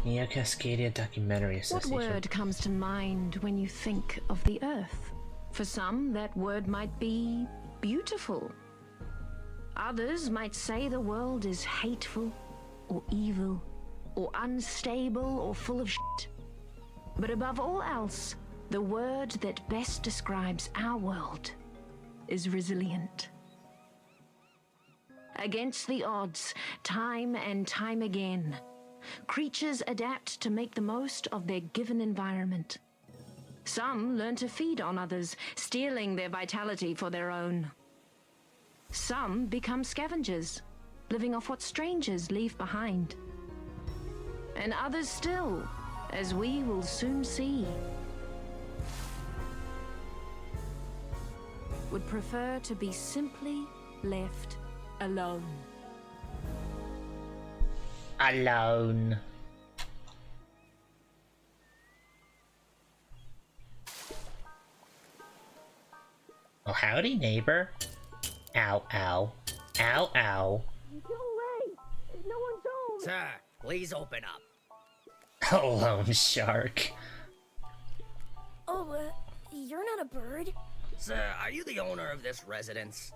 Neo Cascadia Documentary Association. What word comes to mind when you think of the Earth? For some, that word might be beautiful. Others might say the world is hateful, or evil, or unstable, or full of shit. But above all else, the word that best describes our world is resilient. Against the odds, time and time again, creatures adapt to make the most of their given environment. Some learn to feed on others, stealing their vitality for their own. Some become scavengers, living off what strangers leave behind. And others still, as we will soon see, would prefer to be simply left alone. Alone. Oh, howdy, neighbor. Ow, ow. Ow, ow. Go away! No one's home! Sir, please open up. Alone shark. Oh, you're not a bird. Sir, are you the owner of this residence?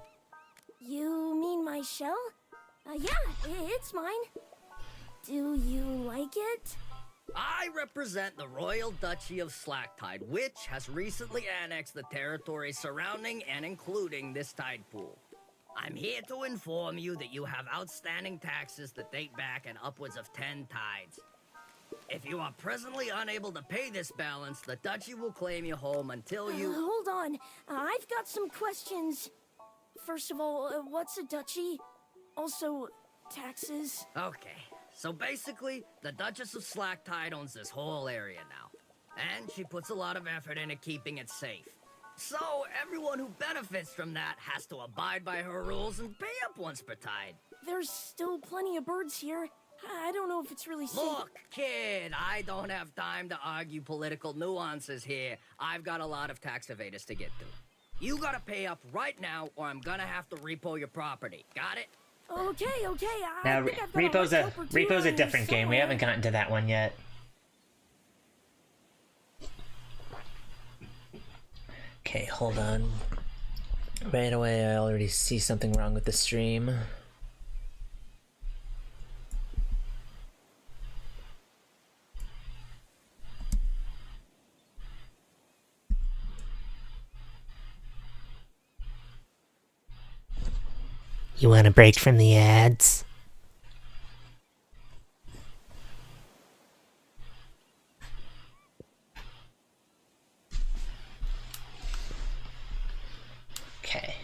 You mean my shell? Yeah, it's mine. Do you like it? I represent the Royal Duchy of Slacktide, which has recently annexed the territory surrounding and including this tide pool. I'm here to inform you that you have outstanding taxes that date back in upwards of 10 tides. If you are presently unable to pay this balance, the Duchy will claim you home until you... Hold on. I've got some questions. First of all, what's a duchy? Also, taxes? Okay, so basically, the Duchess of Slacktide owns this whole area now. And she puts a lot of effort into keeping it safe. So, everyone who benefits from that has to abide by her rules and pay up once per tide. There's still plenty of birds here. I don't know if it's really safe. Look, kid, I don't have time to argue political nuances here. I've got a lot of tax evaders to get to. You gotta pay up right now, or I'm gonna have to repo your property. Got it? Okay. Now, Repo's a different game. We haven't gotten to that one yet. Okay, hold on. Right away, I already see something wrong with the stream. You want a break from the ads? Okay.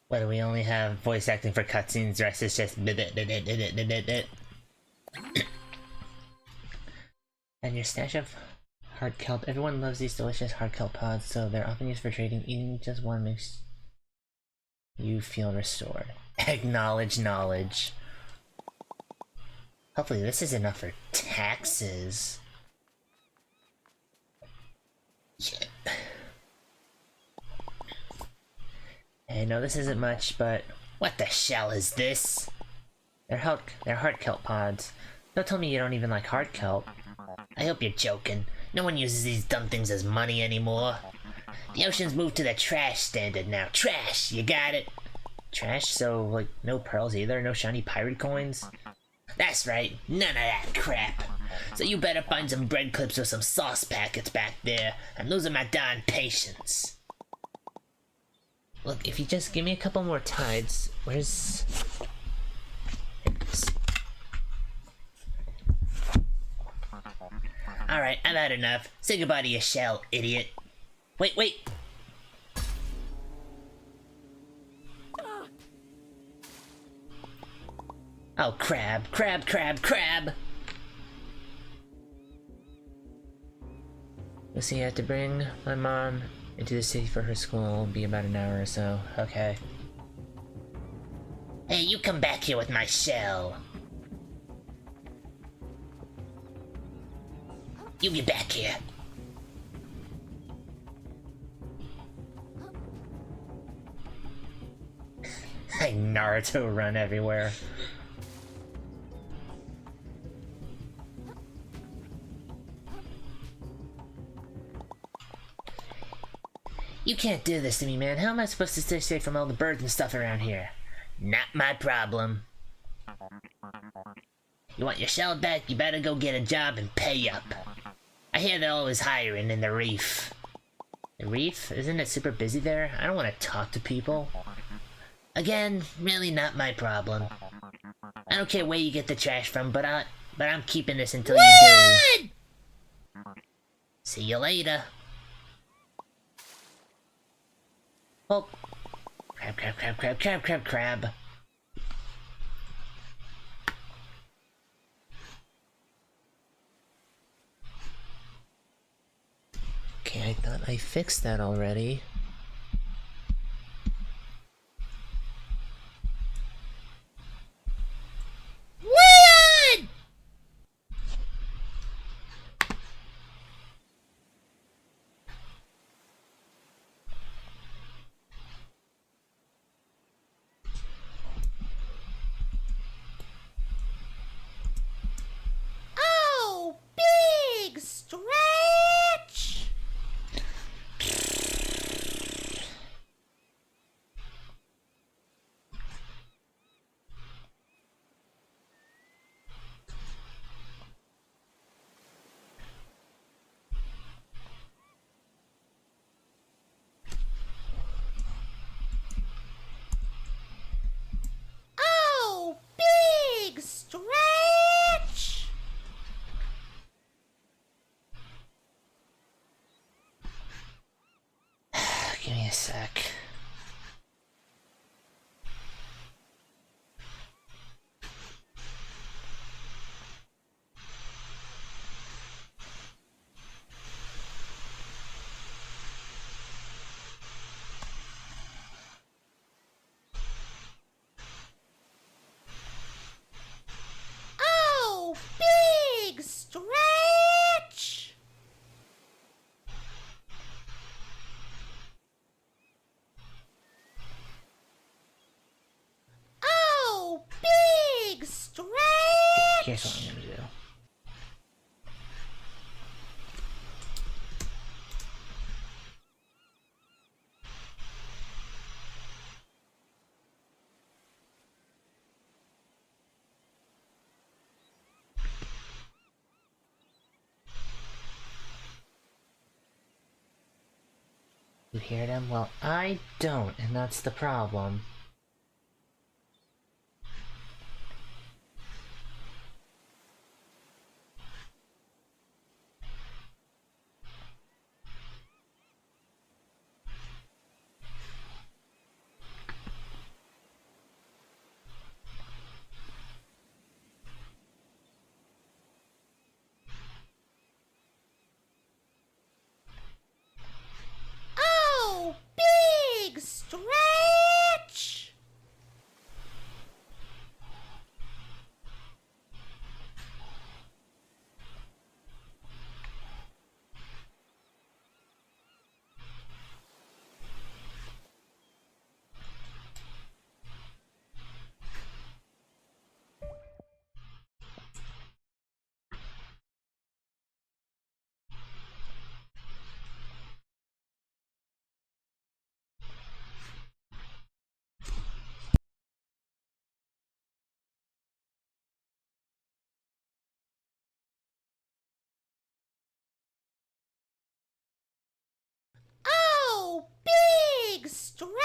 What, do we only have voice acting for cutscenes? The rest is just and your stash of hard kelp. Everyone loves these delicious hard kelp pods, so they're often used for trading. Eating just one makes you feel restored. Acknowledge knowledge. Hopefully this is enough for taxes. Yeah. I know this isn't much, but what the shell is this? They're hard kelp pods. Don't tell me you don't even like hard kelp. I hope you're joking. No one uses these dumb things as money anymore. The ocean's moved to the trash standard now. Trash, you got it? Trash? So, like, no pearls either? No shiny pirate coins? That's right, none of that crap. So you better find some bread clips or some sauce packets back there, and lose my darn patience. Look, if you just give me a couple more tides, where's... Alright, I've had enough. Say goodbye to your shell, idiot. Wait! Oh, crab. Let's see, I have to bring my mom into the city for her school. It'll be about an hour or so. Okay. Hey, you come back here with my shell. You get back here. Like Naruto run everywhere. You can't do this to me, man. How am I supposed to stay safe from all the birds and stuff around here? Not my problem. You want your shell back, you better go get a job and pay up. I hear they're always hiring in the reef. The reef? Isn't it super busy there? I don't want to talk to people. Again, really not my problem. I don't care where you get the trash from, but I'm keeping this until you do. See you later. Oh. Crab. Okay, I thought I fixed that already. Leon! Oh, big stretch! Oh, big stretch! Give me a sec. Oh, big stretch! Oh, big stretch! Here's what I'm gonna do. You hear them? Well, I don't, and that's the problem. Oh, big stretch! Oh, big stretch!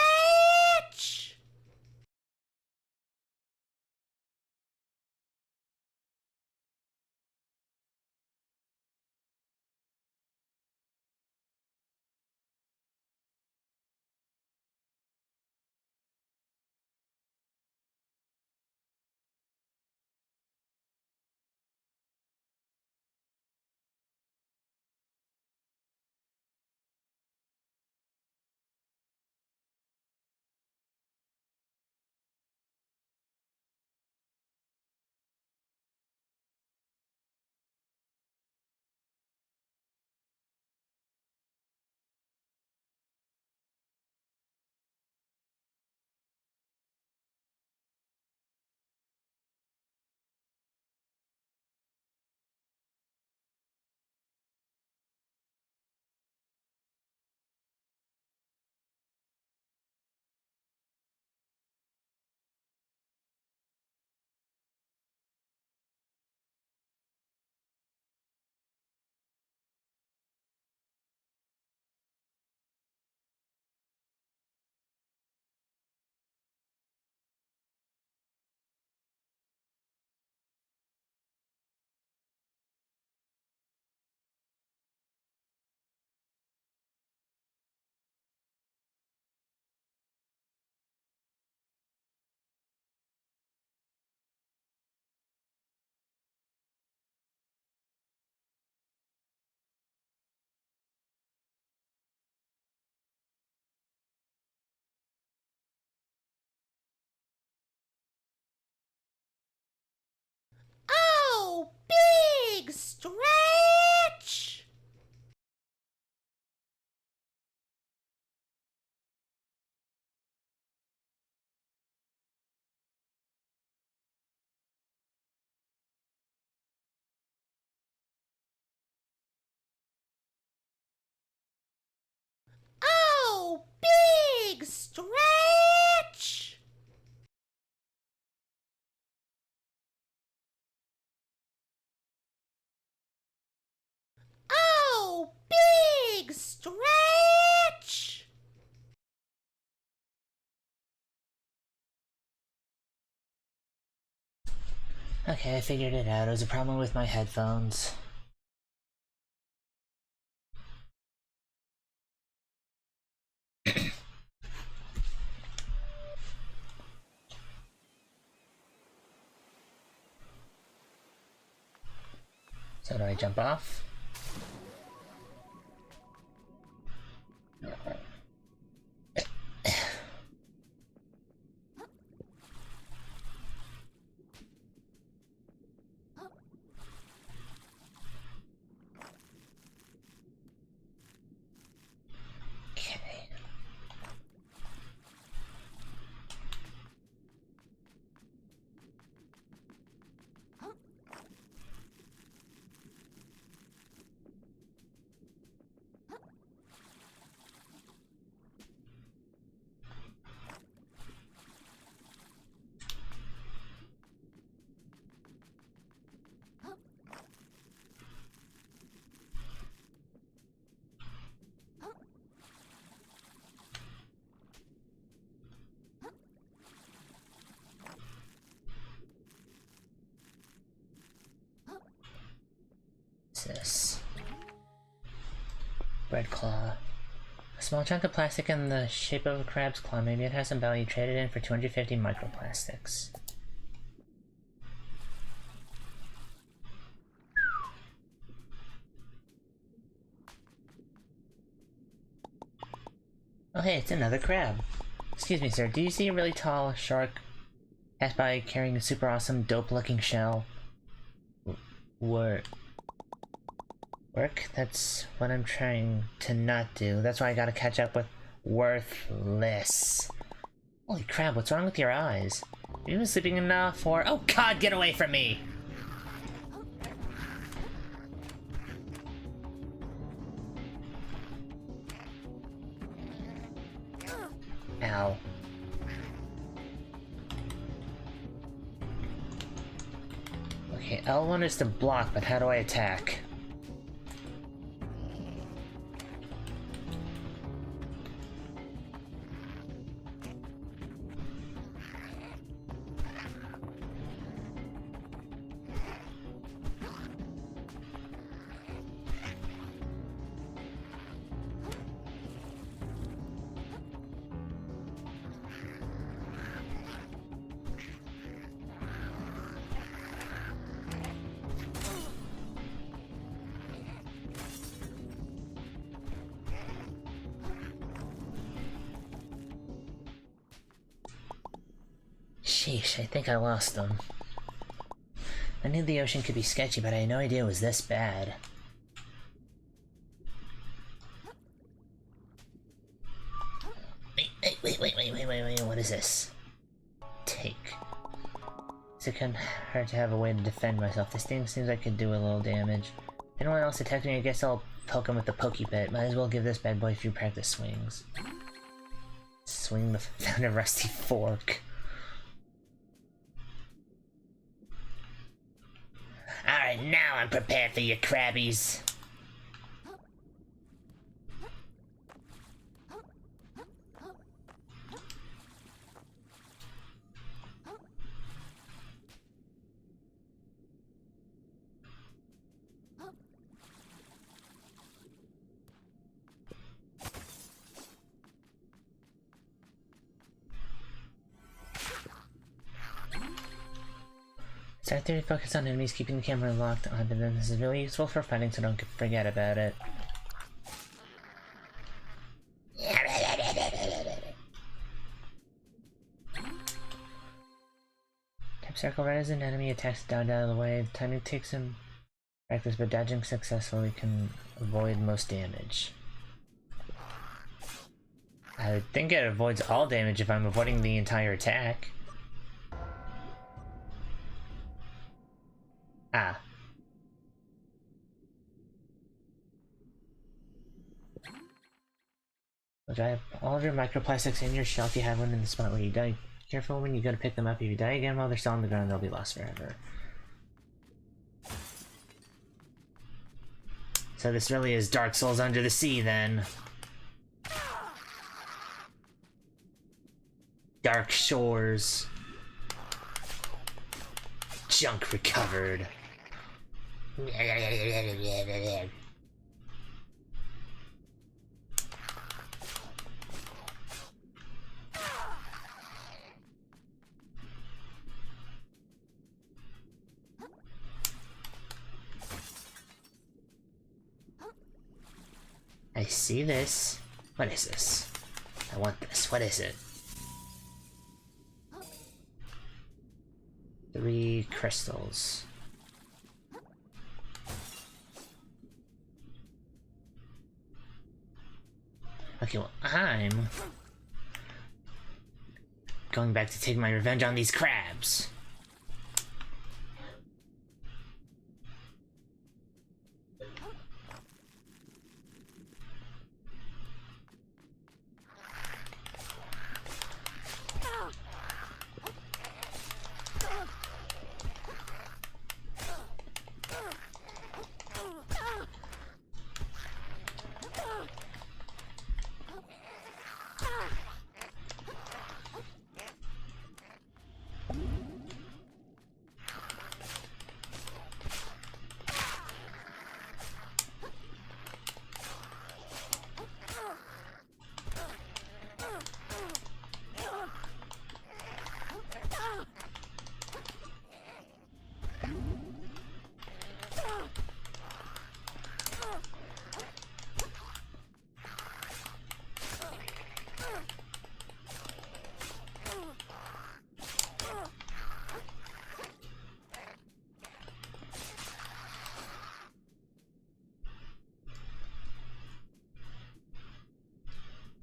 stretch! Oh, big stretch! Oh, big stretch! Okay, I figured it out. It was a problem with my headphones. So do I jump off? Okay. What's this? Red claw. A small chunk of plastic in the shape of a crab's claw. Maybe it has some value. Traded in for 250 microplastics. Oh hey, it's another crab. Excuse me, sir. Do you see a really tall shark pass by carrying a super awesome, dope-looking shell? Work? That's what I'm trying to not do. That's why I gotta catch up with worthless. Holy crap, what's wrong with your eyes? Have you been sleeping enough or— oh god, get away from me! Ow. Okay, L1 is to block, but how do I attack? Sheesh, I think I lost them. I knew the ocean could be sketchy, but I had no idea it was this bad. Wait, what is this? Take. It couldn't hurt to have a way to defend myself. This thing seems like it could do a little damage. If anyone else attacks me, I guess I'll poke him with the pokey bit. Might as well give this bad boy a few practice swings. Swing the found a rusty fork. Alright, now I'm prepared for your crabbies. Side 30 focus on enemies, keeping the camera locked onto them. This is really useful for fighting, so don't forget about it. Tap circle right as an enemy attacks down out of the way. The timing takes him Practice, but dodging successfully can avoid most damage. I would think it avoids all damage if I'm avoiding the entire attack. Ah. I have all of your microplastics in your shell if you have one in the spot where you die. Careful when you go to pick them up. If you die again while they're still on the ground, they'll be lost forever. So this really is Dark Souls Under the Sea, then. Dark Shores. Junk recovered. I see this. What is this? I want this. What is it? 3 crystals. Okay, well, I'm going back to take my revenge on these crabs.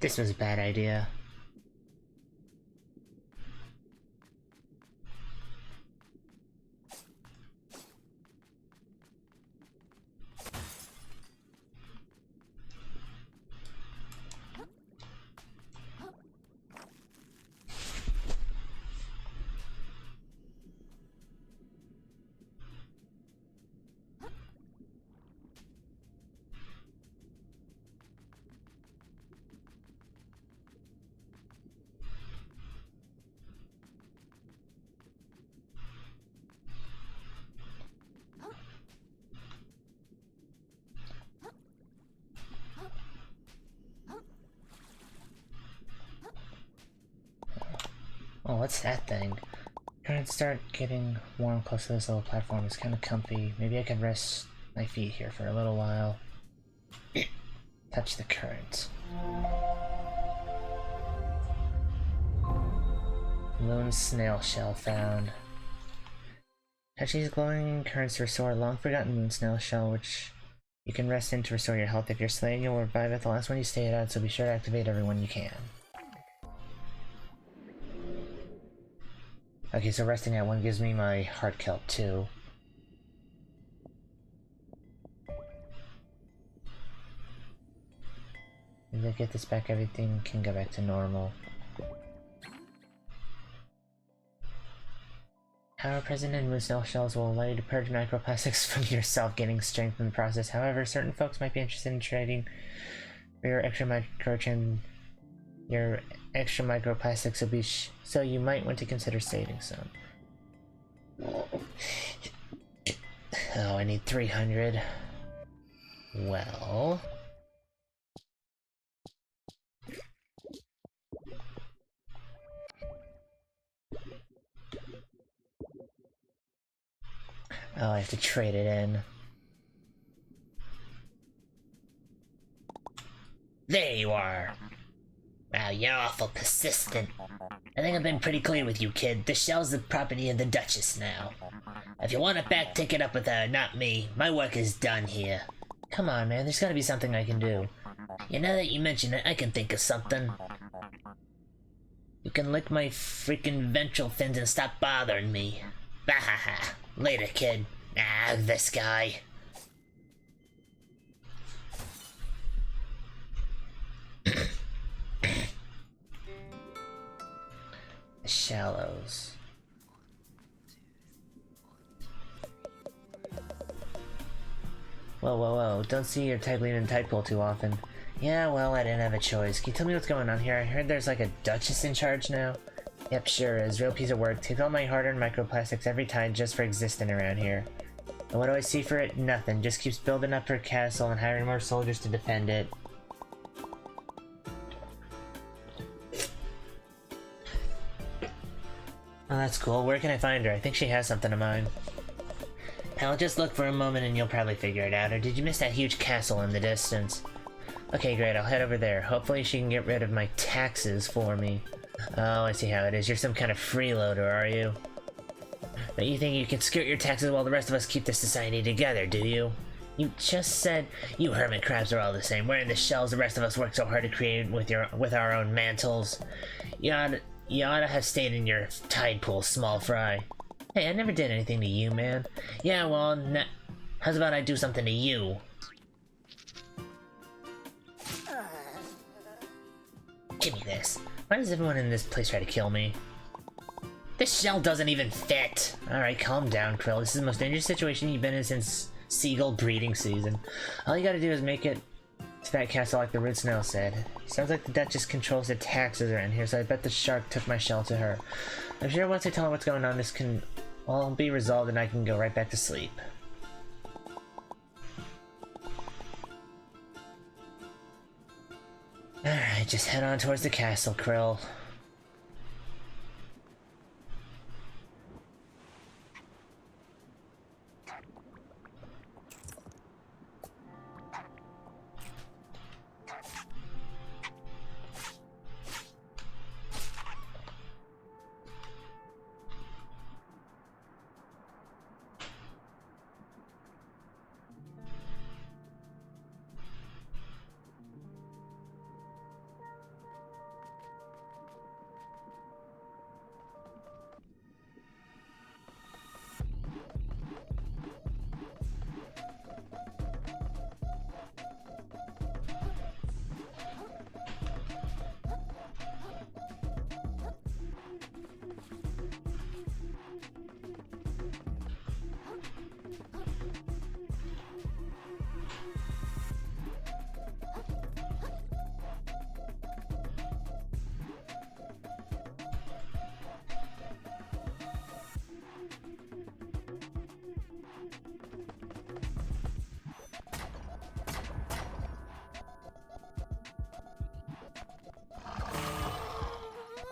This was a bad idea. Oh, what's that thing? Trying to start getting warm close to this little platform. It's kind of comfy. Maybe I could rest my feet here for a little while. Touch the current. Moon snail shell found. Touch these glowing currents to restore a long forgotten moon snail shell, which you can rest in to restore your health. If you're slain, you'll revive at the last one you stay at, so be sure to activate every one you can. Okay, so resting at 1 gives me my heart kelp too. If I get this back, everything can go back to normal. Power present in moon snail shells will allow you to purge microplastics from yourself, gaining strength in the process. However, certain folks might be interested in trading for your extra microplastics abuse, so you might want to consider saving some. Oh, I need 300. Well... oh, I have to trade it in. There you are! Ah, Wow, you're awful persistent. I think I've been pretty clear with you, kid. The shell's the property of the Duchess now. If you want it back, take it up with her, not me. My work is done here. Come on, man, there's gotta be something I can do. Yeah, now that you mention it, I can think of something. You can lick my freaking ventral fins and stop bothering me. Bahaha. Later, kid. Ah, this guy. The shallows. Whoa, whoa, whoa. Don't see your type lead in tide pool too often. Yeah, well, I didn't have a choice. Can you tell me what's going on here? I heard there's like a Duchess in charge now. Yep, sure is. Real piece of work. Takes all my hard-earned microplastics every time just for existing around here. And what do I see for it? Nothing. Just keeps building up her castle and hiring more soldiers to defend it. Oh, that's cool. Where can I find her? I think she has something of mine. I'll just look for a moment and you'll probably figure it out. Or did you miss that huge castle in the distance? Okay, great. I'll head over there. Hopefully she can get rid of my taxes for me. Oh, I see how it is. You're some kind of freeloader, are you? But you think you can skirt your taxes while the rest of us keep the society together, do you? You just said you hermit crabs are all the same. We're in the shells the rest of us work so hard to create with our own mantles. You ought to have stayed in your tide pool, small fry. Hey, I never did anything to you, man. Yeah, well, how's about I do something to you? Give me this. Why does everyone in this place try to kill me? This shell doesn't even fit! Alright, calm down, Krill. This is the most dangerous situation you've been in since seagull breeding season. All you gotta do is make it to that castle like the Root Snail said. Sounds like the Duchess controls the taxes around here, so I bet the shark took my shell to her. I'm sure once I tell her what's going on, this can all be resolved and I can go right back to sleep. Alright, just head on towards the castle, Krill.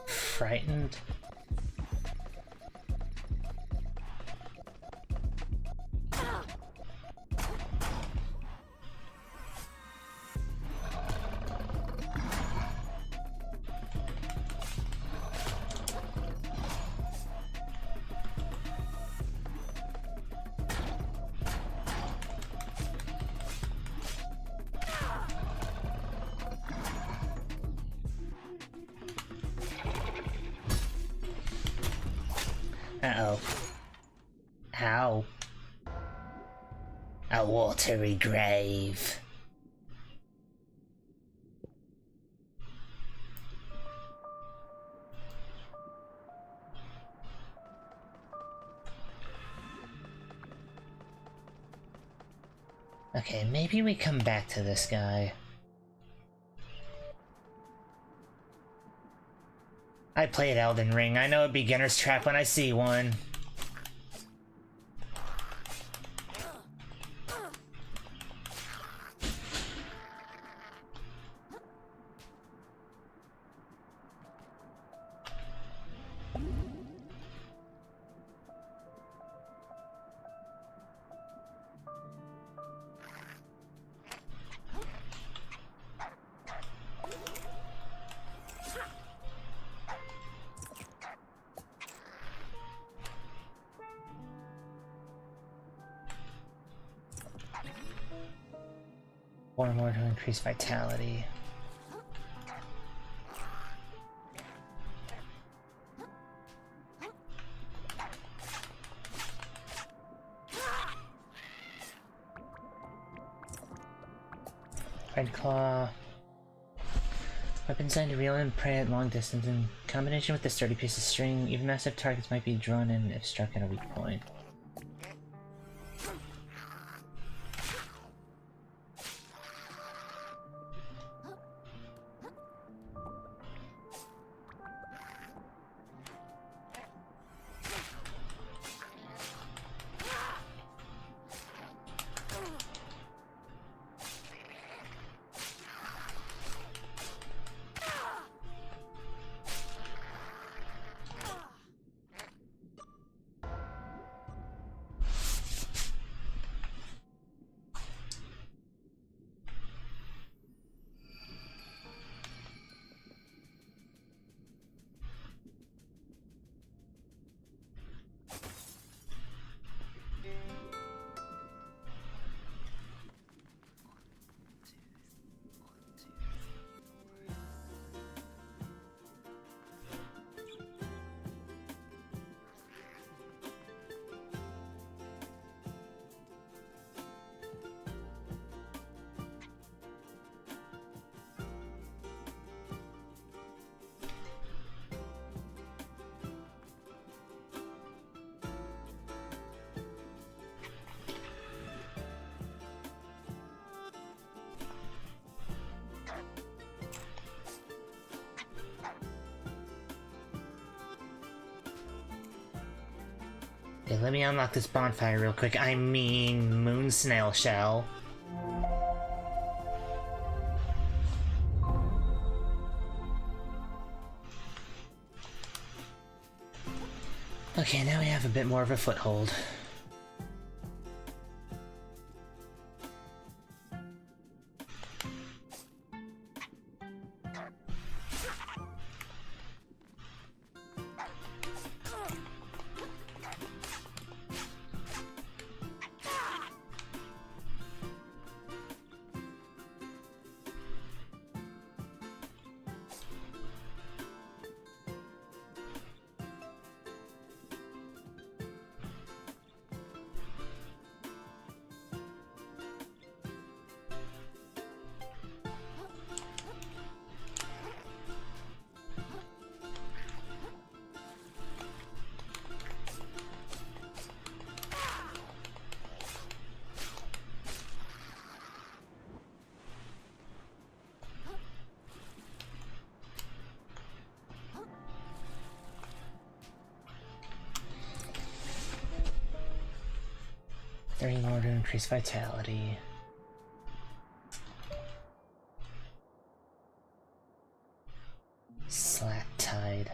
Frightened? Uh-oh. Ow. A watery grave. Okay, maybe we come back to this guy. I played Elden Ring. I know a beginner's trap when I see one. 4 more to increase vitality. Red Claw. Weapon designed to reel in prey at long distance. In combination with the sturdy piece of string, even massive targets might be drawn in if struck at a weak point. Okay, let me unlock this bonfire real quick. I mean, moon snail shell. Okay, now we have a bit more of a foothold. Three more to increase vitality. Slack tide.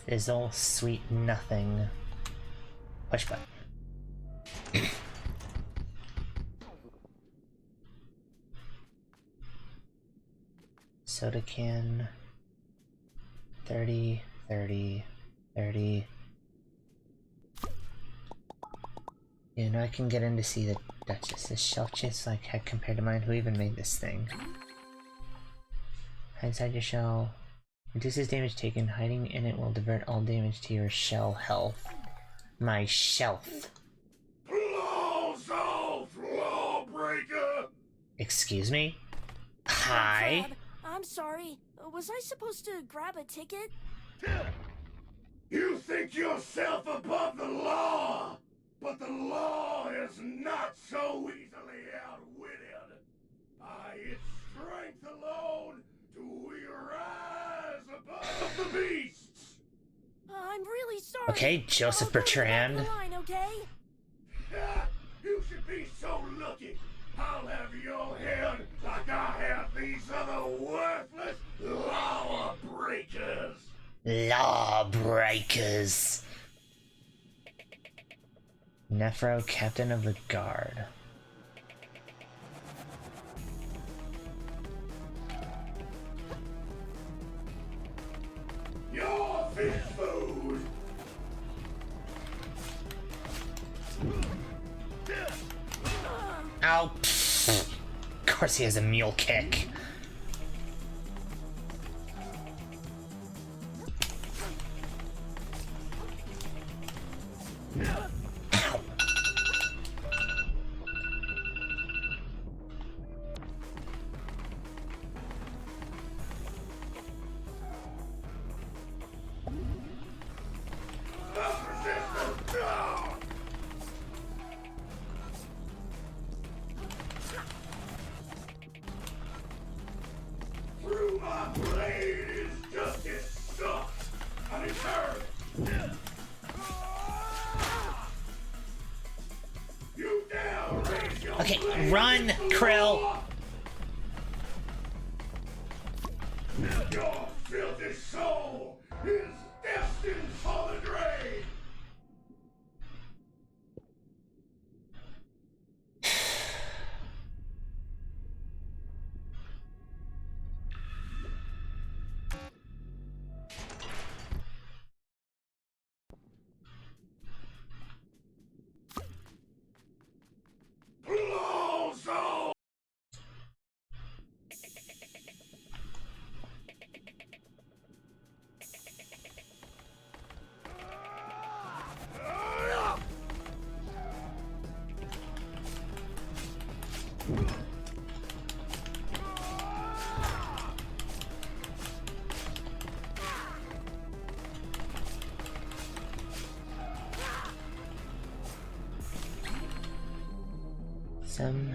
fizzle, sweet nothing. Push button. Soda can. 30, 30, 30. You know, I can get in to see the Duchess. This shelf chase like heck compared to mine. Who even made this thing? Hide inside your shell. Reduces damage taken. Hiding in it will divert all damage to your shell health. My shelf. Claws off, lawbreaker! Excuse me? Hi? Crab, I'm sorry. Was I supposed to grab a ticket? You think yourself above the law, but the law is not so easily outwitted. By its strength alone do we rise above the beasts. I'm really sorry. Okay, Joseph I'll go to the back of Bertrand. the line, okay? You should be so lucky. I'll have your head like I have these other worthless lawbreakers. Lawbreakers. Nephro, Captain of the Guard. Your fish food. Ow! Pfft. Of course he has a mule kick. Ow. Through my blade is justice sucks. I deserve it. You dare raise your Okay, blade run, against the Krill. law? Your filthy soul is destined for the grave. Claws off! Some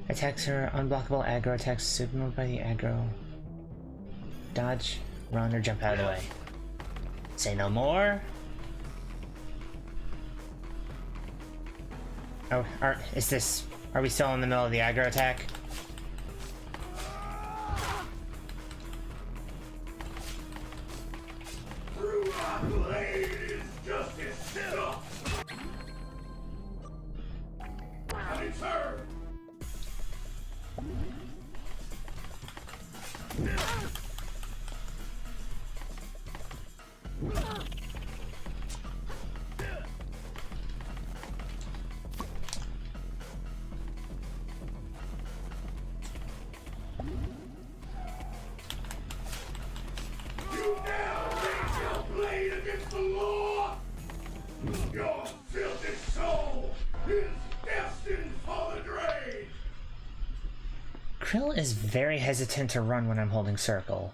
attacks are unblockable aggro attacks signaled by the aggro. Dodge, run, or jump out of the way. Say no more. Oh, are we still in the middle of the aggro attack? Through my blade is justice stuck. I deserve. You now raise your blade against the law. Your filthy soul is destined for the grave. Krill is very hesitant to run when I'm holding circle.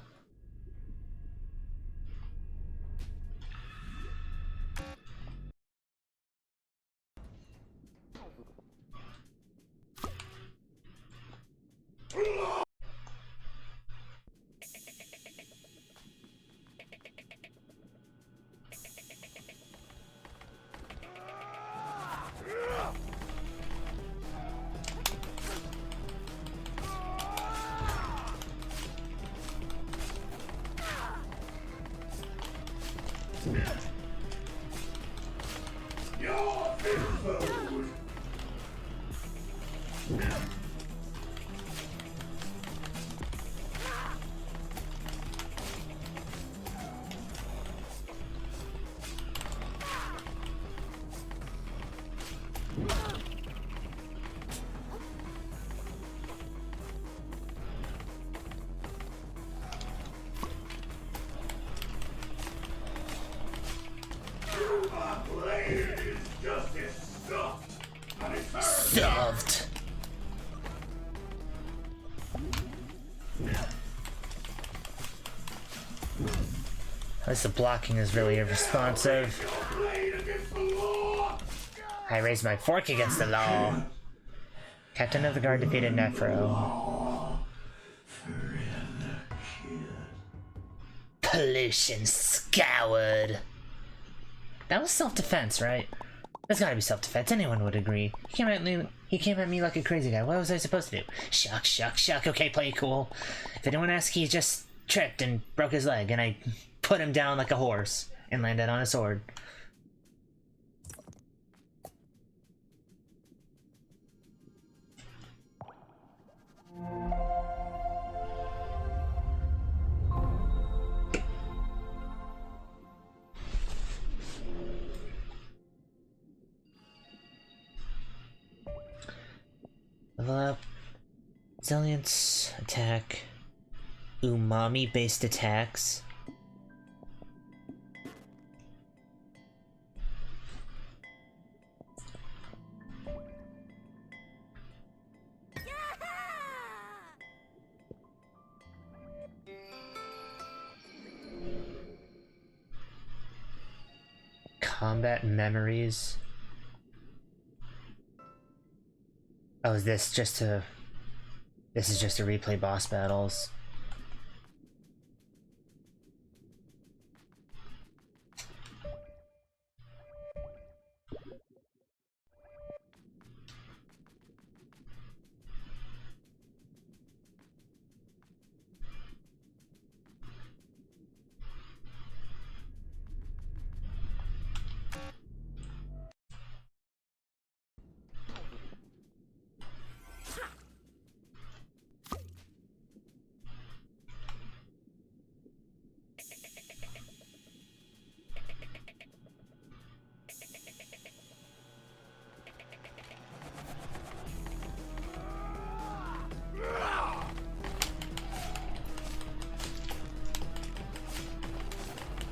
food. My blade is just as stuffed. And it's hurt. Stuffed. At least the blocking is really responsive. Your blade against the law. I raised my fork against the law. Captain of the Guard defeated Nephro. Pollution scoured. That was self-defense, right? That's gotta be self-defense. Anyone would agree. He came at me like a crazy guy. What was I supposed to do? Shuck, shuck, shuck. Okay, play it cool. If anyone asks, he just tripped and broke his leg, and I put him down like a horse and landed on a sword. Level up. Resilience, attack, umami-based attacks. Combat memories. Oh, is this just to... This is just to replay boss battles.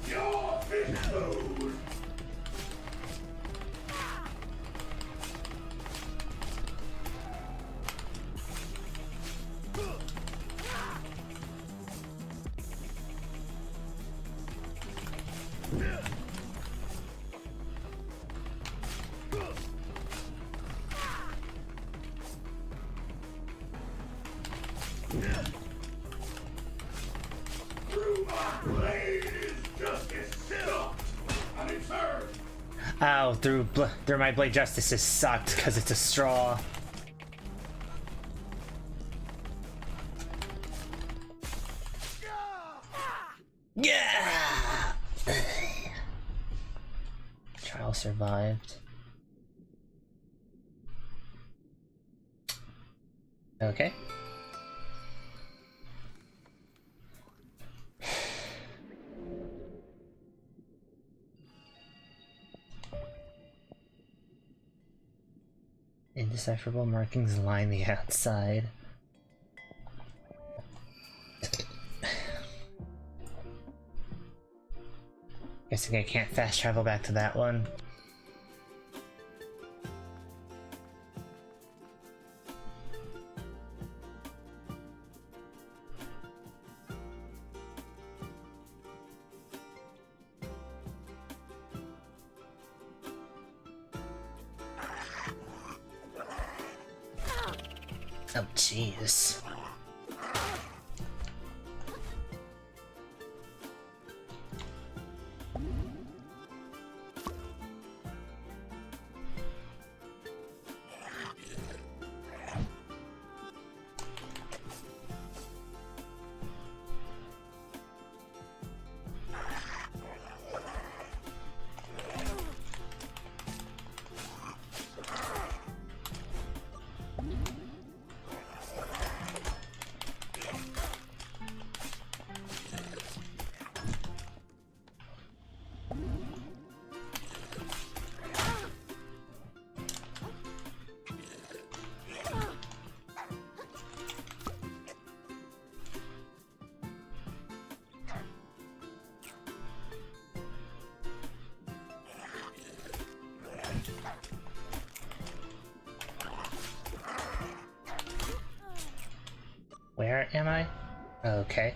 Your fish food. Through my blade is justice stuffed, and it's hurt. Ow, through my blade justice is sucked because it's a straw. Yeah! Trial survived. Okay. Indecipherable markings line the outside. Guessing I can't fast travel back to that one. Oh, jeez. Where am I? Okay.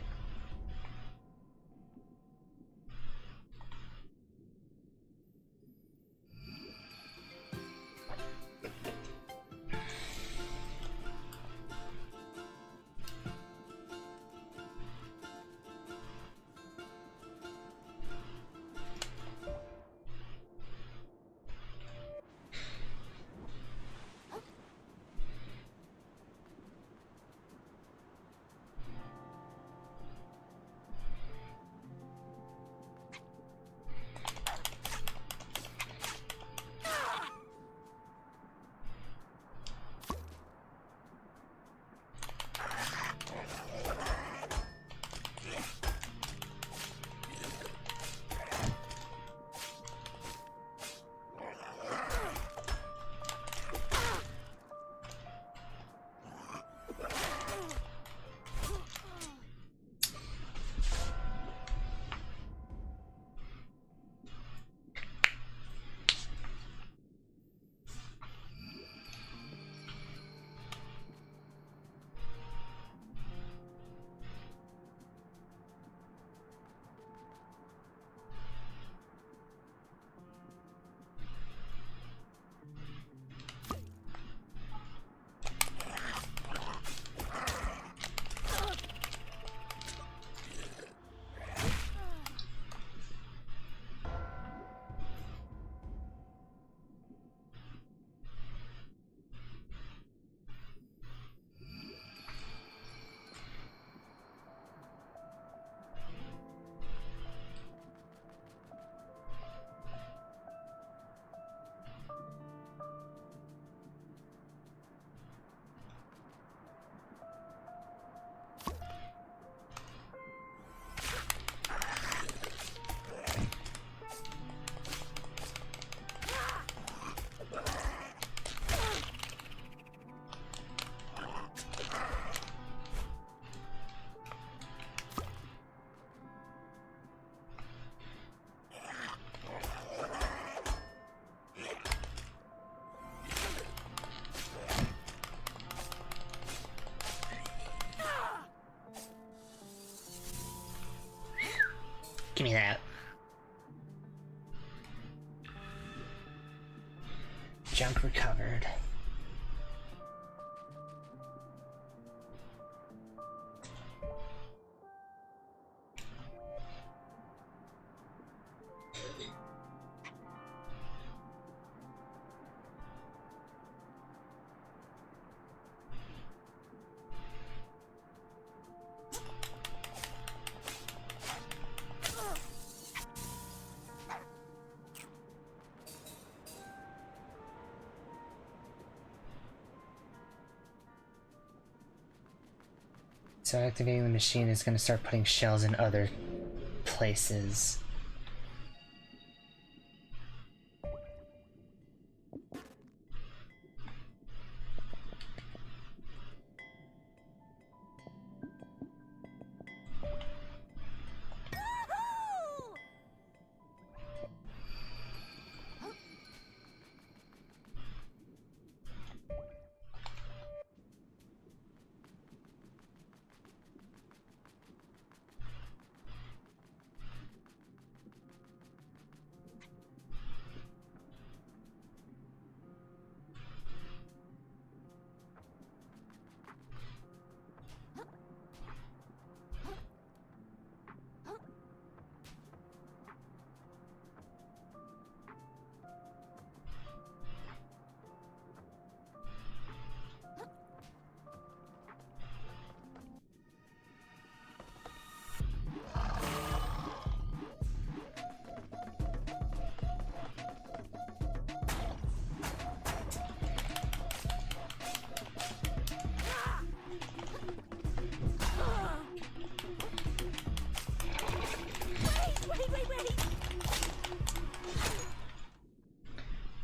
Give me that. Junk recovered. So activating the machine is going to start putting shells in other places.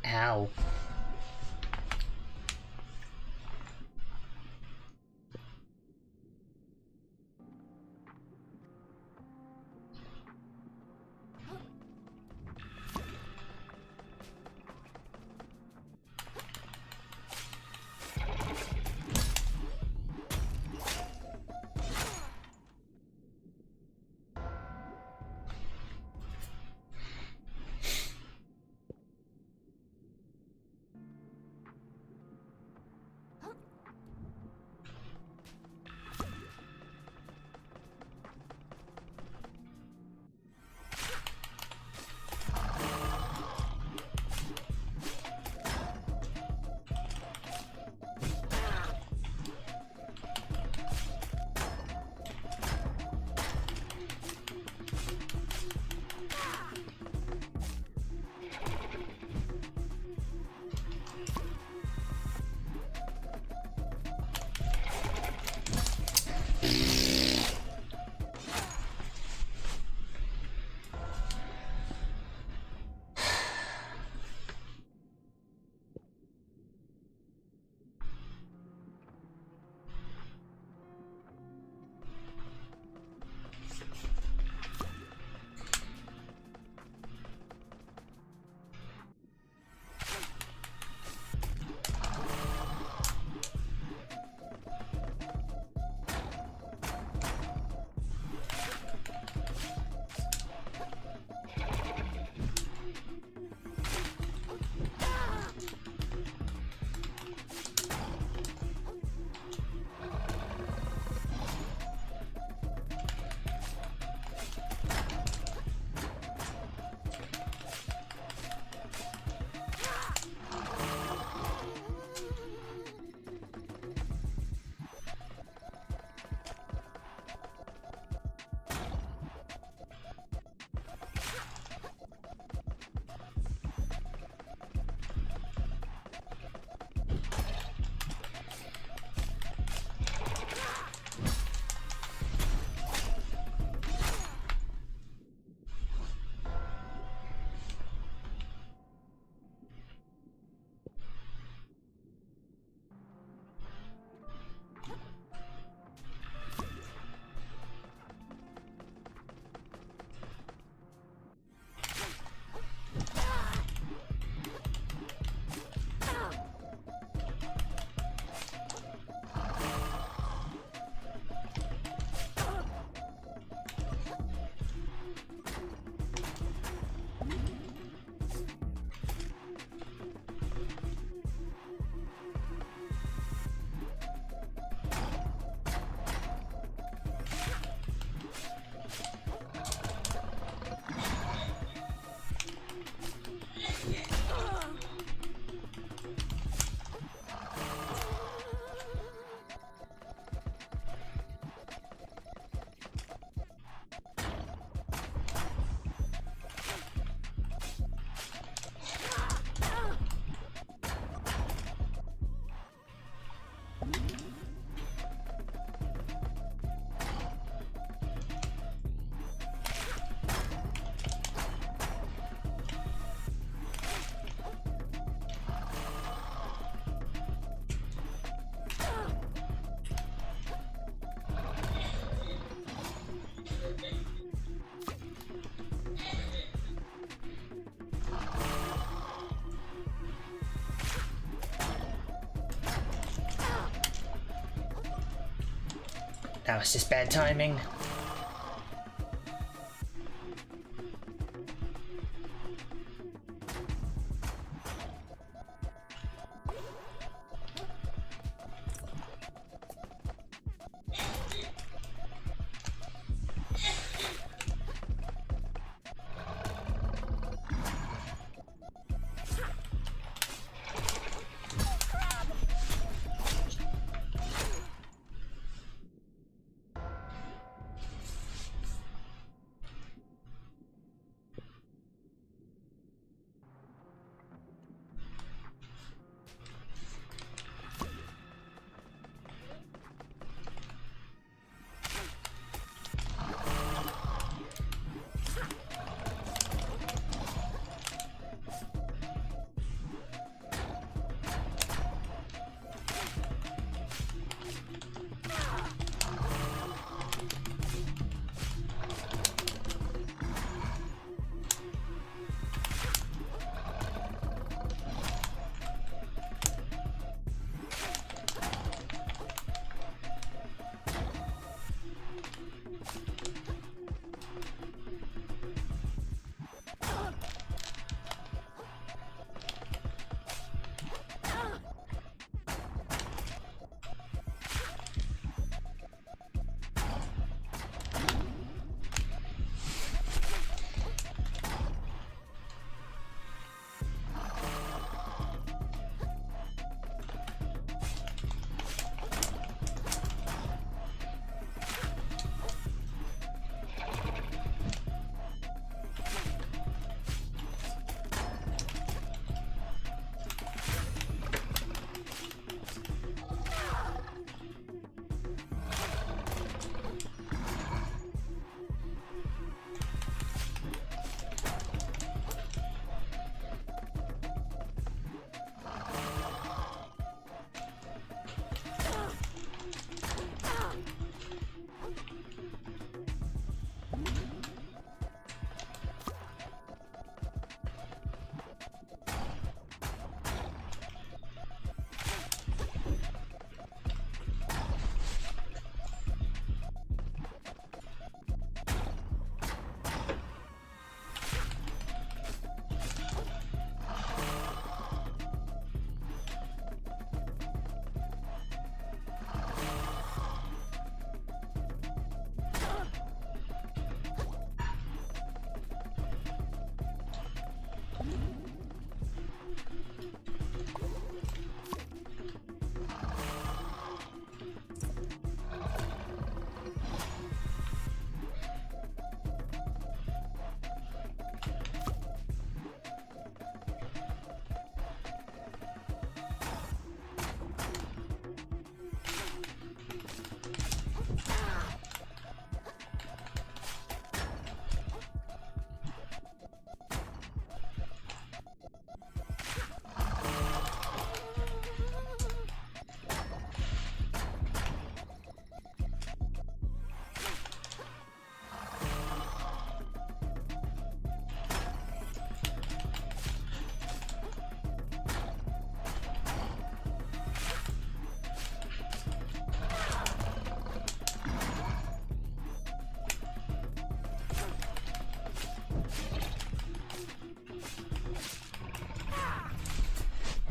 Ow. that was just bad timing.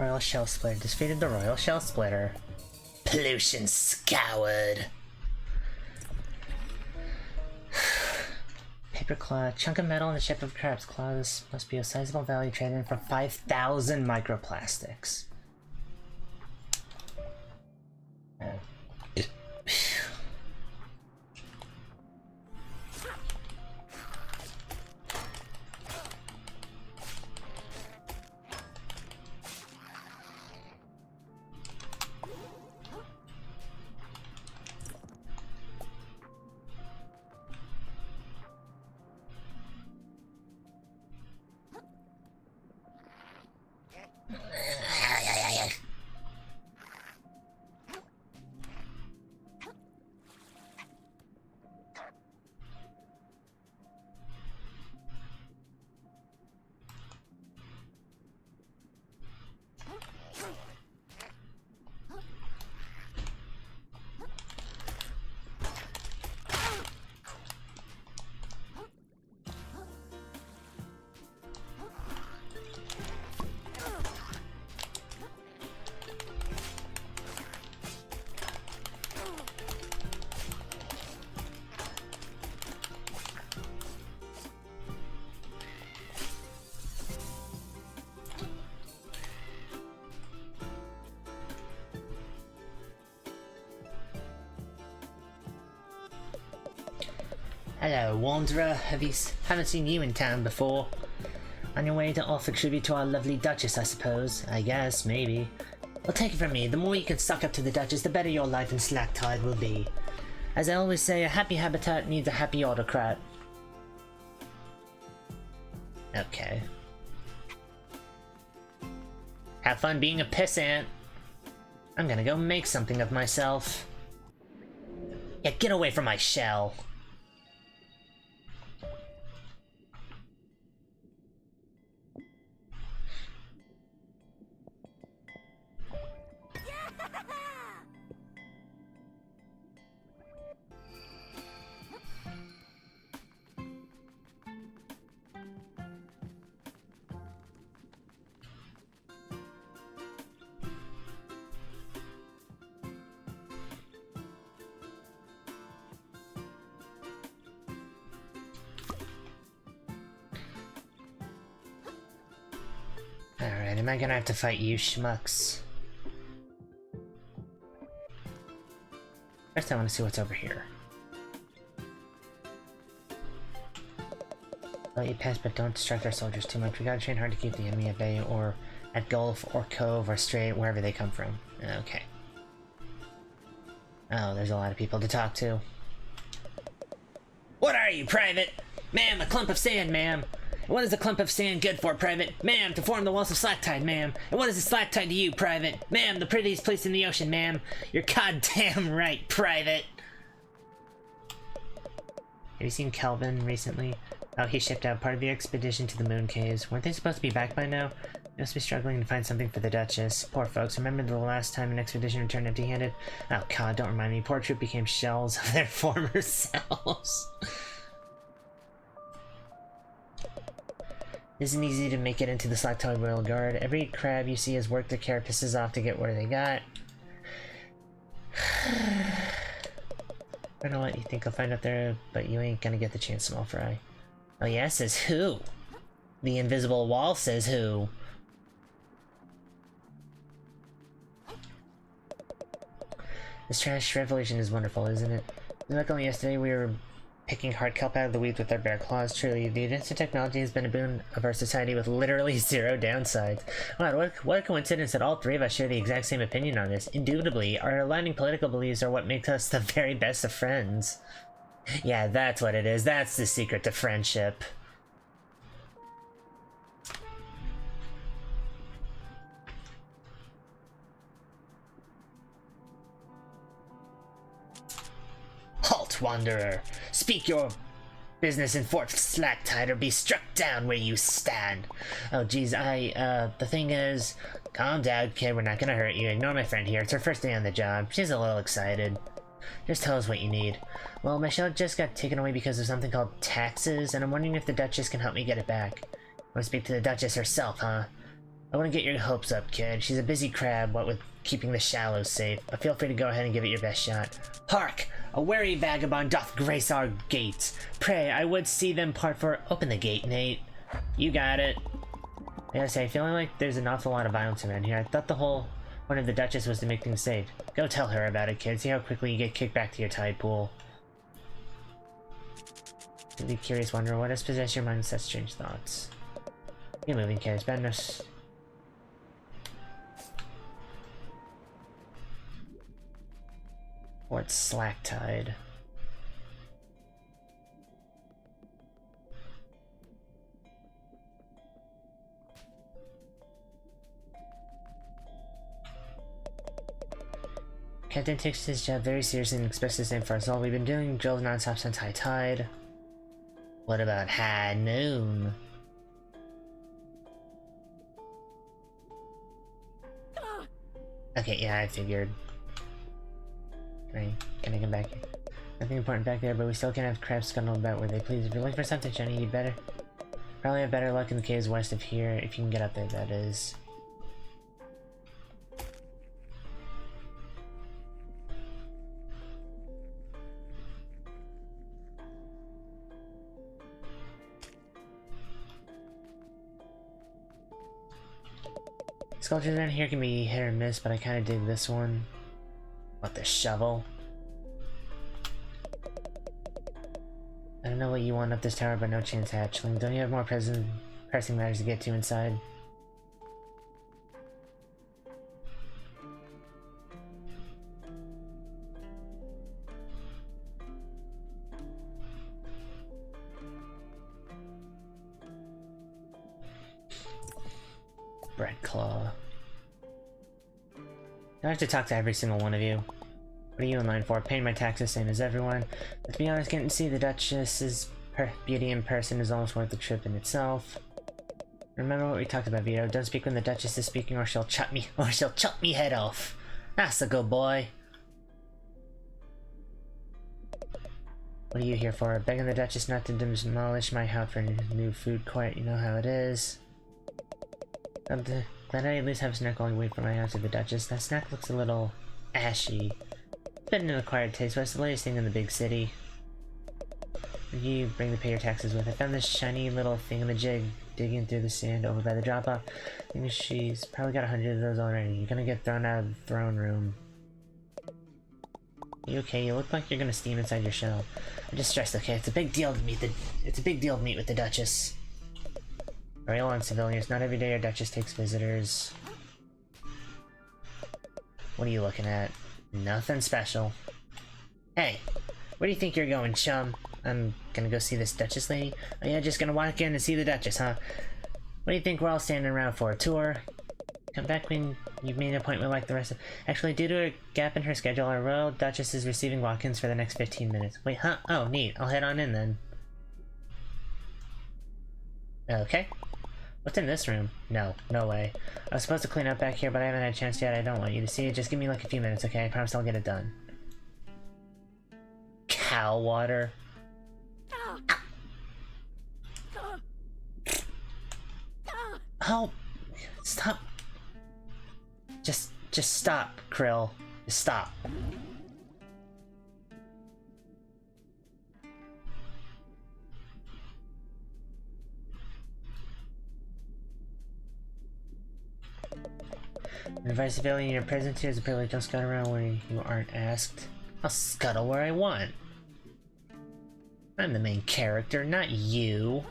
Royal Shell Splitter defeated the Royal Shell Splitter. Pollution scoured. Paper claw. Chunk of metal in the shape of crab's claws must be of sizable value, traded in for 5,000 microplastics. Hello, Wanderer. Haven't seen you in town before. On your way to offer tribute to our lovely Duchess, I suppose. I guess, maybe. Well, take it from me, the more you can suck up to the Duchess, the better your life in Slacktide will be. As I always say, a happy habitat needs a happy autocrat. Okay. Have fun being a pissant. I'm gonna go make something of myself. Yeah, get away from my shell. Alright, am I gonna have to fight you schmucks? First I want to see what's over here. Let you pass, but don't distract our soldiers too much. We gotta train hard to keep the enemy at bay, or at Gulf, or Cove, or Strait, wherever they come from. Okay. Oh, there's a lot of people to talk to. What are you, Private? Ma'am, a clump of sand, ma'am. What is a clump of sand good for, Private? Ma'am, to form the walls of Slacktide, ma'am. And what is a Slacktide to you, Private? Ma'am, the prettiest place in the ocean, ma'am. You're goddamn right, Private. Have you seen Kelvin recently? Oh, he shipped out part of the expedition to the Moon Caves. Weren't they supposed to be back by now? They must be struggling to find something for the Duchess. Poor folks, remember the last time an expedition returned empty-handed? Oh god, don't remind me. Poor troop became shells of their former selves. It isn't easy to make it into the Slacktide Royal Guard. Every crab you see has worked their carapaces off to get where they got. I don't know what you think I'll find out there, but you ain't gonna get the chance, small fry. Oh yeah, says who? The invisible wall says who? This trash revelation is wonderful, isn't it? Like only yesterday we were picking hard kelp out of the weeds with our bare claws. Truly, the advanced technology has been a boon of our society with literally zero downsides. Wow, what a coincidence that all three of us share the exact same opinion on this. Indubitably, our aligning political beliefs are what makes us the very best of friends. Yeah, that's what it is. That's the secret to friendship. Halt, Wanderer! Speak your business in Fort Slacktide or be struck down where you stand! Oh geez, the thing is... Calm down, kid, we're not gonna hurt you. Ignore my friend here, it's her first day on the job. She's a little excited. Just tell us what you need. Well, my shell just got taken away because of something called taxes, and I'm wondering if the Duchess can help me get it back. Want to speak to the Duchess herself, huh? I wouldn't get your hopes up, kid. She's a busy crab, what with keeping the shallows safe, but feel free to go ahead and give it your best shot. Hark! A wary vagabond doth grace our gates. Pray, I would see them part for... Open the gate, Nate. You got it. I gotta say, feeling like there's an awful lot of violence around here. I thought the whole point of the Duchess was to make things safe. Go tell her about it, kid. See how quickly you get kicked back to your tide pool. Really curious, Wanderer, what has possessed your mind with such strange thoughts? You're moving, kid. It's bad enough. Or it's Slacktide. Captain takes his job very seriously and expects the same for us all. We've been doing drills non-stop since high tide. What about high noon? Okay, yeah, I figured. Can I come back? Nothing important back there, but we still can't have crabs scuttled about where they please. If you're looking for something shiny, you'd better probably have better luck in the caves west of here, if you can get up there, that is. Sculptures around here can be hit or miss, but I kind of dig this one. What, the shovel? I don't know what you want up this tower, but no chance, hatchling. Don't you have more pressing matters to get to inside? Bread claw. I have to talk to every single one of you. What are you in line for? Paying my taxes, same as everyone. But to be honest, getting to see the Duchess's beauty in person is almost worth the trip in itself. Remember what we talked about, Vito. Don't speak when the Duchess is speaking, or she'll chop me head off. That's a good boy. What are you here for? Begging the Duchess not to demolish my house for new food court. You know how it is. Glad I at least have a snack while I wait for my house with the Duchess. That snack looks a little ashy. It's been an acquired taste, but it's the latest thing in the big city. You bring the pay your taxes with. I found this shiny little thing in the jig digging through the sand over by the drop-off. I think she's probably got 100 of those already. You're gonna get thrown out of the throne room. You okay? You look like you're gonna steam inside your shell. I'm just stressed, okay? It's a big deal to meet with the Duchess. Royal and civilians, not every day our Duchess takes visitors. What are you looking at? Nothing special. Hey, where do you think you're going, chum? I'm gonna go see this Duchess lady? Oh yeah, just gonna walk in and see the Duchess, huh? What do you think we're all standing around for? A tour? Come back when you've made an appointment like the rest of— Actually, due to a gap in her schedule, our Royal Duchess is receiving walk-ins for the next 15 minutes. Wait, huh? Oh, neat. I'll head on in then. Okay. What's in this room? No, no way. I was supposed to clean up back here, but I haven't had a chance yet. I don't want you to see it. Just give me like a few minutes, okay? I promise I'll get it done. Cow water. Oh, stop. Just stop, Krill. Just stop. Advice civilian in your presence here is a privilege. Don't scuttle around where you aren't asked. I'll scuttle where I want. I'm the main character, not you.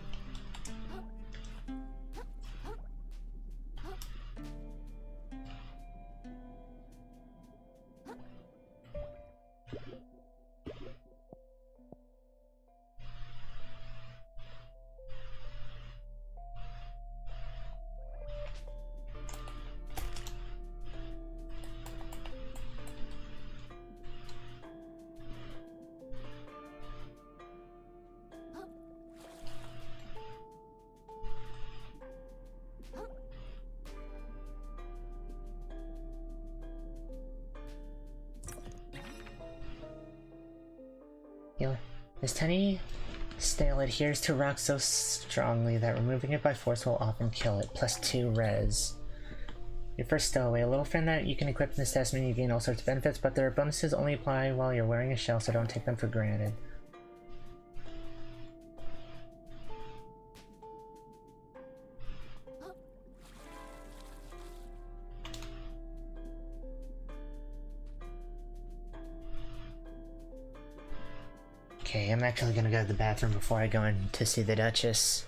This tiny snail adheres to rock so strongly that removing it by force will often kill it. +2 res. Your first stowaway. A little friend that you can equip in this testament. You gain all sorts of benefits, but their bonuses only apply while you're wearing a shell, so don't take them for granted. Okay, I'm actually gonna go to the bathroom before I go in to see the Duchess.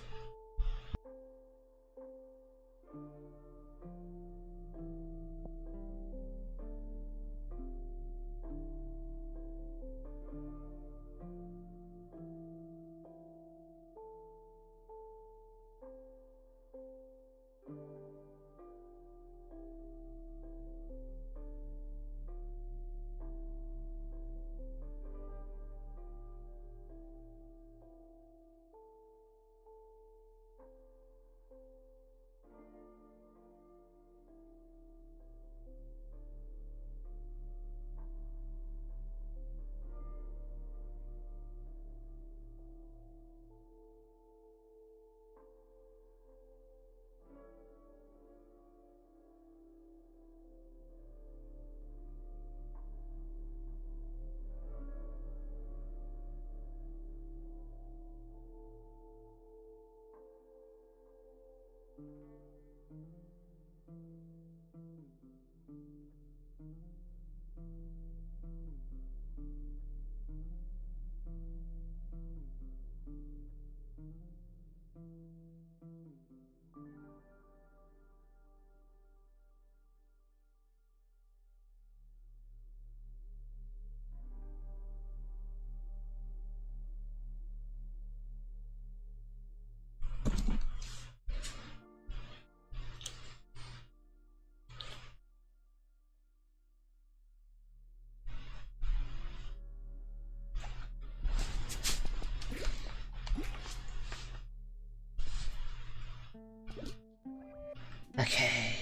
Okay.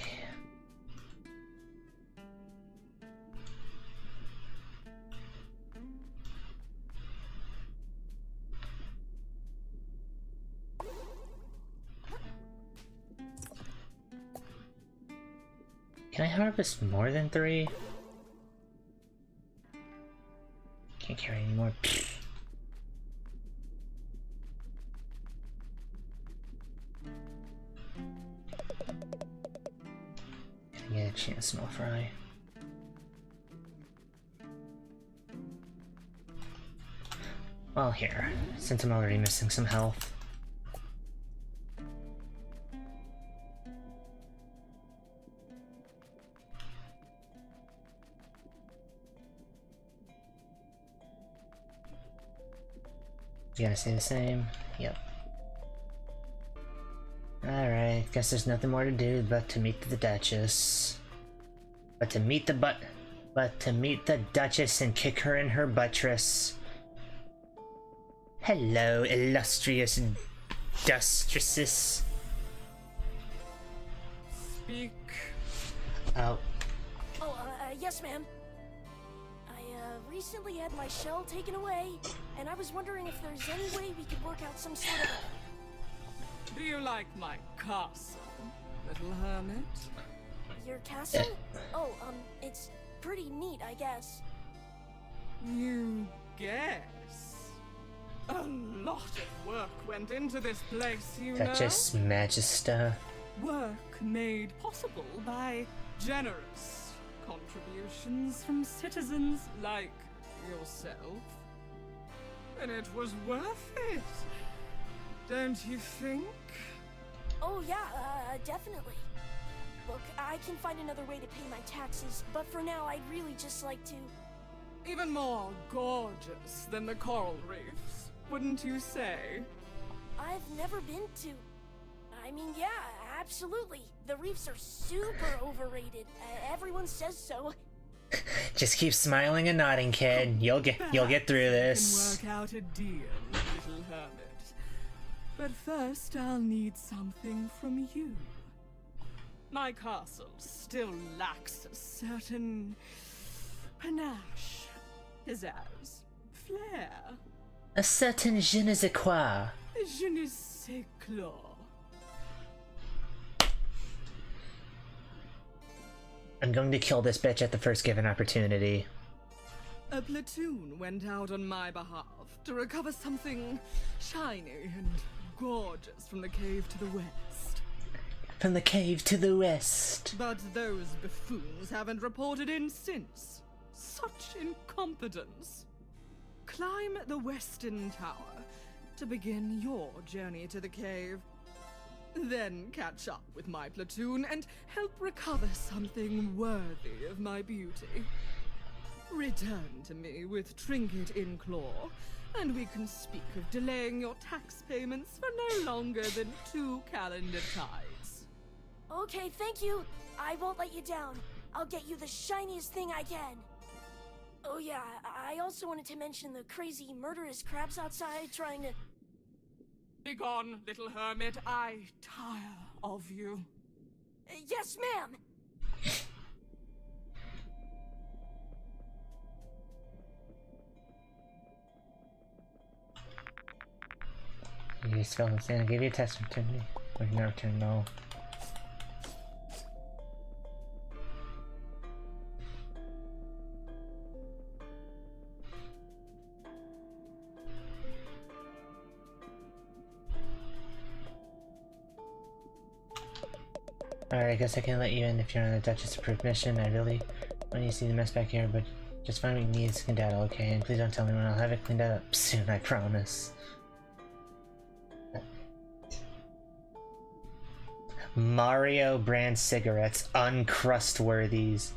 Can I harvest more than 3? Can't carry any more. Can I get a chance, small fry? Well, here, since I'm already missing some health. You gotta stay the same? Yep. Alright, guess there's nothing more to do but to meet the Duchess. But to meet the Duchess and kick her in her buttress. Hello, illustrious Dustresses. Speak. Oh. Yes, ma'am. I recently had my shell taken away, and I was wondering if there's any way we could work out some sort of... Do you like my castle, little hermit? Your castle? Oh, it's pretty neat, I guess. You guess? A lot of work went into this place, you Duchess Magista. know? Work made possible by generous contributions from citizens like yourself. And it was worth it, don't you think? Oh yeah, definitely. Look, I can find another way to pay my taxes, but for now I'd really just like to... Even more gorgeous than the coral reefs, wouldn't you say? I've never been to... I mean, yeah, absolutely. The reefs are super overrated. Everyone says so. Just keep smiling and nodding, kid. You'll get through this. Can work out a deal, little hermit. But first, I'll need something from you. My castle still lacks a certain panache, pizzazz, flair. A certain je ne sais quoi. Je ne sais quoi. I'm going to kill this bitch at the first given opportunity. A platoon went out on my behalf to recover something shiny and gorgeous from the cave to the west. From the cave to the west. But those buffoons haven't reported in since. Such incompetence. Climb the western tower to begin your journey to the cave. Then catch up with my platoon and help recover something worthy of my beauty. Return to me with trinket in claw, and we can speak of delaying your tax payments for no longer than 2 calendar tides. Okay, thank you. I won't let you down. I'll get you the shiniest thing I can. Oh yeah, I also wanted to mention the crazy murderous crabs outside trying to... Begone, little hermit. I tire of you. Yes, ma'am! You spell this in. I gave you a test return. Or no return, no. Alright, I guess I can let you in if you're on the Duchess approved mission. I really want you to see the mess back here, but just find what you need to skin data, okay? And please don't tell me when I'll have it cleaned up soon, I promise. Mario brand cigarettes, uncrustworthies.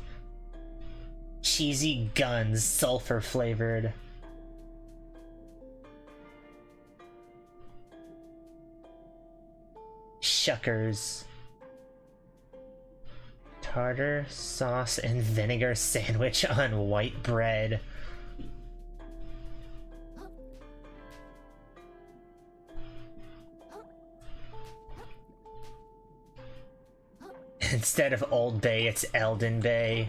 Cheesy guns, sulfur flavored. Shuckers. Tartar sauce and vinegar sandwich on white bread. Instead of Old Bay, it's Elden Bay.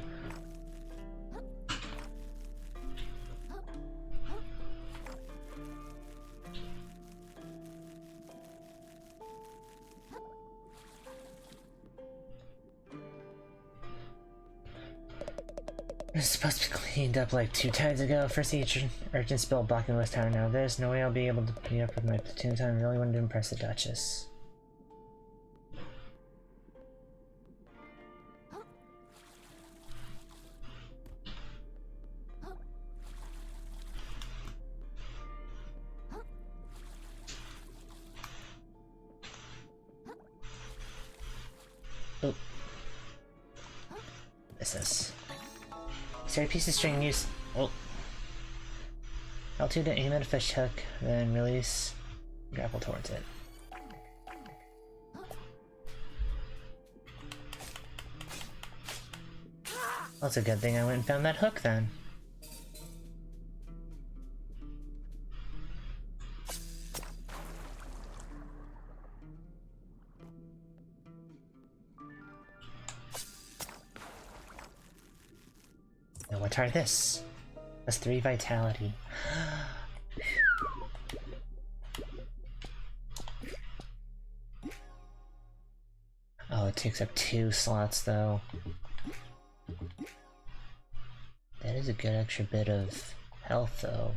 It was supposed to be cleaned up like 2 times ago. First the urgent spill blocking West Tower. Now there's no way I'll be able to meet up with my platoon, so I really wanted to impress the Duchess. Oh. What's this? Start a piece of string use. Oh. L2 to aim at a fish hook, then release, grapple towards it. That's a good thing I went and found that hook then. Now we'll try this. That's 3 vitality. Oh, it takes up 2 slots though. That is a good extra bit of health though.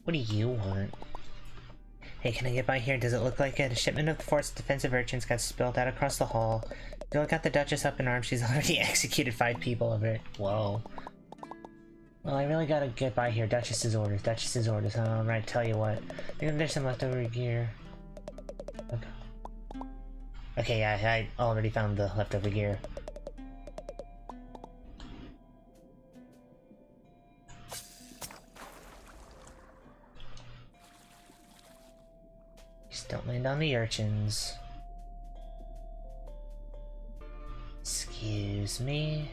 What do you want? Hey, can I get by here? Does it look like it? A shipment of the fort's defensive urchins got spilled out across the hall. Bill got the Duchess up in arms. She's already executed 5 people over it. Whoa. Well, I really gotta get by here. Duchess's orders. Duchess's orders. Alright, tell you what. I think there's some leftover gear. Okay. Okay, yeah, I already found the leftover gear. Just don't land on the urchins. Excuse me.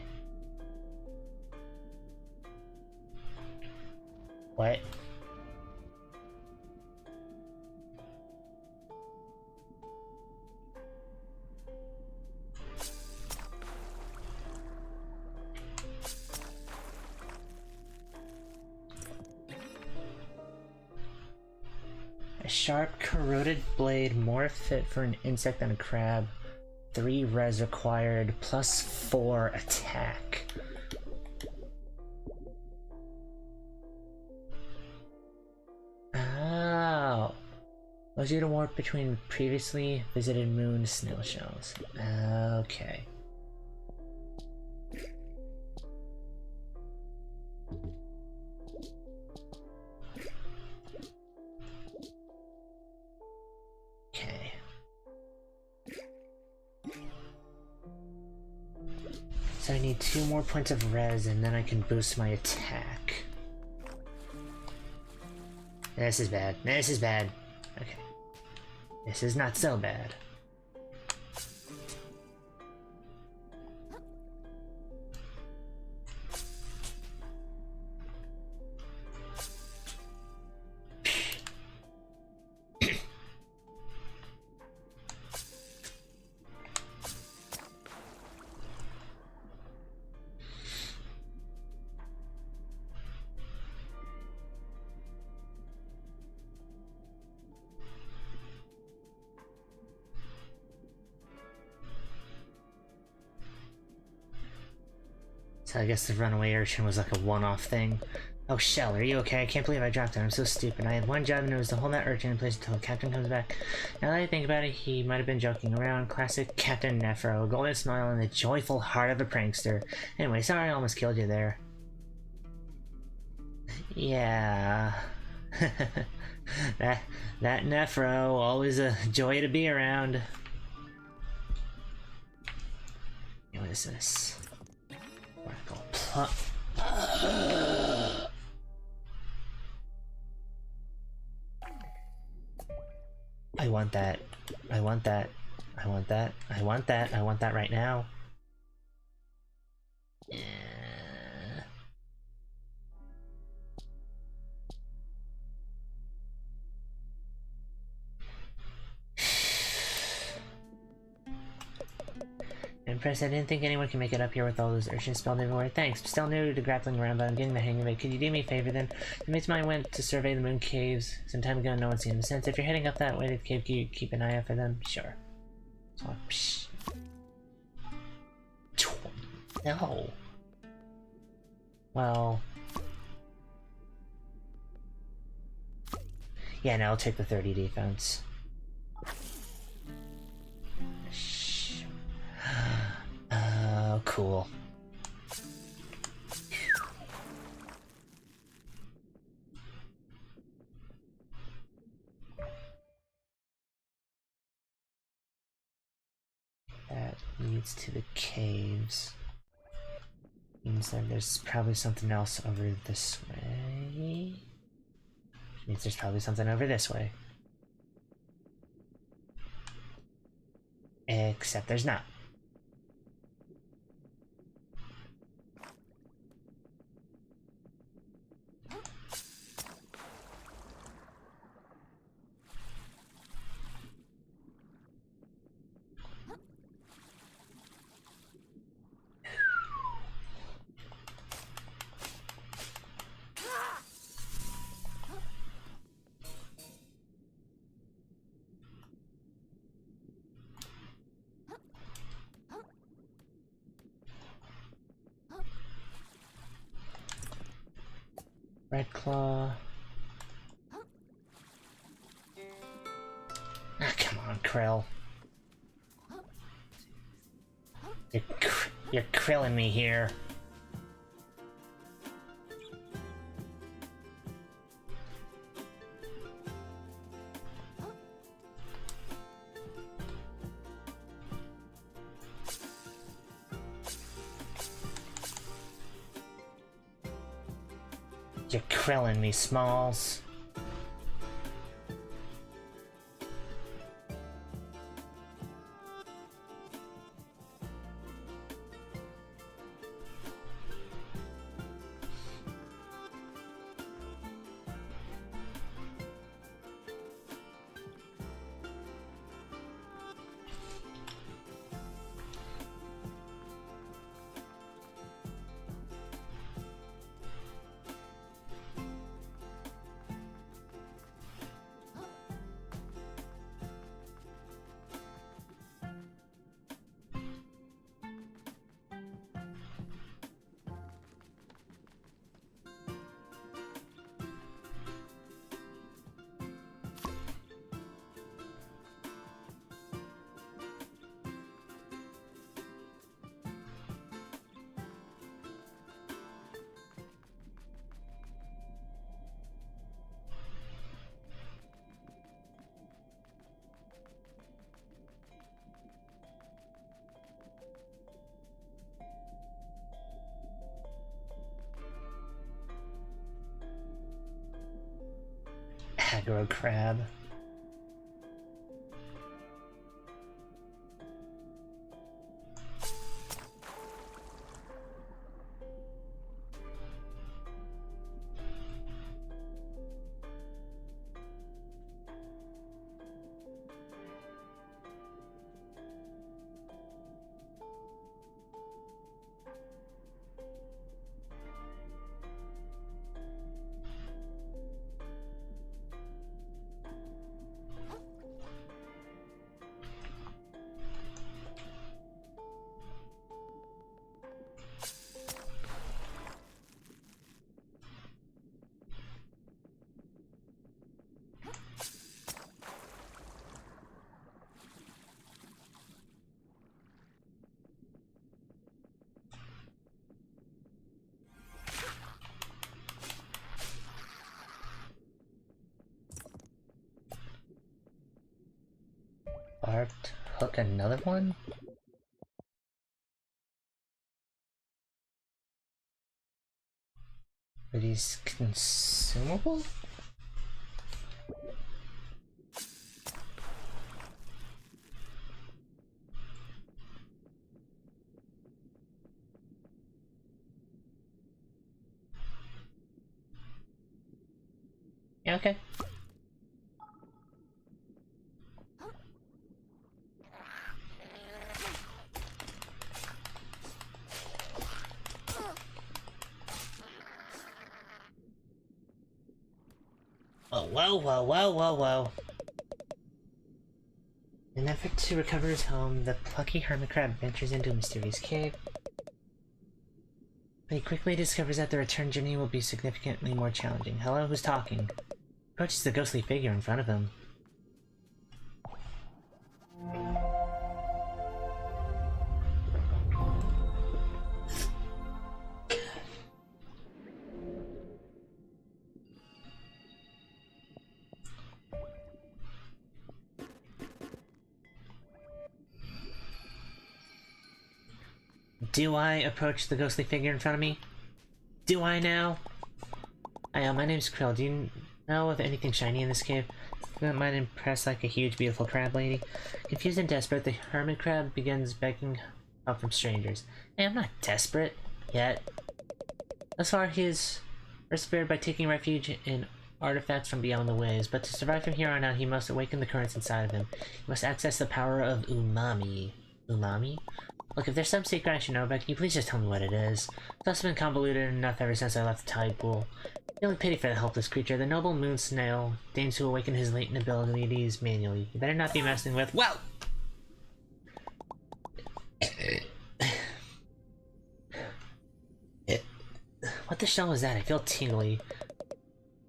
What? A sharp, corroded blade, more fit for an insect than a crab. 3 res required, plus 4 attack. Oh. Allows you to warp between previously visited moon snail shells. Okay. Okay. So I need 2 more points of res and then I can boost my attack. This is bad. This is bad. Okay. This is not so bad. So I guess the runaway urchin was like a one-off thing. Oh, Shell, are you okay? I can't believe I dropped it. I'm so stupid. I had one job and it was to hold that urchin in place until the captain comes back. Now that I think about it, he might have been joking around. Classic Captain Nephro, a golden smile and the joyful heart of a prankster. Anyway, sorry I almost killed you there. Yeah. that Nephro, always a joy to be around. What is this? Oracle plot. I want that. I want that. I want that. I want that. I want that right now. Yeah. Impressed. I didn't think anyone could make it up here with all those urchins spelled everywhere. Thanks. I'm still new to grappling around, but I'm getting the hang of it. Could you do me a favor then? The mate's mine went to survey the moon caves some time ago and no one's seen them since. If you're heading up that way to the cave, can you keep an eye out for them? Sure. So, psh. No. Well. Yeah, no, I'll take the 30 defense. Oh, cool. That leads to the caves. Means that there's probably something else over this way. Means there's probably something over this way. Except there's not. Red Claw. Ah, come on, Krill. You're krilling me here. You're krilling me, Smalls. Aggro crab. marked hook another one? Are these consumable? Yeah, okay. Oh, whoa. In an effort to recover his home, the plucky hermit crab ventures into a mysterious cave. But he quickly discovers that the return journey will be significantly more challenging. Hello, who's talking? Approaches the ghostly figure in front of him. Do I approach the ghostly figure in front of me? Do I now? Hi, my name's Krill. Do you know of anything shiny in this cave that might impress like a huge, beautiful crab lady? Confused and desperate, the hermit crab begins begging help from strangers. Hey, I'm not desperate. Yet. Thus far, he has persevered by taking refuge in artifacts from beyond the waves, but to survive from here on out, he must awaken the currents inside of him. He must access the power of umami. Umami? Look, if there's some secret I should know about, can you please just tell me what it is? It's also been convoluted enough ever since I left the tide pool. Feeling pity for the helpless creature, the noble moon snail deigns to awaken his latent abilities manually. You better not be messing with— Whoa! What the shell is that? I feel tingly.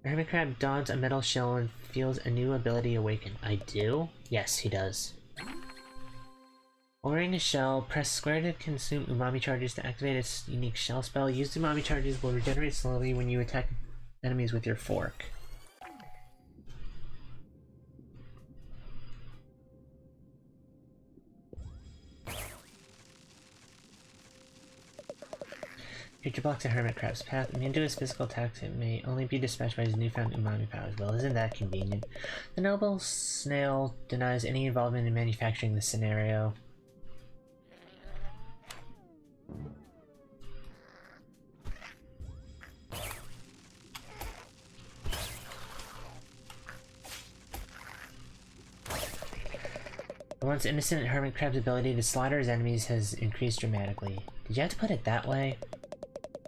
The hermit crab dons a metal shell and feels a new ability awaken. I do? Yes, he does. While wearing a shell, press square to consume umami charges to activate its unique shell spell. Used umami charges will regenerate slowly when you attack enemies with your fork. Creature blocks a hermit crab's path. Immune to his physical attacks, it may only be dispatched by his newfound umami powers. Well, isn't that convenient? The noble snail denies any involvement in manufacturing this scenario. The once innocent hermit crab's ability to slaughter his enemies has increased dramatically. Did you have to put it that way?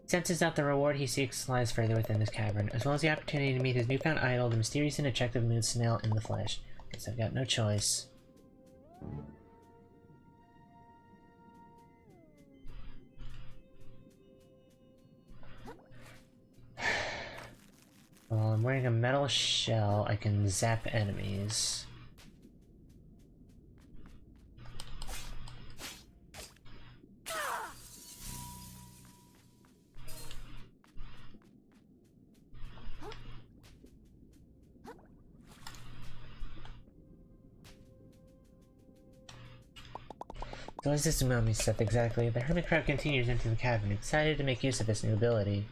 He senses that the reward he seeks lies further within this cavern, as well as the opportunity to meet his newfound idol, the mysterious and attractive moon snail in the flesh. Guess I've got no choice. While I'm wearing a metal shell, I can zap enemies. So what is this umami stuff exactly? The hermit crab continues into the cavern, excited to make use of this new ability.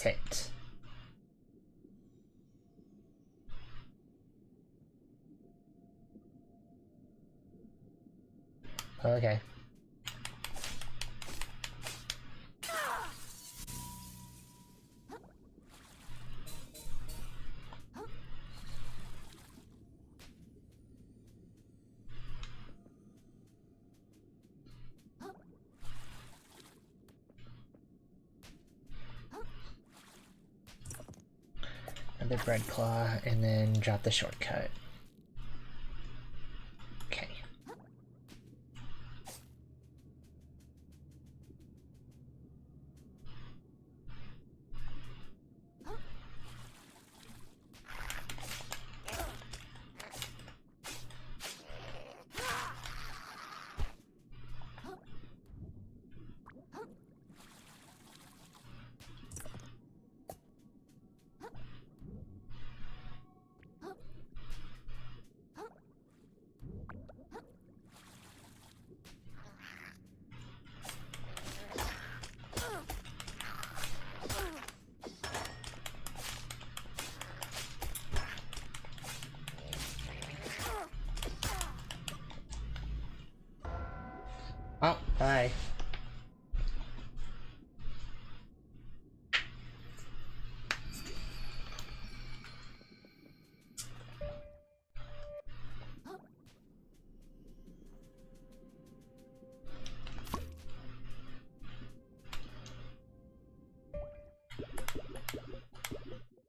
Sit. Okay. Another bread claw, and then drop the shortcut. Okay. Oh, bye.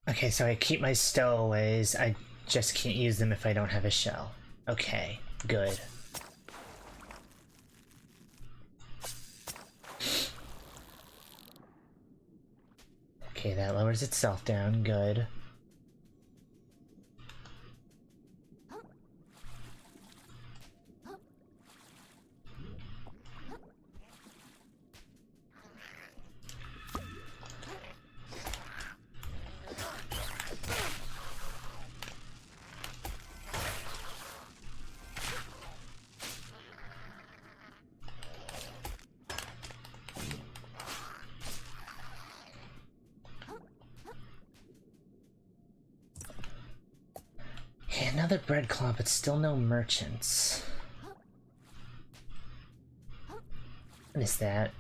Okay, so I keep my stowaways. I just can't use them if I don't have a shell. Okay, good. Okay, that lowers itself down. Good. Okay, another bread claw, but still no merchants. What is that?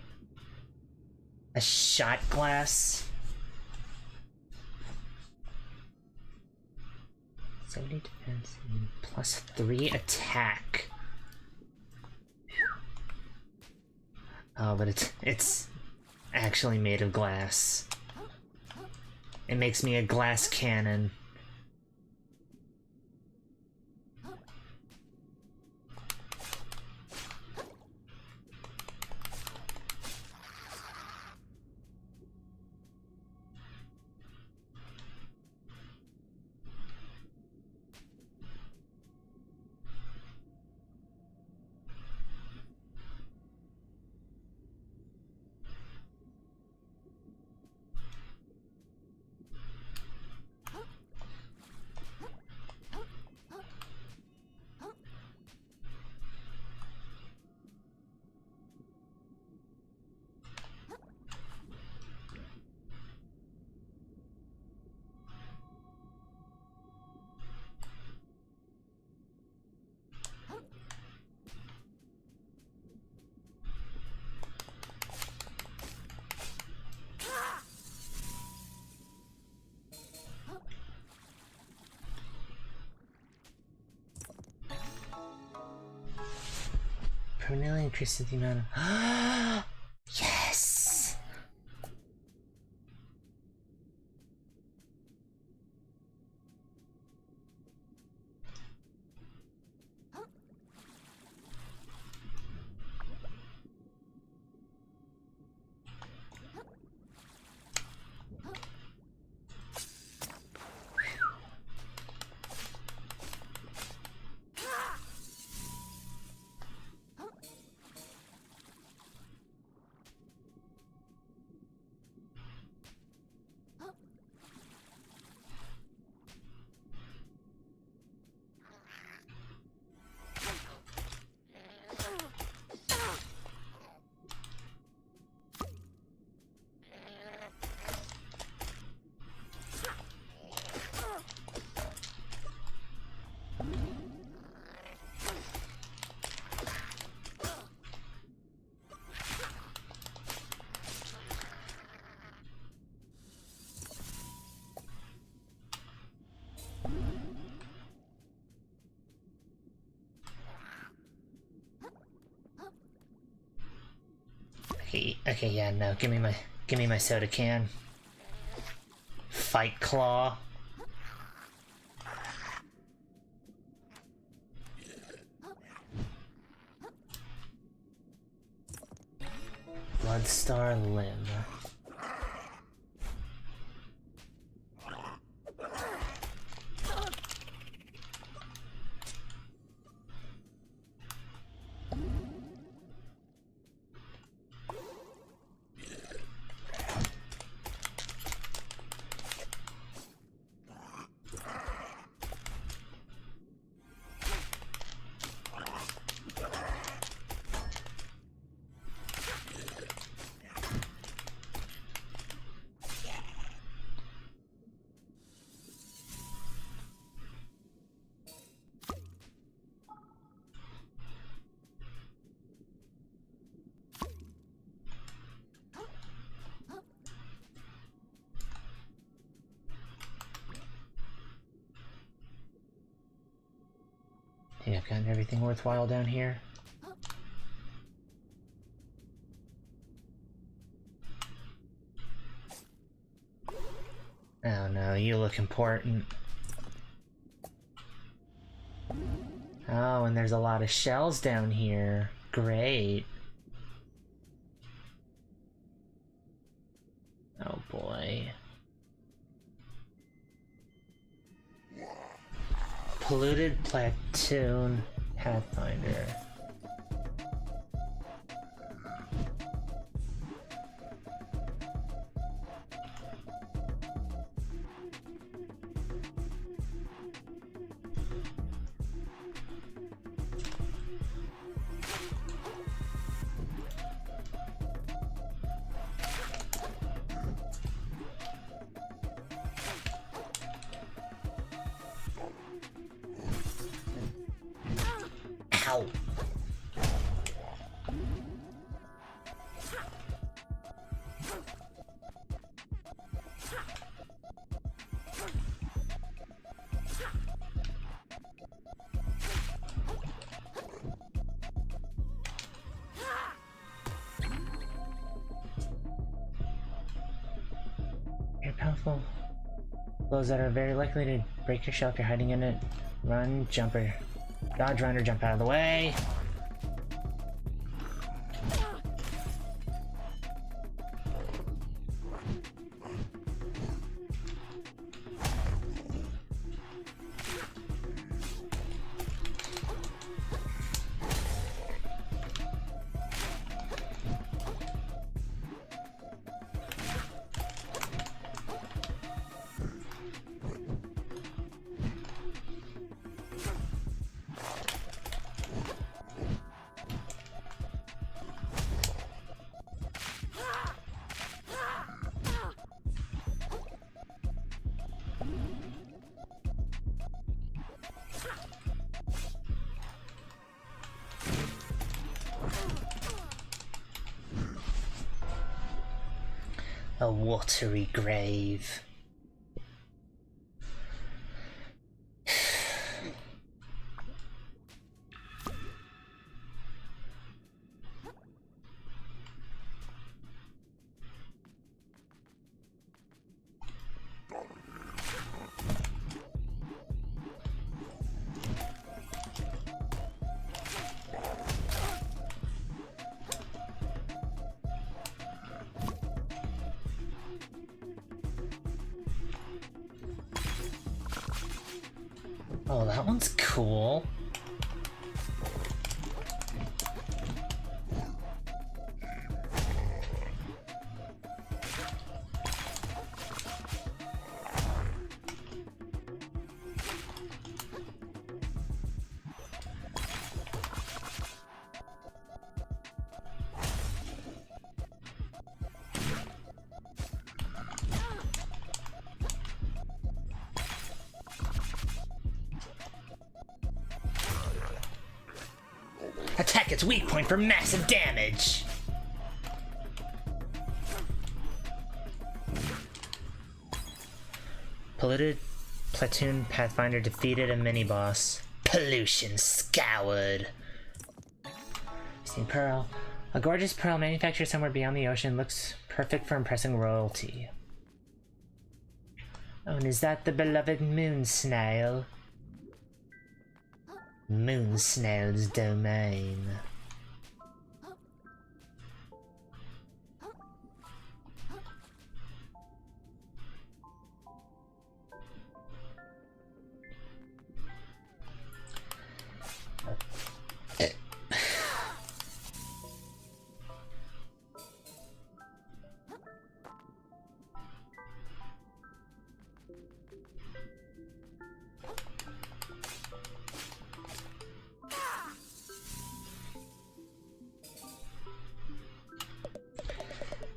A shot glass? 70 defense and +3 attack. Oh, but it's actually made of glass. It makes me a glass cannon. Permanently increases the amount of yes. Okay, yeah, no, give me my soda can. Fight Claw. Bloodstar Limb. I think I've gotten everything worthwhile down here. Oh no, you look important. Oh, and there's a lot of shells down here. Great. Oh boy. Polluted Platoon Pathfinder. Ow! You're powerful. Blows that are very likely to break your shell if you're hiding in it. Run, jumper. Dodge, run, or jump out of the way. A watery grave. Oh, that one's cool. Attack its weak point for massive damage! Polluted Platoon Pathfinder defeated a mini-boss. Pollution scoured! Steam Pearl. A gorgeous pearl manufactured somewhere beyond the ocean looks perfect for impressing royalty. Oh, and is that the beloved moon snail? Moon snail's domain.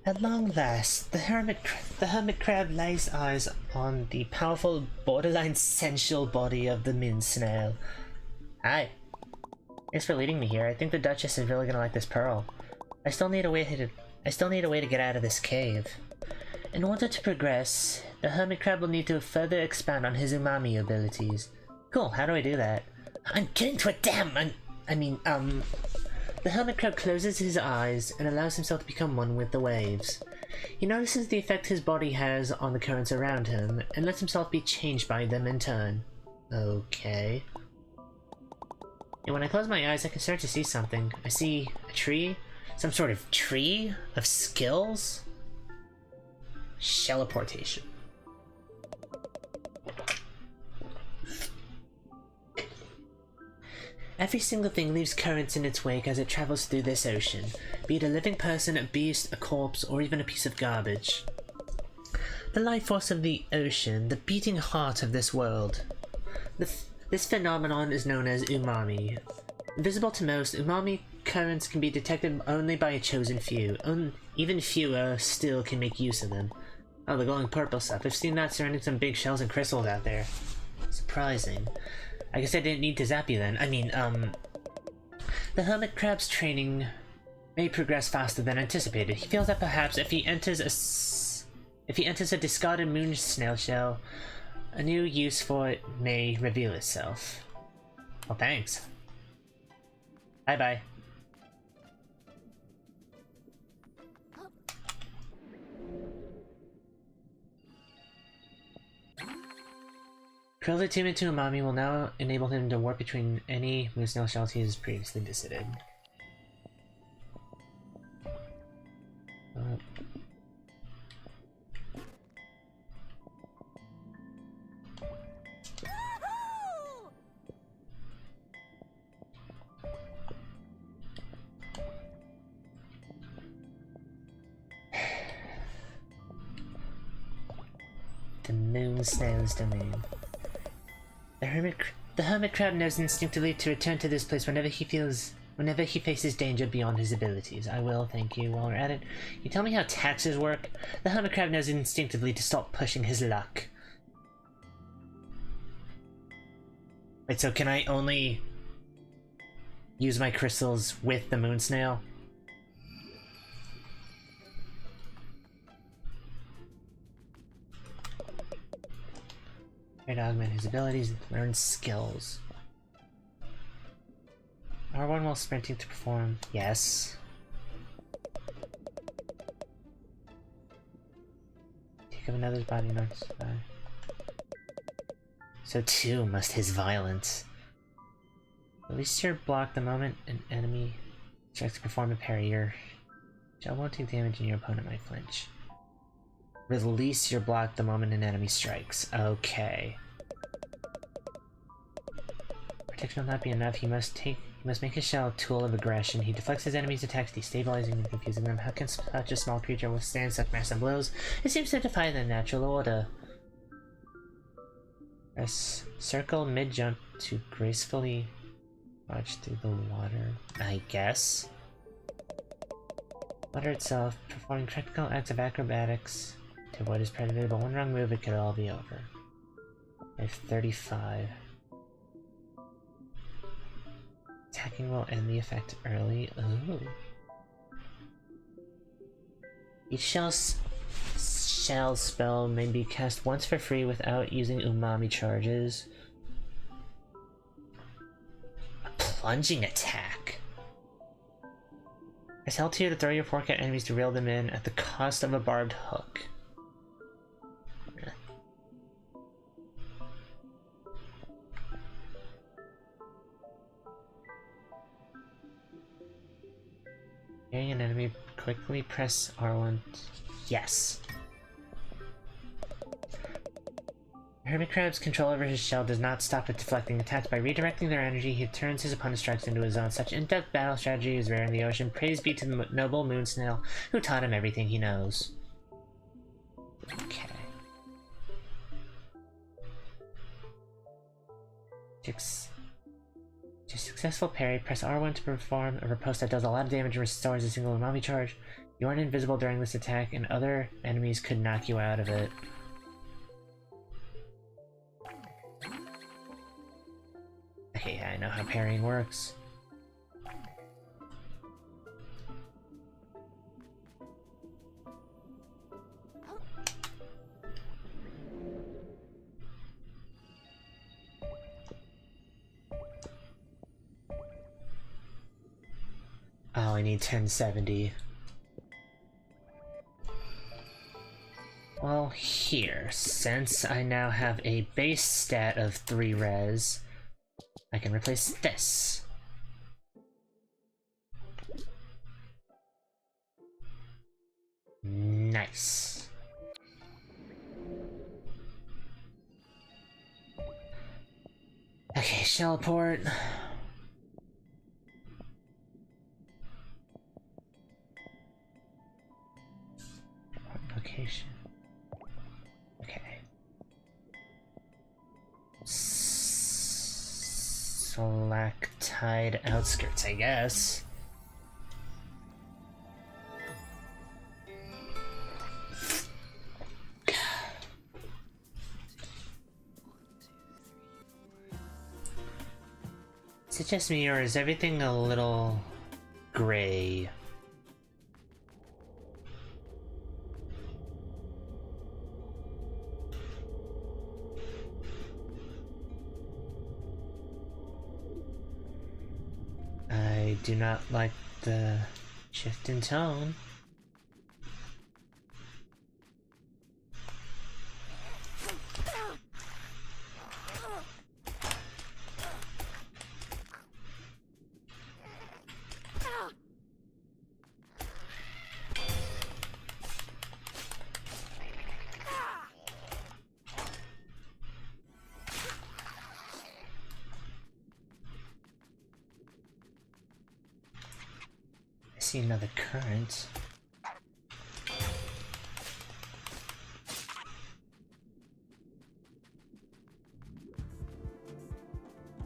At long last, the hermit crab lays eyes on the powerful, borderline sensual body of the moon snail. Hi. Thanks for leading me here. I think the Duchess is really gonna like this pearl. I still need a way to get out of this cave. In order to progress, the hermit crab will need to further expand on his umami abilities. Cool. How do I do that? I'm getting to it. Damn. The hermit crab closes his eyes and allows himself to become one with the waves. He notices the effect his body has on the currents around him, and lets himself be changed by them in turn. Okay. And when I close my eyes, I can start to see something. I see a tree? Some sort of tree? Of skills? Shelliportation. Every single thing leaves currents in its wake as it travels through this ocean, be it a living person, a beast, a corpse, or even a piece of garbage. The life force of the ocean, the beating heart of this world. This phenomenon is known as umami. Invisible to most, umami currents can be detected only by a chosen few. Even fewer still can make use of them. Oh, the glowing purple stuff. I've seen that surrounding some big shells and crystals out there. Surprising. I guess I didn't need to zap you then. The hermit crab's training may progress faster than anticipated. He feels that perhaps if he enters a discarded moon snail shell, a new use for it may reveal itself. Well, thanks. Bye-bye. Krill's attunement to Umami will now enable him to warp between any moon snail shells he has previously visited. The moon snail's domain. The hermit crab knows instinctively to return to this place whenever he faces danger beyond his abilities. I will, thank you. While we're at it, you tell me how taxes work? The hermit crab knows instinctively to stop pushing his luck. Wait, so can I only use my crystals with the moon snail? Try to augment his abilities and learn skills. R1 while sprinting to perform. Yes. Take up another's body in order to survive. So too must his violence. Release your block the moment an enemy tries to perform a parry. Your shell won't take damage and your opponent might flinch. Release your block the moment an enemy strikes. Okay. Protection will not be enough. He must make his shell a tool of aggression. He deflects his enemies' attacks, destabilizing and confusing them. How can such a small creature withstand such massive blows? It seems to defy the natural order. Press circle mid-jump to gracefully march through the water, I guess. Water itself, performing practical acts of acrobatics to avoid his predator, but one wrong move it could all be over. I have 35. Attacking will end the effect early. Ooh. Each shell spell may be cast once for free without using umami charges. A plunging attack. Press L2 to throw your fork at enemies to reel them in at the cost of a barbed hook. Hearing an enemy, quickly press R1. Yes. Hermit Crab's control over his shell does not stop at deflecting attacks. By redirecting their energy, he turns his opponent's strikes into his own. Such in-depth battle strategy is rare in the ocean. Praise be to the noble moon snail who taught him everything he knows. Okay. To successful parry, press R1 to perform a riposte that does a lot of damage and restores a single umami charge. You aren't invisible during this attack, and other enemies could knock you out of it. Okay, yeah, I know how parrying works. Oh, I need 1070. Well, here, since I now have a base stat of 3 res, I can replace this. Nice. Okay, shell port. Location. Okay. Stalactite outskirts, I guess. Is it just me, or is everything a little gray? I do not like the shift in tone. I see another current.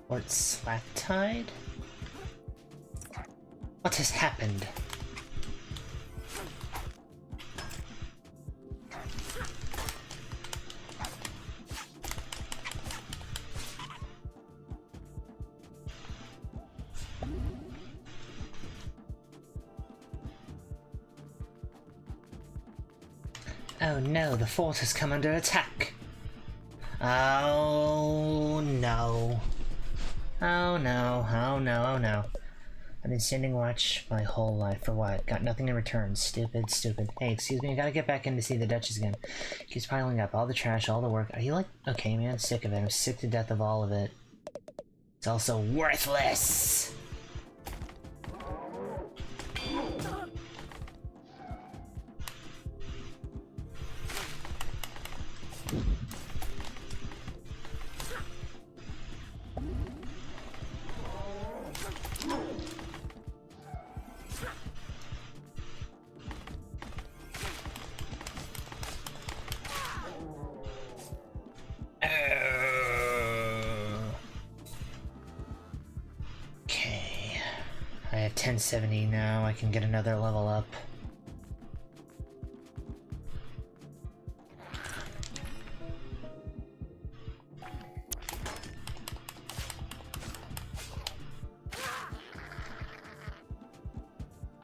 Or it's slack tide? What has happened? Oh no, the fort has come under attack! Oh no. Oh no, oh no, oh no. I've been standing watch my whole life for what? Got nothing in return. Stupid, stupid. Hey, excuse me, I gotta get back in to see the Duchess again. Keeps piling up, all the trash, all the work. Are you like, okay man, sick of it. I'm sick to death of all of it. It's also worthless! Okay, I have 1070 now. I can get another level up.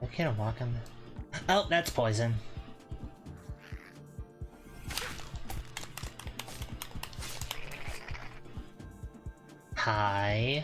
I can't walk on the... Oh, that's poison. Hi.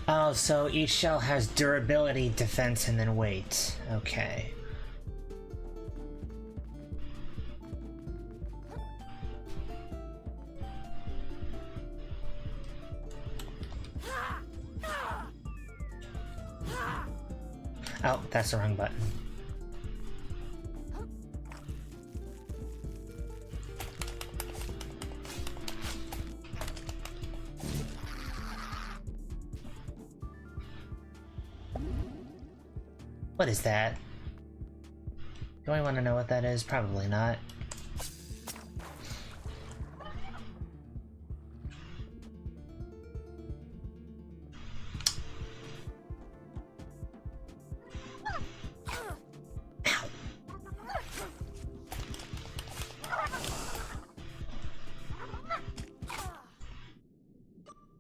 Oh, so each shell has durability, defense, and then weight. Okay. Oh, that's the wrong button. What is that? Do I want to know what that is? Probably not.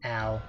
Ow.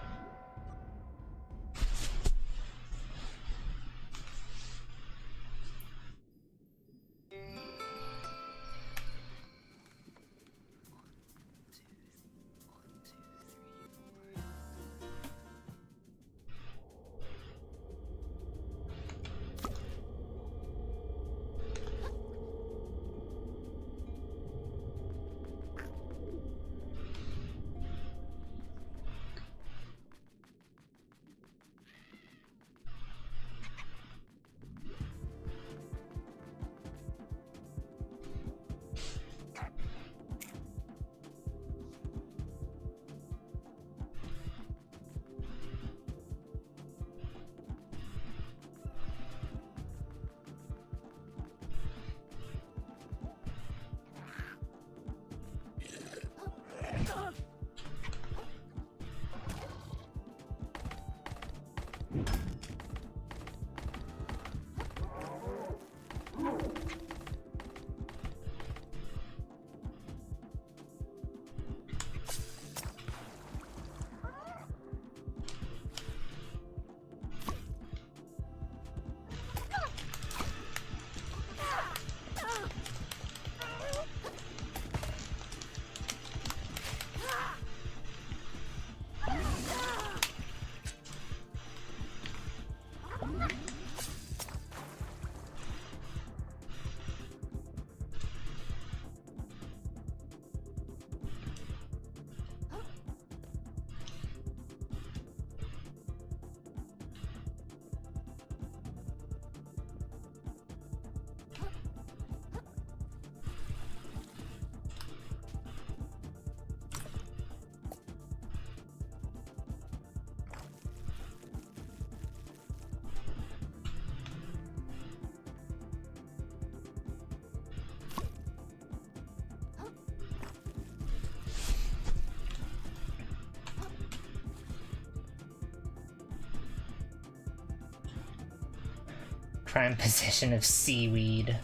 Prime position of seaweed.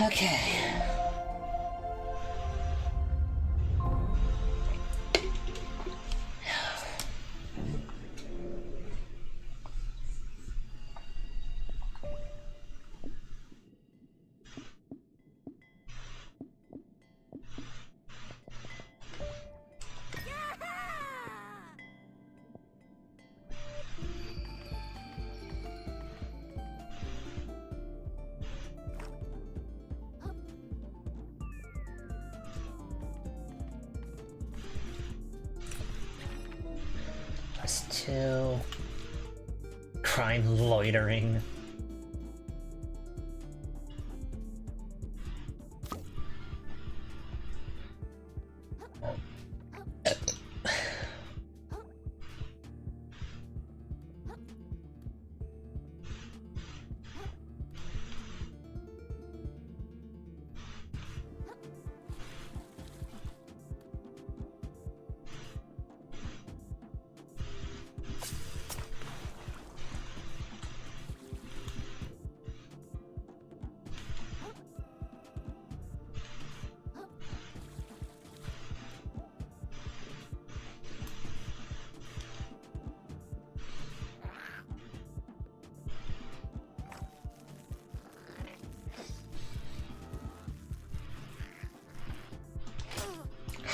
Okay. +2. Crime loitering.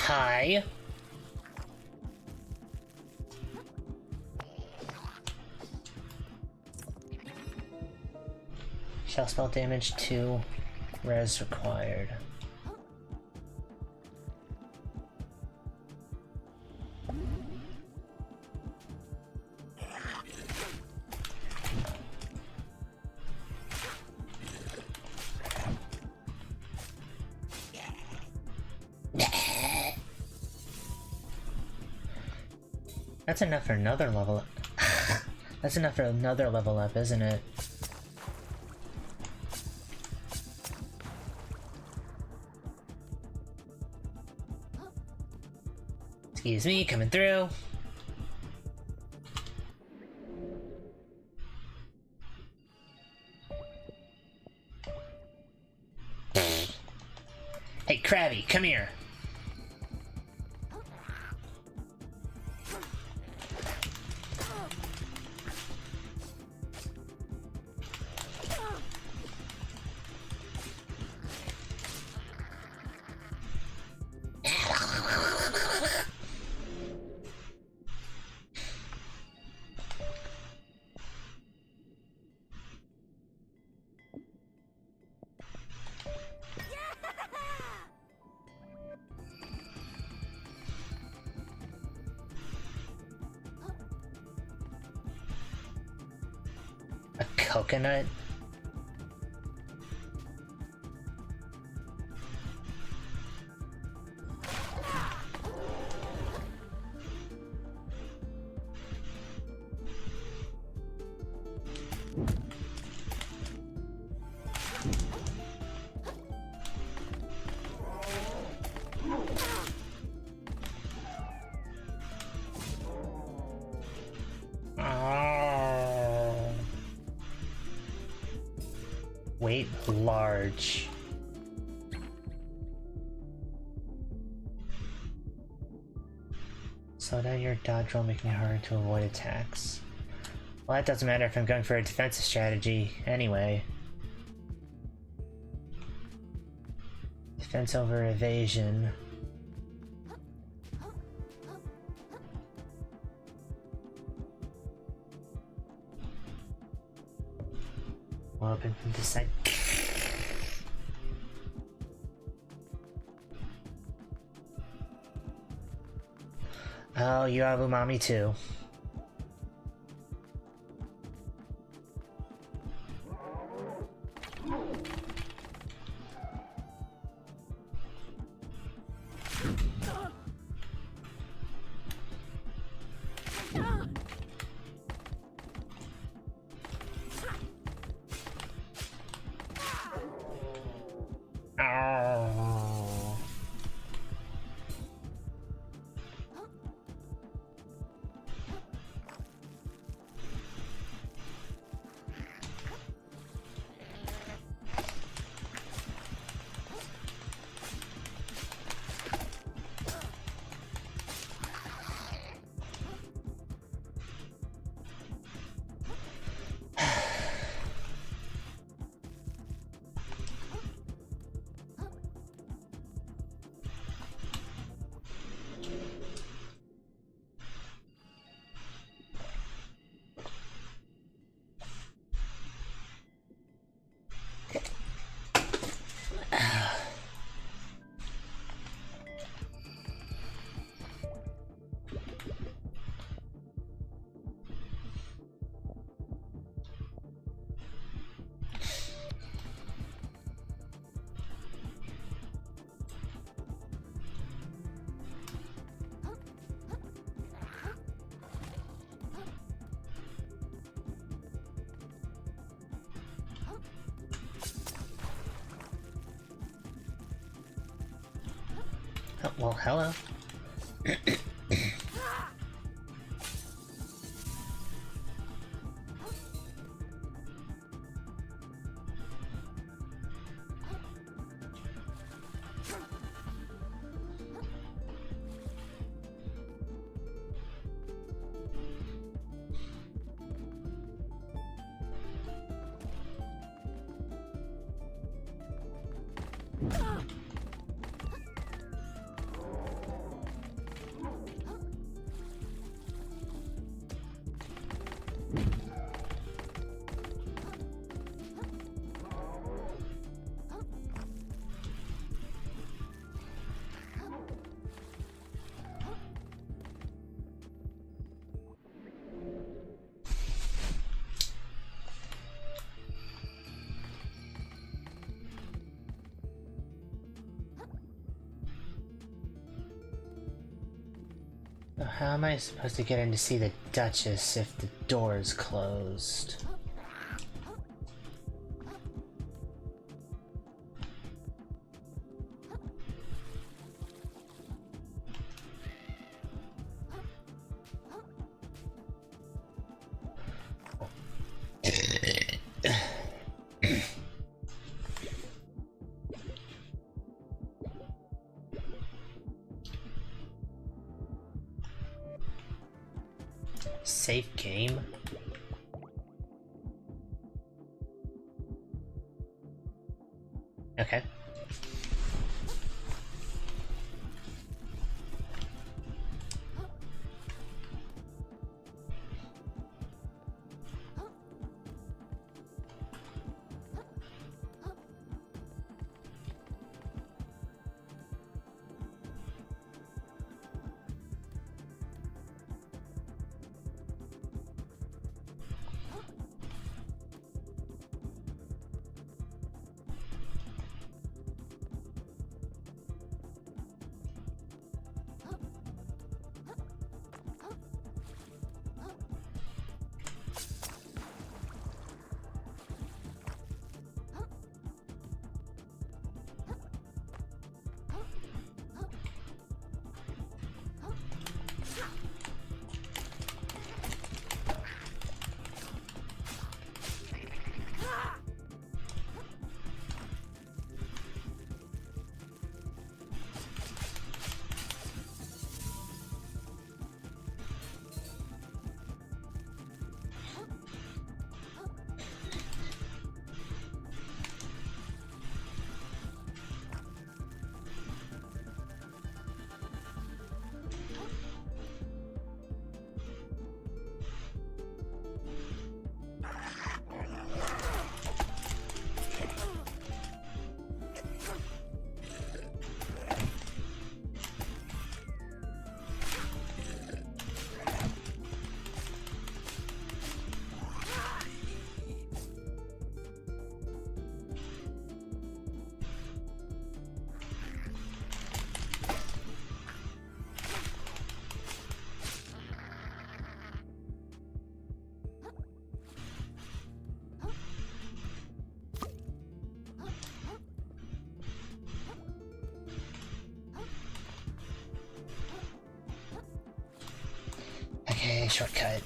Hi. Shell spell damage 2. Res required. That's enough for another level up. That's enough for another level up, isn't it? Excuse me, coming through. Hey, Krabby, come here. A coconut? Oh. Weight large. Slow down your dodge roll, making it harder to avoid attacks. Well, that doesn't matter if I'm going for a defensive strategy anyway. Defense over evasion. We'll open from this side. Oh, you have umami too. Oh. Oh, well, hello. How am I supposed to get in to see the Duchess if the door is closed? Save game? Okay. Okay, shortcut.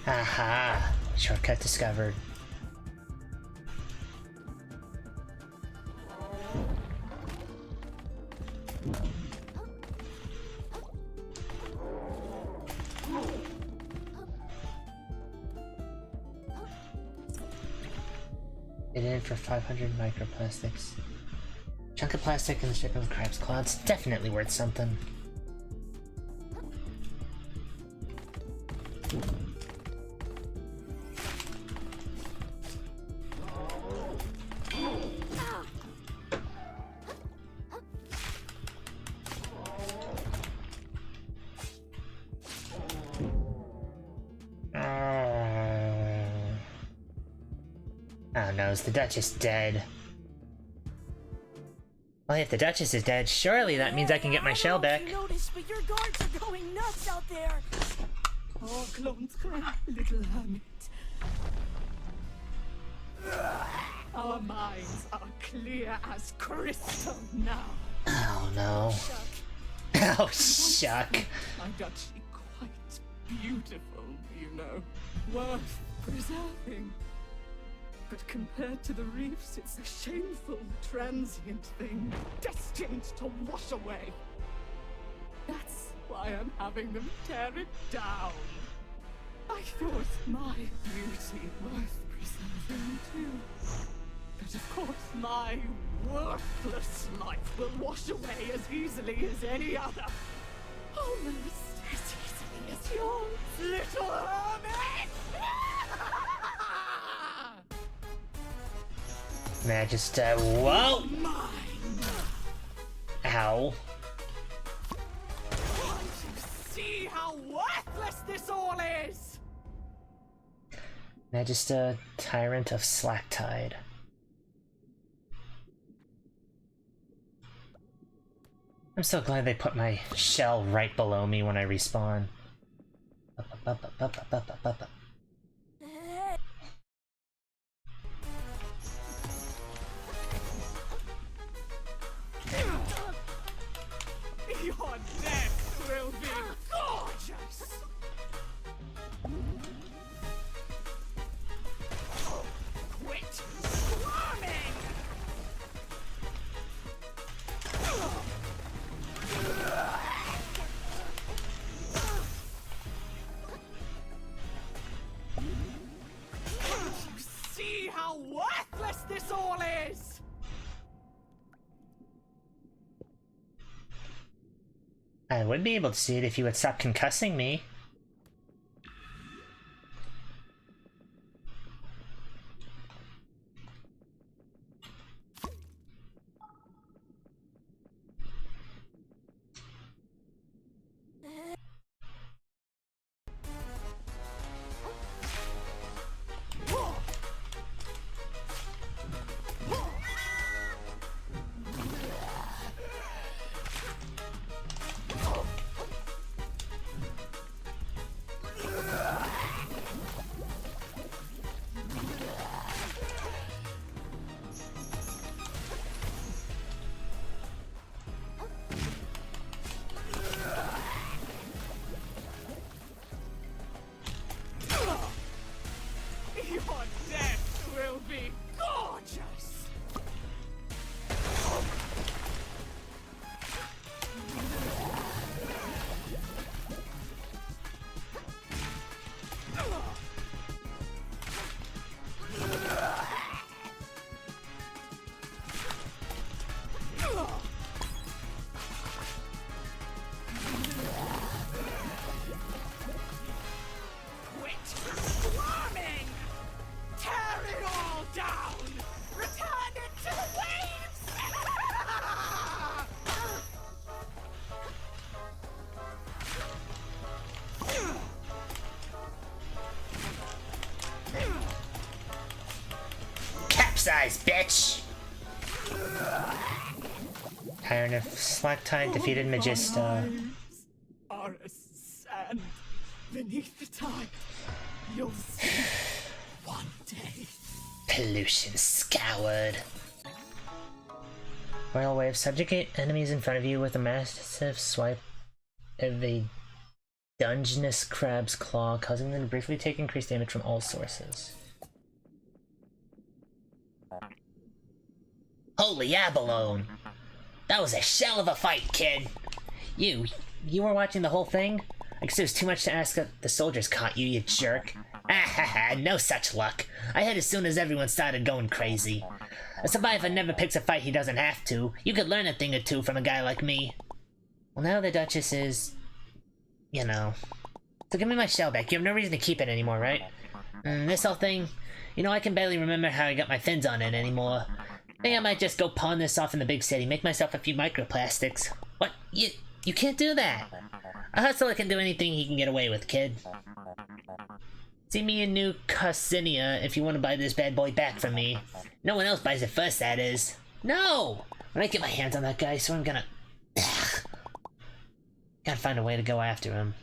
Aha! Shortcut discovered. Get in for 500 microplastics. Chunk of plastic in the shape of a crab's claw. It's definitely worth something. no, is the Duchess dead? Well, if the Duchess is dead, surely that means I can get my shell back. I don't know if you noticed, but your guards are going nuts out there. Oh, Clontre, little hermit. Our minds are clear as crystal now. Oh no. Oh, shuck. My duchy quite beautiful, you know. Worth preserving. But compared to the reefs, it's a shameful, transient thing, destined to wash away. That's why I'm having them tear it down. I thought my beauty worth preserving too. But of course, my worthless life will wash away as easily as any other. Almost as easily as yours, little hermit! Magister, whoa! Ow. Can't you see how worthless this all is? Magister, Tyrant of Slacktide. I'm so glad they put my shell right below me when I respawn. Your death will be gorgeous! Quit squirming! Can't you see how worthless this all is? I would be able to see it if you would stop concussing me. Your death will be gorgeous! Quit squirming! Tear it all down! Return it to the waves! Capsize, bitch! Tyrant of Slacktide defeated Magister. Are as sand beneath the tide. You'll see one day. Pollution scoured. Royal Wave. Subjugate enemies in front of you with a massive swipe of a Dungeness Crab's Claw, causing them to briefly take increased damage from all sources. Holy abalone! That was a shell of a fight, kid! You were watching the whole thing? I guess it was too much to ask that the soldiers caught you, you jerk. Ah ha ha, no such luck. I hit as soon as everyone started going crazy. A survivor never picks a fight he doesn't have to. You could learn a thing or two from a guy like me. Well, now the Duchess is... you know. So give me my shell back. You have no reason to keep it anymore, right? This whole thing... you know, I can barely remember how I got my fins on it anymore. I think I might just go pawn this off in the big city, make myself a few microplastics. What? You can't do that! A hustler can do anything he can get away with, kid. See me in New Cosinia if you want to buy this bad boy back from me. No one else buys it first, that is. No! When I get my hands on that guy, so I'm gonna... Gotta find a way to go after him.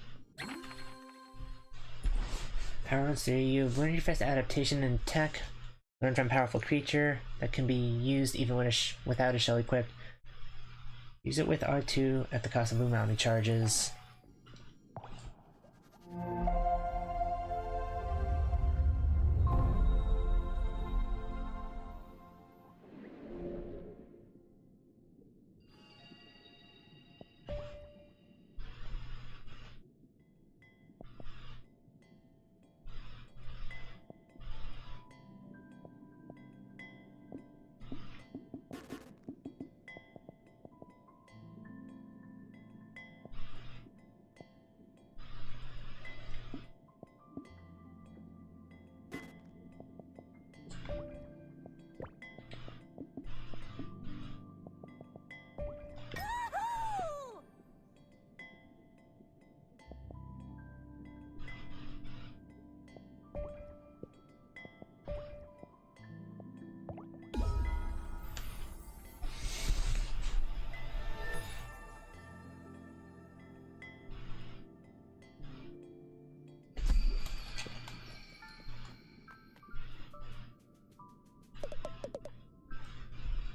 Power runs through you. Learn your first adaptation in tech. Learn from powerful creature that can be used even when without a shell equipped. Use it with R2 at the cost of bounty charges.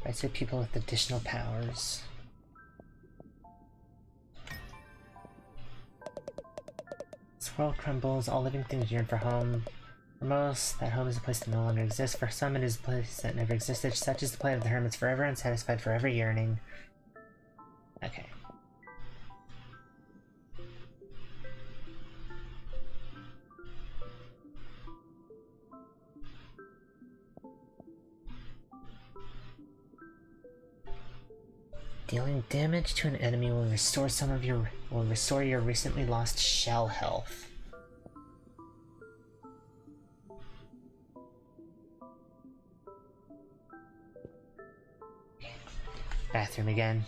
I say people with additional powers. This world crumbles, all living things yearn for home. For most, that home is a place that no longer exists. For some, it is a place that never existed. Such is the plight of the hermits, forever unsatisfied, forever yearning. Okay. Dealing damage to an enemy will restore your recently lost shell health. Bathroom again.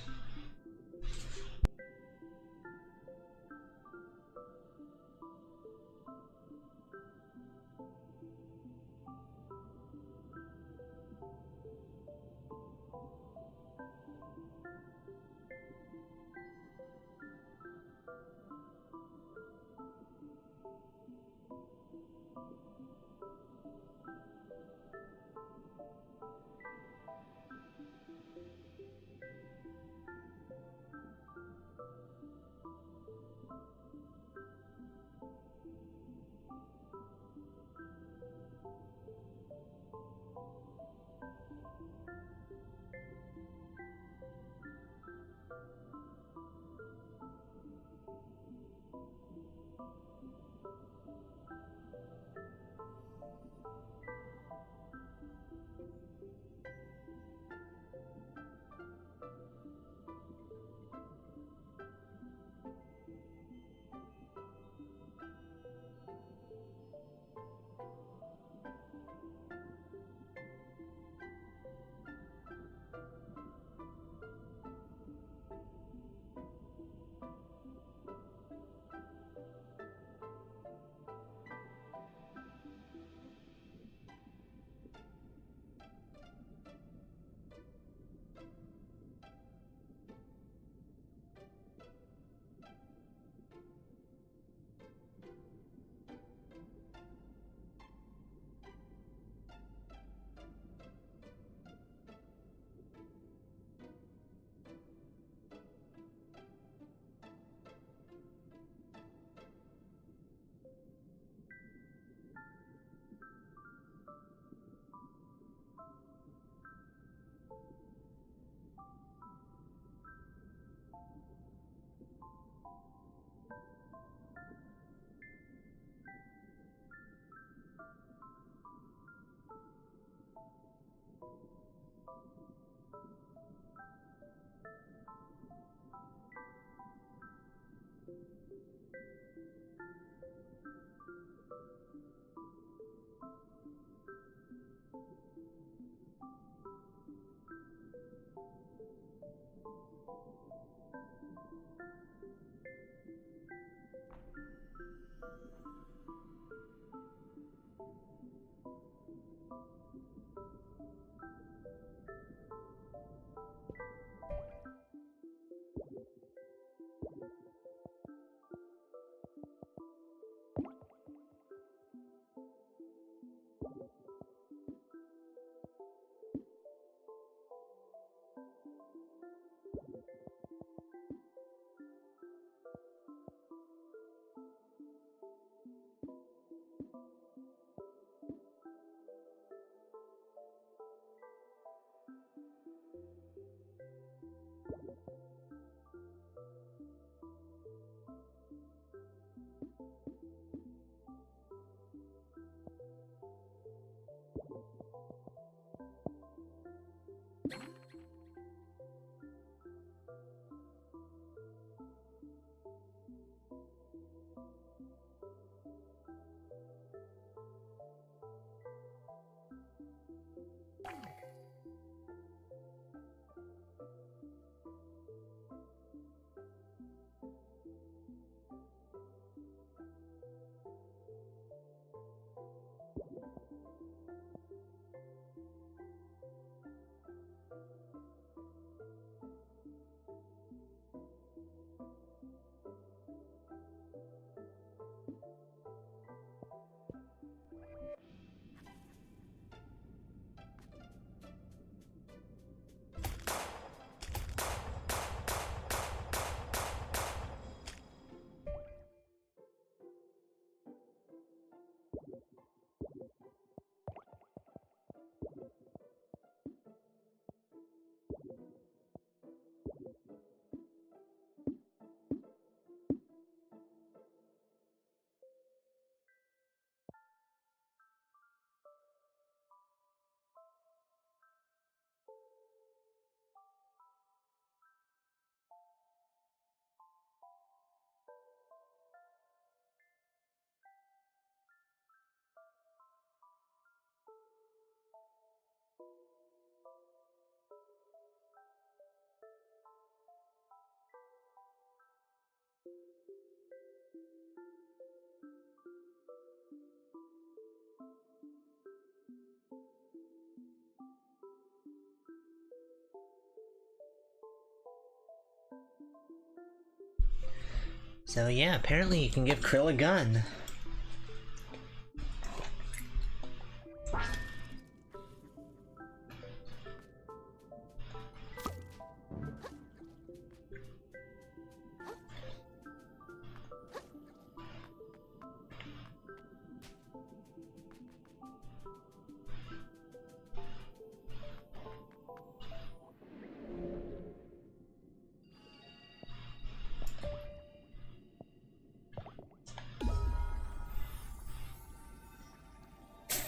So yeah, apparently you can give Krill a gun.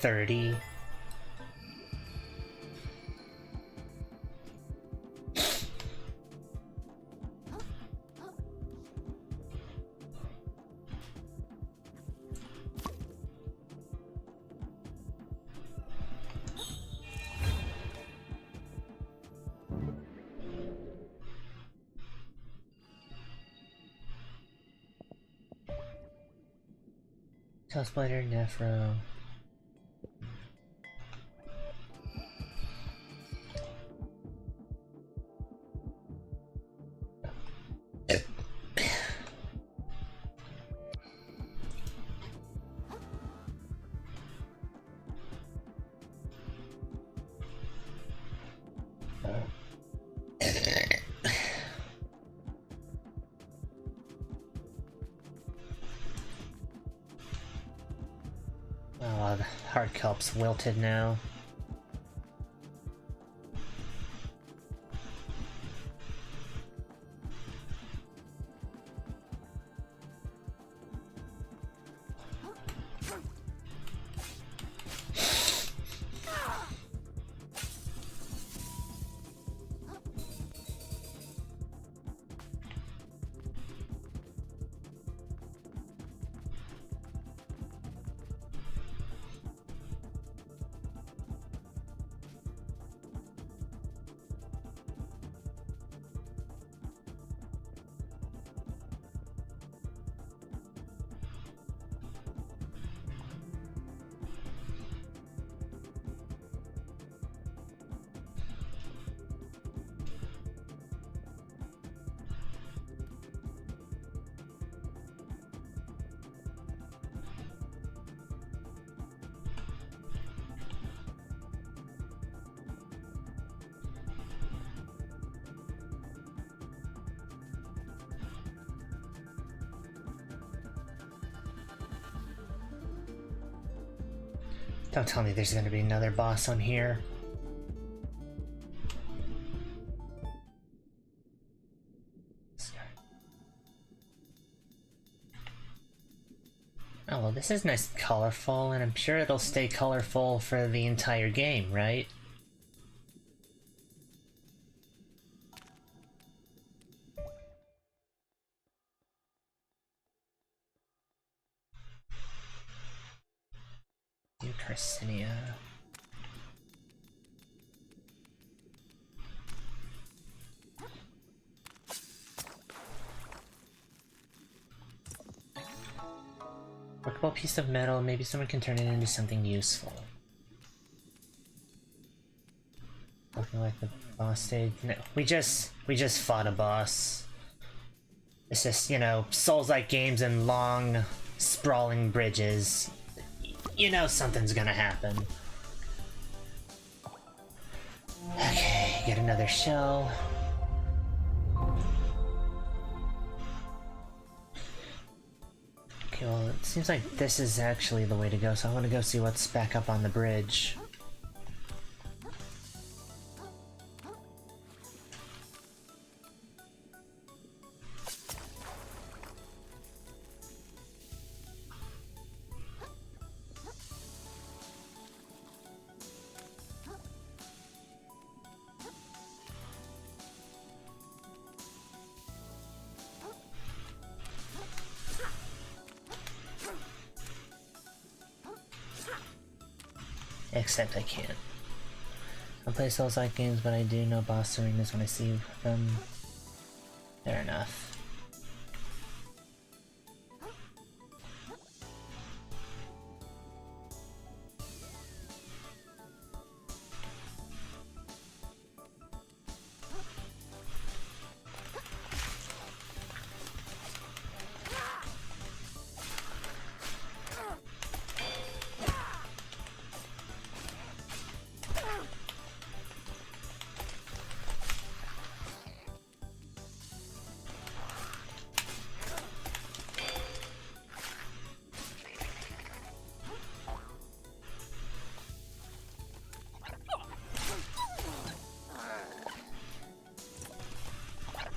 $30. Tailsplitter, Nephro. Oh, the hard kelp's wilted now. Don't tell me there's gonna be another boss on here. Oh, well, this is nice and colorful, and I'm sure it'll stay colorful for the entire game, right? Carcinia. Workable piece of metal, maybe someone can turn it into something useful. Looking like the boss stage. No, we just fought a boss. It's just, you know, Souls-like games and long, sprawling bridges. You know something's gonna happen. Okay, get another shell. Okay, well, it seems like this is actually the way to go, so I want to go see what's back up on the bridge. Except I can't. I play Souls-like games, but I do know boss arenas when I see them. Fair enough.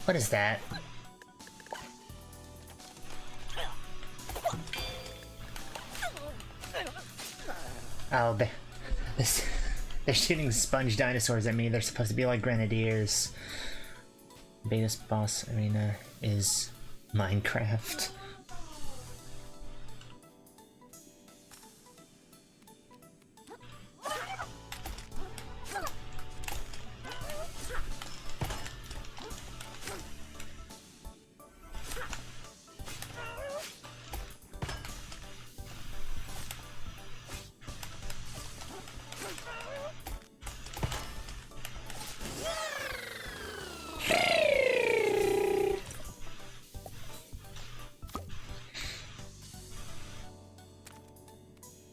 What is that? Oh, they're shooting sponge dinosaurs at me. They're supposed to be like grenadiers. Biggest boss arena is Minecraft.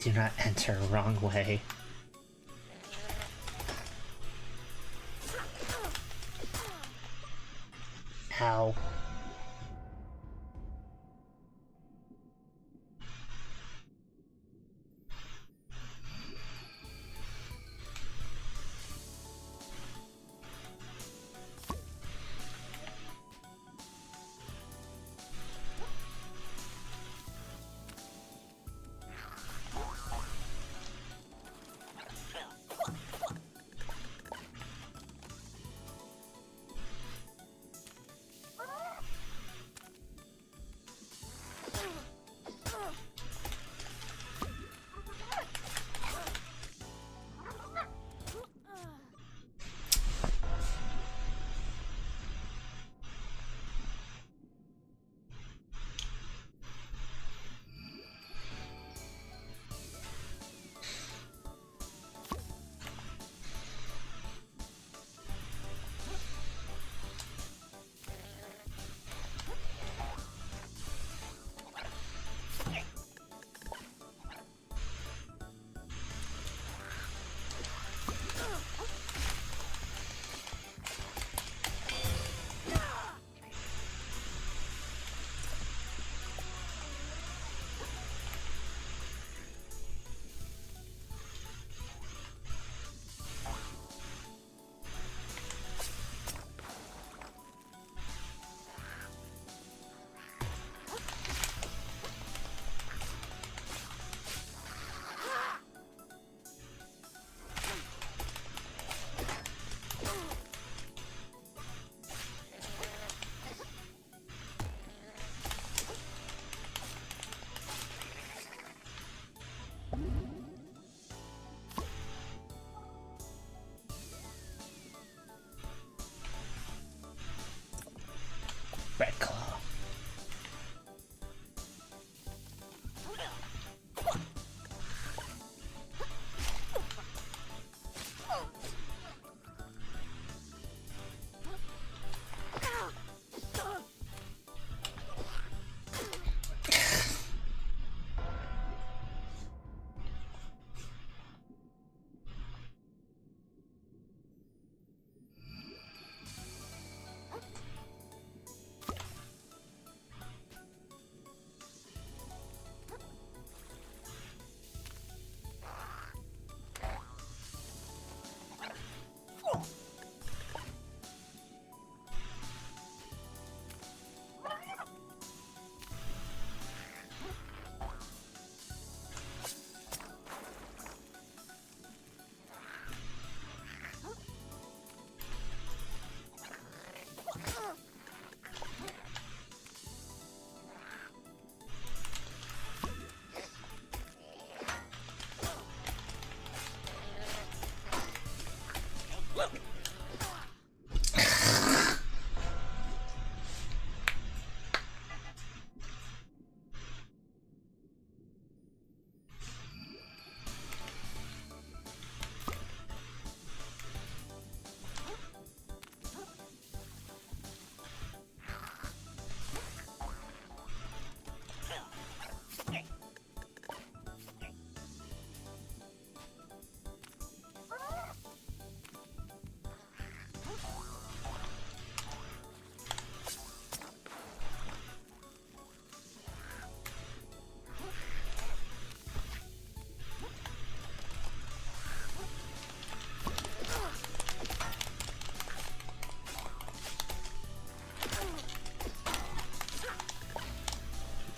Do not enter wrong way. Ow.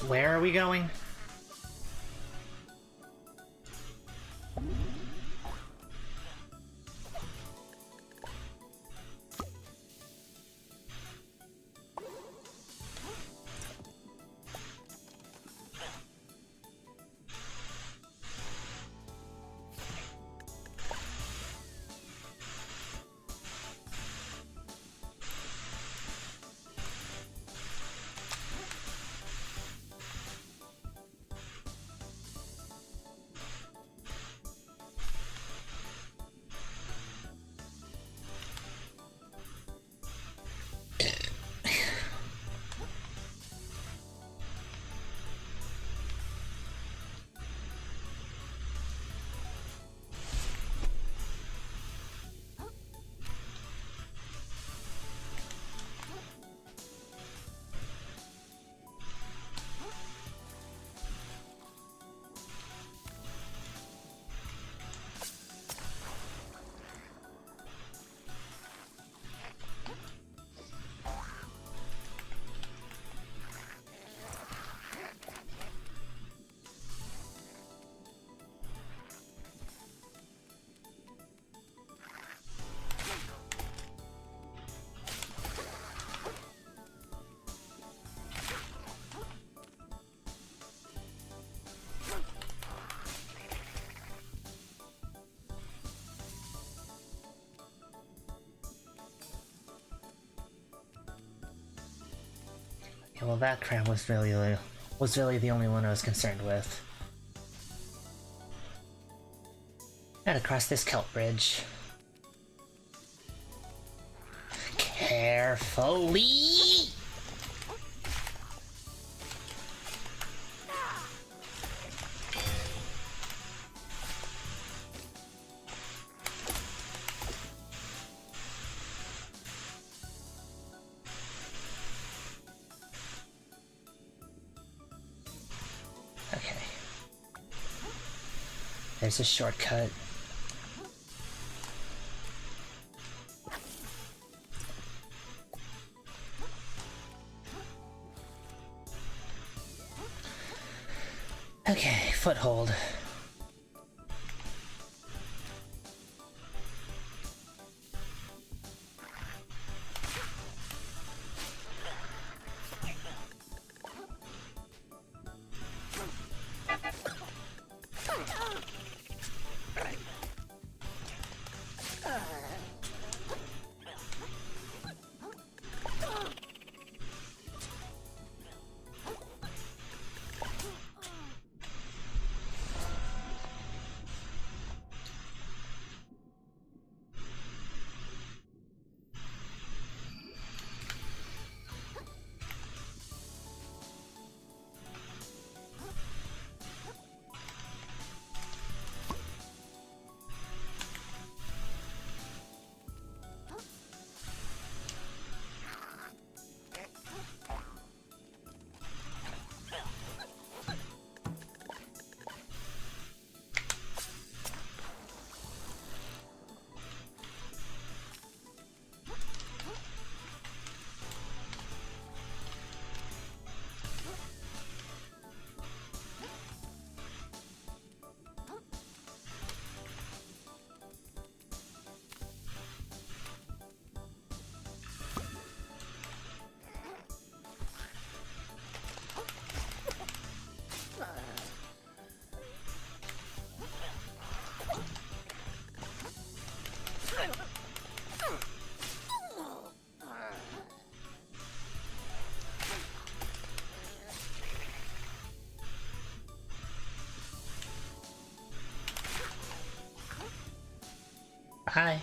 Where are we going? Yeah, well, that crab was really the only one I was concerned with. Gotta cross this kelp bridge. Carefully! Okay. There's a shortcut. Okay, foothold. Hi.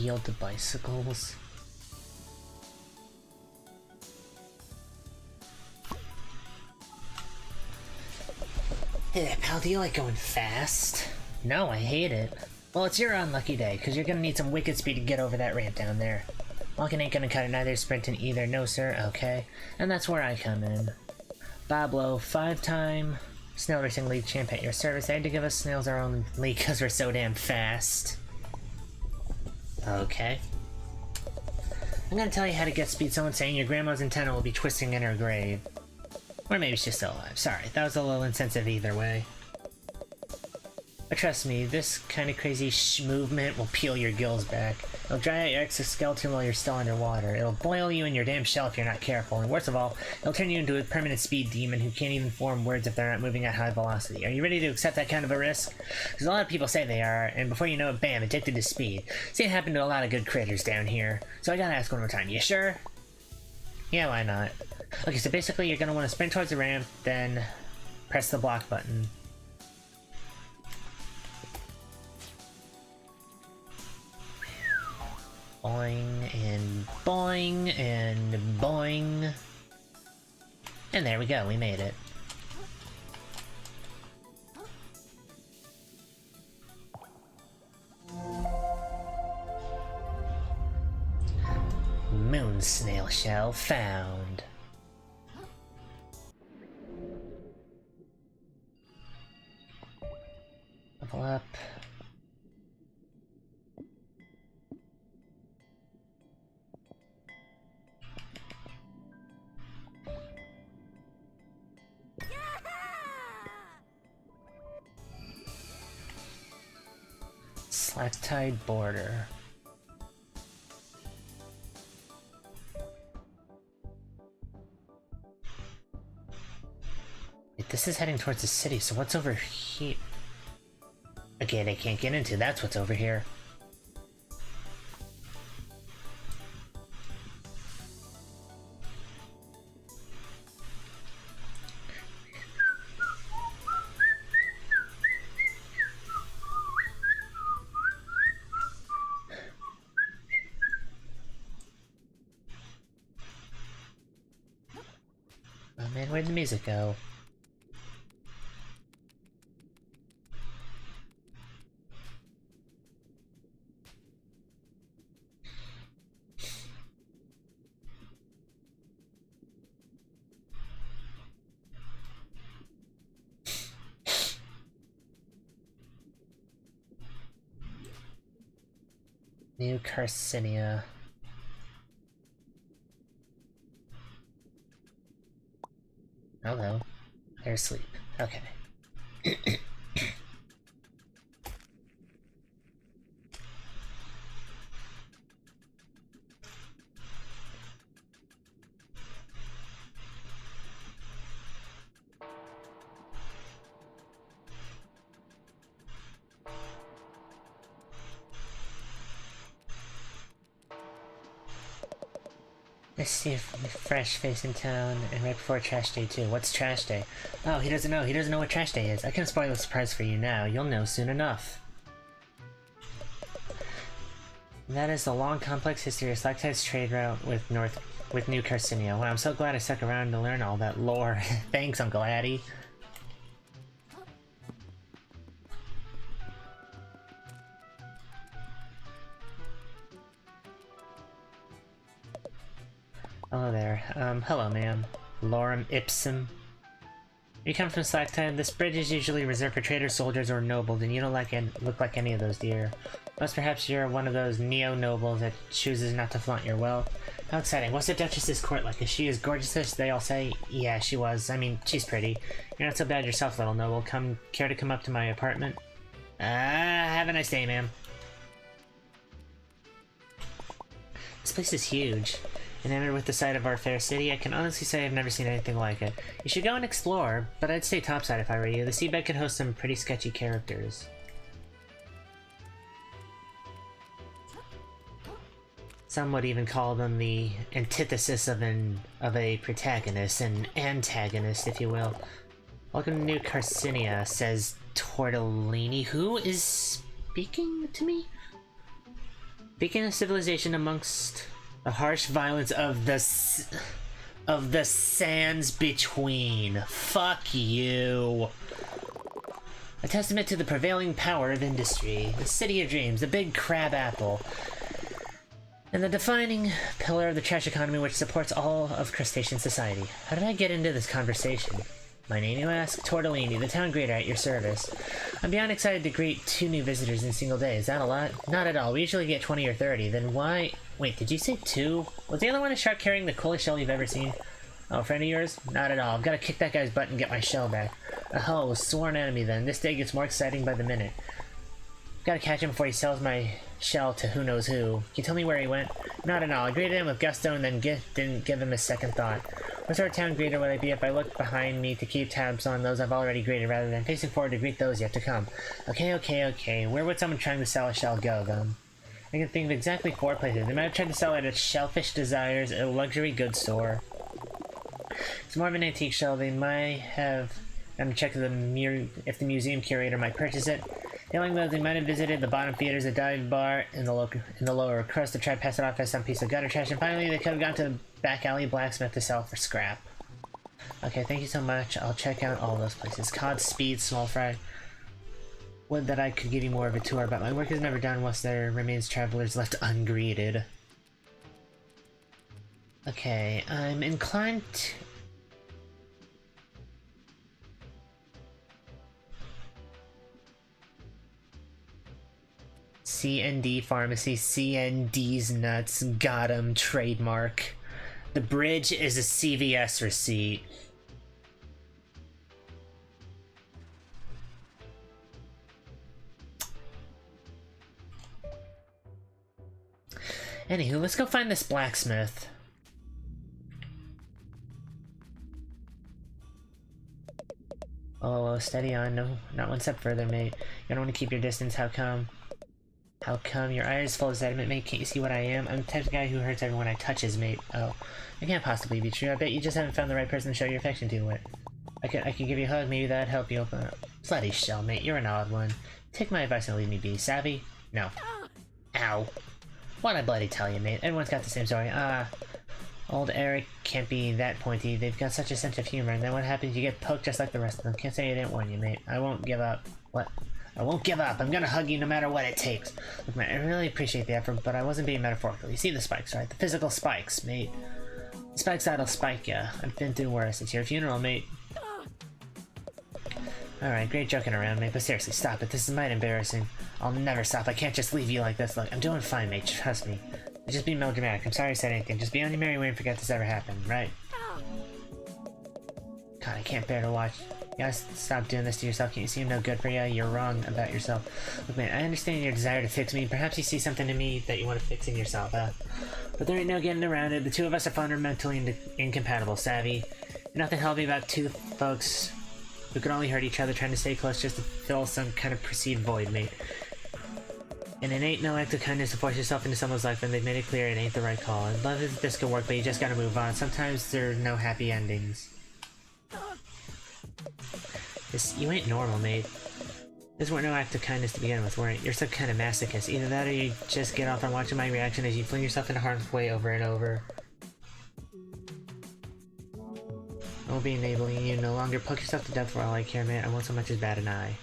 yield to bicycles. Hey there, pal, do you like going fast? No, I hate it. Well, it's your unlucky day, because you're gonna need some wicked speed to get over that ramp down there. Walking ain't gonna cut it, neither sprinting either. No, sir, okay. And that's where I come in. Bablo, 5-time Snail Racing League champ at your service. They had to give us snails our own league because we're so damn fast. Okay. I'm gonna tell you how to get speed. Someone saying your grandma's antenna will be twisting in her grave. Or maybe she's still alive. Sorry, that was a little insensitive either way. But trust me, this kind of crazy movement will peel your gills back. It'll dry out your exoskeleton while you're still underwater. It'll boil you in your damn shell if you're not careful. And worst of all, it'll turn you into a permanent speed demon who can't even form words if they're not moving at high velocity. Are you ready to accept that kind of a risk? Because a lot of people say they are, and before you know it, bam, addicted to speed. See, it happened to a lot of good critters down here. So I gotta ask one more time, you sure? Yeah, why not? Okay, so basically you're gonna want to sprint towards the ramp, then press the block button. Boing, and boing, and boing. And there we go, we made it. Moon snail shell found. Level up. Slack-tide border. Wait, this is heading towards the city, so what's over here? A gate I can't get into, that's what's over here. Oh man, where'd the music go? New Carcinia. Oh no, they're asleep. Okay. Let's see if fresh face in town and right before trash day too. What's trash day? Oh, he doesn't know. He doesn't know what trash day is. I can spoil the surprise for you now. You'll know soon enough. And that is the long, complex history of Slacktide's trade route with New Carcinia. Wow, I'm so glad I stuck around to learn all that lore. Thanks, Uncle Addy. Hello there. Hello, ma'am. Lorem Ipsum. You come from Slacktide. This bridge is usually reserved for traders, soldiers, or nobles, and you don't look like any of those, dear. Unless perhaps you're one of those neo-nobles that chooses not to flaunt your wealth. How exciting. What's the Duchess's court like? Is she as gorgeous as they all say? Yeah, she was. I mean, she's pretty. You're not so bad yourself, little noble. Care to come up to my apartment? Have a nice day, ma'am. This place is huge. Enamored with the sight of our fair city, I can honestly say I've never seen anything like it. You should go and explore, but I'd stay topside if I were you. The seabed could host some pretty sketchy characters. Some would even call them the antithesis of a protagonist, an antagonist, if you will. Welcome to New Carcinia, says Tortellini. Who is speaking to me? Beacon of civilization amongst the harsh violence of the sands between. Fuck you. A testament to the prevailing power of industry, the city of dreams, the big crab apple, and the defining pillar of the trash economy which supports all of crustacean society. How did I get into this conversation? My name, you ask? Tortellini, the town greeter at your service. I'm beyond excited to greet 2 new visitors in a single day. Is that a lot? Not at all. We usually get 20 or 30. Then why... Wait, did you say 2? Was the other one a shark carrying the coolest shell you've ever seen? Oh, a friend of yours? Not at all. I've got to kick that guy's butt and get my shell back. Oh, sworn enemy then. This day gets more exciting by the minute. Gotta catch him before he sells my shell to who knows who. Can you tell me where he went? Not at all. I greeted him with gusto and then didn't give him a second thought. What sort of town greeter would I be if I looked behind me to keep tabs on those I've already greeted rather than facing forward to greet those yet to come? Okay. Where would someone trying to sell a shell go, then? I can think of exactly 4 places. They might have tried to sell it at Shellfish Desires, a luxury goods store. It's more of an antique shell. They might have gone to check if the museum curator might purchase it. Failing those, they might have visited the bottom theaters, a dive bar in the lower crust to try to pass it off as some piece of gutter trash, and finally they could have gone to the back alley blacksmith to sell it for scrap. Okay, thank you so much. I'll check out all those places. Cod, speed, small fry. Would that I could give you more of a tour, but my work is never done once there remains travelers left ungreeted. Okay, I'm inclined to... CND Pharmacy, CND's nuts, got 'em, trademark. The bridge is a CVS receipt. Anywho, let's go find this blacksmith. Oh, steady on. No, not one step further, mate. You don't want to keep your distance. How come? How come? Your eye is full of sediment, mate. Can't you see what I am? I'm the type of guy who hurts everyone I touches, mate. Oh, it can't possibly be true. I bet you just haven't found the right person to show your affection to it. I could give you a hug. Maybe that'd help you open up. Bloody shell, mate. You're an odd one. Take my advice and leave me be. Savvy? No. Ow. What'd I bloody tell you, mate? Everyone's got the same story. Old Eric can't be that pointy. They've got such a sense of humor, and then what happens? You get poked just like the rest of them. Can't say I didn't warn you, mate. I won't give up. What? I won't give up. I'm gonna hug you no matter what it takes. Look, man, I really appreciate the effort, but I wasn't being metaphorical. You see the spikes, right? The physical spikes, mate. The spikes that'll spike ya. I've been through worse. It's your funeral, mate. Alright, great joking around, mate, but seriously, stop it. This is mighty embarrassing. I'll never stop. I can't just leave you like this. Look, I'm doing fine, mate. Trust me. Just be melodramatic. I'm sorry I said anything. Just be on your merry way and forget this ever happened, right? God, I can't bear to watch. You gotta stop doing this to yourself. Can't you see I'm no good for you? You're wrong about yourself. Look, man, I understand your desire to fix me. Perhaps you see something in me that you want to fix in yourself, but there ain't no getting around it. The two of us are fundamentally incompatible, savvy. There's nothing healthy about two folks who can only hurt each other trying to stay close just to fill some kind of perceived void, mate. And it ain't no act of kindness to force yourself into someone's life when they've made it clear it ain't the right call. I'd love if this could work, but you just gotta move on. Sometimes there are no happy endings. You ain't normal, mate. This weren't no act of kindness to begin with, weren't it? You're some kind of masochist. Either that or you just get off on watching my reaction as you fling yourself into harm's way over and over. I won't be enabling you. No longer poke yourself to death for all I care, man. I won't so much as bat an eye.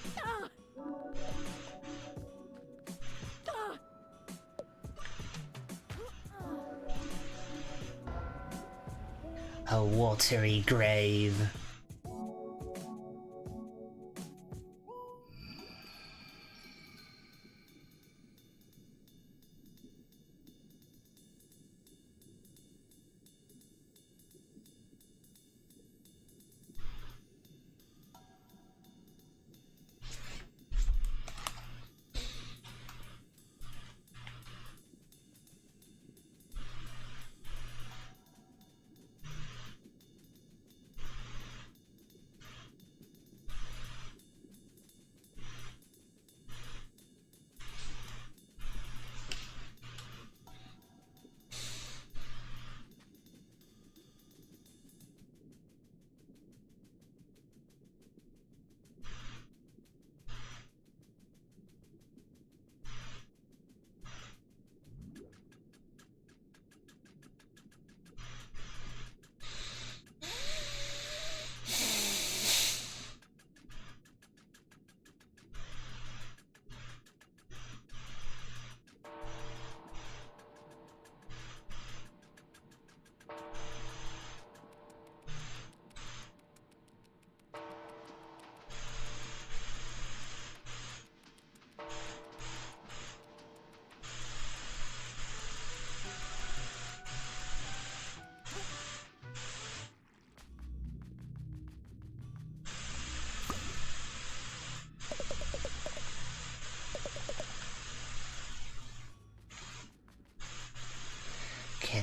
A watery grave.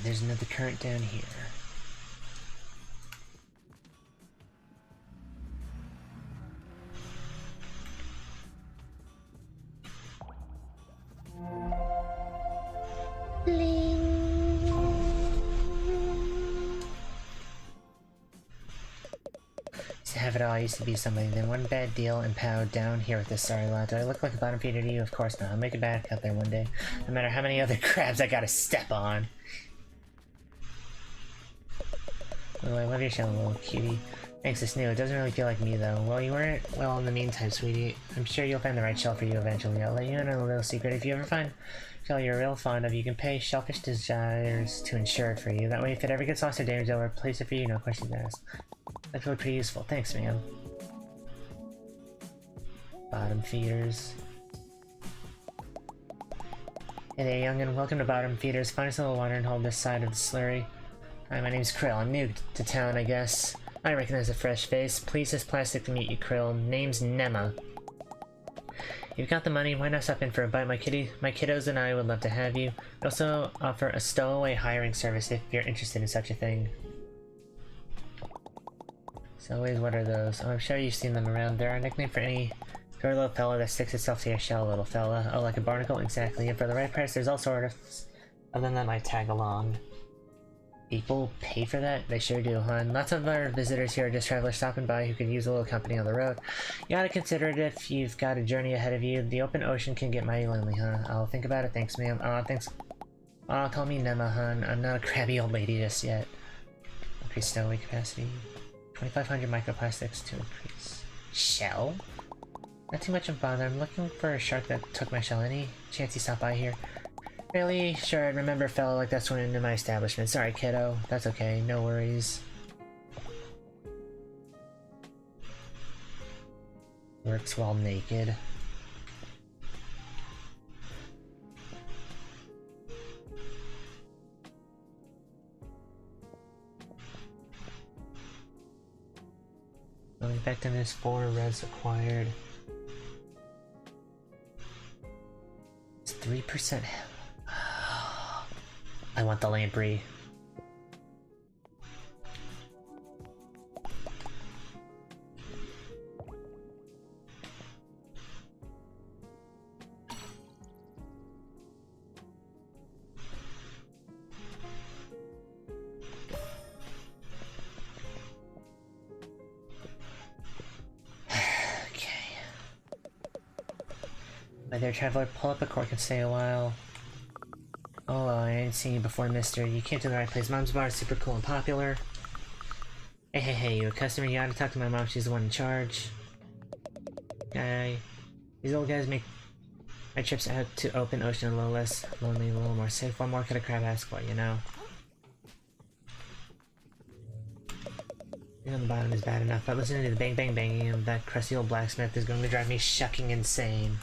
there's another current down here. To have it all, I used to be somebody, then one bad deal and pow down here with this sorry lot. Do I look like a bottom feeder to you? Of course not. I'll make it back out there one day. No matter how many other crabs I gotta step on. Oh, I love your shell, little cutie. Thanks, it's new. It doesn't really feel like me, though. Well, you weren't well in the meantime, sweetie. I'm sure you'll find the right shell for you eventually. I'll let you in on a little secret. If you ever find a shell you're real fond of, you can pay Shellfish Desires to insure it for you. That way, if it ever gets lost or damaged, they'll replace it for you, no questions asked. That's really pretty useful. Thanks, man. Bottom feeders. Hey there, youngin'. Welcome to Bottom Feeders. Find us a little watering hole this side of the slurry. Hi, my name's Krill. I'm new to town, I guess. I recognize a fresh face. Please, it's plastic to meet you, Krill. Name's Nema. You've got the money. Why not stop in for a bite? My kiddos and I would love to have you. We also offer a stowaway hiring service if you're interested in such a thing. Stowaways, what are those? Oh, I'm sure you've seen them around. They're our nickname for any short little fella that sticks itself to your shell, little fella. Oh, like a barnacle? Exactly. And for the right price, there's all sorts of them that might tag along. People pay for that? They sure do, hon. Lots of our visitors here are just travelers stopping by who could use a little company on the road. You gotta consider it if you've got a journey ahead of you. The open ocean can get mighty lonely, huh? I'll think about it. Thanks, ma'am. Thanks. Call me Nema, hon. I'm not a crabby old lady just yet. Increase stowaway capacity. 2,500 microplastics to increase. Shell? Not too much of a bother. I'm looking for a shark that took my shell. Any chance you stop by here? Fairly sure I'd remember a fellow like that swimming into my establishment. Sorry, kiddo. That's okay. No worries. Works while naked. Effectiveness 4, res acquired. It's 3%. I want the lamprey. My dear traveler, pull up a cork and stay a while. Oh, I ain't seen you before, mister. You came to the right place. Mom's bar is super cool and popular. Hey, you a customer? You gotta talk to my mom. She's the one in charge. Guy. These old guys make my trips out to open ocean a little less lonely, a little more safe. What more could a crab ask for, you know? Being on the bottom is bad enough, but listening to the banging of that crusty old blacksmith is going to drive me shucking insane.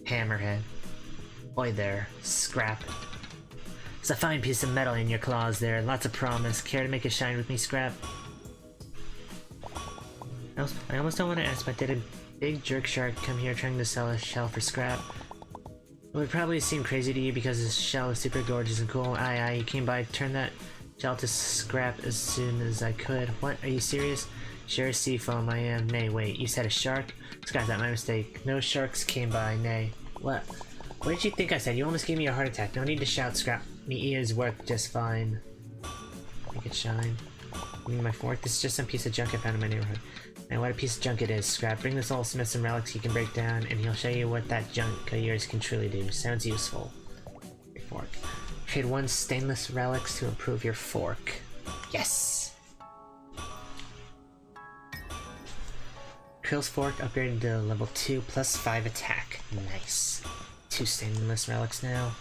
Hammerhead. Boy there, Scrap. It's a fine piece of metal in your claws there, lots of promise. Care to make it shine with me, Scrap? I almost don't want to ask, but did a big jerk shark come here trying to sell a shell for Scrap? It would probably seem crazy to you because his shell is super gorgeous and cool. Aye, he came by, turned that shell to scrap as soon as I could. What, are you serious? Sure, seafoam, I am. Nay, wait, you said a shark? Scratch that, my mistake. No sharks came by, nay. What? What did you think I said? You almost gave me a heart attack. No need to shout, Scrap. Me ears work just fine. Make it shine. I mean, my fork? This is just some piece of junk I found in my neighborhood. And what a piece of junk it is, Scrap. Bring this old smith some relics he can break down, and he'll show you what that junk of yours can truly do. Sounds useful. Your fork. Trade 1 stainless relics to improve your fork. Yes! Krill's fork upgraded to level 2 plus 5 attack. Nice. 2 stainless relics now.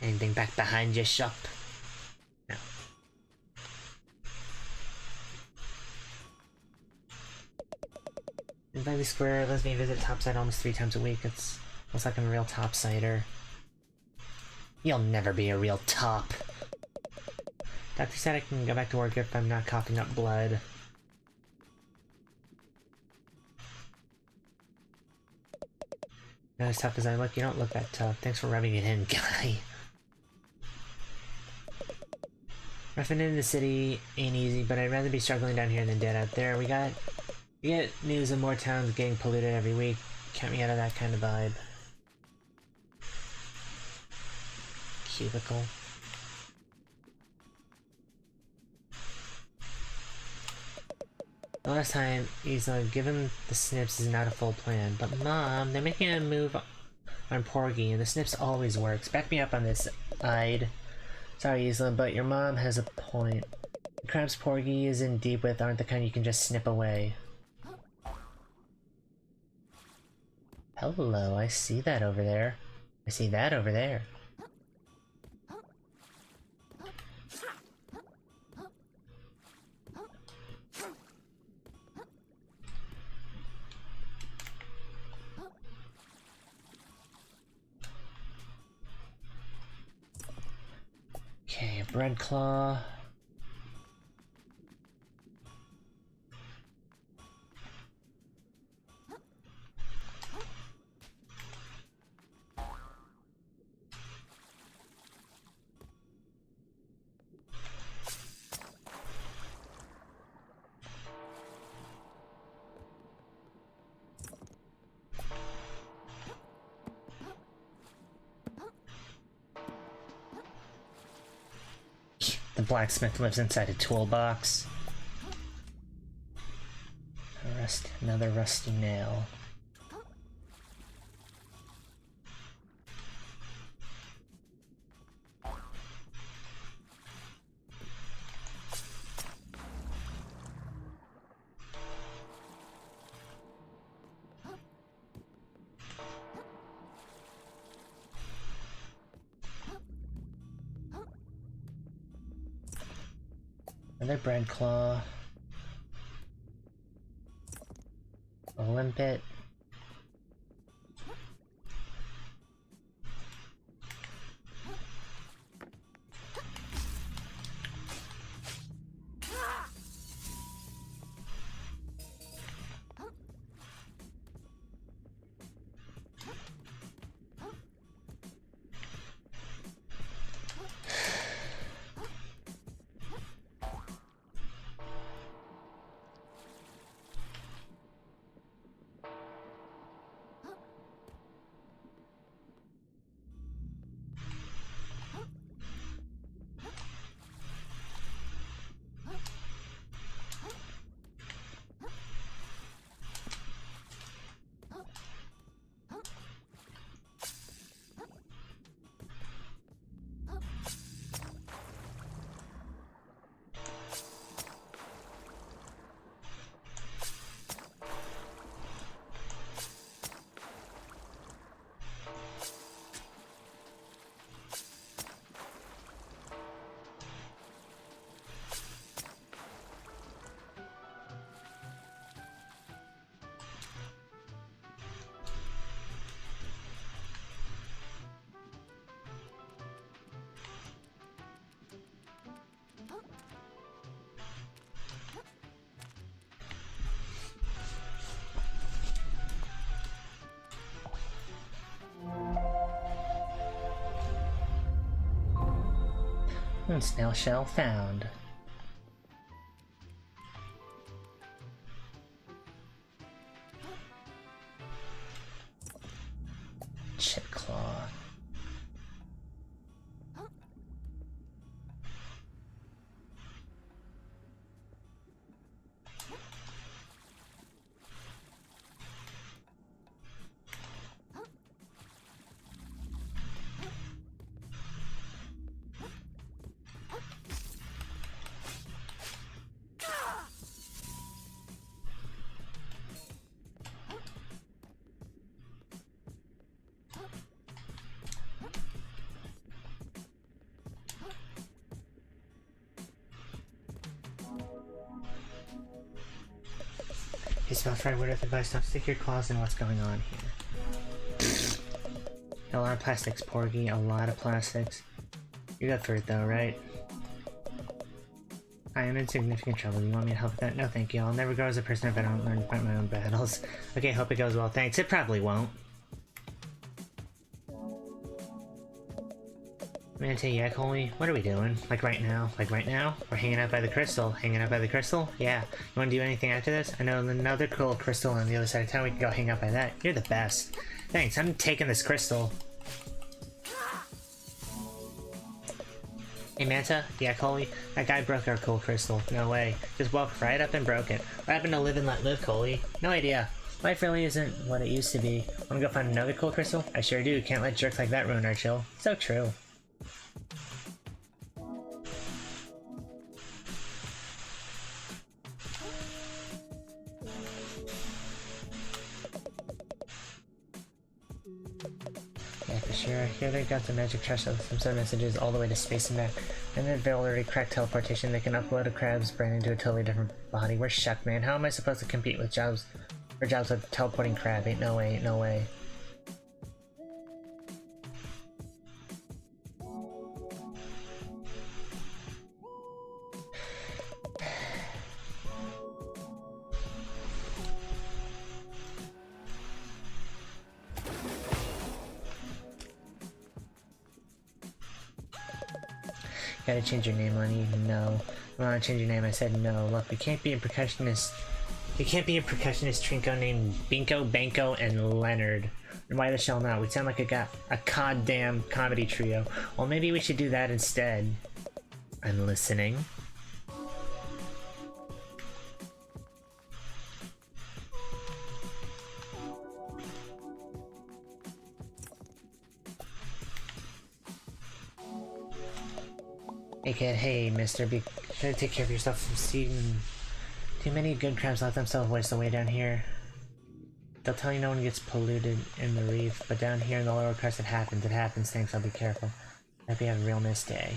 Anything back behind your shop? No. In Valley Square lets me visit Topside almost 3 times a week. It's looks like I'm a real topsider. You'll never be a real top. Doctor said I can go back to work if I'm not coughing up blood. Not as tough as I look. You don't look that tough. Thanks for rubbing it in, guy. Roughing into the city ain't easy, but I'd rather be struggling down here than dead out there. We get news of more towns getting polluted every week. Count me out of that kind of vibe. Cubicle. The last time, Isla, given the Snips is not a full plan. But Mom, they're making a move on Porgy, and the Snips always works. Back me up on this, I'd. Sorry, Isla, but your mom has a point. The crabs Porgy is in deep with aren't the kind you can just snip away. Hello, I see that over there. I see that over there. Okay, a bread claw. The blacksmith lives inside a toolbox. Another rusty nail. Another bread claw. A limpet. Snail shell found. Chip claw. He smells right with advice. Now stick your claws in what's going on here. A lot of plastics, Porgy. A lot of plastics. You're good for it though, right? I am in significant trouble. You want me to help with that? No, thank you. I'll never grow as a person if I don't learn to fight my own battles. Okay, hope it goes well. Thanks. It probably won't. Manta, yeah, Coley? What are we doing? Like right now? Like right now? We're hanging out by the crystal. Hanging out by the crystal? Yeah. You wanna do anything after this? I know another cool crystal on the other side of town. We can go hang out by that. You're the best. Thanks, I'm taking this crystal. Hey Manta? Yeah, Coley? That guy broke our cool crystal. No way. Just walked right up and broke it. What happened to live and let live, Coley? No idea. Life really isn't what it used to be. Wanna go find another cool crystal? I sure do. Can't let jerks like that ruin our chill. So true. Yeah, for sure. Here they got the magic trash of some sort of messages all the way to space and back. And then they've already cracked teleportation. They can upload a crab's brain into a totally different body. We're shucked, man. How am I supposed to compete with jobs with teleporting crab? Ain't no way, ain't no way. Gotta change your name, Lenny. No. I wanna change your name. I said no. Look, we can't be a percussionist. We can't be a percussionist trinko named Binko, Banko, and Leonard. And why the shell not? We sound like a goddamn comedy trio. Well, maybe we should do that instead. I'm listening. Hey kid, hey mister, be sure to take care of yourself from seeing too many good crabs let themselves waste away down here. They'll tell you no one gets polluted in the reef, but down here in the lower crust it happens, thanks, I'll be careful. Hope you have a real nice day.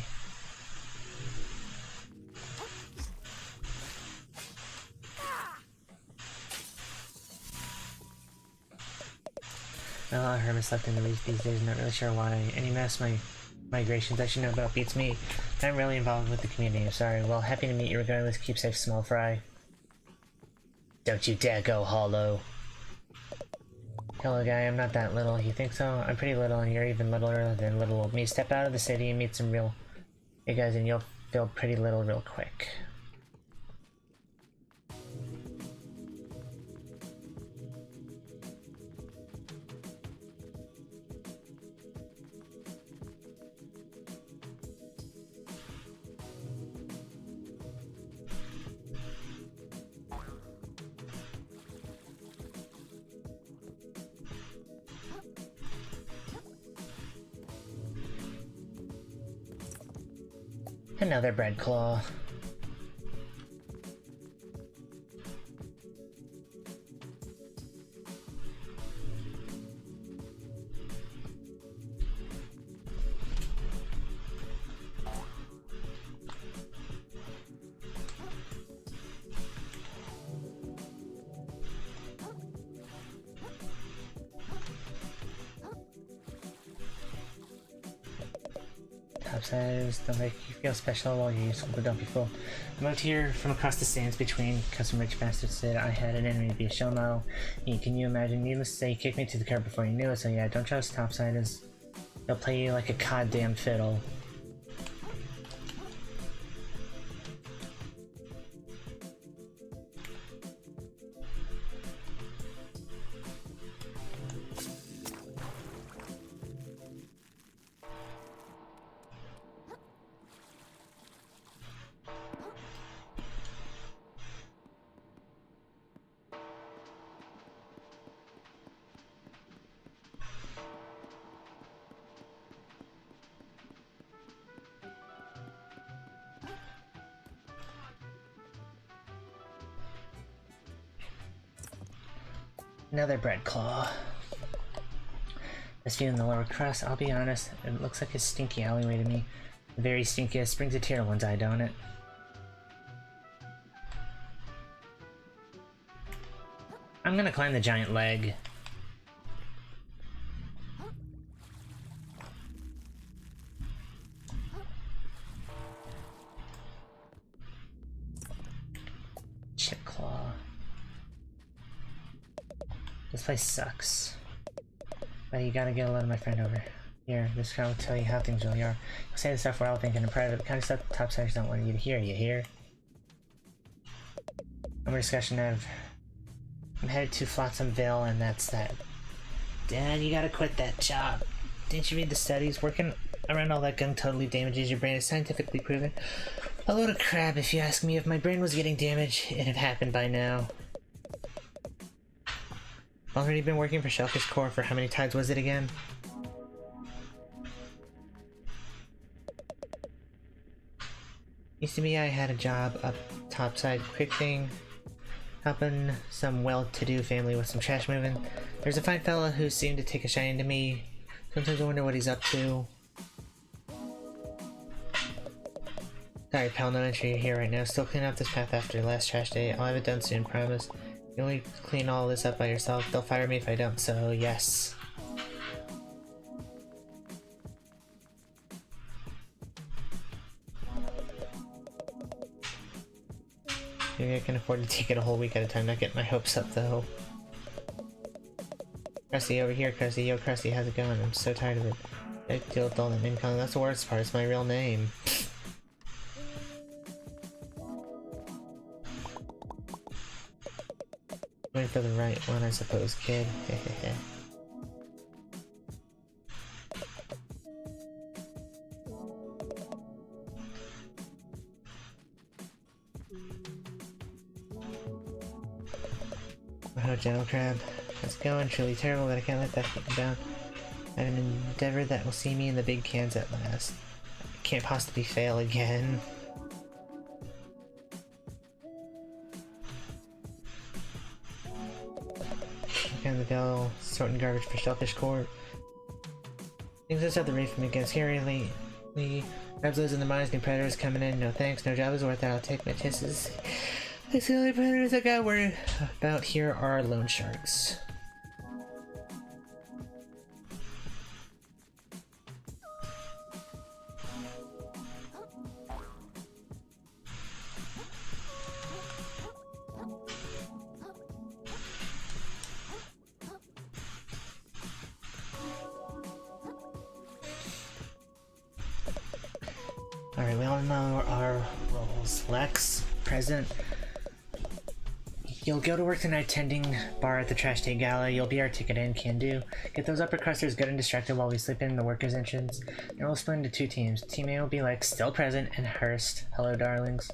Not a lot of hermits left in the reef these days, not really sure why. Any mass migrations I should know about beats me. I'm really involved with the community, I'm sorry. Well, happy to meet you regardless. Keep safe, small fry. Don't you dare go hollow. Hello guy, I'm not that little. You think so? I'm pretty little and you're even littler than little old me. Step out of the city and meet some real big guys and you'll feel pretty little real quick. Another bread claw. Topsides don't make you feel special while you're useful, but don't be fooled. I moved here from across the sands between because some rich bastards said I had an enemy to be a shell model. Can you imagine? Needless to say, he kicked me to the curb before you knew it, so yeah, don't trust topsiders. They'll play you like a goddamn fiddle. Another bread claw. This view in the lower crust, I'll be honest, it looks like a stinky alleyway to me. The very stinkiest, brings a tear to one's eye, don't it? I'm gonna climb the giant leg. This place sucks. But you gotta get a load of my friend over. Here, this guy will tell you how things really are. He'll say the stuff we're all thinking in private, the kind of stuff the topsiders don't want you to hear, you hear? No more discussion of... I'm headed to Flotsamville, and that's that. Dad, you gotta quit that job. Didn't you read the studies? Working around all that gunk totally damages your brain. It's scientifically proven. A load of crap, if you ask me. If my brain was getting damaged, it'd have happened by now. Already been working for Shellfish Corps for how many tides was it again? Used to be I had a job up topside, quick thing, helping some well-to-do family with some trash moving. There's a fine fella who seemed to take a shine to me. Sometimes I wonder what he's up to. Sorry pal, no entry here right now. Still cleaning up this path after last trash day. I'll have it done soon, promise. You only clean all this up by yourself. They'll fire me if I don't, so yes. Maybe I can afford to take it a whole week at a time, not get my hopes up though. Krusty over here, Krusty. Yo, Krusty, how's it going? I'm so tired of it. I deal with all that name calling. That's the worst part, it's my real name. Waiting for the right one, I suppose, kid. Hehehe. Oh, General Crab. How's it going? Truly terrible, but I can't let that get me down. I have an endeavor that will see me in the big cans at last. I can't possibly fail again. On the bell, sorting garbage for Shellfish Court. Things just have the reef from against here lately. Crabs losing their minds, new predators coming in. No thanks, no job is worth it. I'll take my chances. The only predators I got worried about here are loan sharks. Alright, we all know our roles. Lex, present. You'll go to work tonight tending bar at the Trash Day Gala. You'll be our ticket in, can do. Get those upper crusters good and distracted while we sleep in the workers' entrance. And we'll split into two teams. Team A will be Lex, still present, and Hurst. Hello, darlings.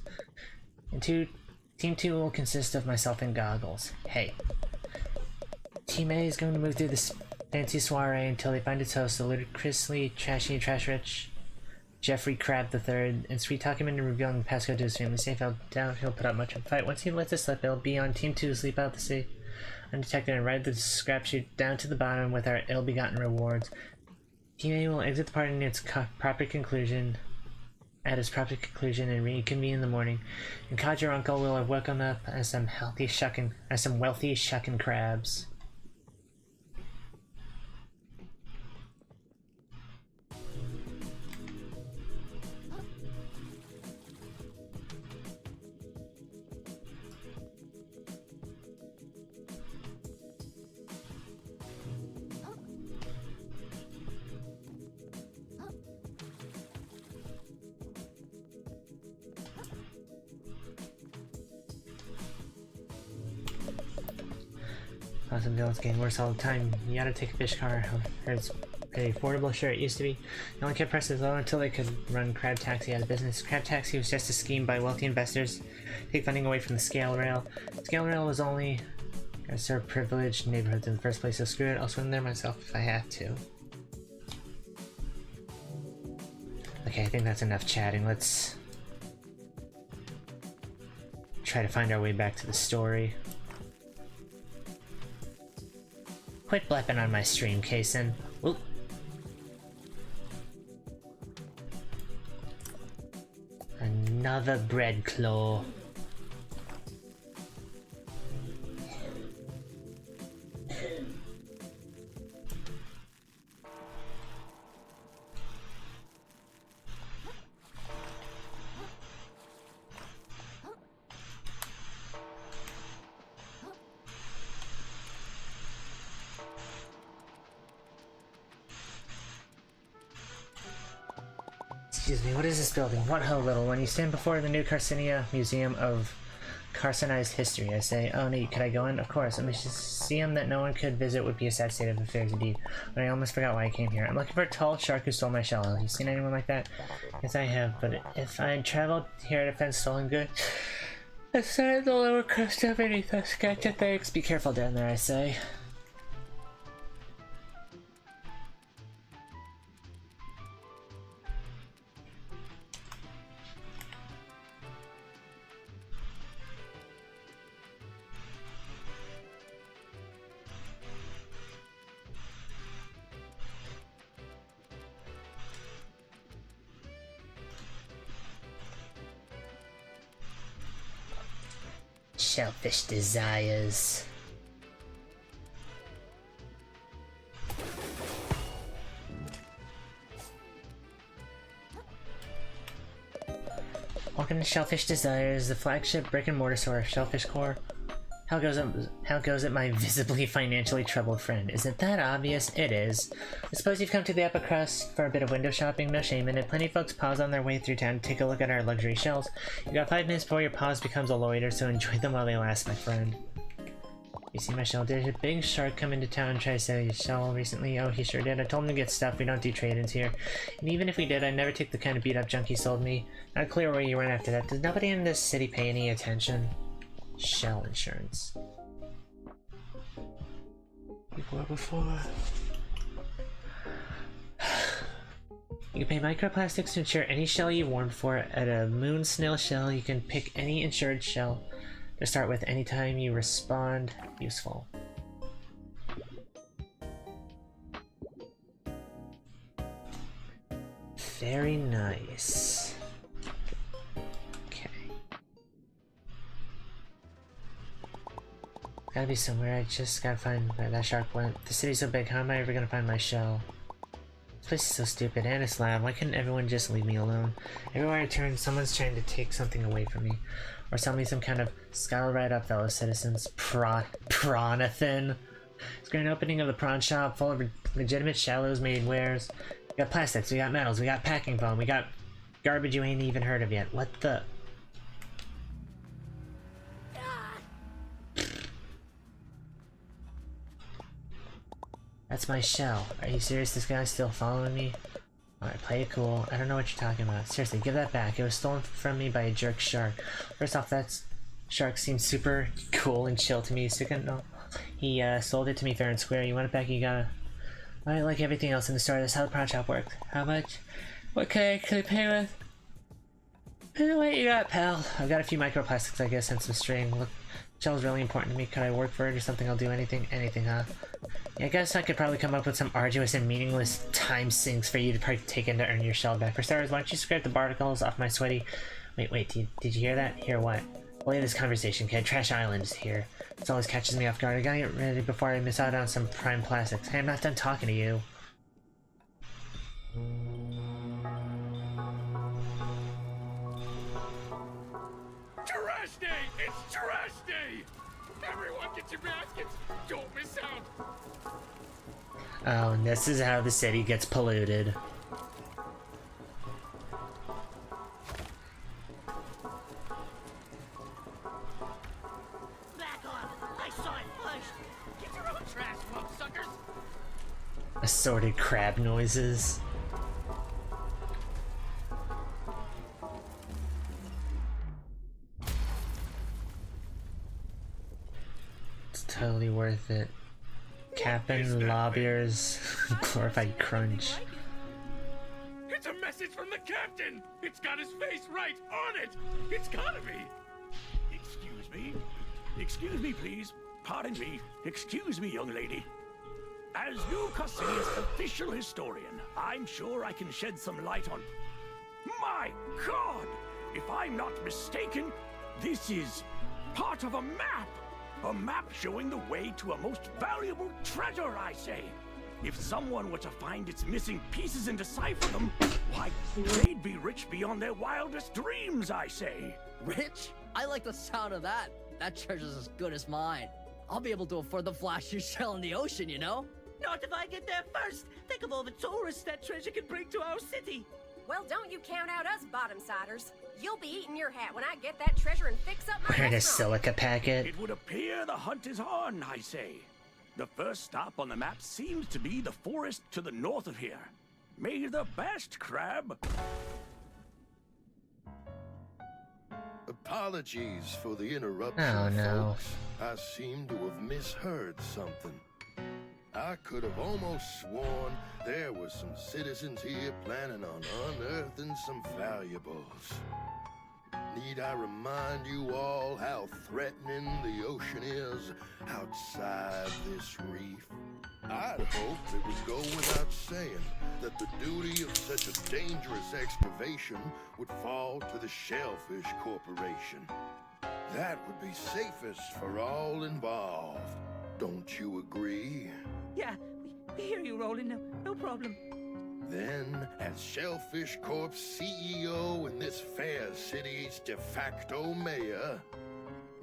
And Team 2 will consist of myself and Goggles. Hey. Team A is going to move through this fancy soiree until they find its host, the ludicrously trashy and trash-rich Jeffrey Crab III, and sweet talk him into revealing the passcode to his family safe. I doubt he'll put up much of a fight. Once he lets it slip, it'll be on Team 2 to sleep out the safe undetected and ride the scrap chute down to the bottom with our ill-begotten rewards. Team A will exit the party in its proper conclusion, and reconvene in the morning. And Cod, your uncle, will have woken up as some wealthy shucking crabs. Flotsam it's getting worse all the time. You gotta take a fish car. It's pretty affordable, sure it used to be. No one kept prices low until they could run Crab Taxi out of business. Crab Taxi was just a scheme by wealthy investors to take funding away from the scale rail. Scale rail was only gonna serve privileged neighborhoods in the first place, so screw it, I'll swim there myself if I have to. Okay, I think that's enough chatting. Let's try to find our way back to the story. Quit blepping on my stream, Kason. Oop. Another bread claw. Excuse me, what is this building? What ho, little one? You stand before the new Carcinia Museum of Carcinized History. I say, oh neat, could I go in? Of course. A museum that no one could visit would be a sad state of affairs indeed. But I almost forgot why I came here. I'm looking for a tall shark who stole my shell. Have you seen anyone like that? Yes, I have, but if I had traveled here to defend stolen goods, I started the lower crust underneath us. Gotcha, thanks. Be careful down there, I say. Shellfish desires. Welcome to Shellfish Desires, the flagship brick-and-mortar store of Shellfish Corp. How goes it, my visibly financially troubled friend? Isn't that obvious? It is. I suppose you've come to the upper crust for a bit of window shopping, no shame in it. Plenty of folks pause on their way through town to take a look at our luxury shells. You got 5 minutes before your pause becomes a loiter, so enjoy them while they last, my friend. You see my shell? Did a big shark come into town and try to sell your shell recently? Oh, he sure did. I told him to get stuff. We don't do trade-ins here. And even if we did, I'd never take the kind of beat-up junk he sold me. Not clear where you went after that. Does nobody in this city pay any attention? Shell insurance. Before. You can pay microplastics to insure any shell you've worn before. At a moon snail shell, you can pick any insured shell to start with anytime you respond. Useful. Very nice. Okay. Gotta be somewhere. I just gotta find where that shark went. The city's so big, how am I ever gonna find my shell? This place is so stupid, and it's loud. Why couldn't everyone just leave me alone? Everywhere I turn, someone's trying to take something away from me. Or sell me some kind of skull right up, fellow citizens. Prawnathan. It's an opening of the prawn shop full of legitimate shallows made wares. We got plastics, we got metals, we got packing foam, we got garbage you ain't even heard of yet. What the? That's my shell. Are you serious? This guy's still following me? Alright, play it cool. I don't know what you're talking about. Seriously, give that back. It was stolen from me by a jerk shark. First off, that shark seems super cool and chill to me. Second, no. He sold it to me fair and square. You want it back, you gotta... Alright, like everything else in the store, that's how the prawn shop works. How much? What can I actually pay with? What you got, pal? I've got a few microplastics, I guess, and some string. Look, shell's really important to me. Could I work for it or something? I'll do anything. Anything, huh? Yeah, I guess I could probably come up with some arduous and meaningless time sinks for you to partake in to earn your shell back. For starters, why don't you scrape the barnacles off my sweaty... Wait, did you hear that? Hear what? Play this conversation, kid. Trash Island is here. This always catches me off guard. I gotta get ready before I miss out on some prime plastics. Hey, I'm not done talking to you. Trash day! It's trash day! Everyone get your baskets! Don't miss out! Oh, and this is how the city gets polluted. Back off! I saw it first! Get your own trash, suckers! Assorted crab noises. It's totally worth it. Captain Lobbier's glorified crunch. It's a message from the captain! It's got his face right on it! It's gotta be! Excuse me? Excuse me, please. Pardon me. Excuse me, young lady. As New Carcinia's official historian, I'm sure I can shed some light on... My God! If I'm not mistaken, this is part of a map! A map showing the way to a most valuable treasure, I say. If someone were to find its missing pieces and decipher them, why, they'd be rich beyond their wildest dreams, I say. Rich? I like the sound of that. That treasure's as good as mine. I'll be able to afford the flashiest shell in the ocean, you know? Not if I get there first! Think of all the tourists that treasure can bring to our city! Well, don't you count out us bottom-siders. You'll be eating your hat when I get that treasure and fix up my Where's a restaurant. silica packet? It would appear the hunt is on, I say. The first stop on the map seems to be the forest to the north of here. May the best crab... Apologies for the interruption, Oh, no. folks. I seem to have misheard something. I could have almost sworn there were some citizens here planning on unearthing some valuables. Need I remind you all how threatening the ocean is outside this reef? I'd hoped it would go without saying that the duty of such a dangerous excavation would fall to the Shellfish Corporation. That would be safest for all involved. Don't you agree? Yeah, we hear you, Roland. No problem. Then, as Shellfish Corp's CEO and this fair city's de facto mayor,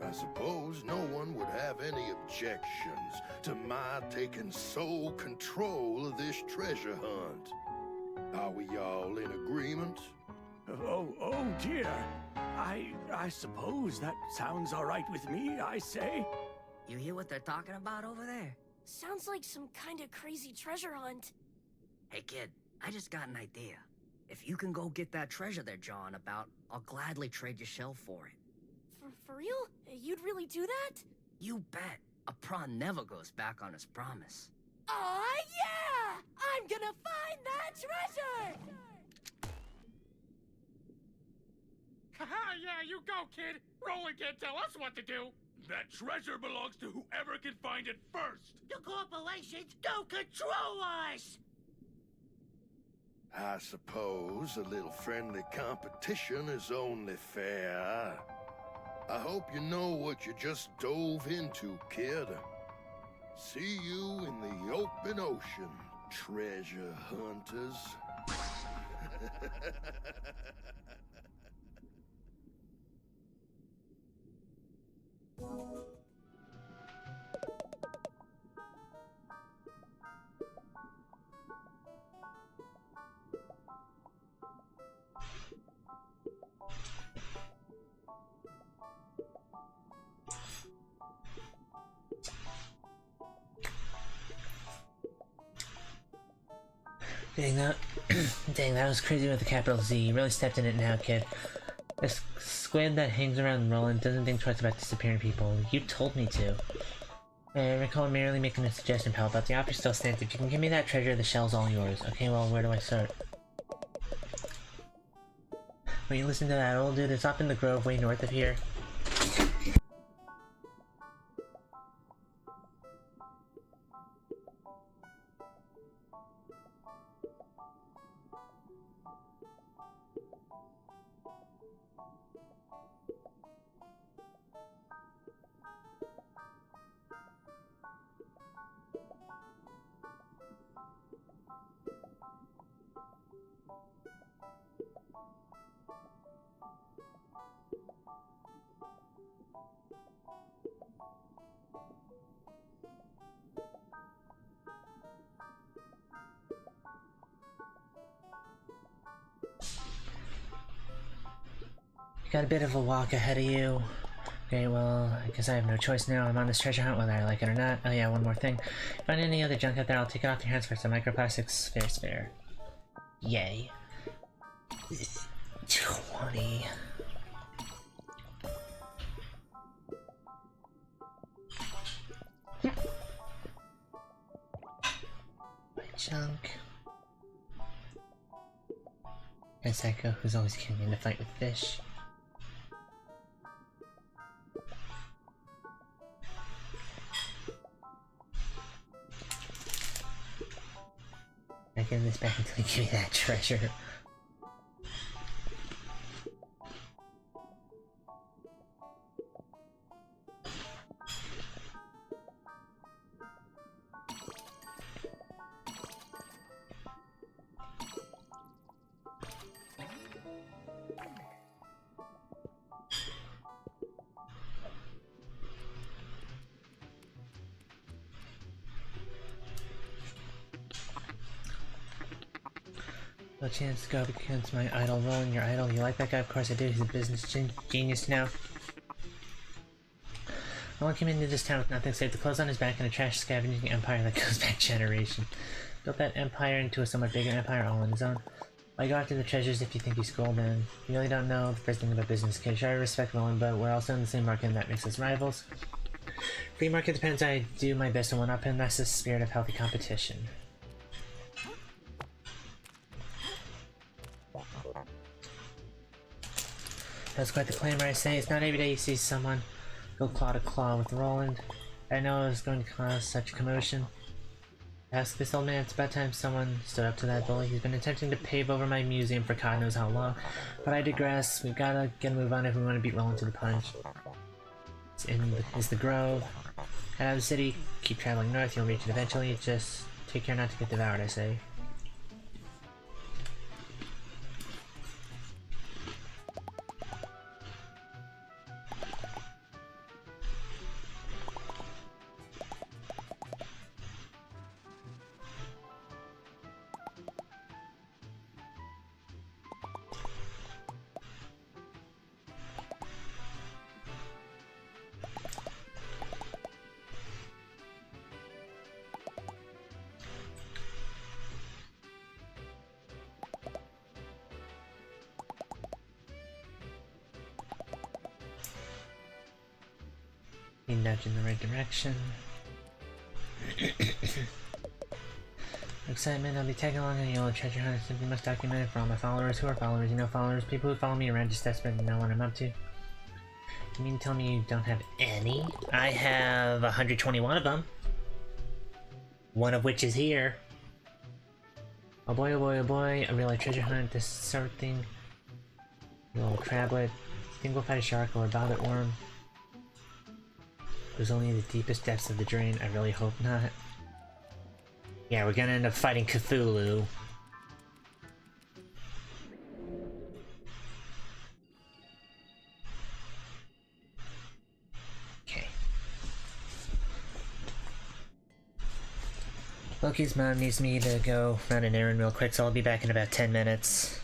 I suppose no one would have any objections to my taking sole control of this treasure hunt. Are we all in agreement? Oh dear. I suppose that sounds all right with me, I say. You hear what they're talking about over there? Sounds like some kind of crazy treasure hunt. Hey kid, I just got an idea. If you can go get that treasure they're jawing about, I'll gladly trade your shell for it. For real? You'd really do that? You bet. A prawn never goes back on his promise. Aw, yeah! I'm gonna find that treasure! Haha, yeah, you go, kid. Roland can't tell us what to do. That treasure belongs to whoever can find it first. The corporations don't control us! I suppose a little friendly competition is only fair. I hope you know what you just dove into, kid. See you in the open ocean, treasure hunters. Dang, that was crazy with the capital Z. You really stepped in it now, kid. This squid that hangs around Roland doesn't think twice about disappearing people. You told me to. I recall merely making a suggestion, pal, but the offer still stands. If you can give me that treasure, the shell's all yours. Okay, well, where do I start? Will you listen to that old dude? It's up in the grove way north of here. Got a bit of a walk ahead of you. Okay, well, I guess I have no choice now. I'm on this treasure hunt whether I like it or not. Oh yeah, one more thing. Find any other junk out there, I'll take it off your hands for some microplastics. Fair. Yay. 20. My junk. And Psycho, who's always getting into fight with fish. I give this back until you give me that treasure. No chance to go up against my idol, Roland, your idol. You like that guy? Of course I do. He's a business genius now. Roland came into this town with nothing save the clothes on his back and a trash scavenging empire that goes back generation. Built that empire into a somewhat bigger empire all on his own. Why go after the treasures if you think he's cool, then? You really don't know the first thing about business, kid. Sure, I respect Roland, but we're also in the same market and that makes us rivals. Free market depends. I do my best to one-up him. That's the spirit of healthy competition. That's quite the claimer, I say. It's not every day you see someone go claw to claw with Roland. I know it was going to cause such commotion. Ask this old man, it's about time someone stood up to that bully. He's been attempting to pave over my museum for God knows how long. But I digress. We've gotta get a move on if we want to beat Roland to the punch. It's the Grove. Head out of the city, keep traveling north, you'll reach it eventually. Just take care not to get devoured, I say. Nudge in the right direction. Excitement, I'll be tagging along on the yellow treasure hunt. Simply must document it for all my followers. Who are followers? You know followers. People who follow me around just desperate and know what I'm up to. You mean to tell me you don't have any? I have 121 of them. One of which is here. Oh boy, oh boy, oh boy. A real life treasure hunt. This sort of thing. A little crablet. Think we'll fight a shark or a bobbit worm. It was only in the deepest depths of the drain. I really hope not. Yeah, we're gonna end up fighting Cthulhu. Okay. Loki's mom needs me to go run an errand real quick, so I'll be back in about 10 minutes.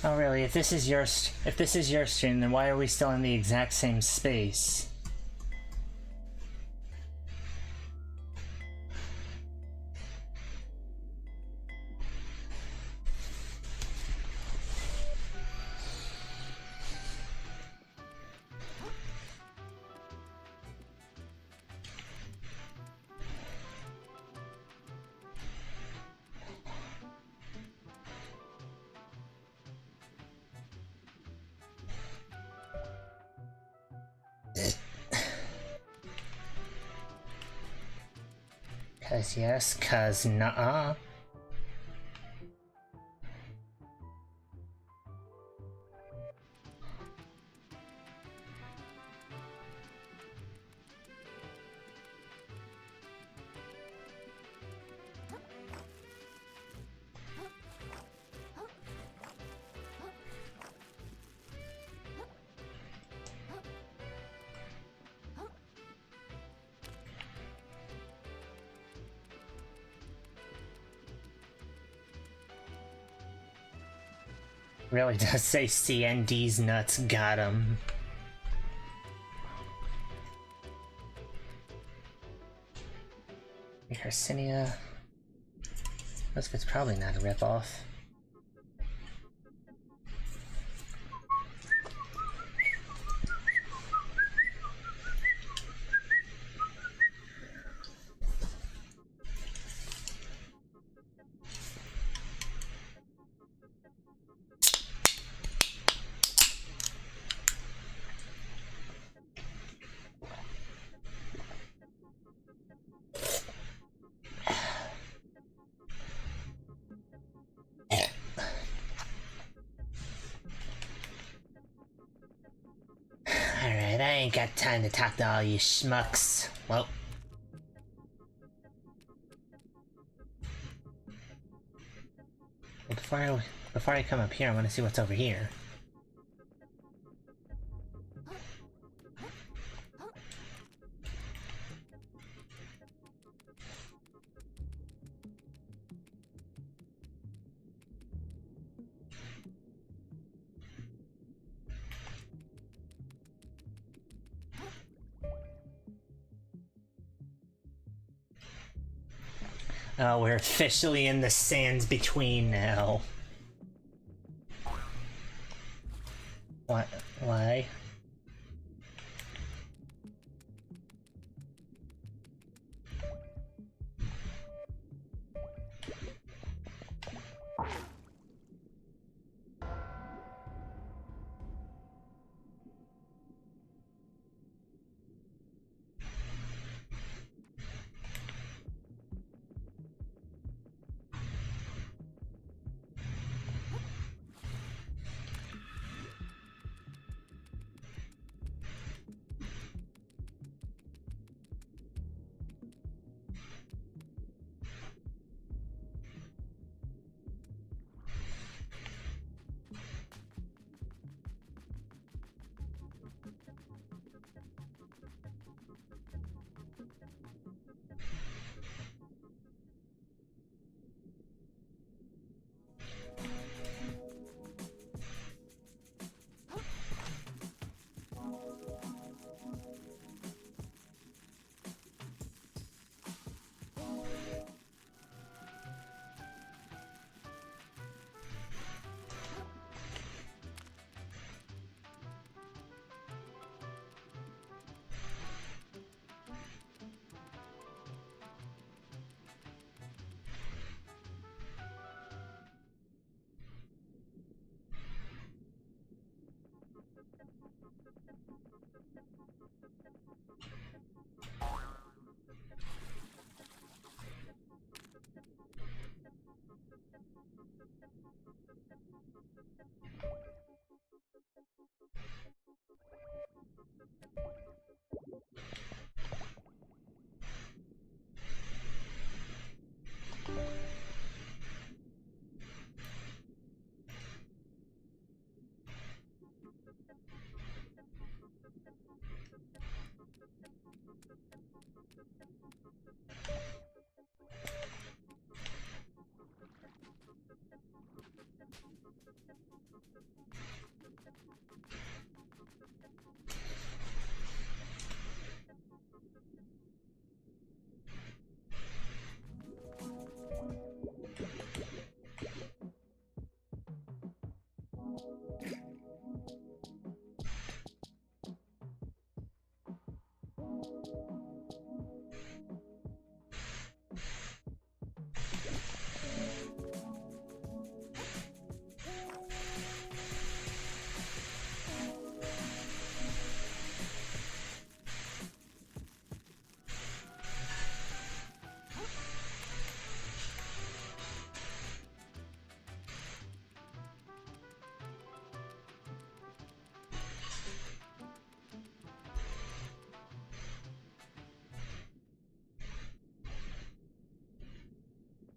Oh really, if this is your stream, then why are we still in the exact same space? Cause yes, cause nuh-uh. Really does say CND's nuts got him. Hercinia. It's probably not a ripoff. Alright, I ain't got time to talk to all you schmucks. Well. Before I come up here, I want to see what's over here. Oh, we're officially in the sands between now. What? Why?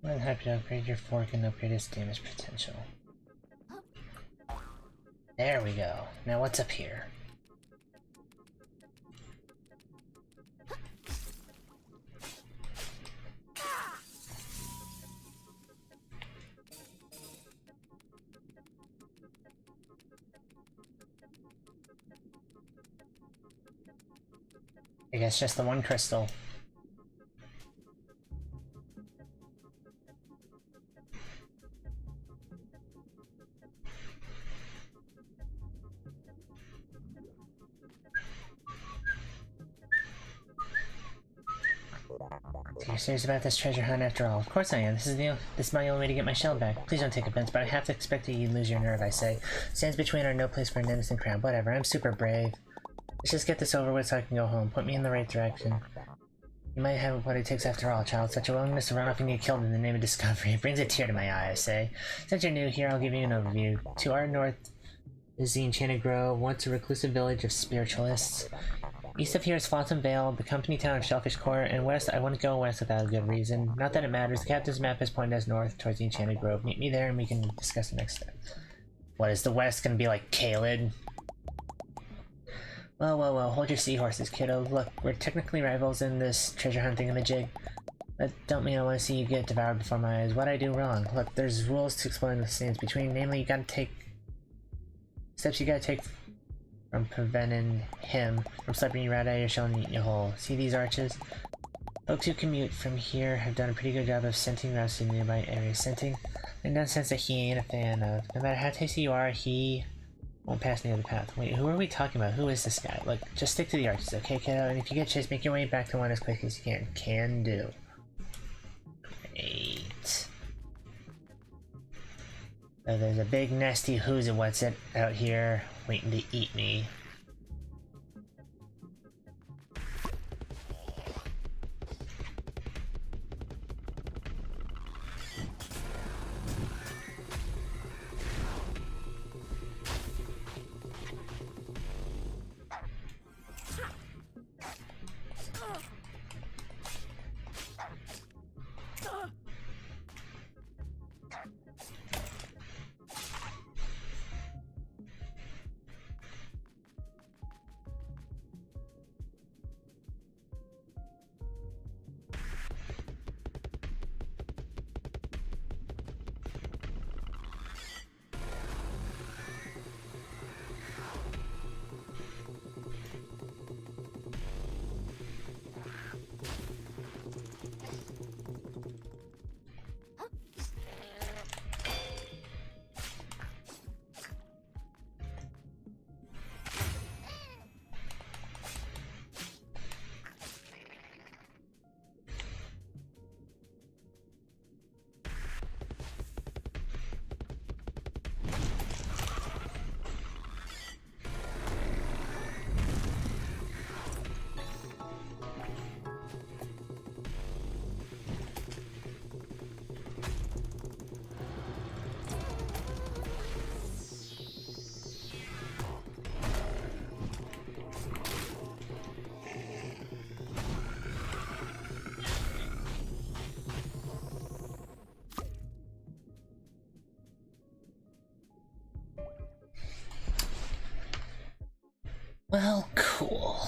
I'm happy to upgrade your fork and upgrade its damage potential. There we go. Now what's up here? I guess just the one crystal. So you're serious about this treasure hunt after all? Of course I am. This is my only way to get my shell back. Please don't take offense, but I have to expect that you'd lose your nerve, I say. Stands between are no place for an innocent crowd. Whatever, I'm super brave. Let's just get this over with so I can go home. Put me in the right direction. You might have what it takes after all, child. Such a willingness to run off and get killed in the name of discovery. It brings a tear to my eye, I say. Since you're new here, I'll give you an overview. To our north is the Enchanted Grove, once a reclusive village of spiritualists. East of here is Flotsam Vale, the company town of Shellfish Court, and west, I wouldn't go west without a good reason. Not that it matters, the captain's map is pointed us north towards the Enchanted Grove. Meet me there and we can discuss the next step. What, is the west gonna be like Caelid? Well, hold your seahorses, kiddo. Look, we're technically rivals in this treasure hunting thingamajig. That don't mean I want to see you get devoured before my eyes. What'd I do wrong? Look, there's rules to exploring the stands between, namely you gotta take steps you gotta take from preventing him from slipping you right out of your shell and eating you whole. See these arches? Folks who commute from here have done a pretty good job of scenting routes in nearby areas. Scenting and nonsense that he ain't a fan of. No matter how tasty you are, he won't pass the other path. Wait, who are we talking about? Who is this guy? Look, just stick to the arches, okay, kiddo? And if you get chased, make your way back to one as quick as you can. Can do. Great. So there's a big nasty who's and what's it out here waiting to eat me. Well, cool.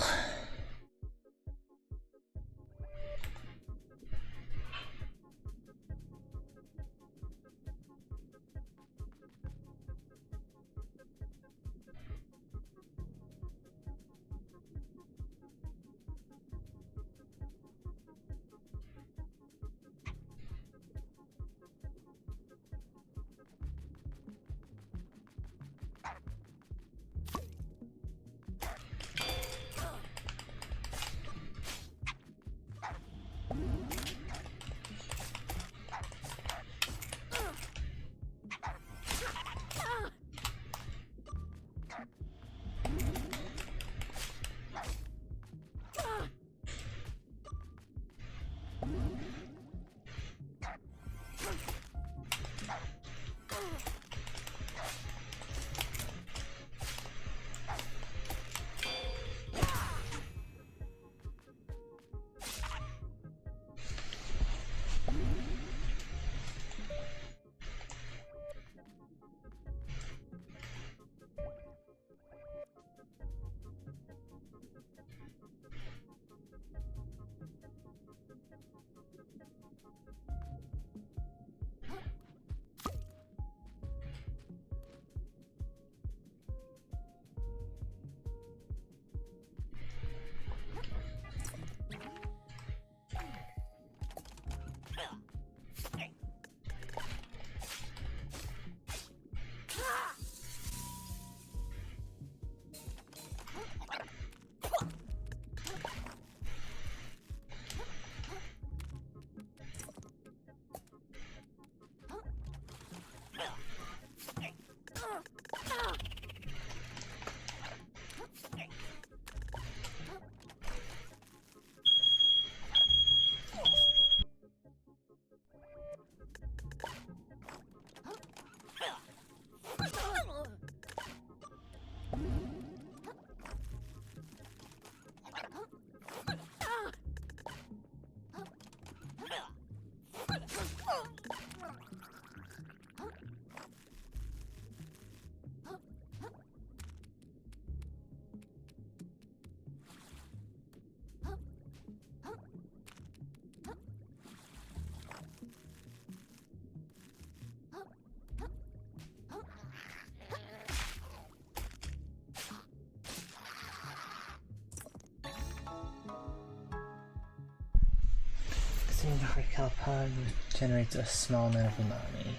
Feeding the hard kelp pod generates a small amount of umami.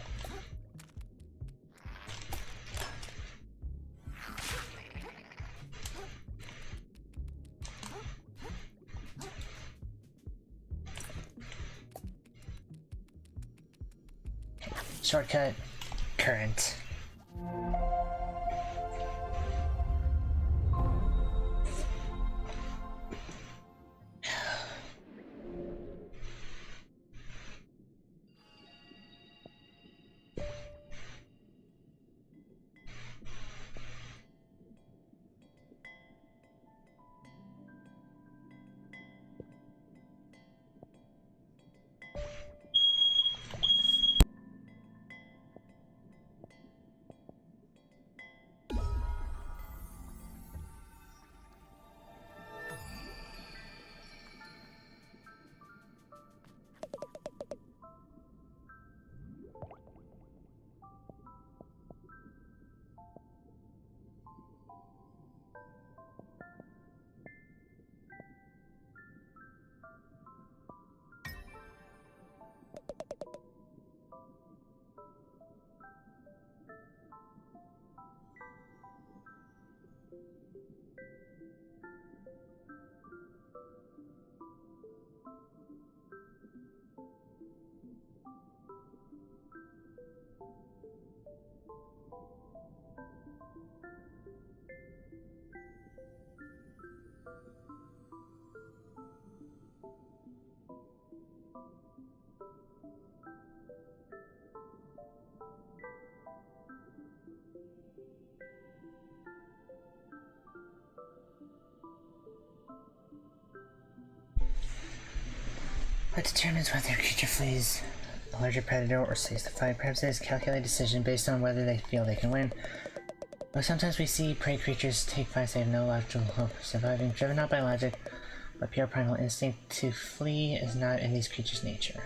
Shortcut, current. What determines whether a creature flees a larger predator or stays the fight? Perhaps it is a calculated decision based on whether they feel they can win. But sometimes we see prey creatures take fights they have no logical hope of surviving, driven not by logic, but pure primal instinct. To flee is not in these creatures' nature.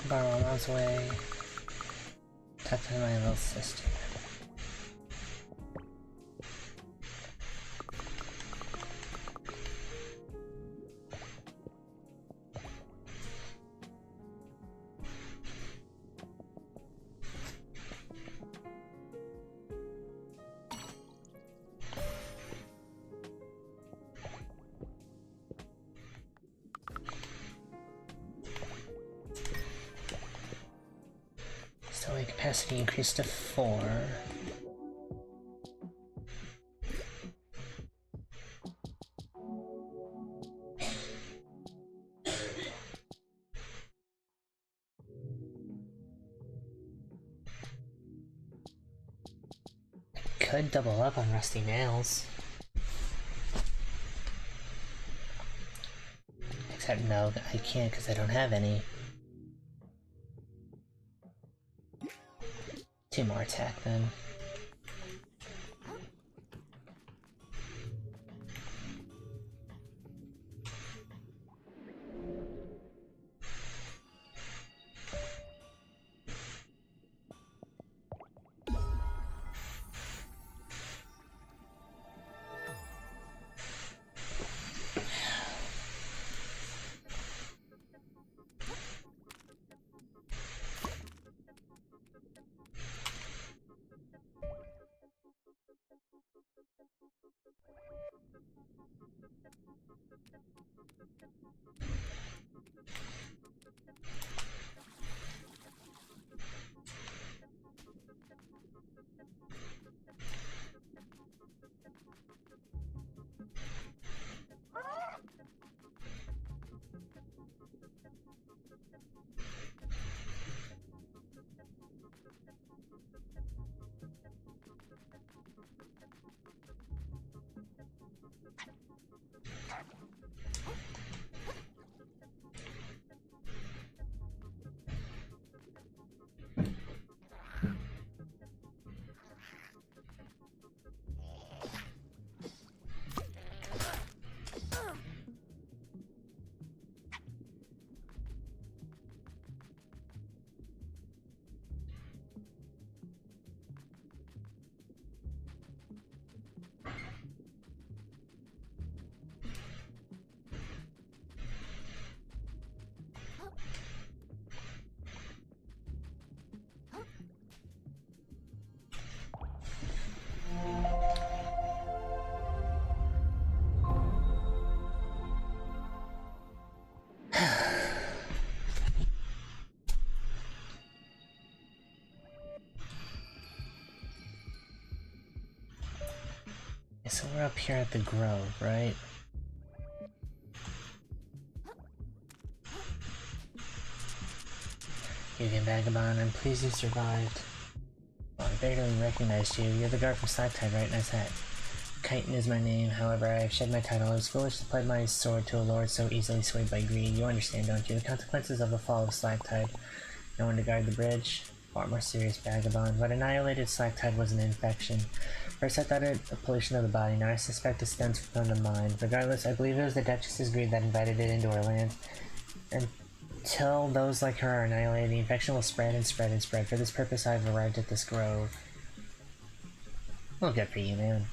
Borrow miles away. Talk to my little sister. Capacity increased to 4. could double up on rusty nails. Except no, I can't because I don't have any. 2 more attack then. So we're up here at the Grove, right? You again, Vagabond. I'm pleased you survived. Well, I barely recognized you. You're the guard from Slacktide, right? Nice hat. Chitin is my name, however, I have shed my title. I was foolish to pledge my sword to a lord so easily swayed by greed. You understand, don't you? The consequences of the fall of Slacktide. No one to guard the bridge. Far more serious, Vagabond. What annihilated Slacktide was an infection. First I thought it a pollution of the body, now I suspect it stems from the mind. Regardless, I believe it was the Duchess's greed that invited it into our land. Until those like her are annihilated, the infection will spread and spread and spread. For this purpose I have arrived at this grove. Well, good for you, man.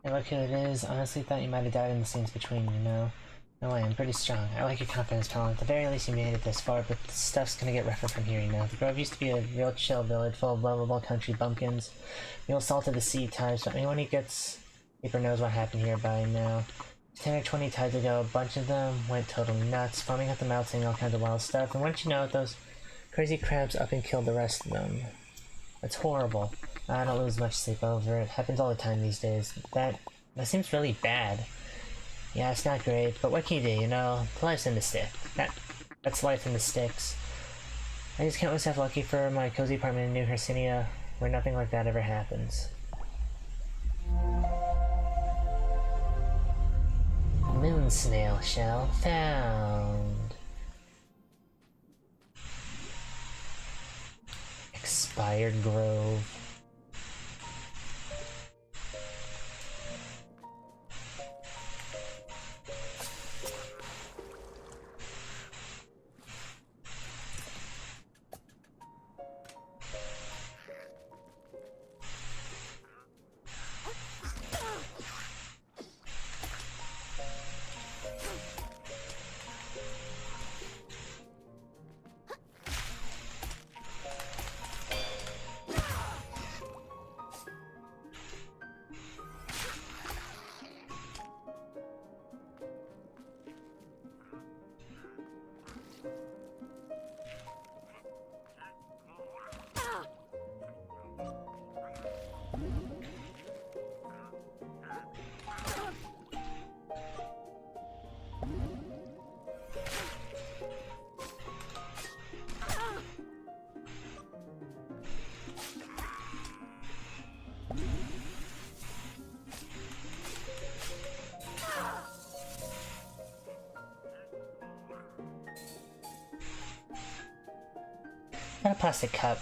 Hey, look who it is. Honestly thought you might have died in the scenes between, you know? No way, I'm pretty strong. I like your confidence, pal. At the very least you made it this far, but the stuff's gonna get rougher from here, you know? The Grove used to be a real chill village full of lovable country bumpkins. Real salt of the sea types, but anyone who gets deeper knows what happened here by now. 10 or 20 tides ago, a bunch of them went totally nuts, foaming at the mouth, saying all kinds of wild stuff, and once you know it, those crazy crabs up and killed the rest of them. It's horrible. I don't lose much sleep over it. Happens all the time these days. That seems really bad. Yeah, it's not great, but what can you do, you know? Life's in the stick. That's life in the sticks. I just count myself lucky for my cozy apartment in New Hercynia, where nothing like that ever happens. Moon snail shell found. Expired grove. Got a plastic cup.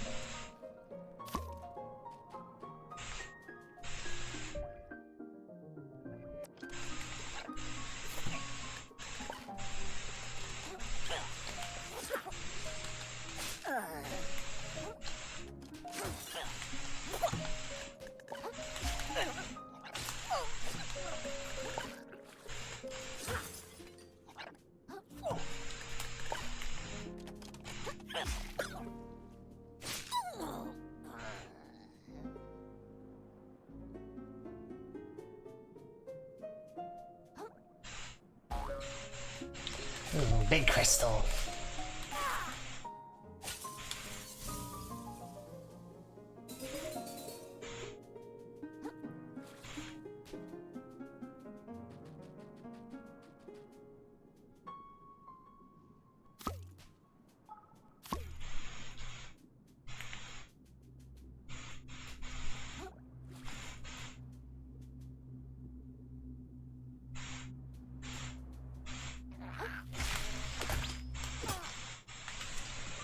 Big crystal.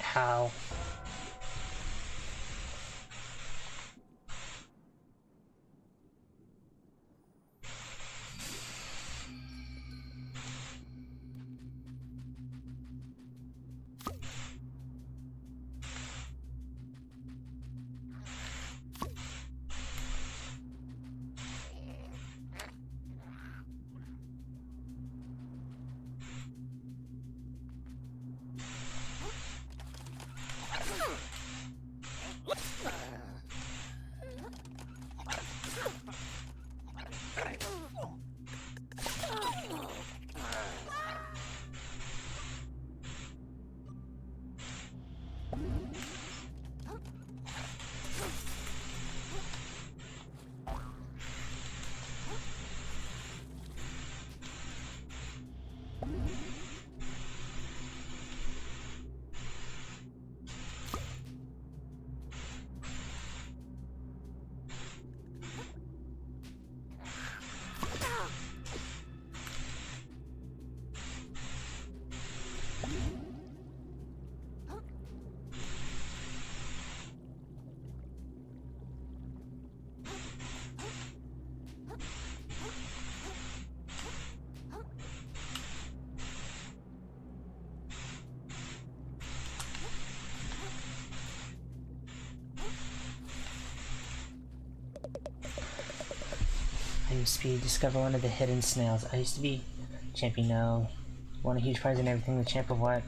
How? Speed, discover one of the hidden snails. I used to be champion now. Won a huge prize and everything, the champ of what?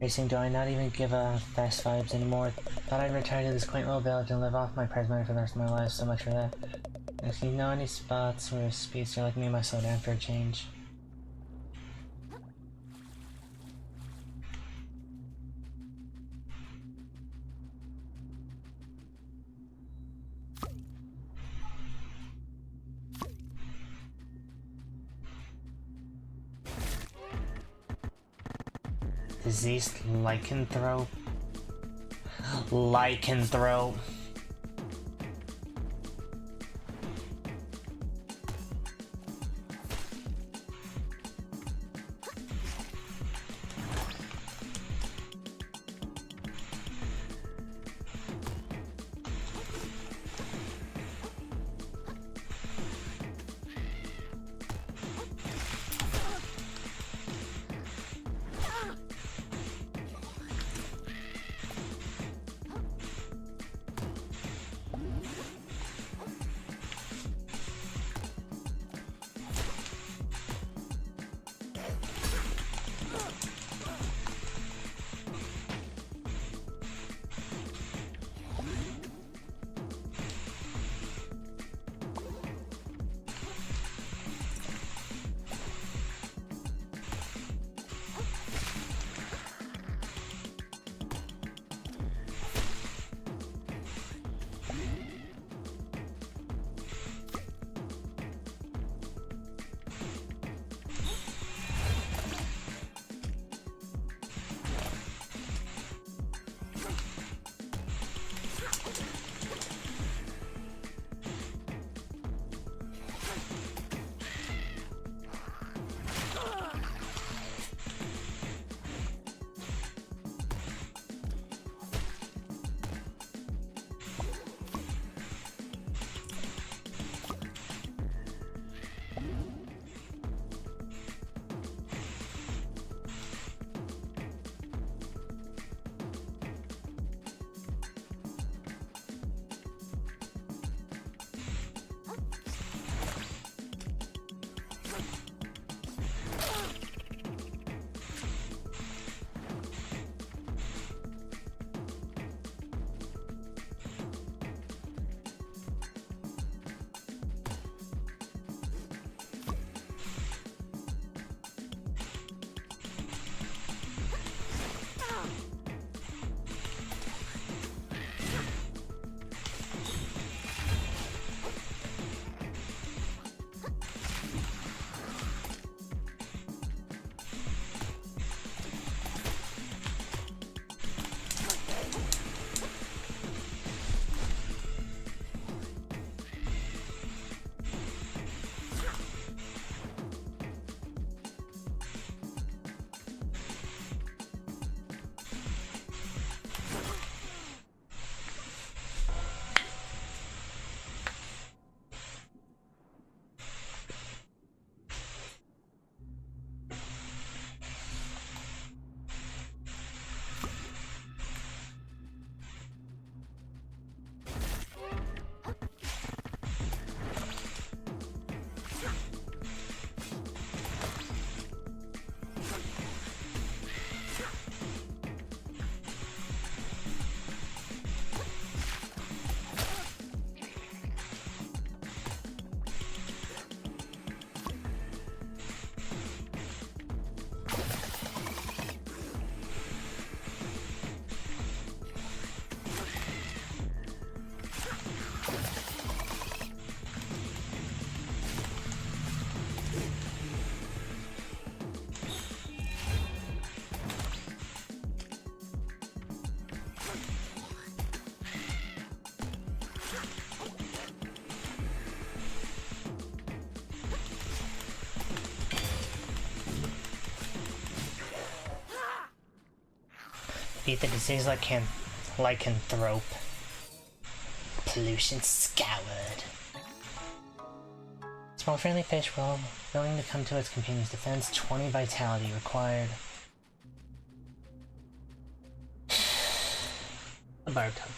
Racing, do I not even give a fast vibes anymore? Thought I'd retire to this quaint little village and live off my prize money for the rest of my life, so much for that. If you know any spots where a speedster like me might slow down for a change. Diseased lycanthrope. Lycanthrope. Beat the disease lycanthrope. Pollution scoured. Small friendly fish willing to come to its companion's defense. 20 vitality required. A Bartok.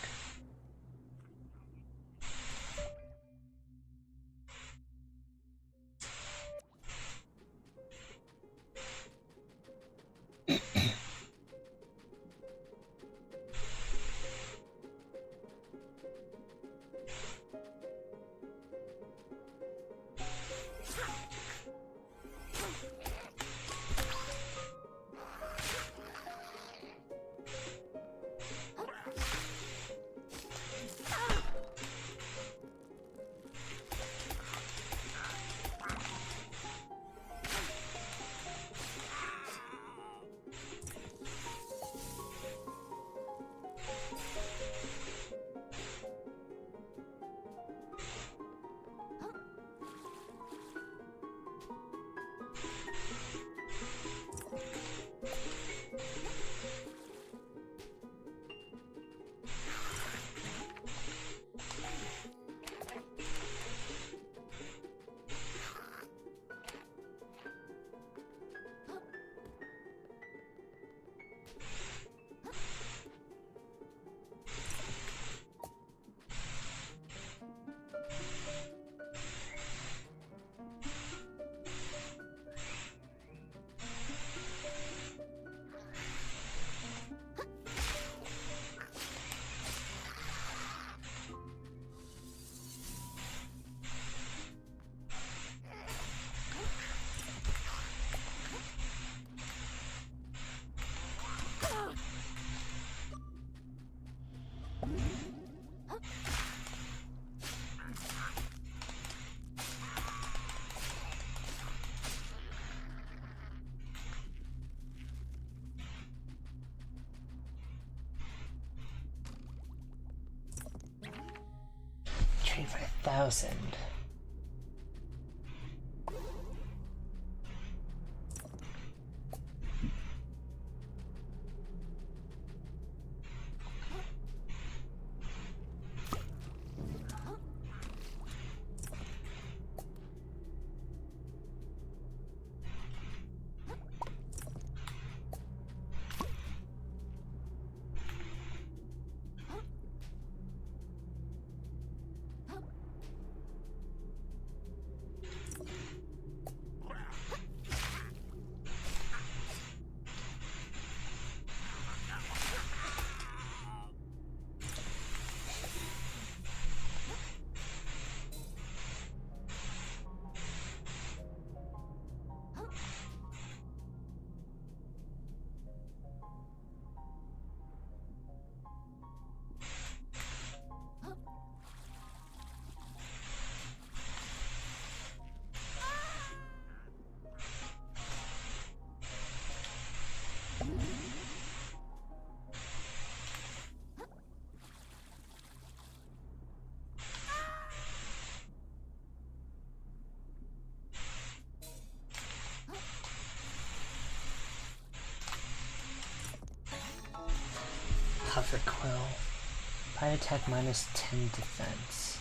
Trade for 1,000. Puffer Quill. Bite attack minus 10 defense.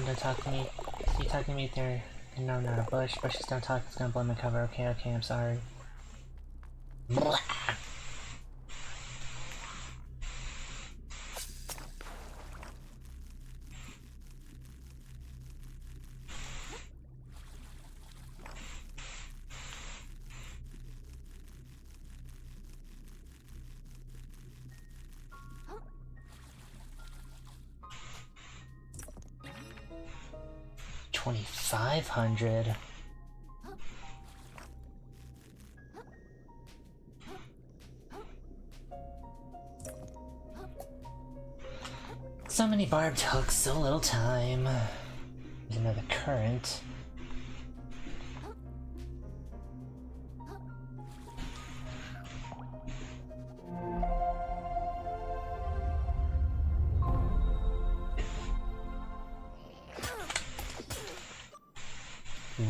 don't talk to me. So you talking to me there? No, I'm not a bush. Bushes don't talk, it's gonna blow my cover. Okay, okay, I'm sorry. Blah. $2,500. So many barbed hooks, so little time. There's another current.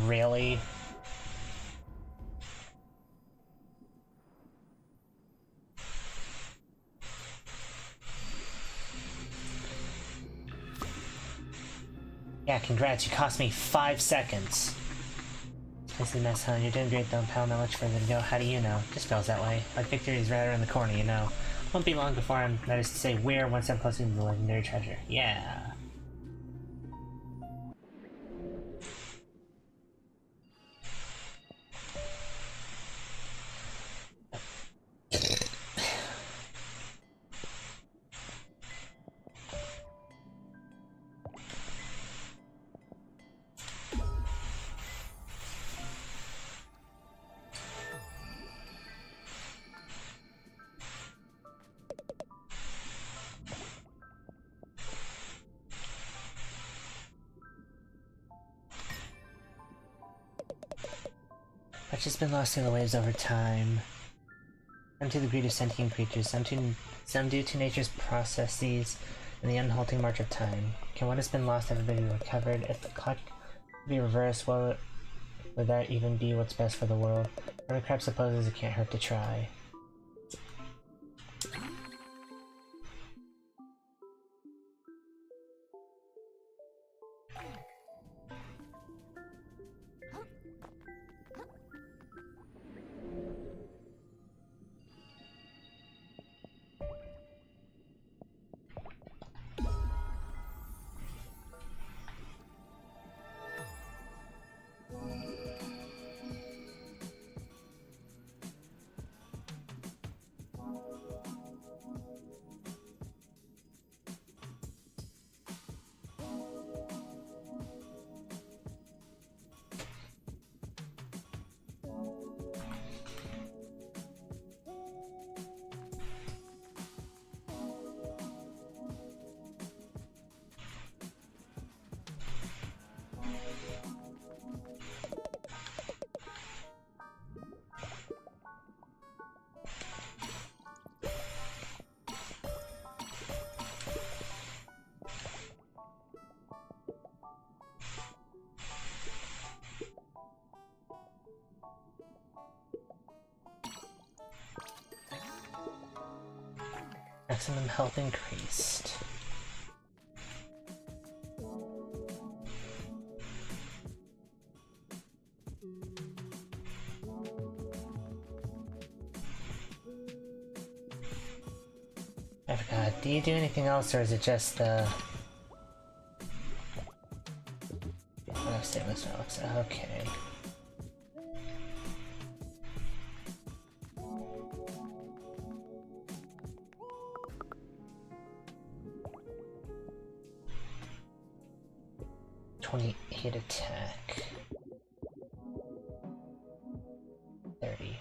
Really? Yeah, congrats, you cost me 5 seconds. This is a mess, huh? You're doing great though, pal, not much further to go. How do you know? Just feels that way. Like victory is right around the corner, you know. Won't be long before I'm, that is to say, we're one step closer to the legendary treasure. Yeah. Much has been lost in the waves over time. Some to the greed of sentient creatures, some due to nature's processes and the unhalting march of time. Can what has been lost ever be recovered? If the clock be reversed, would that even be what's best for the world? Or crap supposes it can't hurt to try. Maximum health increased. I forgot, do you do anything else or is it just stainless relics? Okay. Hit attack. 30.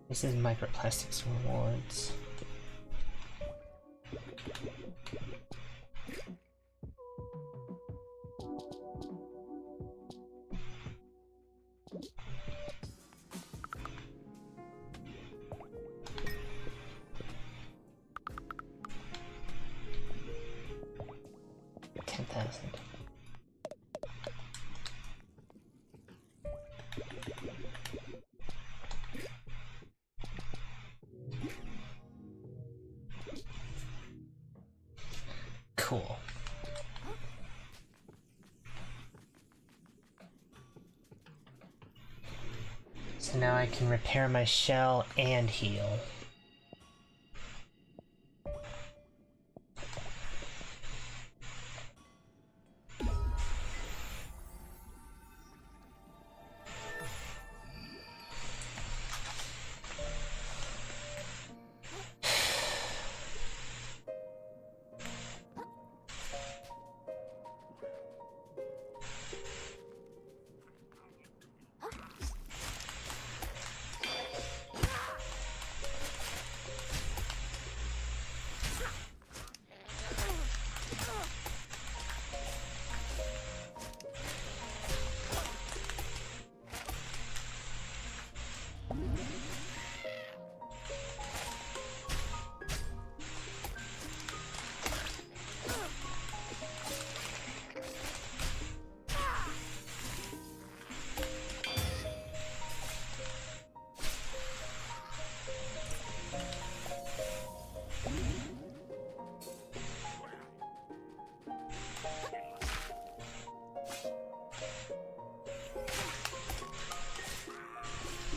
This is microplastics rewards. 5,000. Cool. So now I can repair my shell and heal.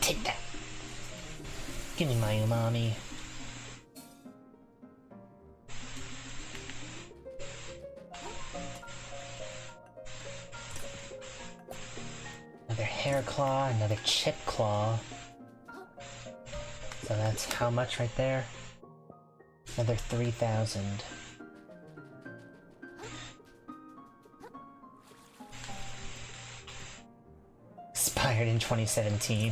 Take that. Give me my umami. Another hair claw, another chip claw. So that's how much right there? Another 3,000. Expired in 2017.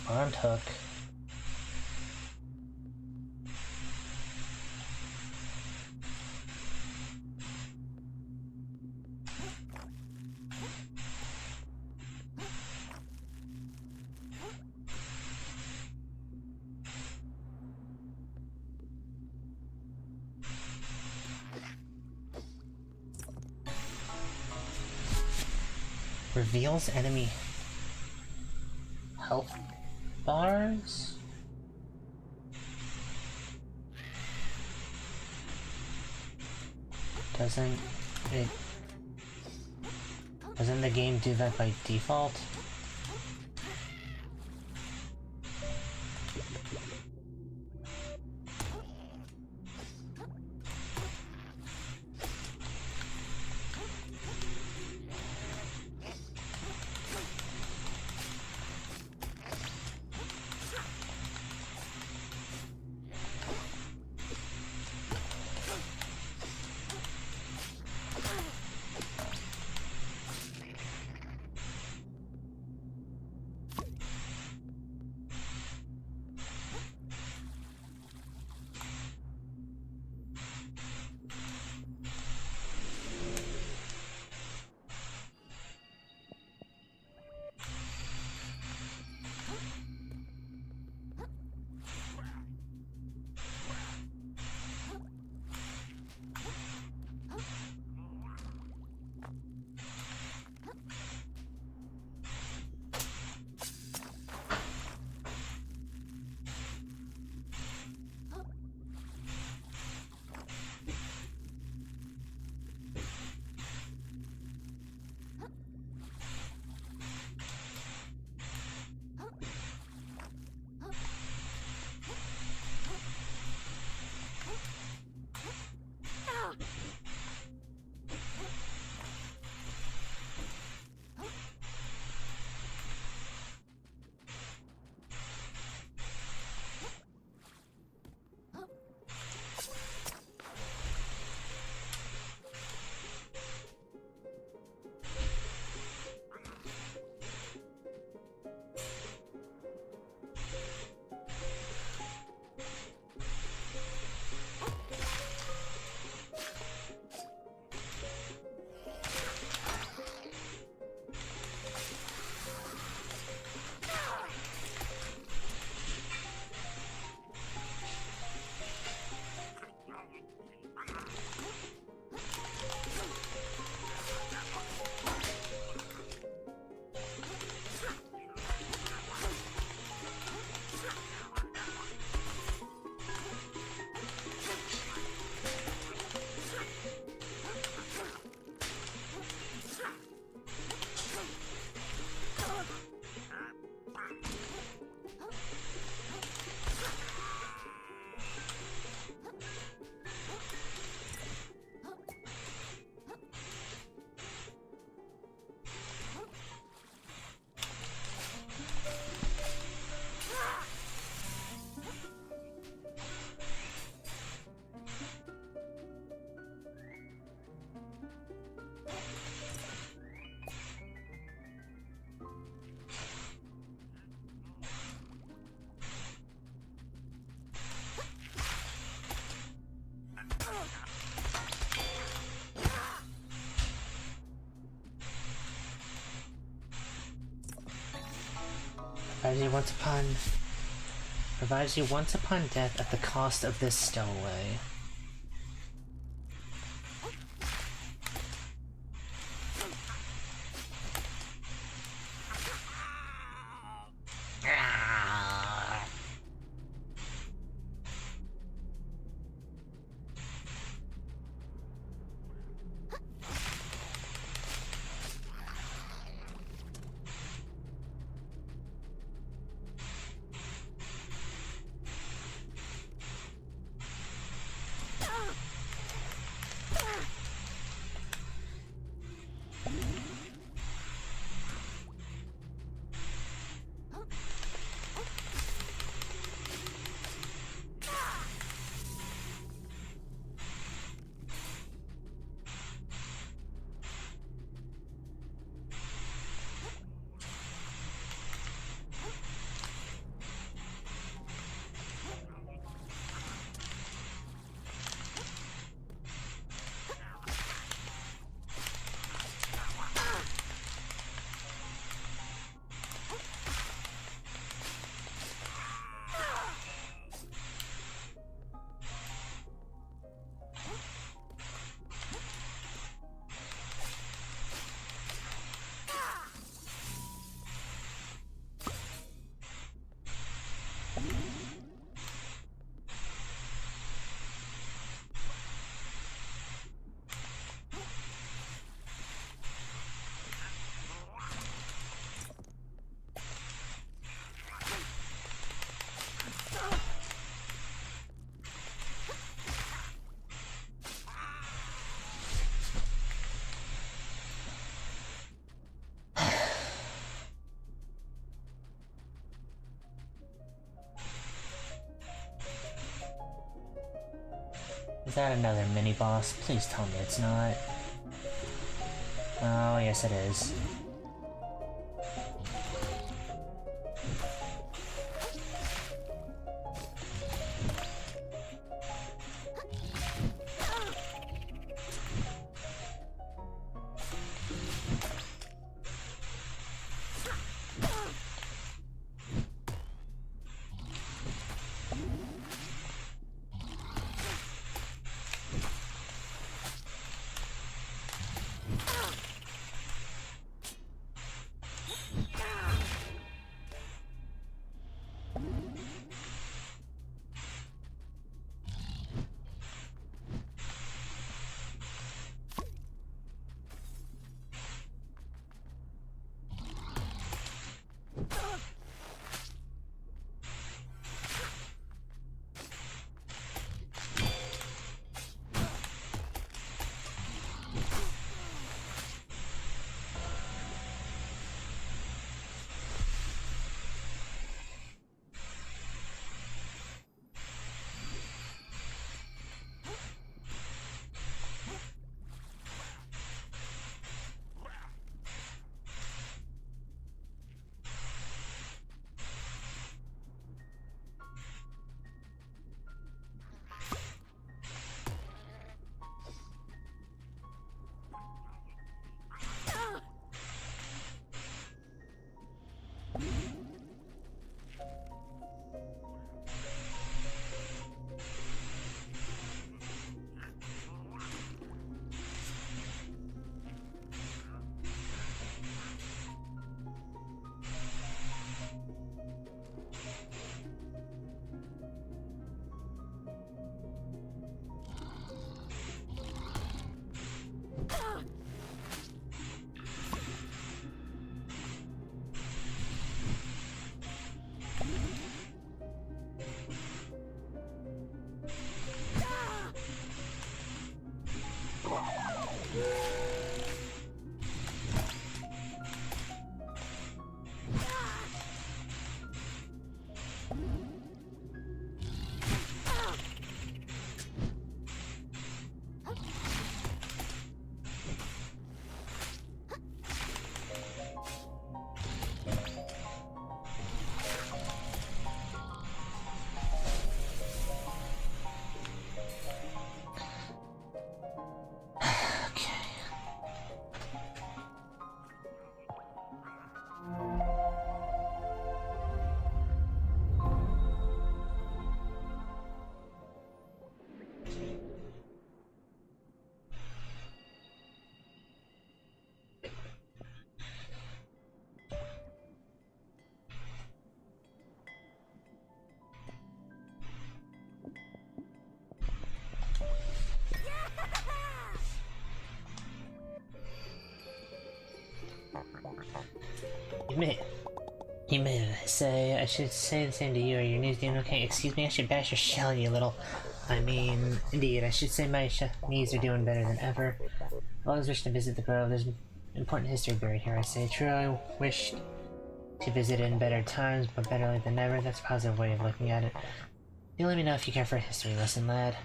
Armed hook. Reveals enemy health bars? Doesn't the game do that by default? Provides you once upon death at the cost of this stowaway. Is that another mini-boss? Please tell me it's not. Oh, yes it is. You may say I should say the same to you. Are your knees doing okay? Excuse me, I should bash your shell, you little. I mean, indeed, I should say my knees are doing better than ever. I've always wished to visit the grove. There's important history buried here, I say. True, I wished to visit it in better times, but better late than never. That's a positive way of looking at it. You let me know if you care for a history lesson, lad.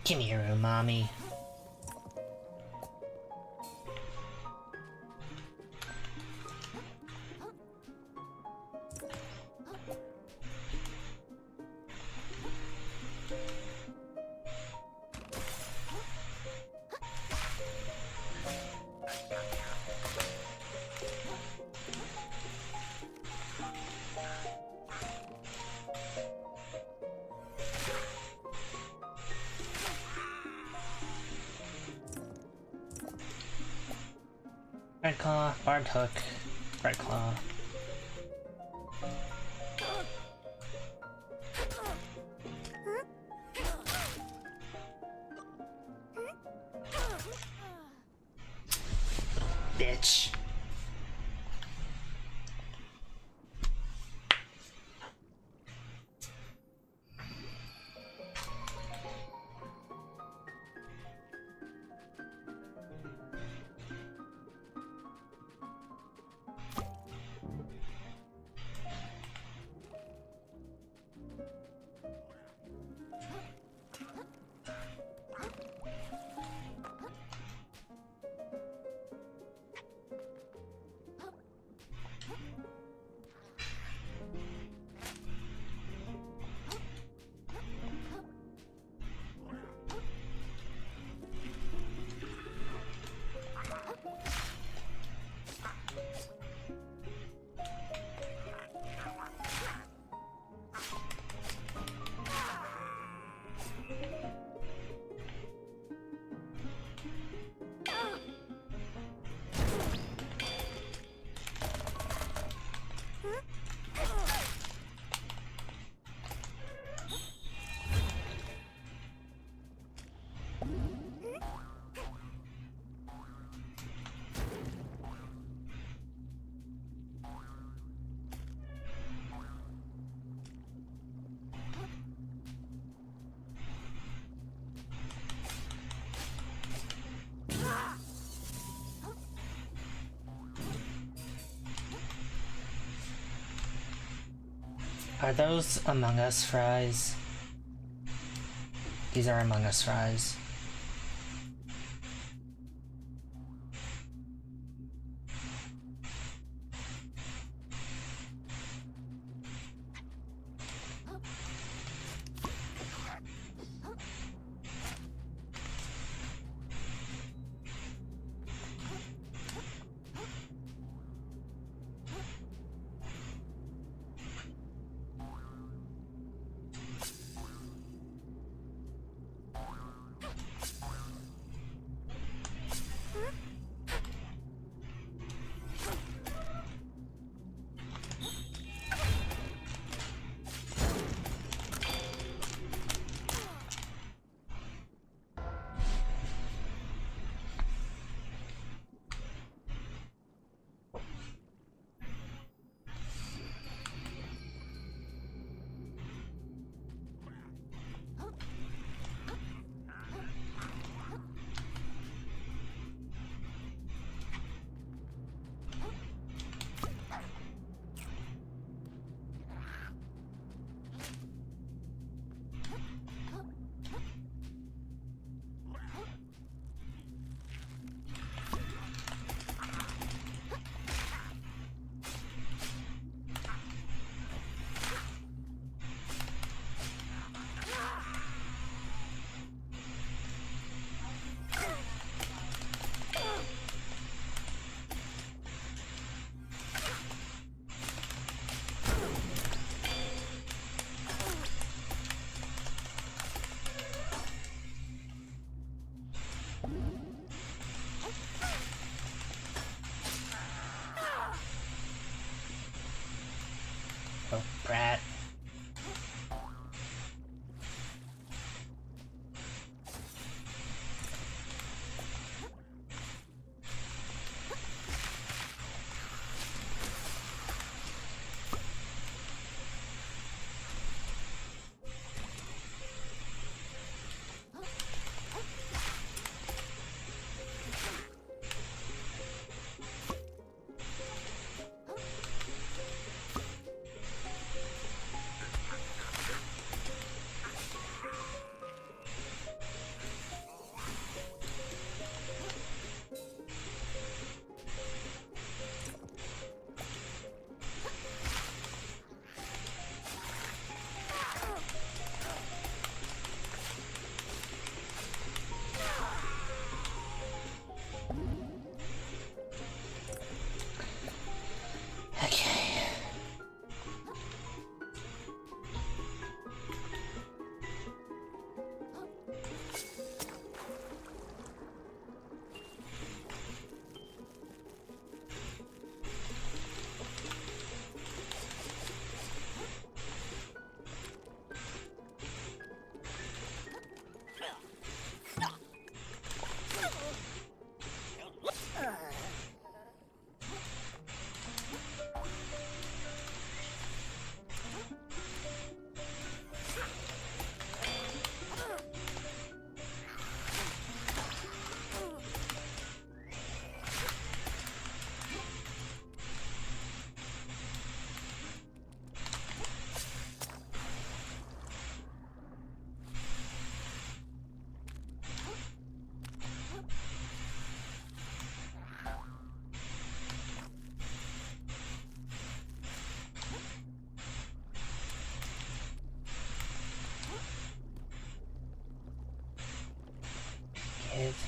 Give me your umami. Red Claw, Barbed Hook, Red Claw. Bitch. Are those Among Us fries? These are Among Us fries.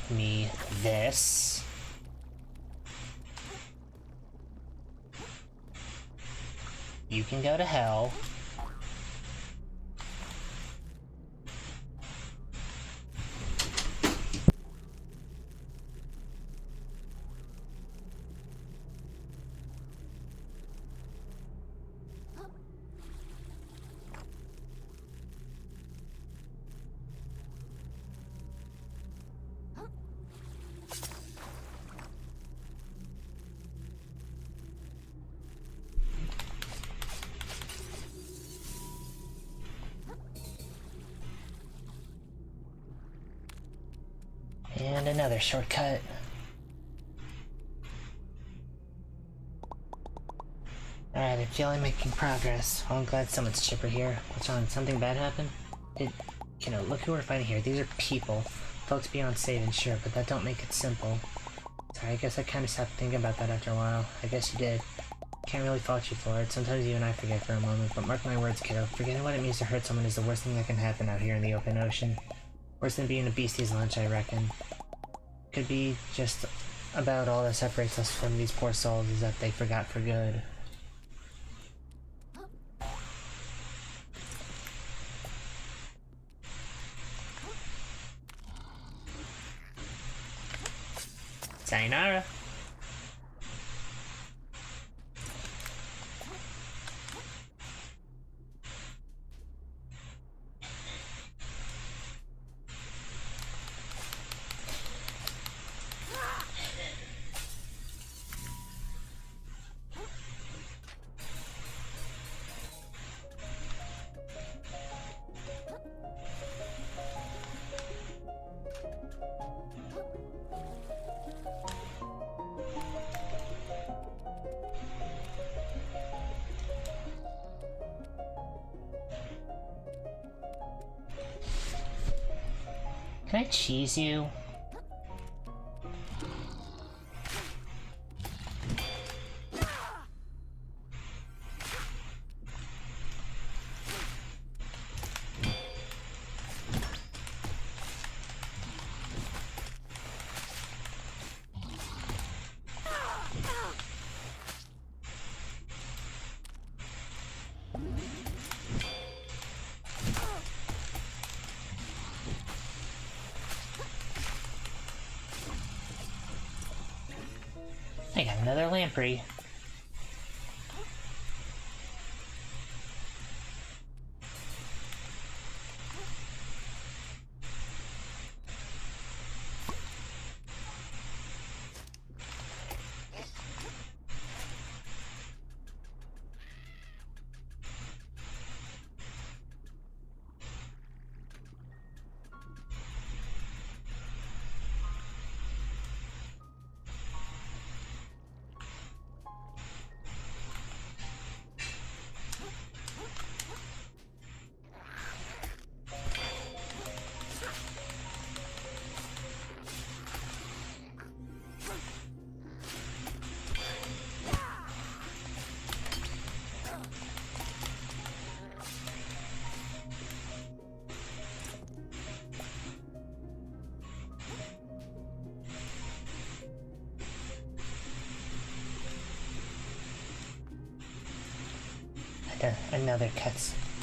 me this. You can go to hell. And another shortcut. Alright, I feel I'm making progress. Oh, I'm glad someone's chipper here. What's on? Something bad happened? Look who we're fighting here. These are people. Folks beyond saving, sure, but that don't make it simple. Sorry, I guess I kinda stopped thinking about that after a while. I guess you did. Can't really fault you for it. Sometimes you and I forget for a moment, but mark my words, kiddo. Forgetting what it means to hurt someone is the worst thing that can happen out here in the open ocean. Worse than being a beastie's lunch, I reckon. Could be just about all that separates us from these poor souls is that they forgot for good. Sayonara. Can I cheese you? I got another lamprey.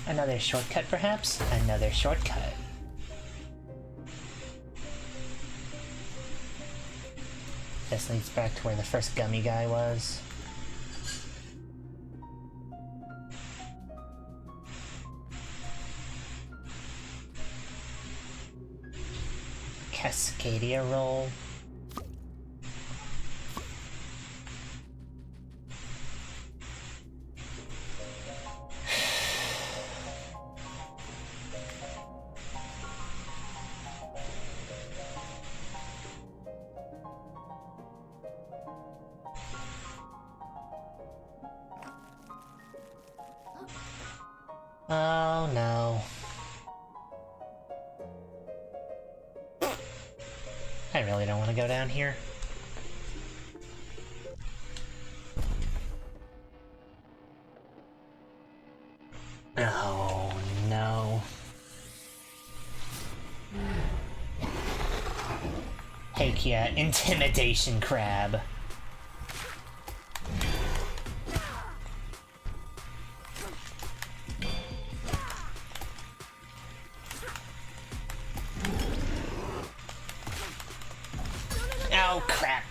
Another shortcut, perhaps? Another shortcut. This leads back to where the first gummy guy was. Cascadia roll. Oh no. I really don't want to go down here. Oh no. Heck yeah, intimidation crab. Oh crap.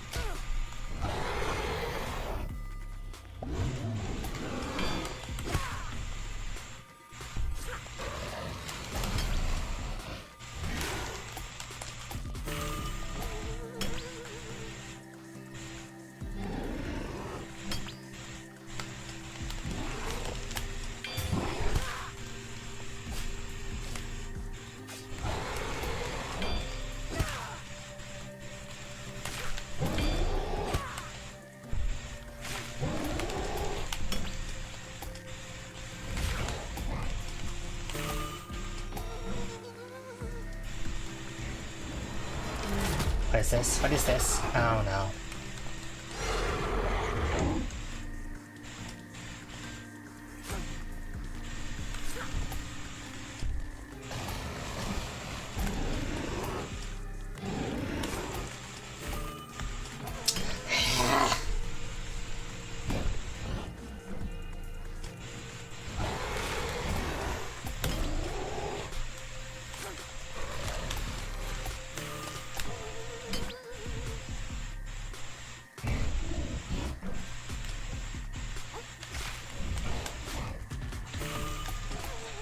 What is this? What is this? Oh no.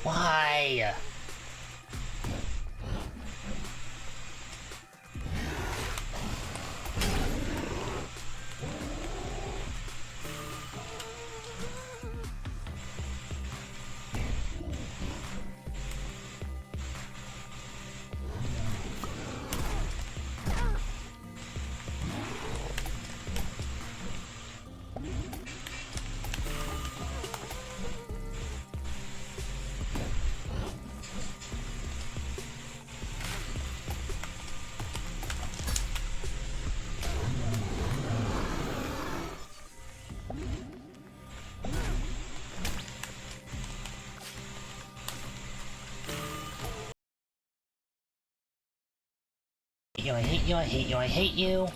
Why? I hate you, I hate you, I hate you.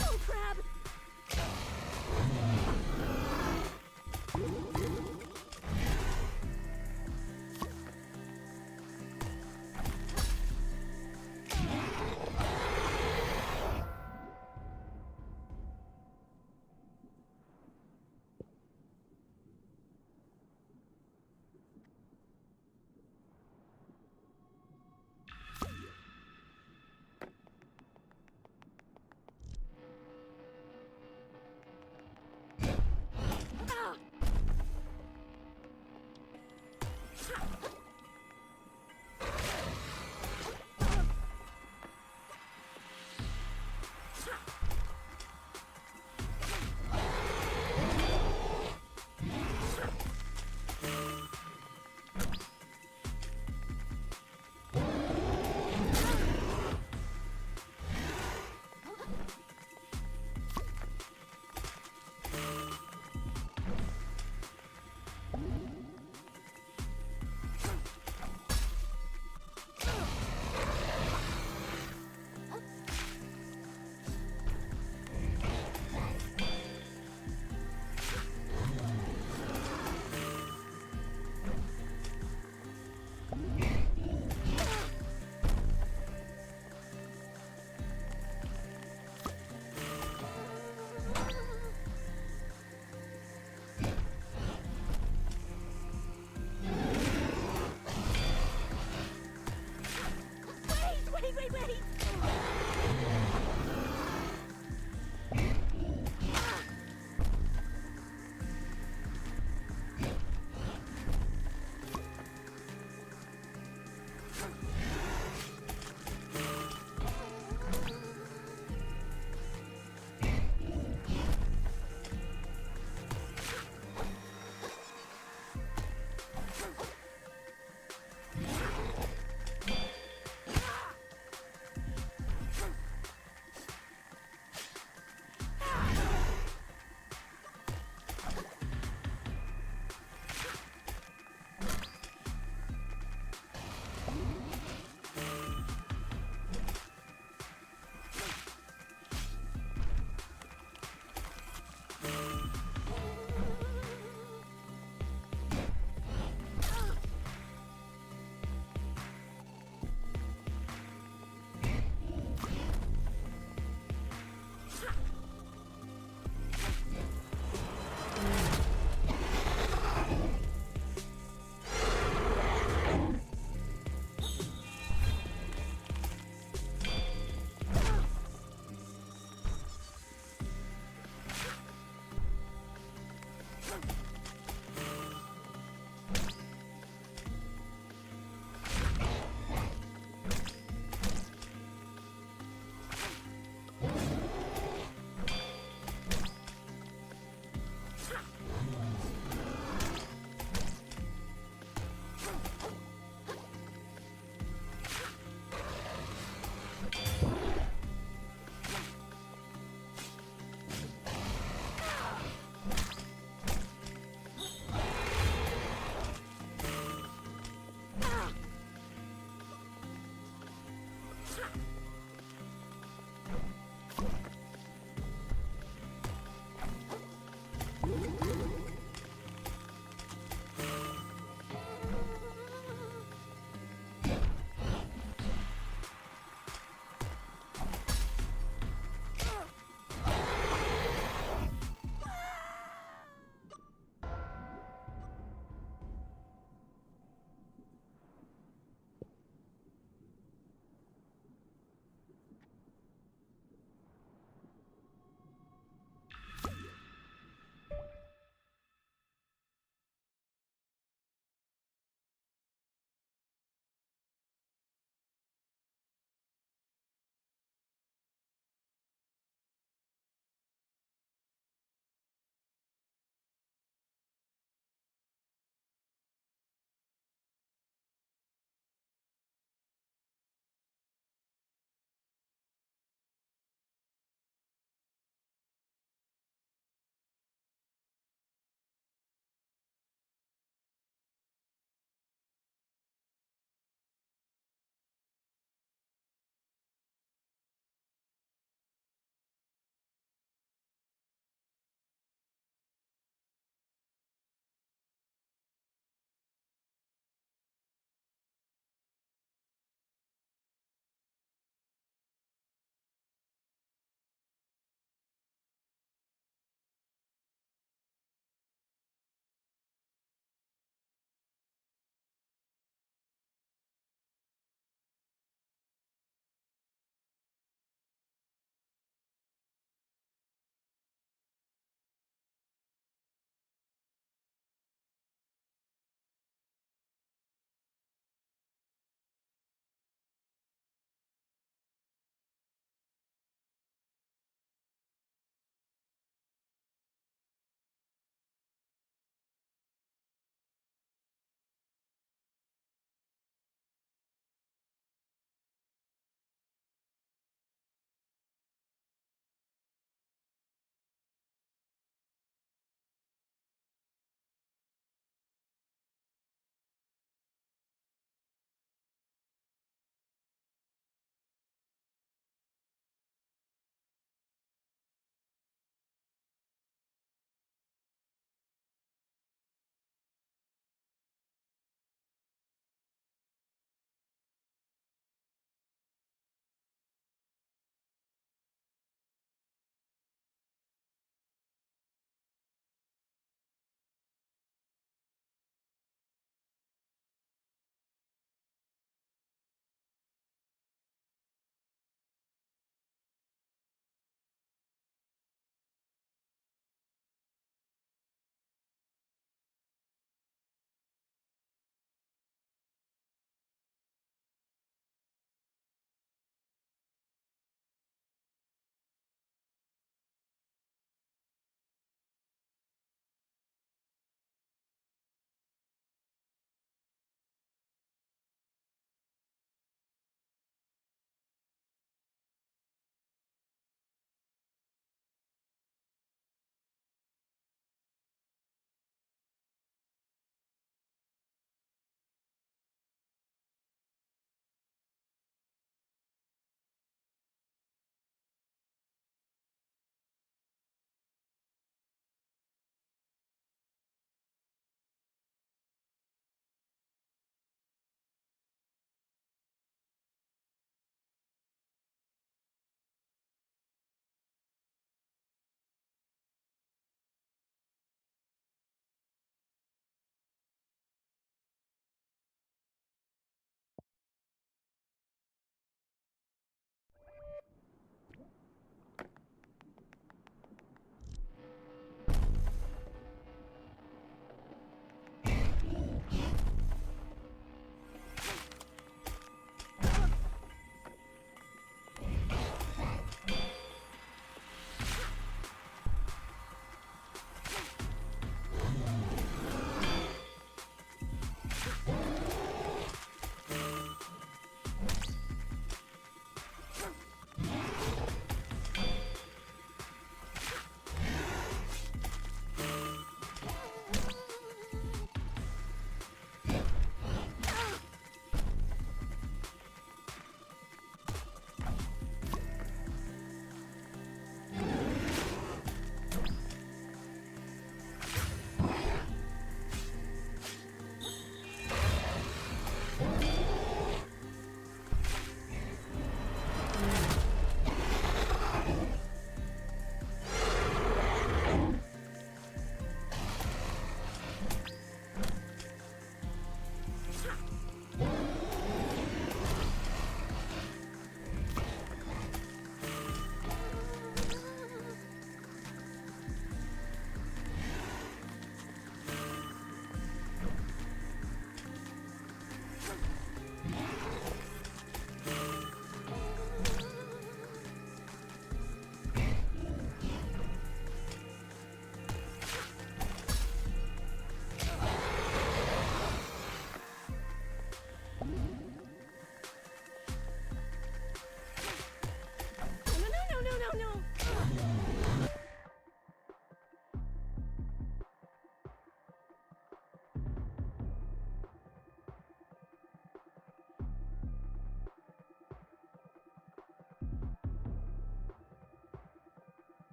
Oh, crap!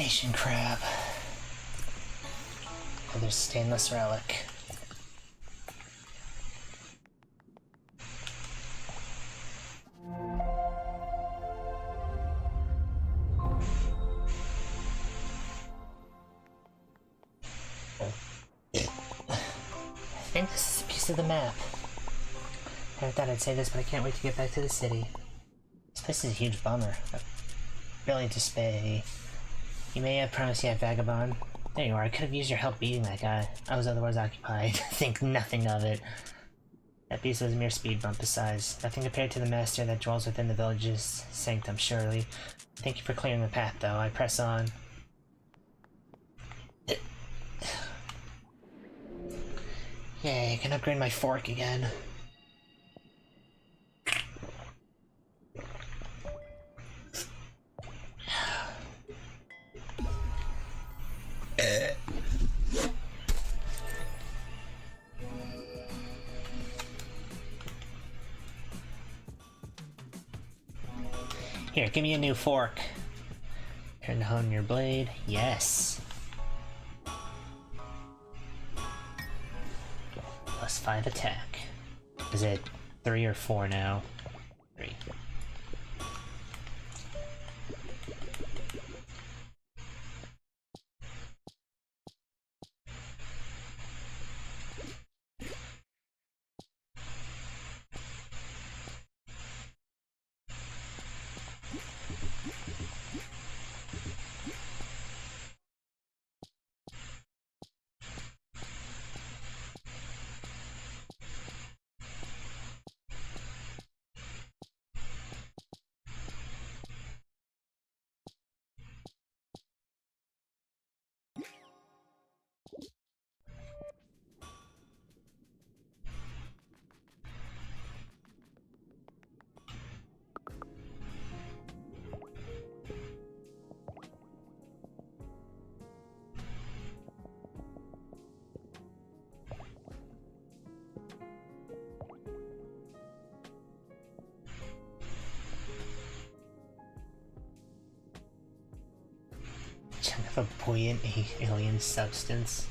Nation crab. Another stainless relic. I think this is a piece of the map. I thought I'd say this, but I can't wait to get back to the city. This place is a huge bummer. Really to spay. You may have promised yet, vagabond. There you are. I could have used your help beating that guy. I was otherwise occupied. Think nothing of it. That beast was a mere speed bump besides. Nothing compared to the master that dwells within the village's sanctum, surely. Thank you for clearing the path, though. I press on. Yay, I can upgrade my fork again. Here, give me a new fork. Turn to hone your blade. Yes. +5 attack. Is it 3 or 4 now? 3. Chunk of a buoyant alien substance.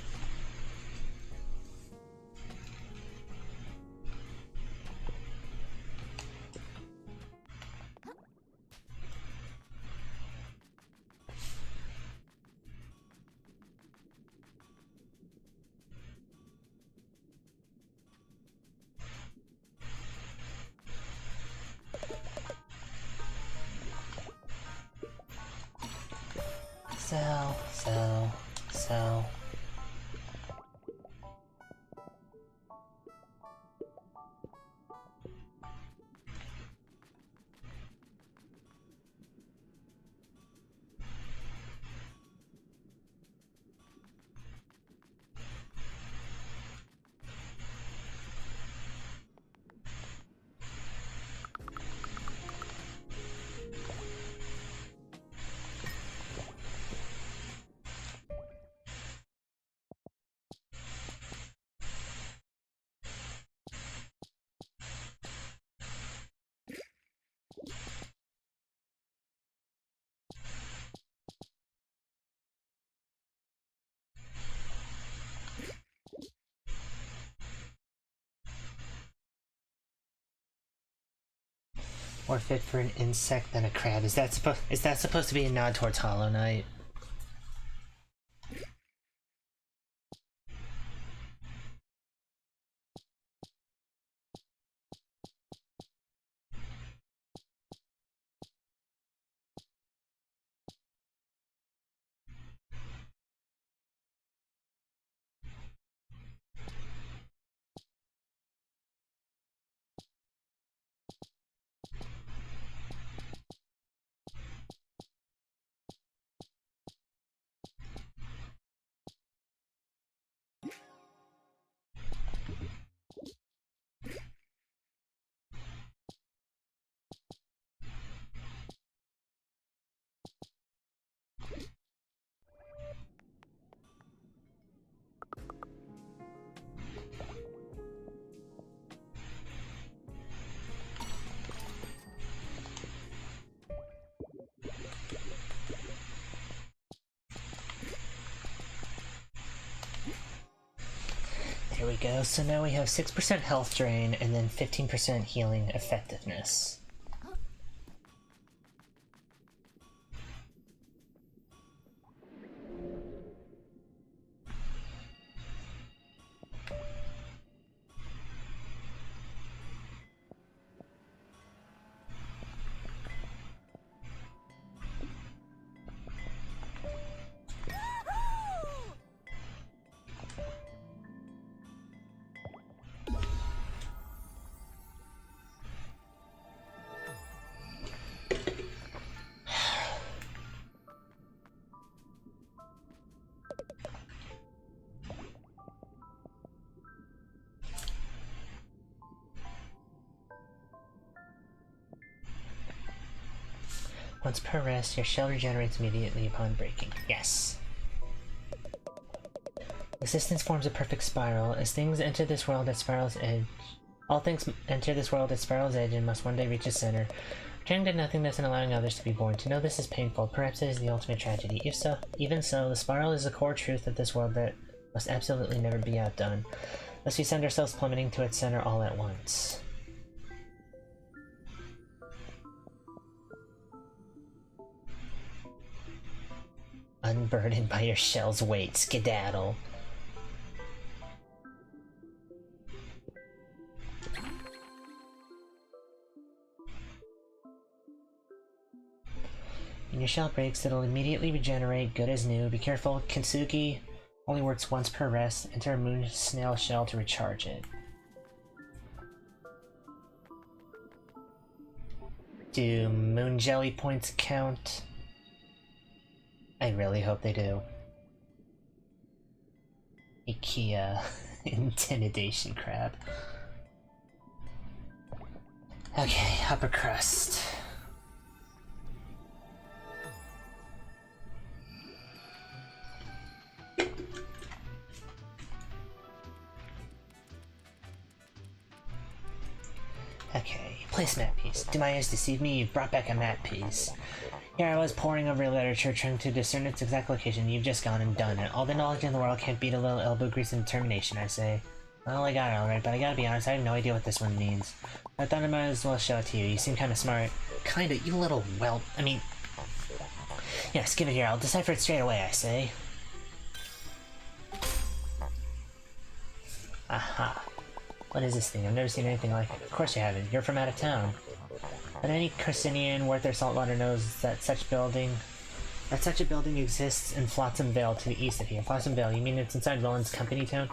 Sell. More fit for an insect than a crab. Is that supposed to be a nod towards Hollow Knight? we go. So now we have 6% health drain and then 15% healing effectiveness. Once per rest, your shell regenerates immediately upon breaking. Yes. Existence forms a perfect spiral. As things enter this world at Spiral's edge, all things enter this world at Spiral's edge and must one day reach its center, returning to nothingness and allowing others to be born. To know this is painful. Perhaps it is the ultimate tragedy. If so, even so, the spiral is the core truth of this world that must absolutely never be outdone. Thus we send ourselves plummeting to its center all at once. Unburdened by your shell's weight, skedaddle. When your shell breaks, it'll immediately regenerate, good as new. Be careful, Kintsugi only works once per rest. Enter a moon snail shell to recharge it. Do moon jelly points count? I really hope they do. IKEA intimidation crab. Okay, upper crust. Okay, place map piece. Do my eyes deceive me? You've brought back a map piece. Here I was poring over literature, trying to discern its exact location. You've just gone and done it. All the knowledge in the world can't beat a little elbow grease and determination, I say. Well, I got it alright, but I gotta be honest, I have no idea what this one means. I thought I might as well show it to you. You seem kinda smart. Kinda, you little whelp. I mean... Yes, give it here. I'll decipher it straight away, I say. Aha. What is this thing? I've never seen anything like it. Of course you haven't. You're from out of town. But any Carsinian worth their saltwater knows that such a building exists in Flotsam Vale to the east of here. Flotsam Vale, you mean it's inside Roland's company town?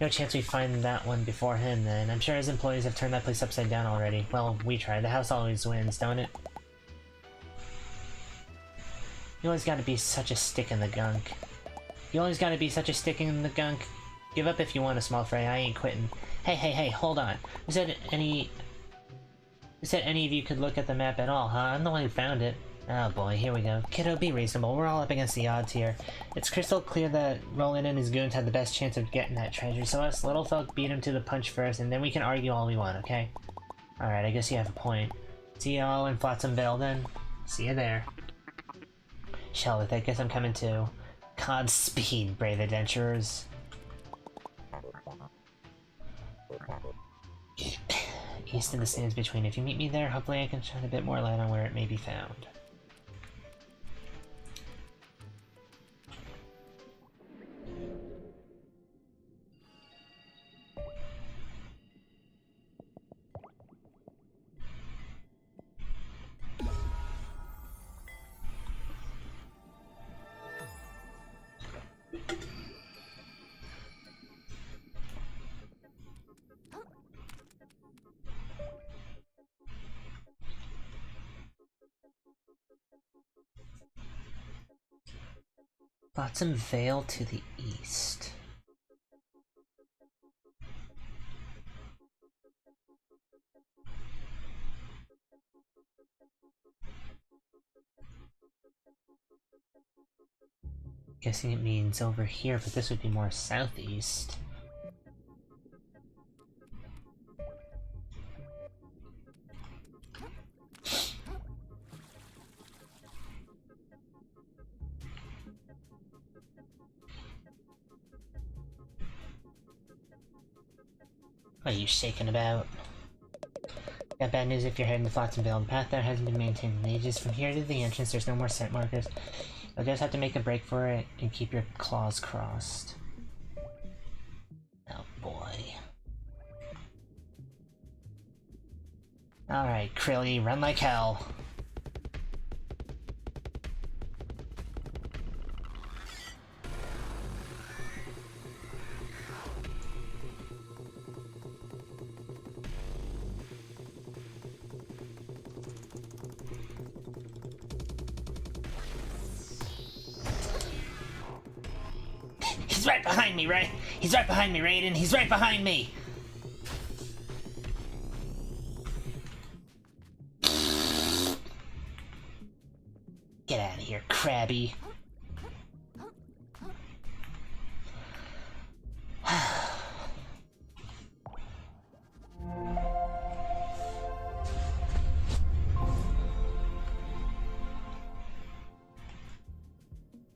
No chance we find that one before him, then. I'm sure his employees have turned that place upside down already. Well, we tried. The house always wins, don't it? You always gotta be such a stick in the gunk. You always gotta be such a stick in the gunk. Give up if you want, a small fray. I ain't quitting. Hey, hold on. Who said any of you could look at the map at all, huh? I'm the one who found it. Oh boy, here we go. Kiddo, be reasonable. We're all up against the odds here. It's crystal clear that Roland and his goons had the best chance of getting that treasure, so us little folk beat him to the punch first, and then we can argue all we want, okay? Alright, I guess you have a point. See you all in Flotsam Vale, then? See you there. Shelvith, I guess I'm coming too. Godspeed, brave adventurers. East of the sands between. If you meet me there, hopefully I can shine a bit more light on where it may be found. Flotsam Vale to the east. Guessing it means over here, but this would be more southeast. What are you shaking about? Got bad news if you're heading to Flotsonville. The path there hasn't been maintained in ages. From here to the entrance, there's no more scent markers. You'll just have to make a break for it and keep your claws crossed. Oh boy. Alright, Krilly, run like hell. He's right behind me, right? He's right behind me, Raiden. He's right behind me. Get out of here, Krabby.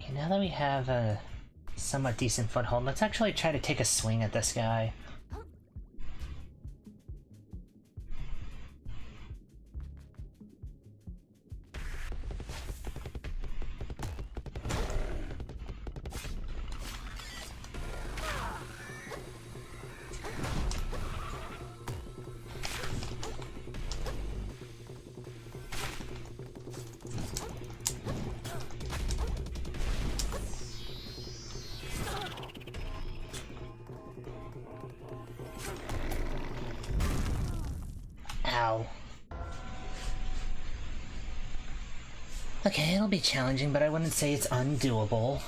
Okay, now that we have a somewhat decent foothold, let's actually try to take a swing at this guy. Ow. Okay, it'll be challenging, but I wouldn't say it's undoable.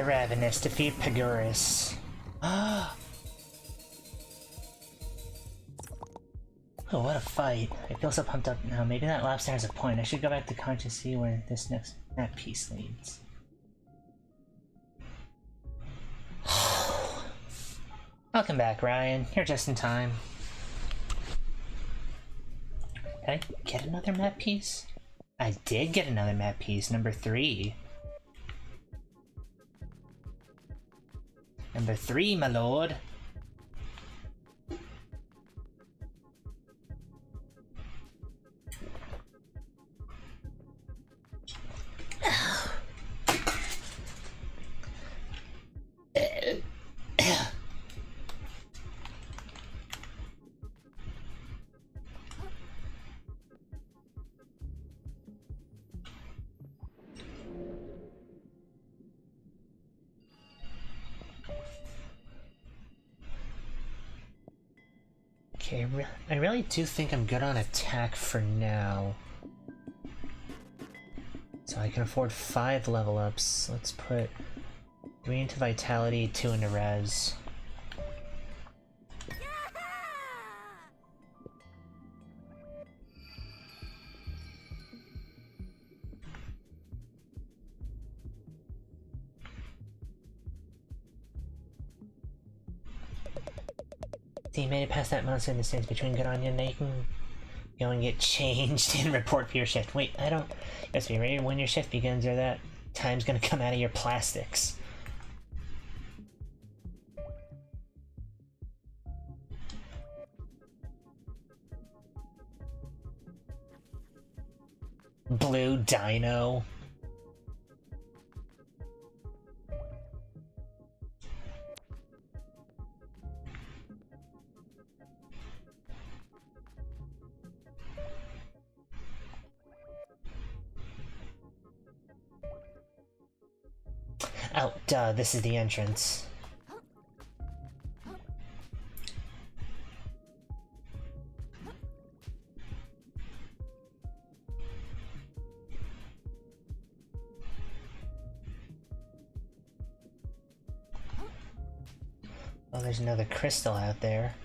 Ravenous, defeat Pagurus. Oh, what a fight. I feel so pumped up now. Maybe that lobster has a point. I should go back to Conch to see where this next map piece leads. Welcome back, Ryan. You're just in time. Did I get another map piece? I did get another map piece, number 3. Number 3, my lord. Okay, I really do think I'm good on attack for now. So I can afford 5 level ups. Let's put 3 into vitality, 2 into res. So you made it past that monster in the distance between Good Onion. Now you can go and get changed and report for your shift. Wait, I don't... You have to be ready when your shift begins or that time's gonna come out of your plastics. Blue Dino. Oh, duh, this is the entrance. Oh, there's another crystal out there.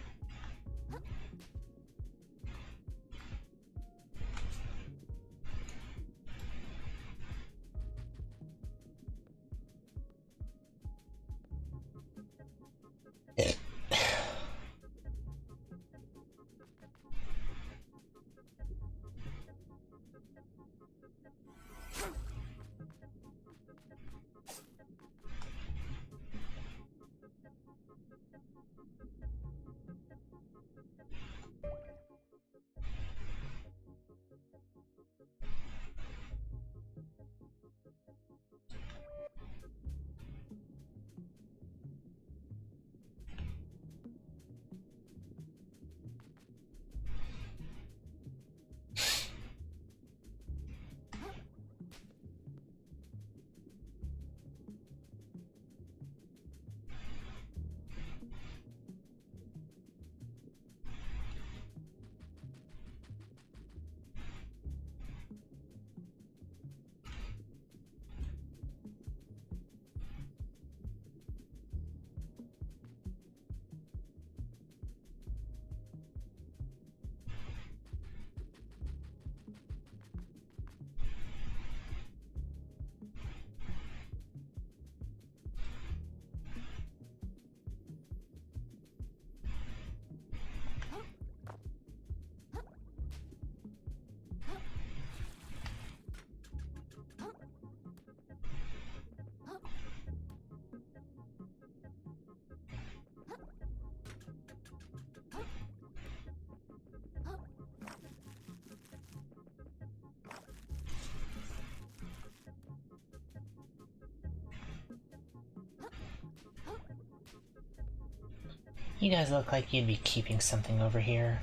You guys look like you'd be keeping something over here.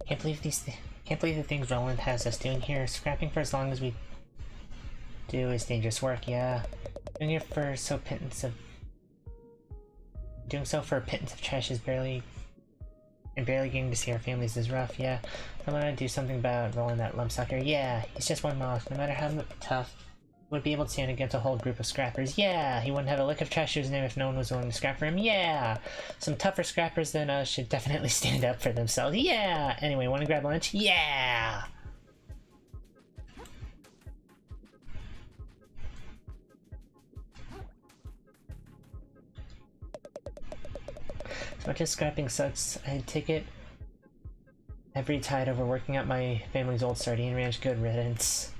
Can't believe the things Roland has us doing here. Scrapping for as long as we do is dangerous work, yeah. Doing so for a pittance of trash is barely getting to see our families is rough, yeah. I'm gonna do something about Roland that lump sucker. Yeah, he's just one moth. No matter how tough Would be able to stand against a whole group of scrappers. Yeah! He wouldn't have a lick of trash to his name if no one was willing to scrap for him. Yeah! Some tougher scrappers than us should definitely stand up for themselves. Yeah! Anyway, wanna grab lunch? Yeah! As much as scrapping sucks, I'd take it every tide over working at my family's old sardine ranch. Good riddance.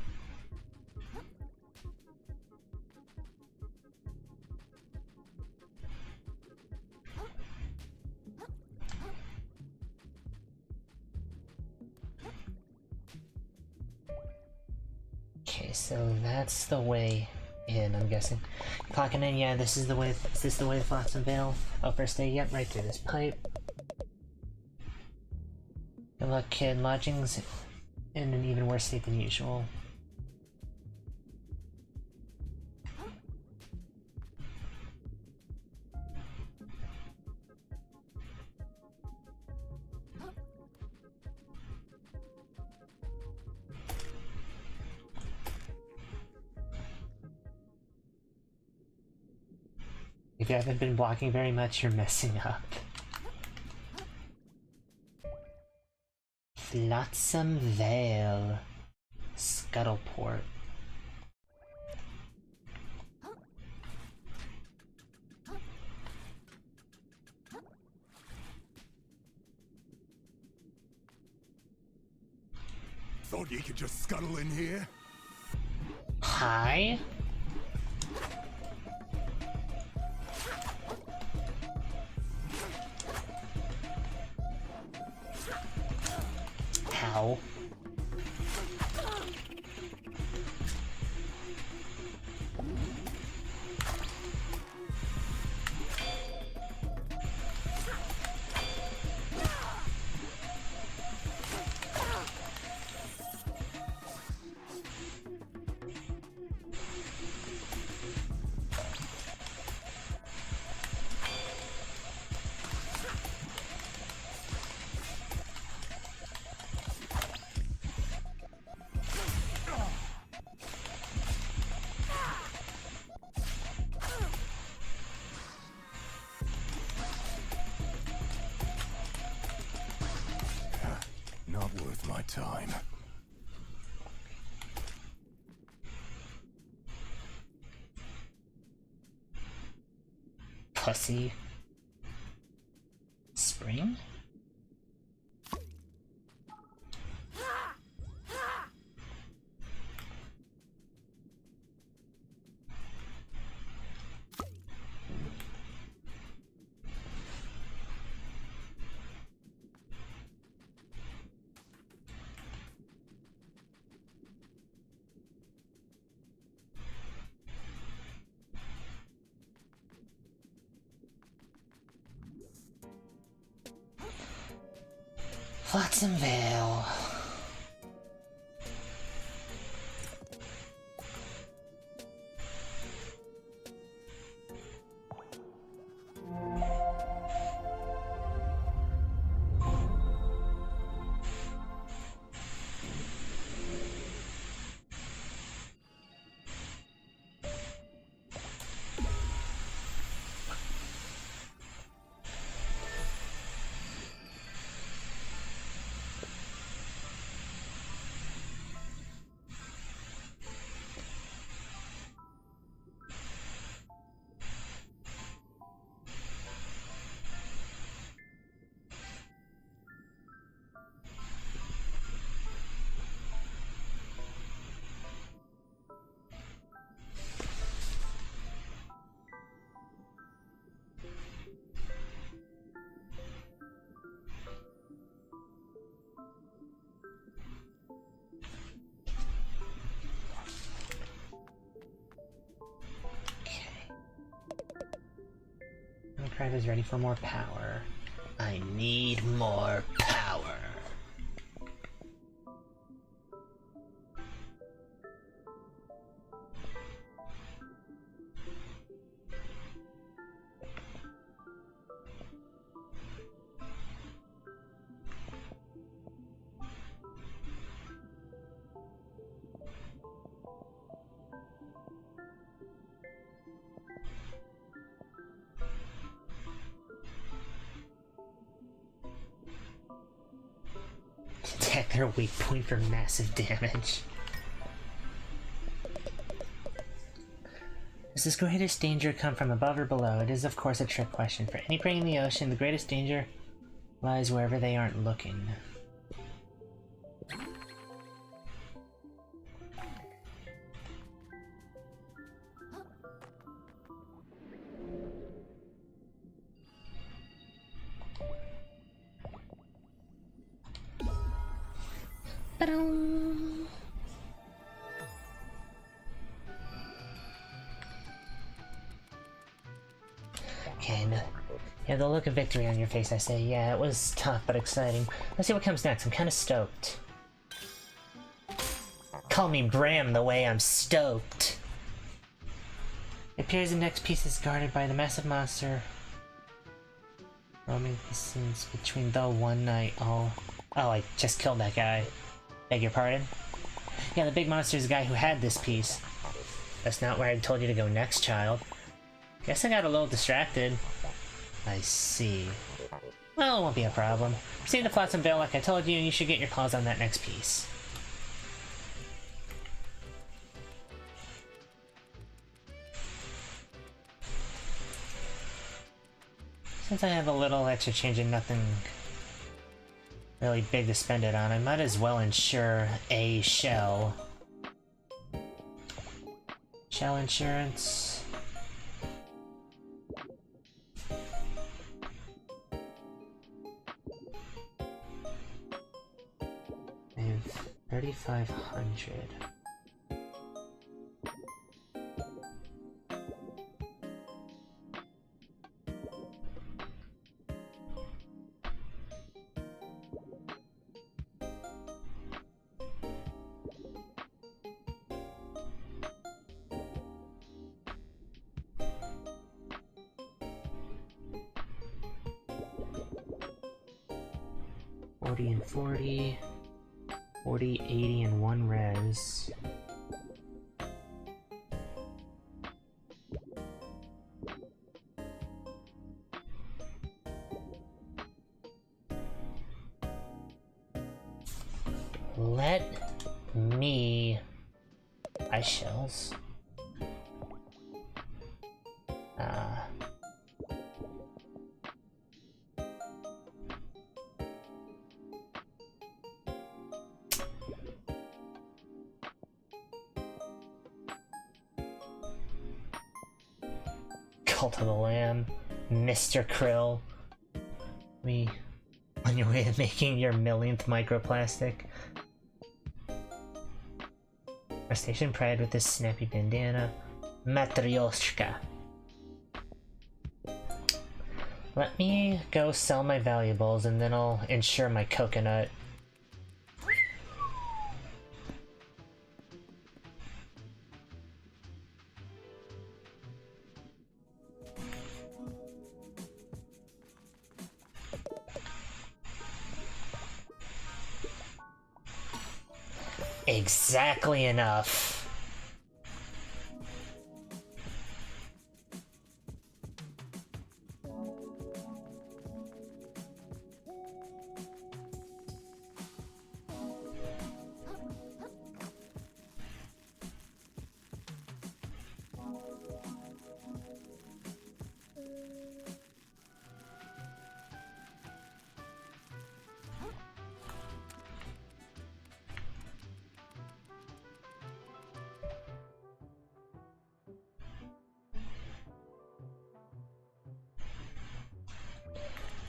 Okay, so that's the way in, I'm guessing. Clocking in, yeah, this is the way. Is this the way to Flotsam Vale? Oh, first day, yep, right through this pipe. Good luck, kid. Lodging's in an even worse state than usual. If you haven't been blocking very much, you're messing up. Flotsam Vale. Scuttleport. Thought you could just scuttle in here? Hi? How? Not worth my time. Pussy. Spring? Flotsam Vale. Crab is ready for more power. I need more power. Their weak point for massive damage. Does this greatest danger come from above or below? It is of course a trick question. For any prey in the ocean, the greatest danger lies wherever they aren't looking. Ba-dum. Okay, no. Yeah, the look of victory on your face, I say. Yeah, it was tough but exciting. Let's see what comes next. I'm kind of stoked. Call me Bram the way I'm stoked. It appears the next piece is guarded by the massive monster roaming the scenes between the one night. Oh, I just killed that guy. Beg your pardon? Yeah, the big monster is the guy who had this piece. That's not where I told you to go next, child. Guess I got a little distracted. I see. Well, it won't be a problem. Proceed to Flotsam Vale like I told you, and you should get your paws on that next piece. Since I have a little extra change and nothing really big to spend it on, I might as well insure a shell. Shell insurance. I have 3,500. And 40, 40, 80, and 1 res. Let me buy shells. Cult of the Lamb, Mr. Krill. Me on your way to making your millionth microplastic. Our station pride with this snappy bandana. Matryoshka. Let me go sell my valuables and then I'll insure my coconut. Exactly enough.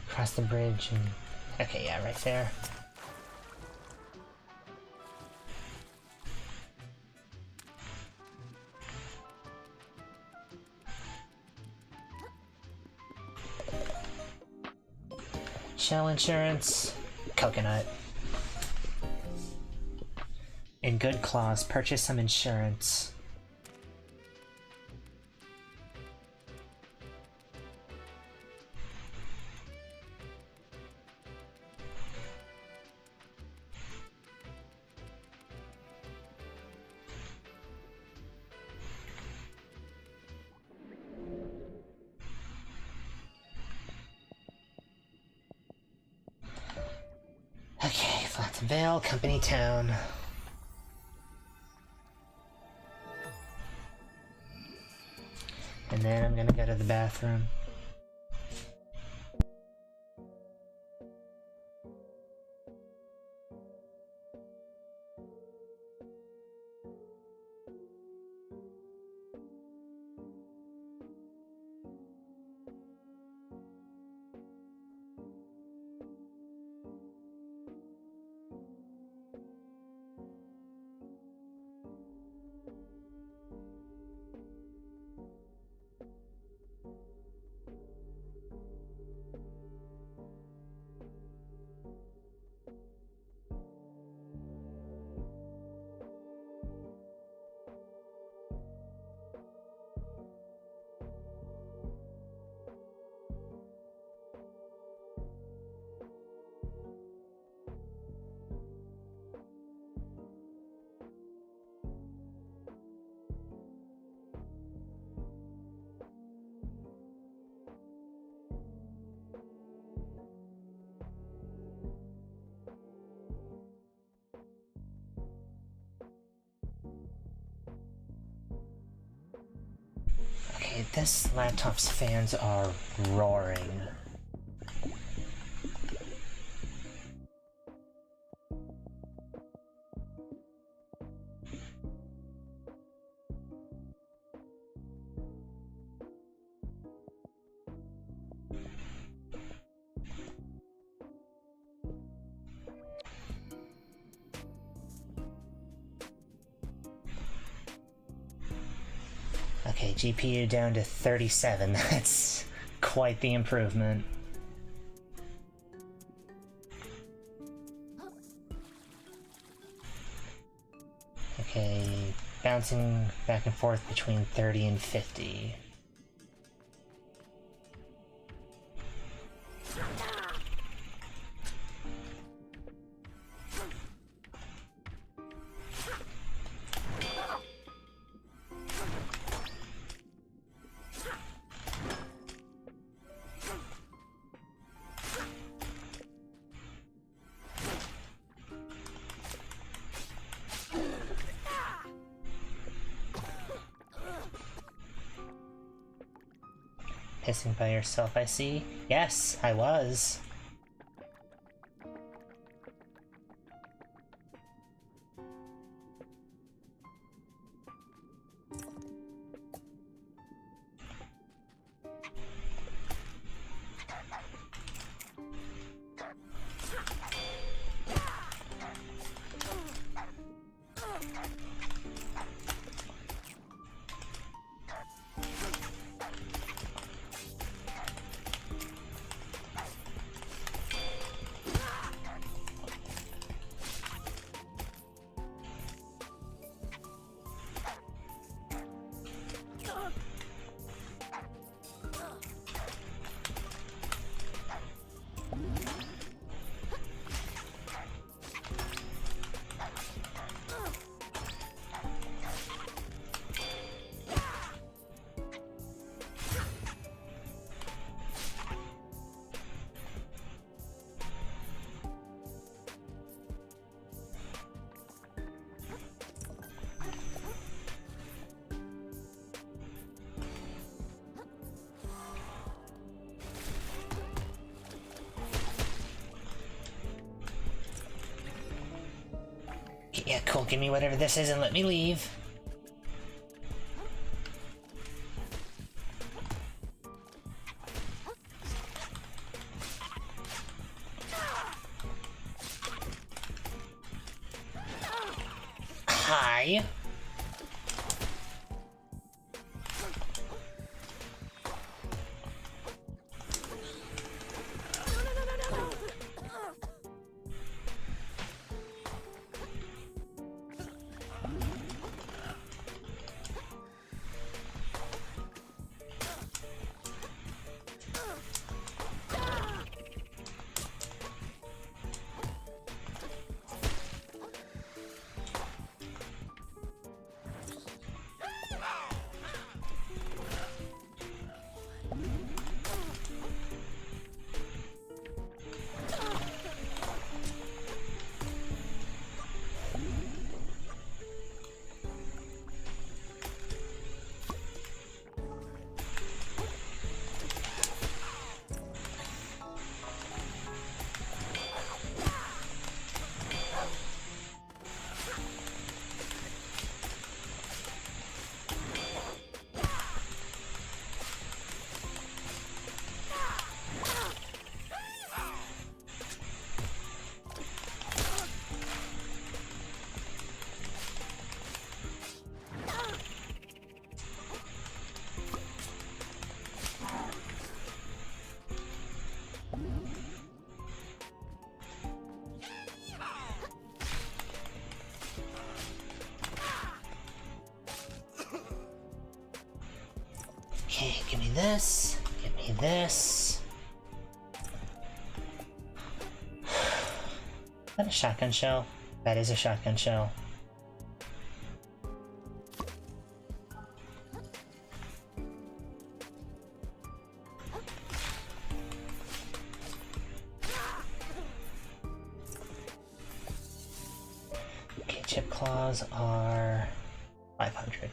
Across the bridge and... okay, yeah, right there. Shell insurance, coconut. In good clause, purchase some insurance. To Vale Company Town. And then I'm gonna go to the bathroom. Okay, this laptop's fans are roaring. Okay, GPU down to 37. That's quite the improvement. Okay, bouncing back and forth between 30 and 50. Pissing by yourself, I see. Yes, I was. Yeah, cool, give me whatever this is and let me leave. Hi. Give me this. Give me this. Is that a shotgun shell? That is a shotgun shell. Okay, chip claws are 500.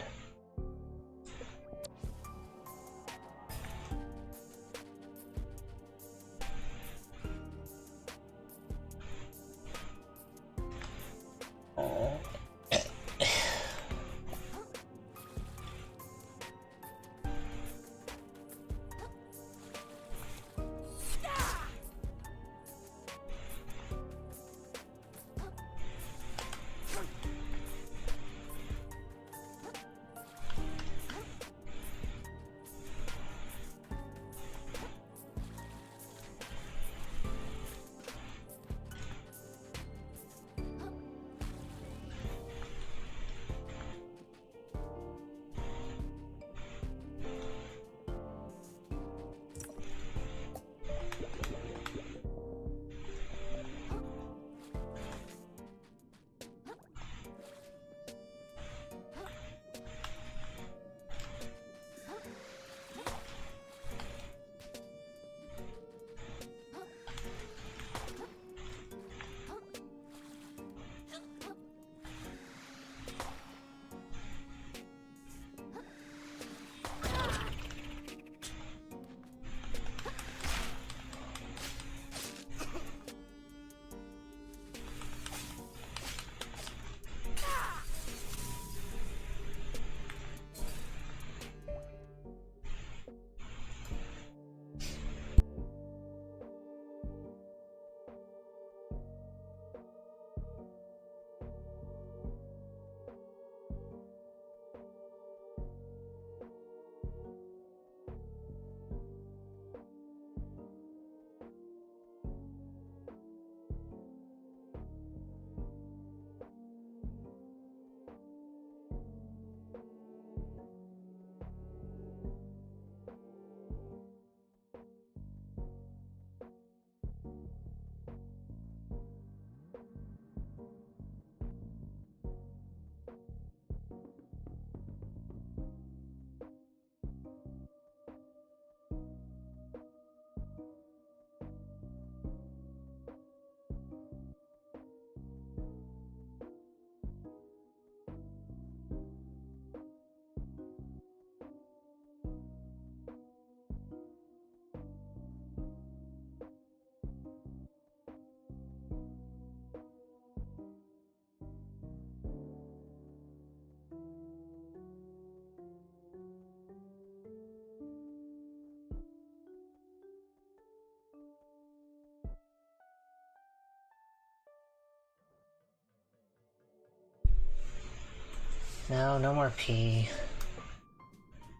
No, no more pee.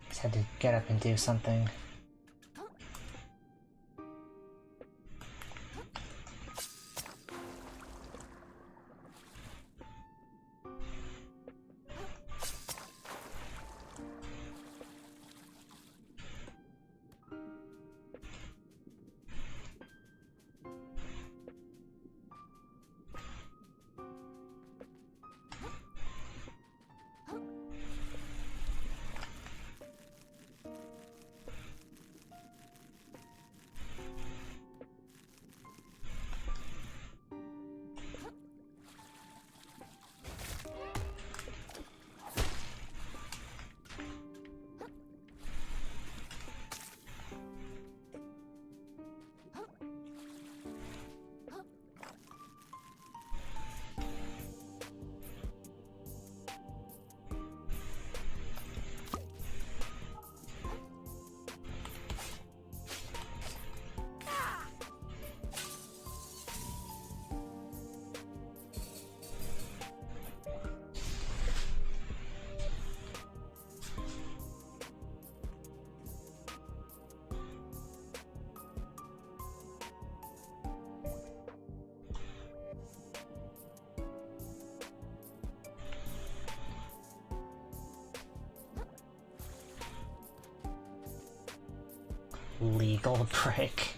Just had to get up and do something. Legal prick.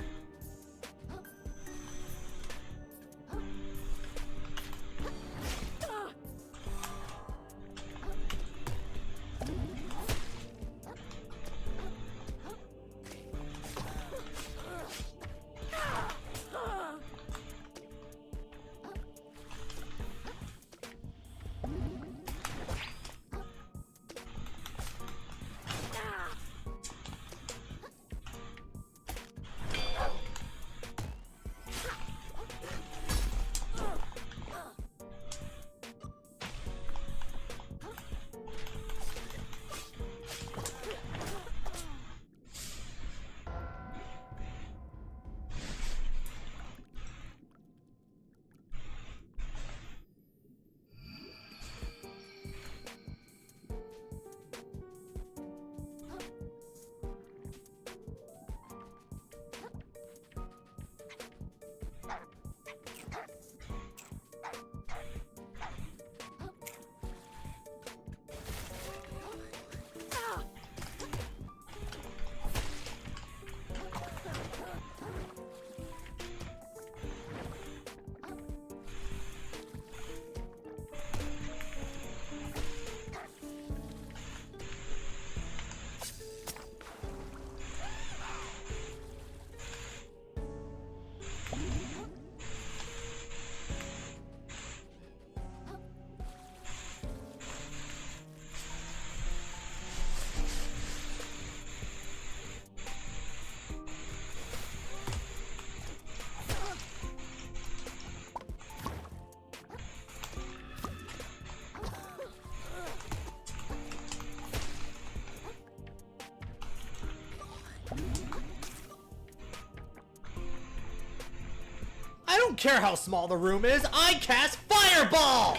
I don't care how small the room is, I cast Fireball!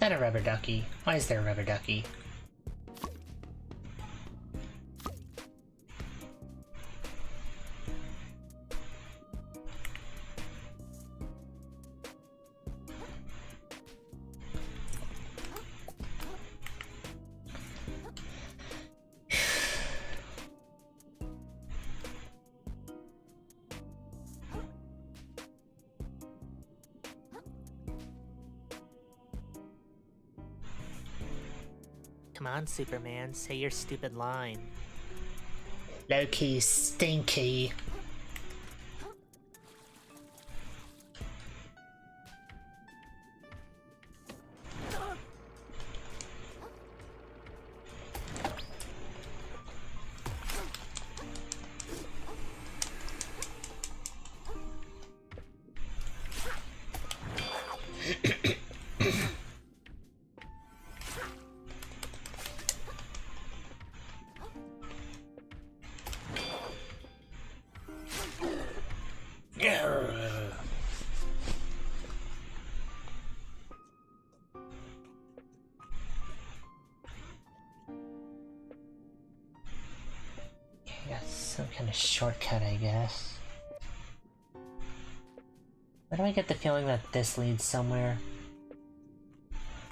And a rubber ducky. Why is there a rubber ducky? Come on, Superman, say your stupid line. Low-key stinky. Some kind of shortcut, I guess. Why do I get the feeling that this leads somewhere?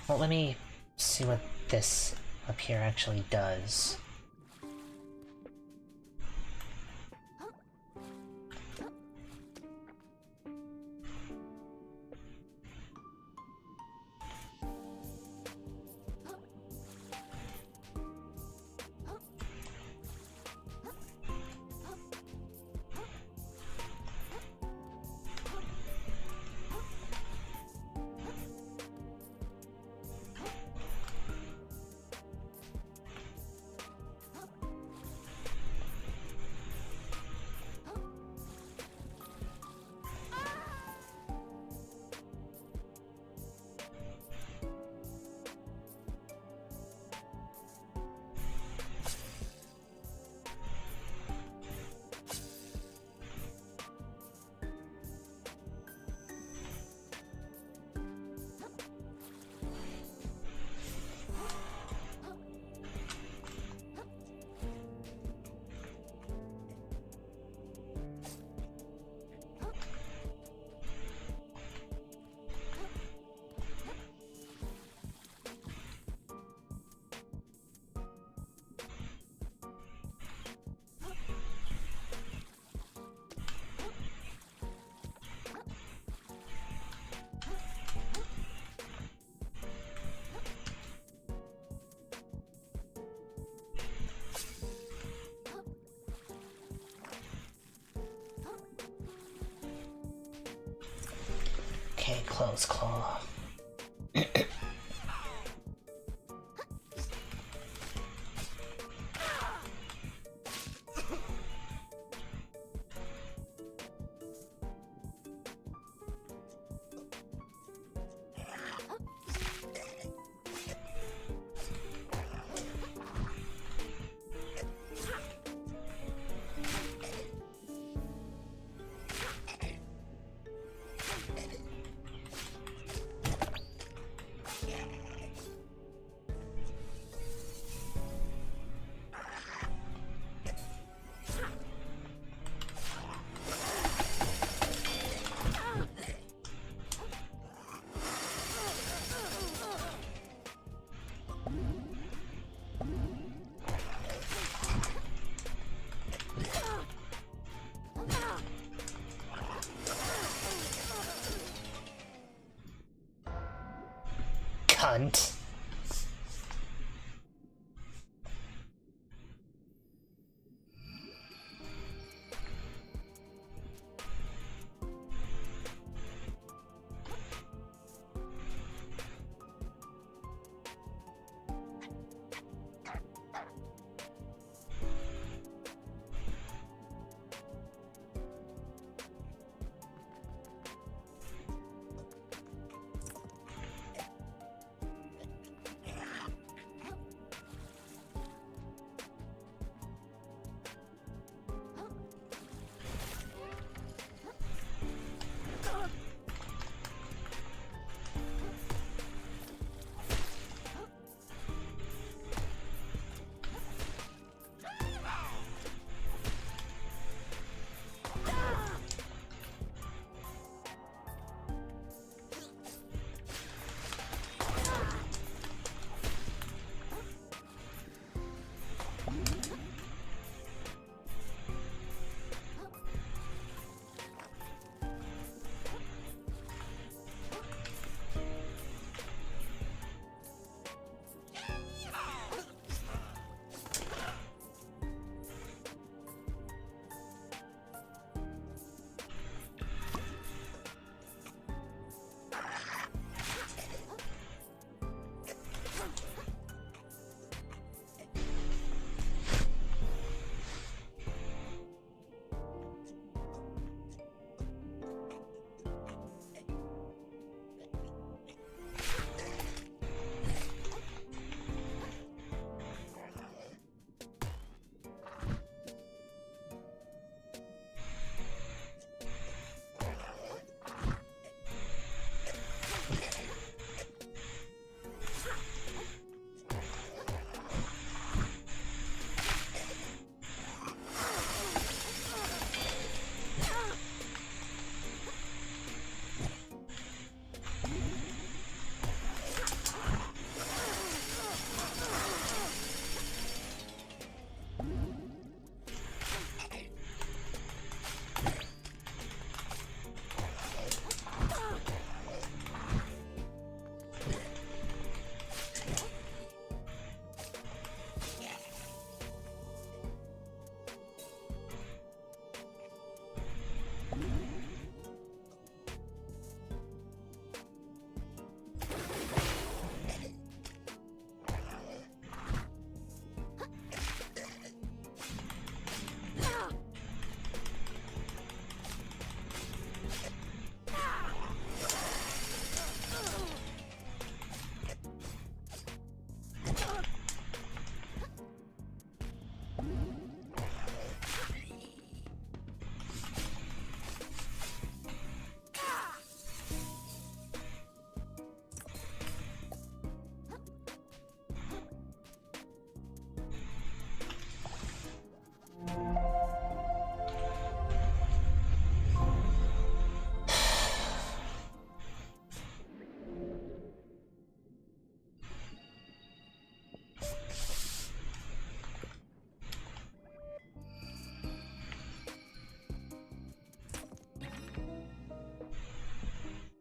Well, let me see what this up here actually does. Okay, close claw. Cunt.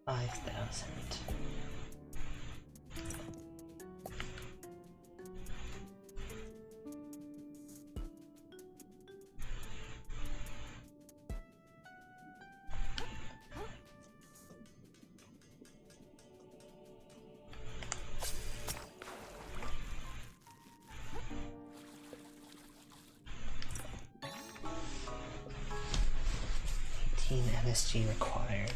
$5,000. MSG required.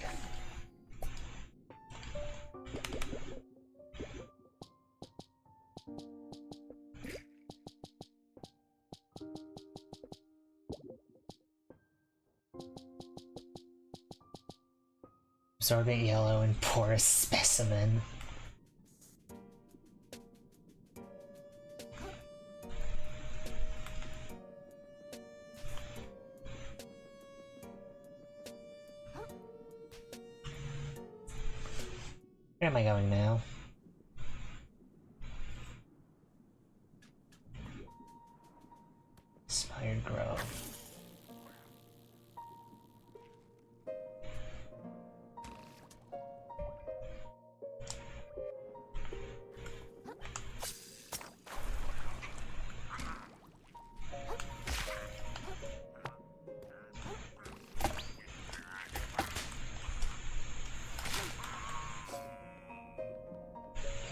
Absorbent yellow and porous specimen. Where am I going now? Inspired Grove.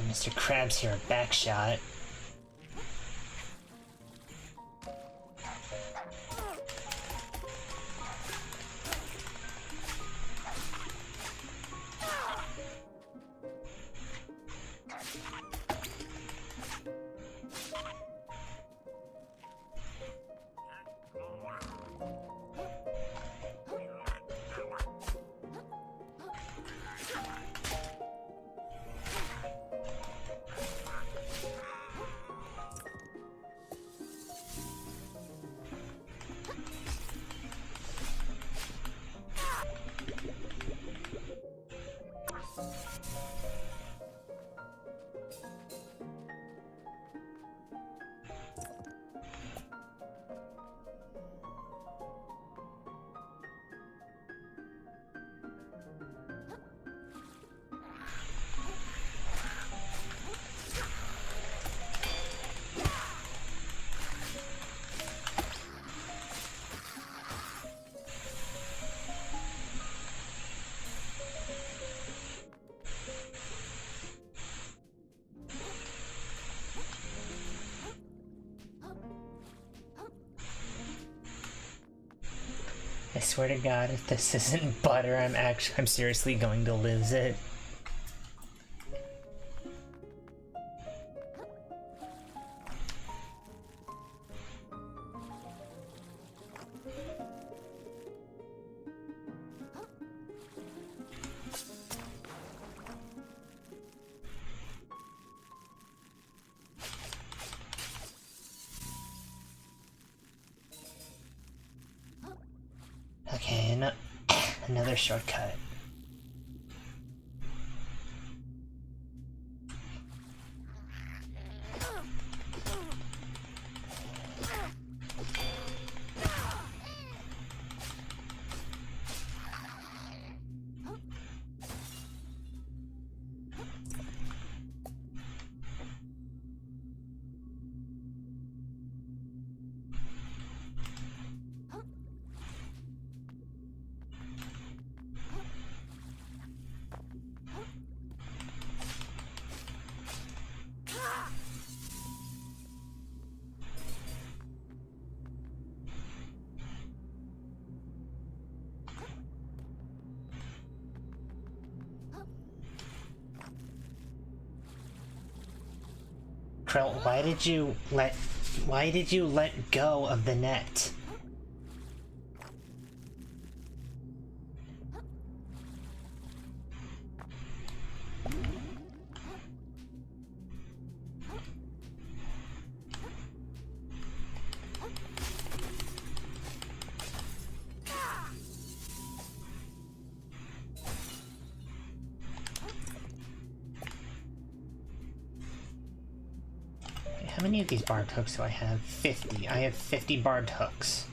Mr. Krabs here, a back shot. I swear to God, if this isn't butter, I'm seriously going to lose it. Okay, another shortcut. Krill, why did you let go of the net? How many of these barbed hooks do I have? 50. I have 50 barbed hooks.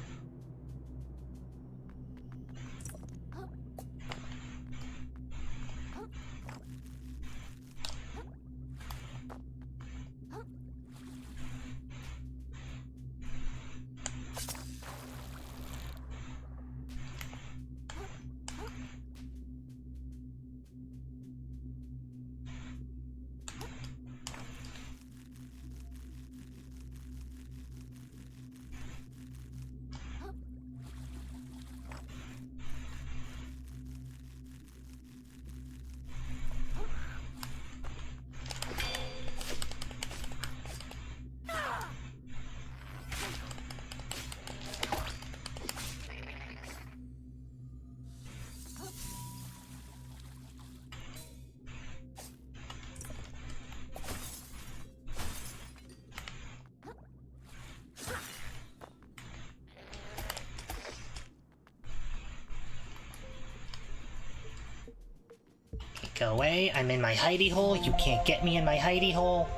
Go away, I'm in my hidey hole, you can't get me in my hidey hole.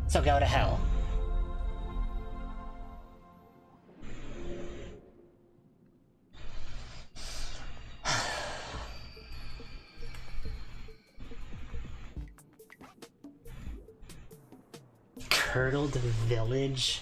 So go to hell. Curdled village?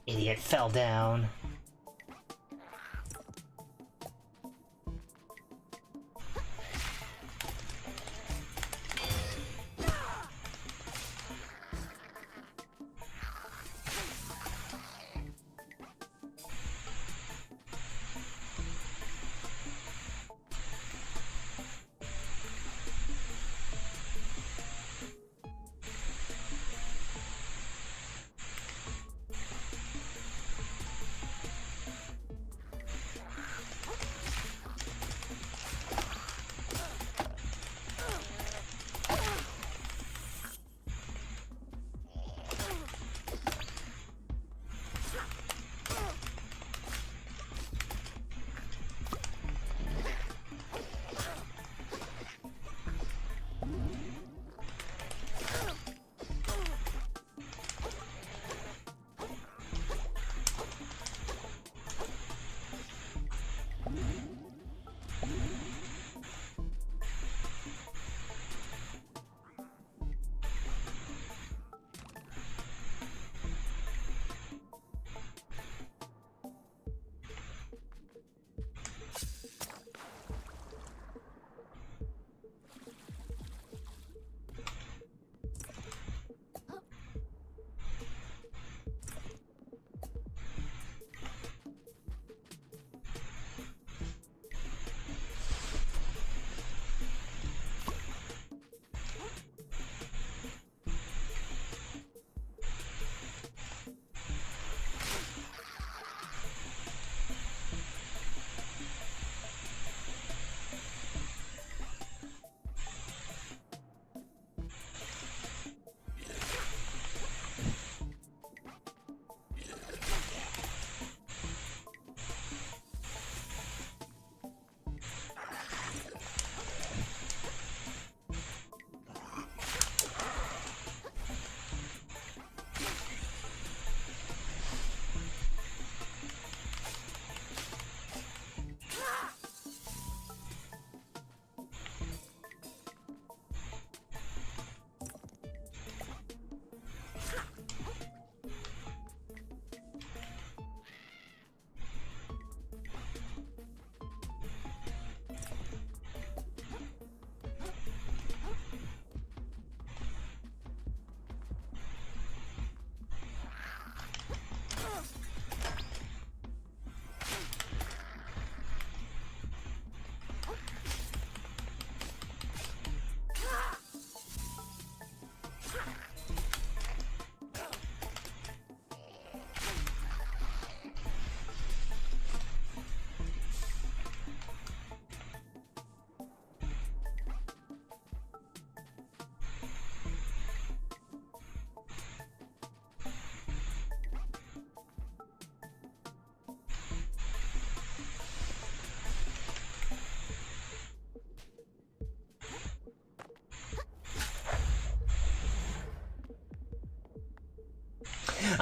Idiot fell down.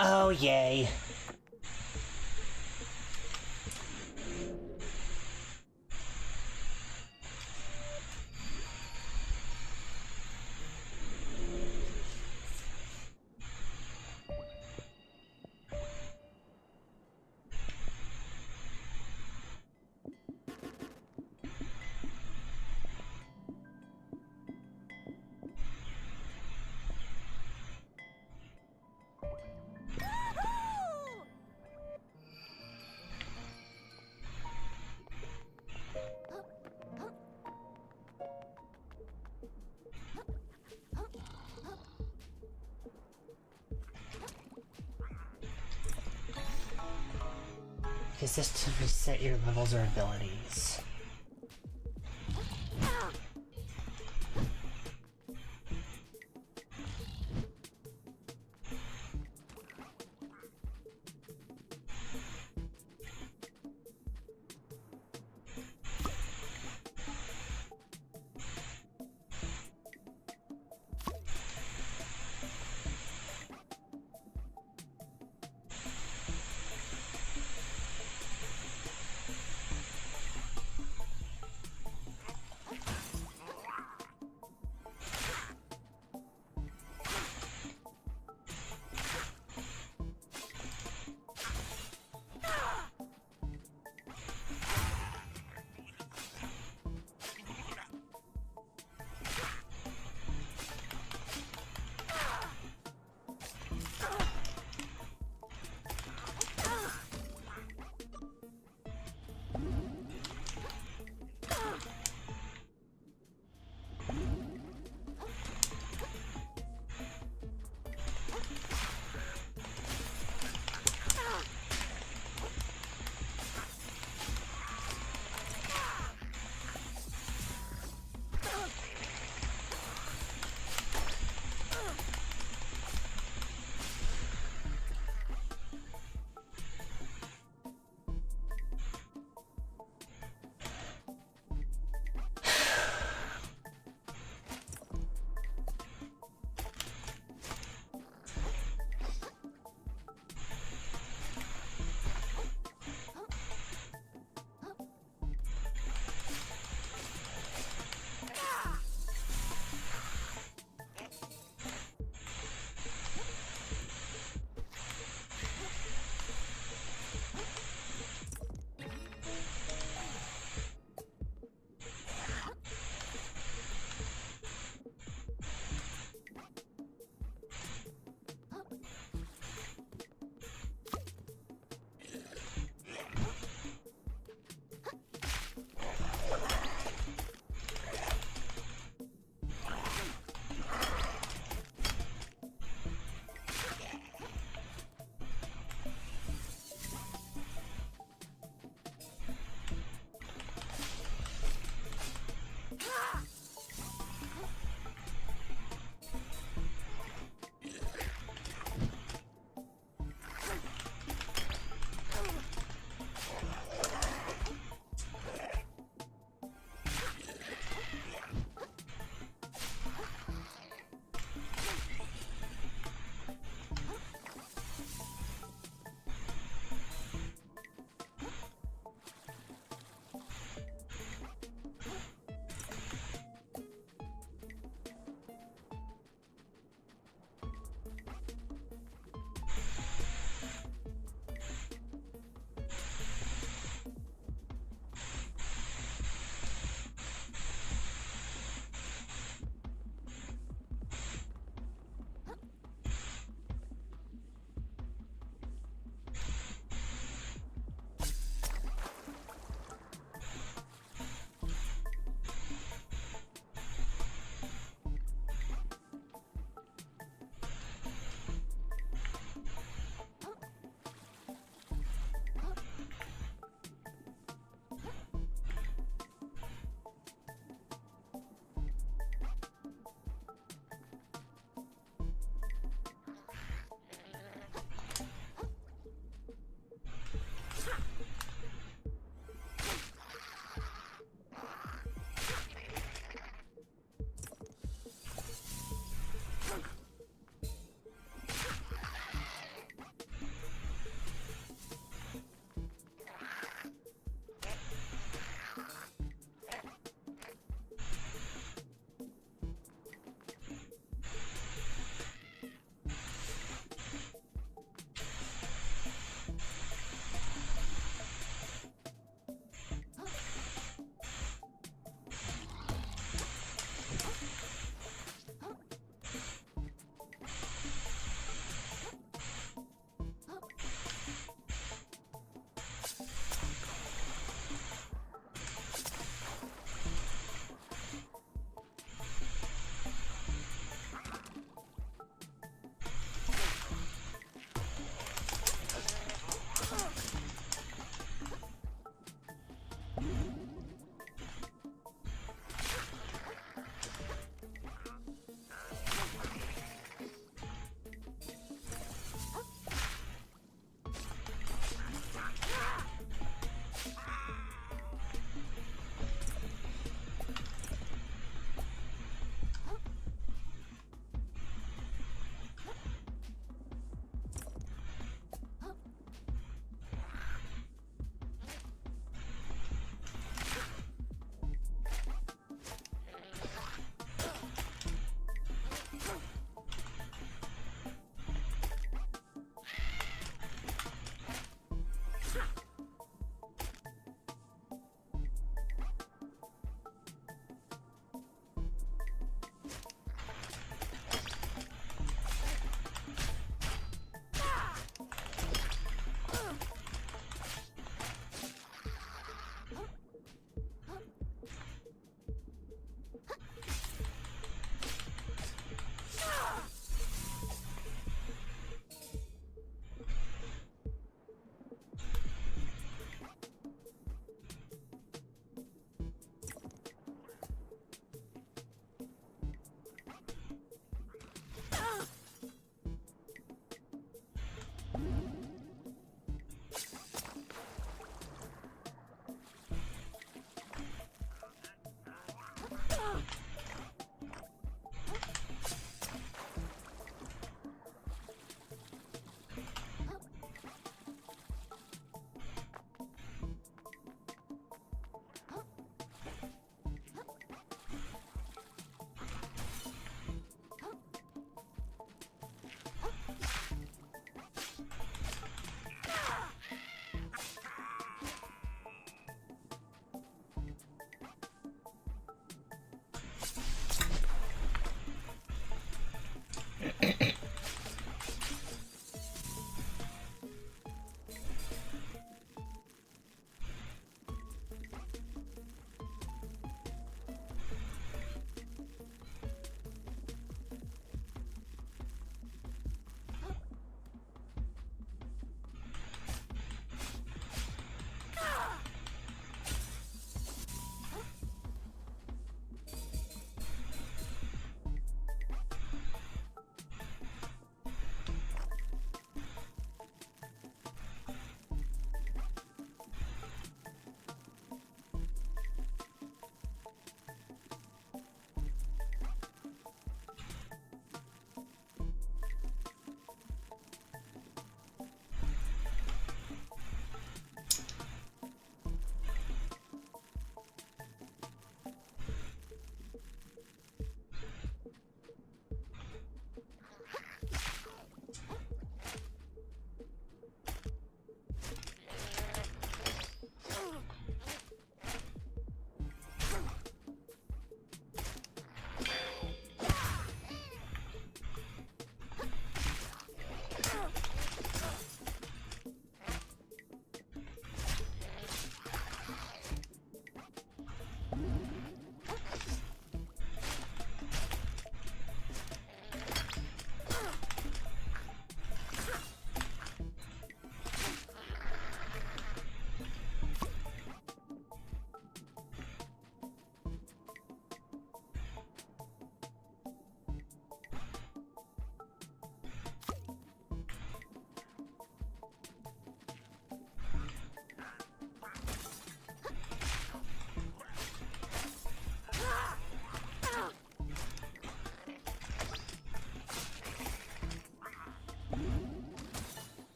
Oh, yay. Is this to reset your levels or abilities?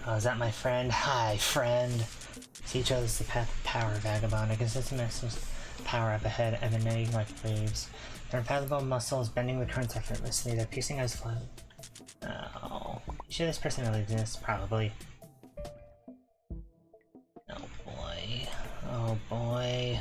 Oh, is that my friend? Hi, friend. See chose the path of power, vagabond. A consistent message power up ahead, emanating like waves. Their unfathomable muscles bending the currents effortlessly. Their piercing eyes flood. Oh, you sure this person really exists? Probably. Oh boy. Oh boy.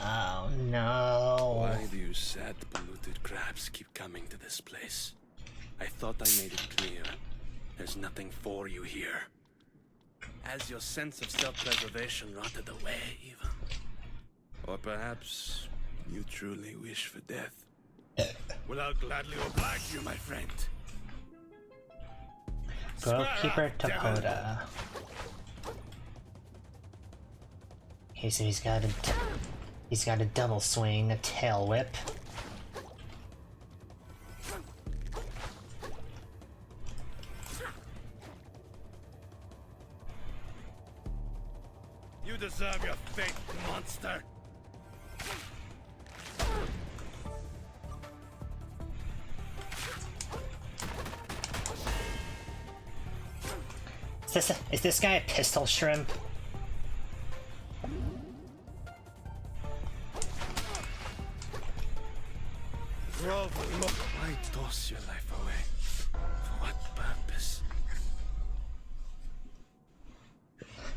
Oh no. Why do you sad, polluted crabs keep coming to this place? I thought I made it clear. There's nothing for you here. Has your sense of self-preservation rotted away, even? Or perhaps you truly wish for death? Well, I'll gladly oblige you, my friend. Grovekeeper Topoda. Okay, so he's got a double swing, a tail whip. You deserve your fate, monster. Is this guy a pistol shrimp? Why toss your life away? For what purpose?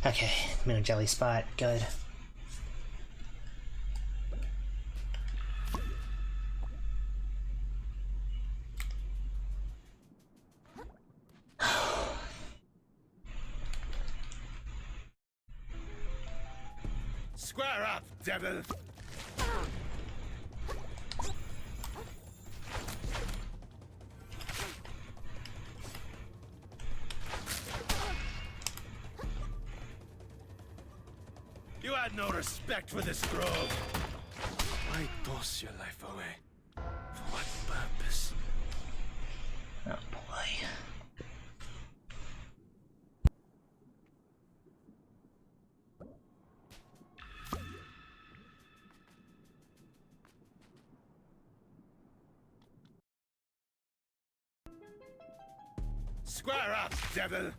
Okay, moon jelly spot, good. Square up, devil. You had no respect for this grove. Why toss your life away? For what purpose? Oh boy. Square up, devil.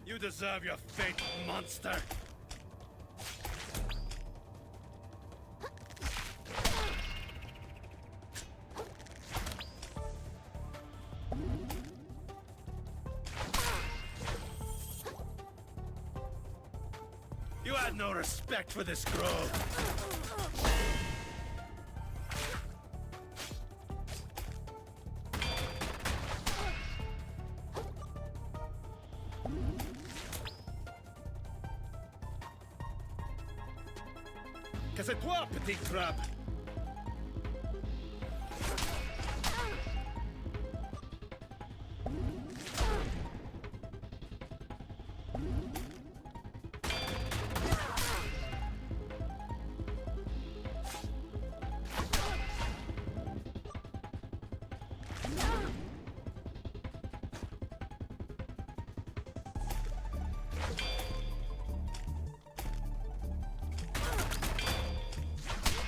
You deserve your fate, monster. You had no respect for this grove. Que c'est toi, petit crabe?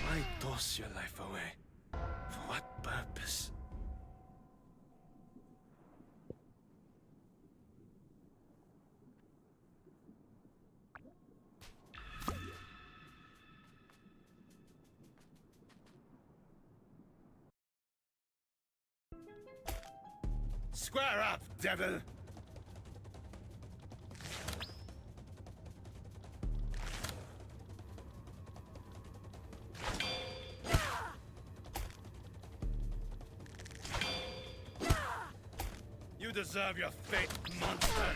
Why toss your life away? For what purpose? Square up, devil. You deserve your fate, monster.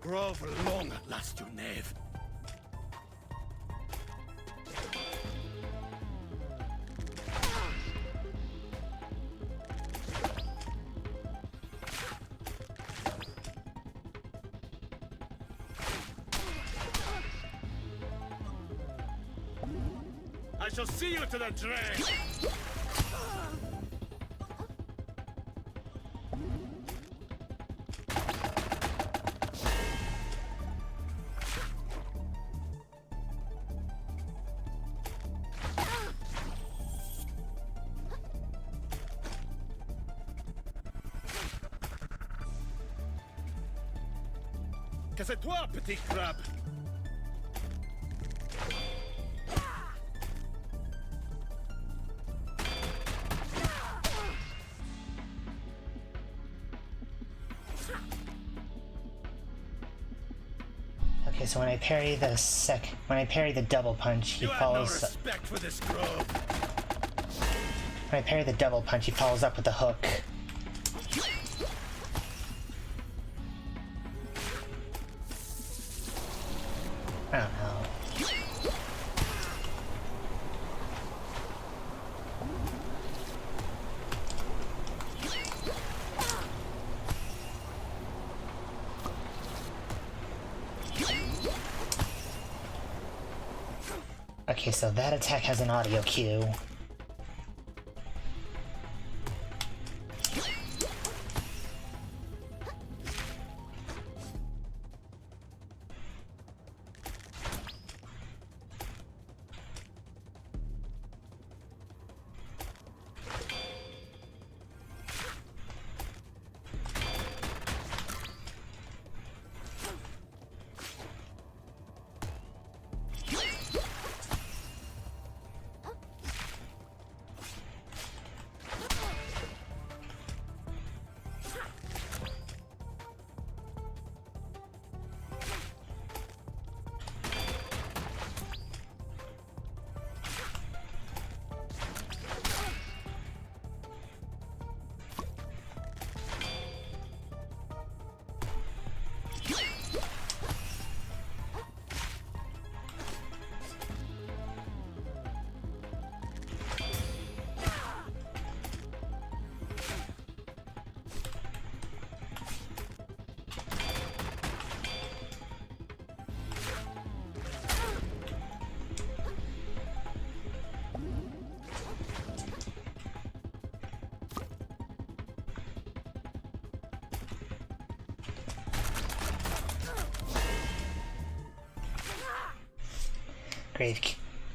grove long at last, you knave. I shall see you to the drain! Que c'est toi, petit crabe? Okay, so when I parry the double punch, he follows. No respect for this grove. When I parry the double punch, he follows up with a hook. I don't know. Okay, so that attack has an audio cue.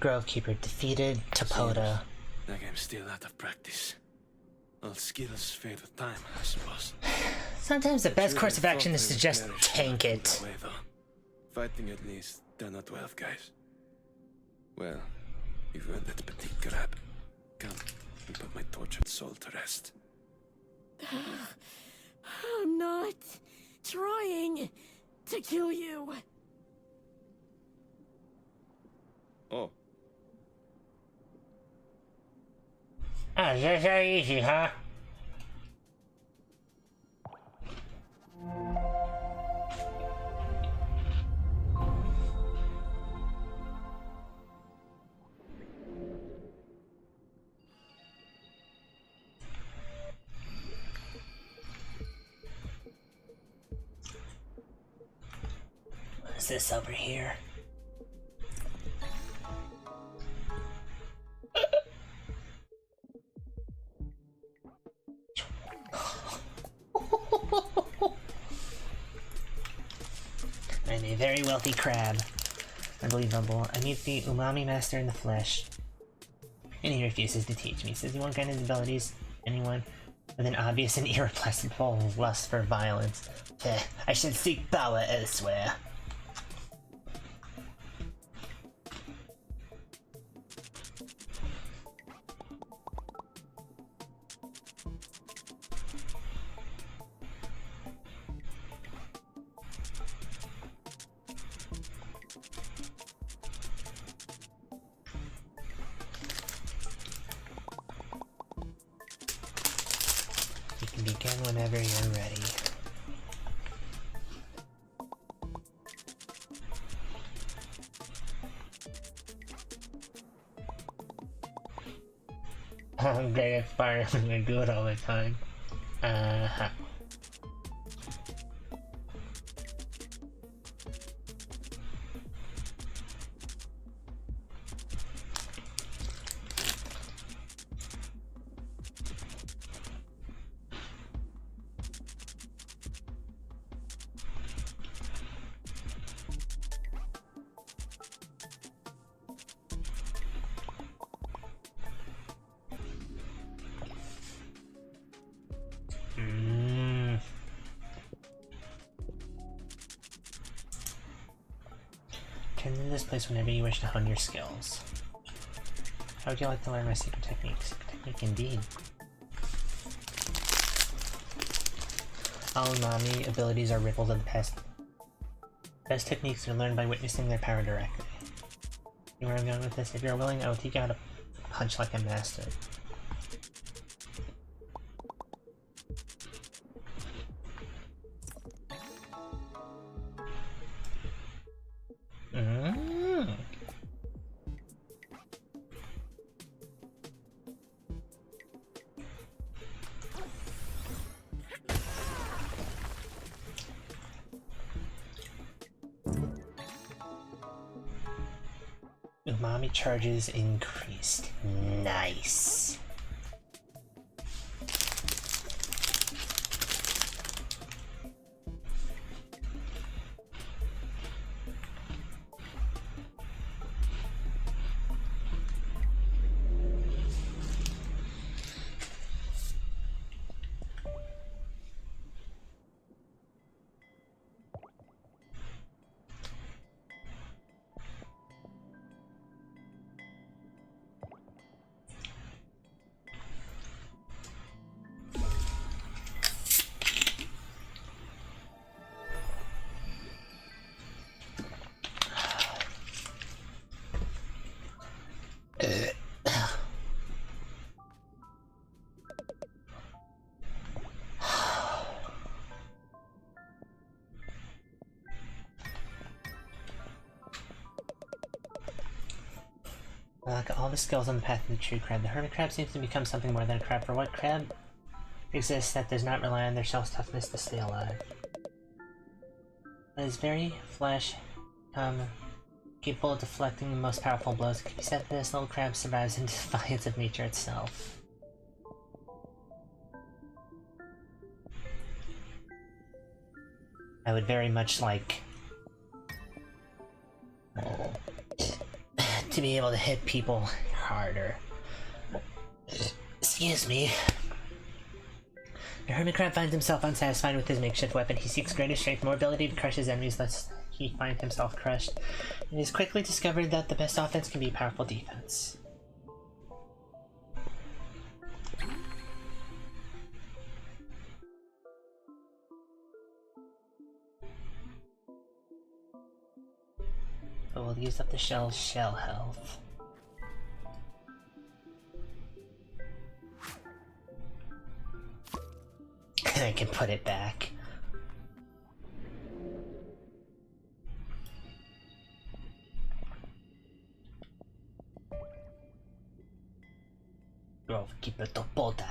Grovekeeper defeated Topoda. That game's still out of practice. All skills fade with time, I suppose. Sometimes the best course of action is to just tank it. Fighting at least done not well, guys. Well, you've earned that petite grab. Come and put my tortured soul to rest. I'm not trying to kill you. Oh. Ah, that's very easy, huh? What is this over here? I'm a very wealthy crab. Unbelievable. I meet the umami master in the flesh. And he refuses to teach me. Says he won't get his abilities. Anyone with an obvious and irrepressible lust for violence. I should seek power elsewhere. You can begin whenever you're ready. I'm great at fire. I'm gonna do it all the time. Uh-huh. Turn to this place whenever you wish to hone your skills. How would you like to learn my secret technique? Secret technique indeed. All umami abilities are ripples of the past. Best techniques are learned by witnessing their power directly. You know where I'm going with this? If you're willing, I will teach you how to punch like a master. Umami charges increased. Nice. Like all the skills on the path to the true crab, the hermit crab seems to become something more than a crab. For what crab exists that does not rely on their shell's toughness to stay alive? It is very flesh, capable of deflecting the most powerful blows. It can be said that this little crab survives in defiance of nature itself. I would very much like to be able to hit people harder. Excuse me. The hermit crab finds himself unsatisfied with his makeshift weapon. He seeks greater strength, more ability to crush his enemies, lest he find himself crushed. It is quickly discovered that the best offense can be powerful defense. But we'll use up the shell health. And I can put it back. Bro, keep it topota.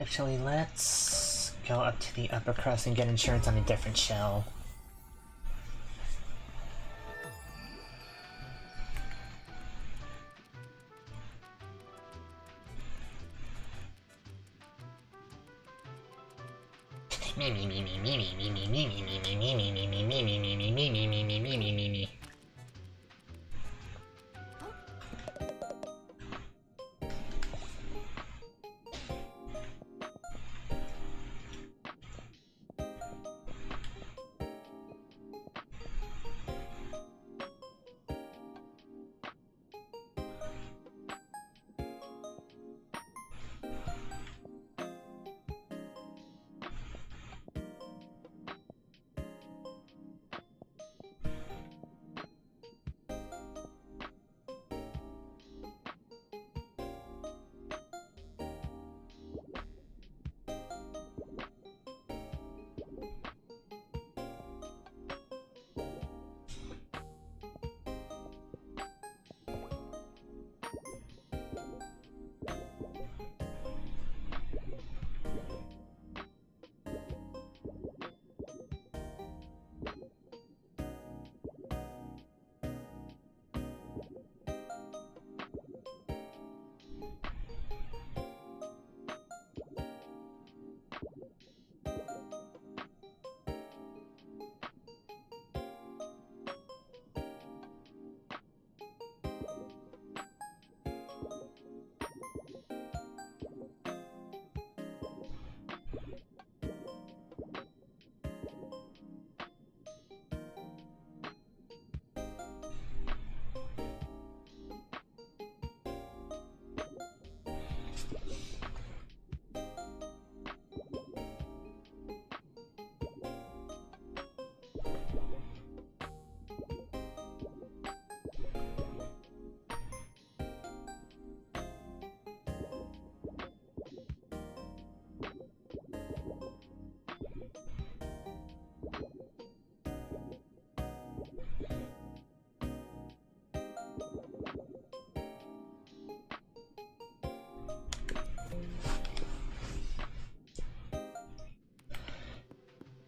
Actually, let's go up to the upper crust and get insurance on a different shell.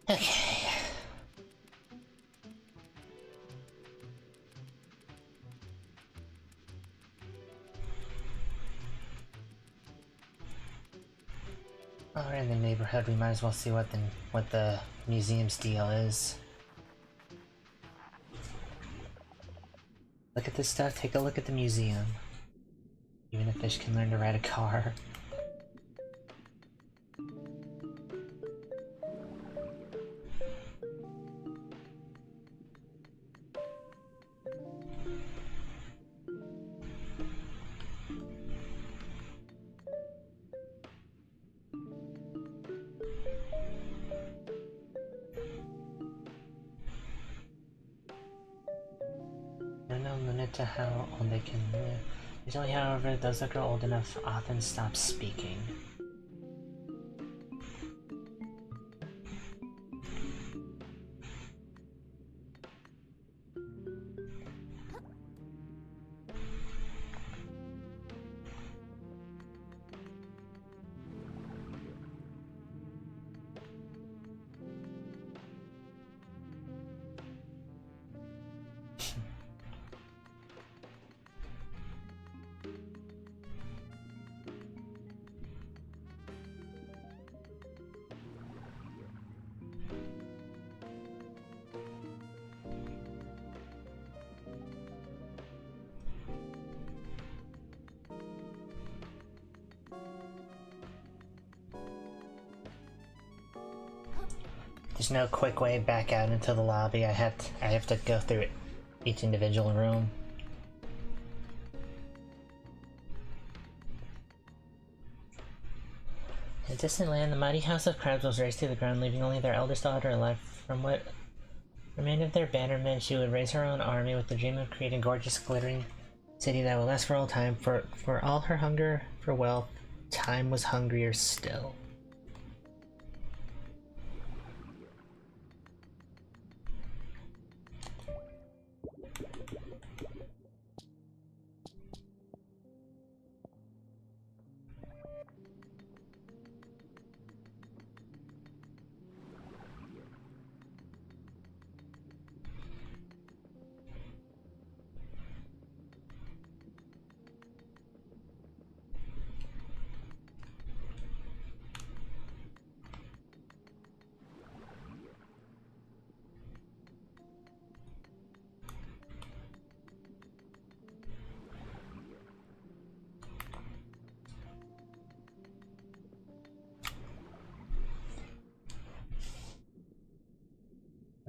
Okay. While we're in the neighborhood, we might as well see what the museum's deal is. Look at this stuff, take a look at the museum. Even a fish can learn to ride a car. No limit to how old they can live. Usually, however, those that grow old enough often stop speaking. There's no quick way back out into the lobby. I have to go through each individual room. In a distant land, the mighty house of crabs was razed to the ground, leaving only their eldest daughter alive. From what remained of their bannermen, she would raise her own army with the dream of creating a gorgeous, glittering city that will last for all time. For all her hunger for wealth, time was hungrier still.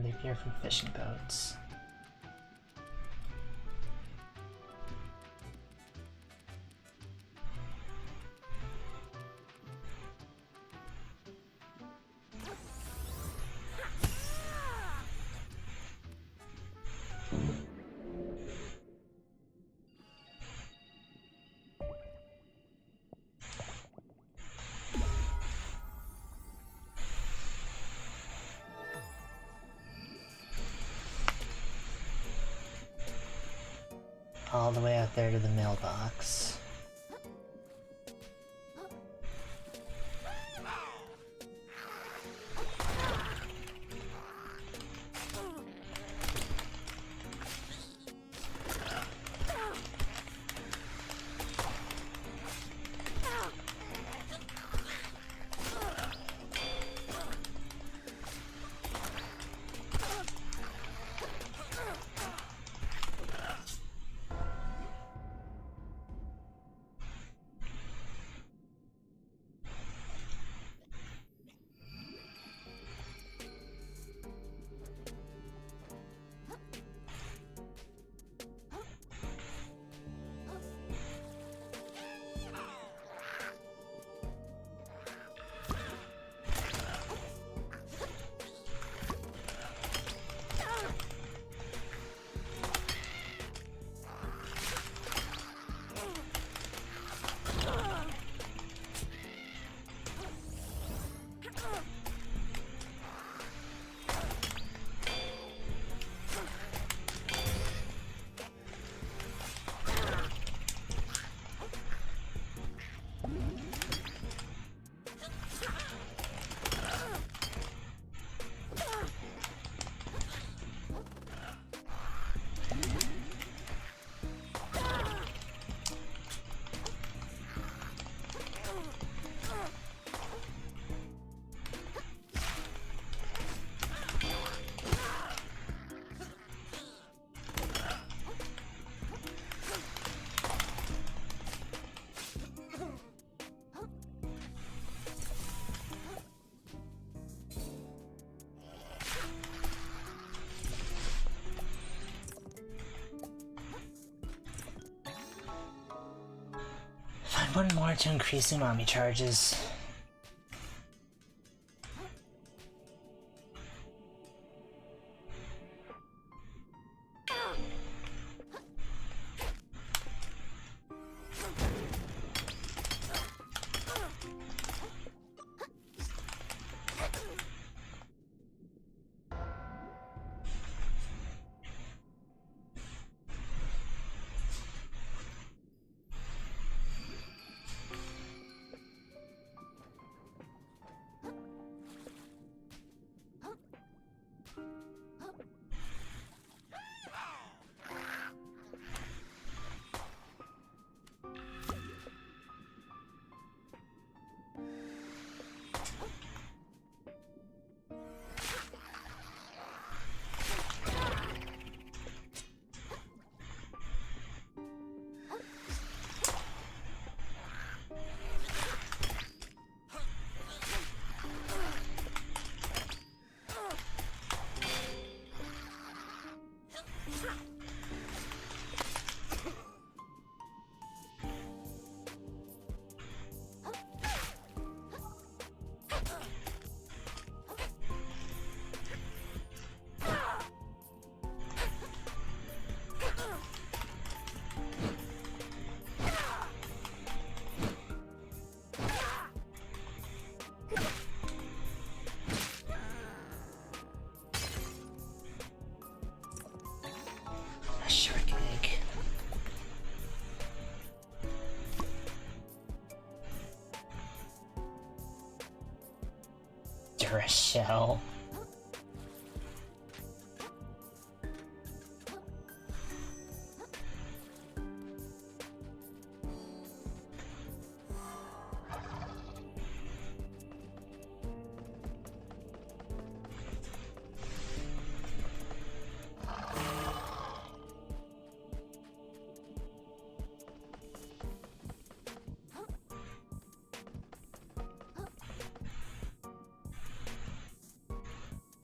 They appear from fishing boats. All the way out there to the mailbox. one more to increase umami charges. A shark egg. Duracell.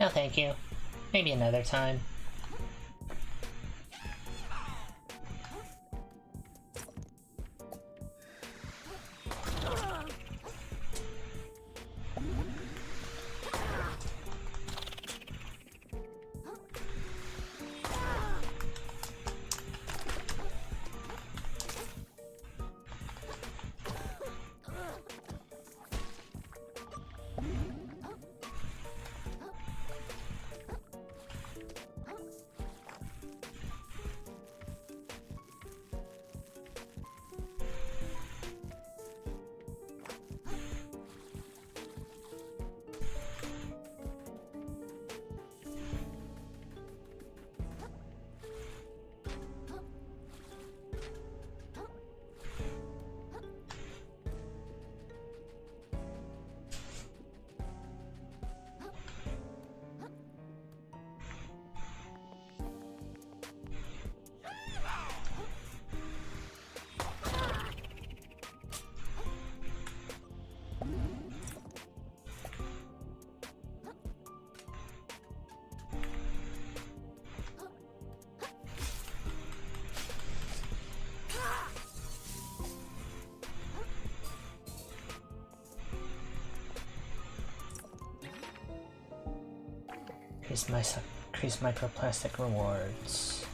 No, thank you. Maybe another time. Increase microplastic rewards.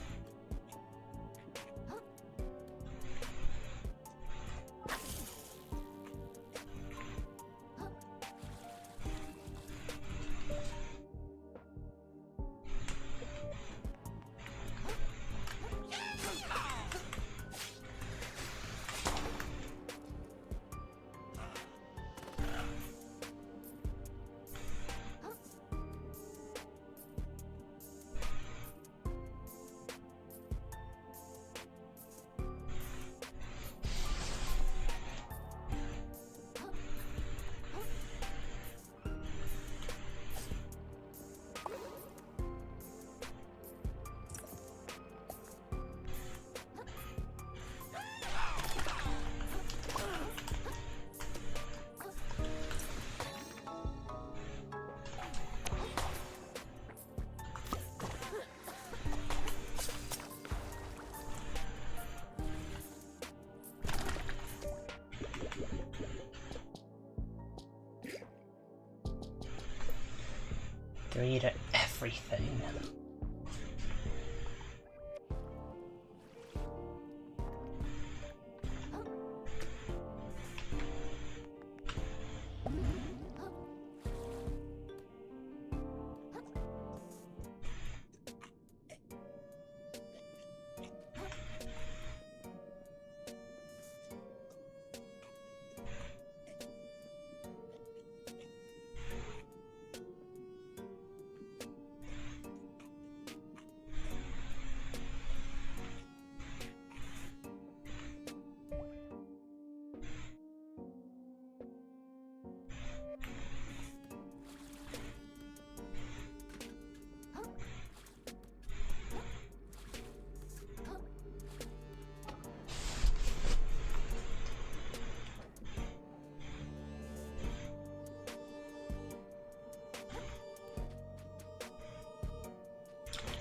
Read everything.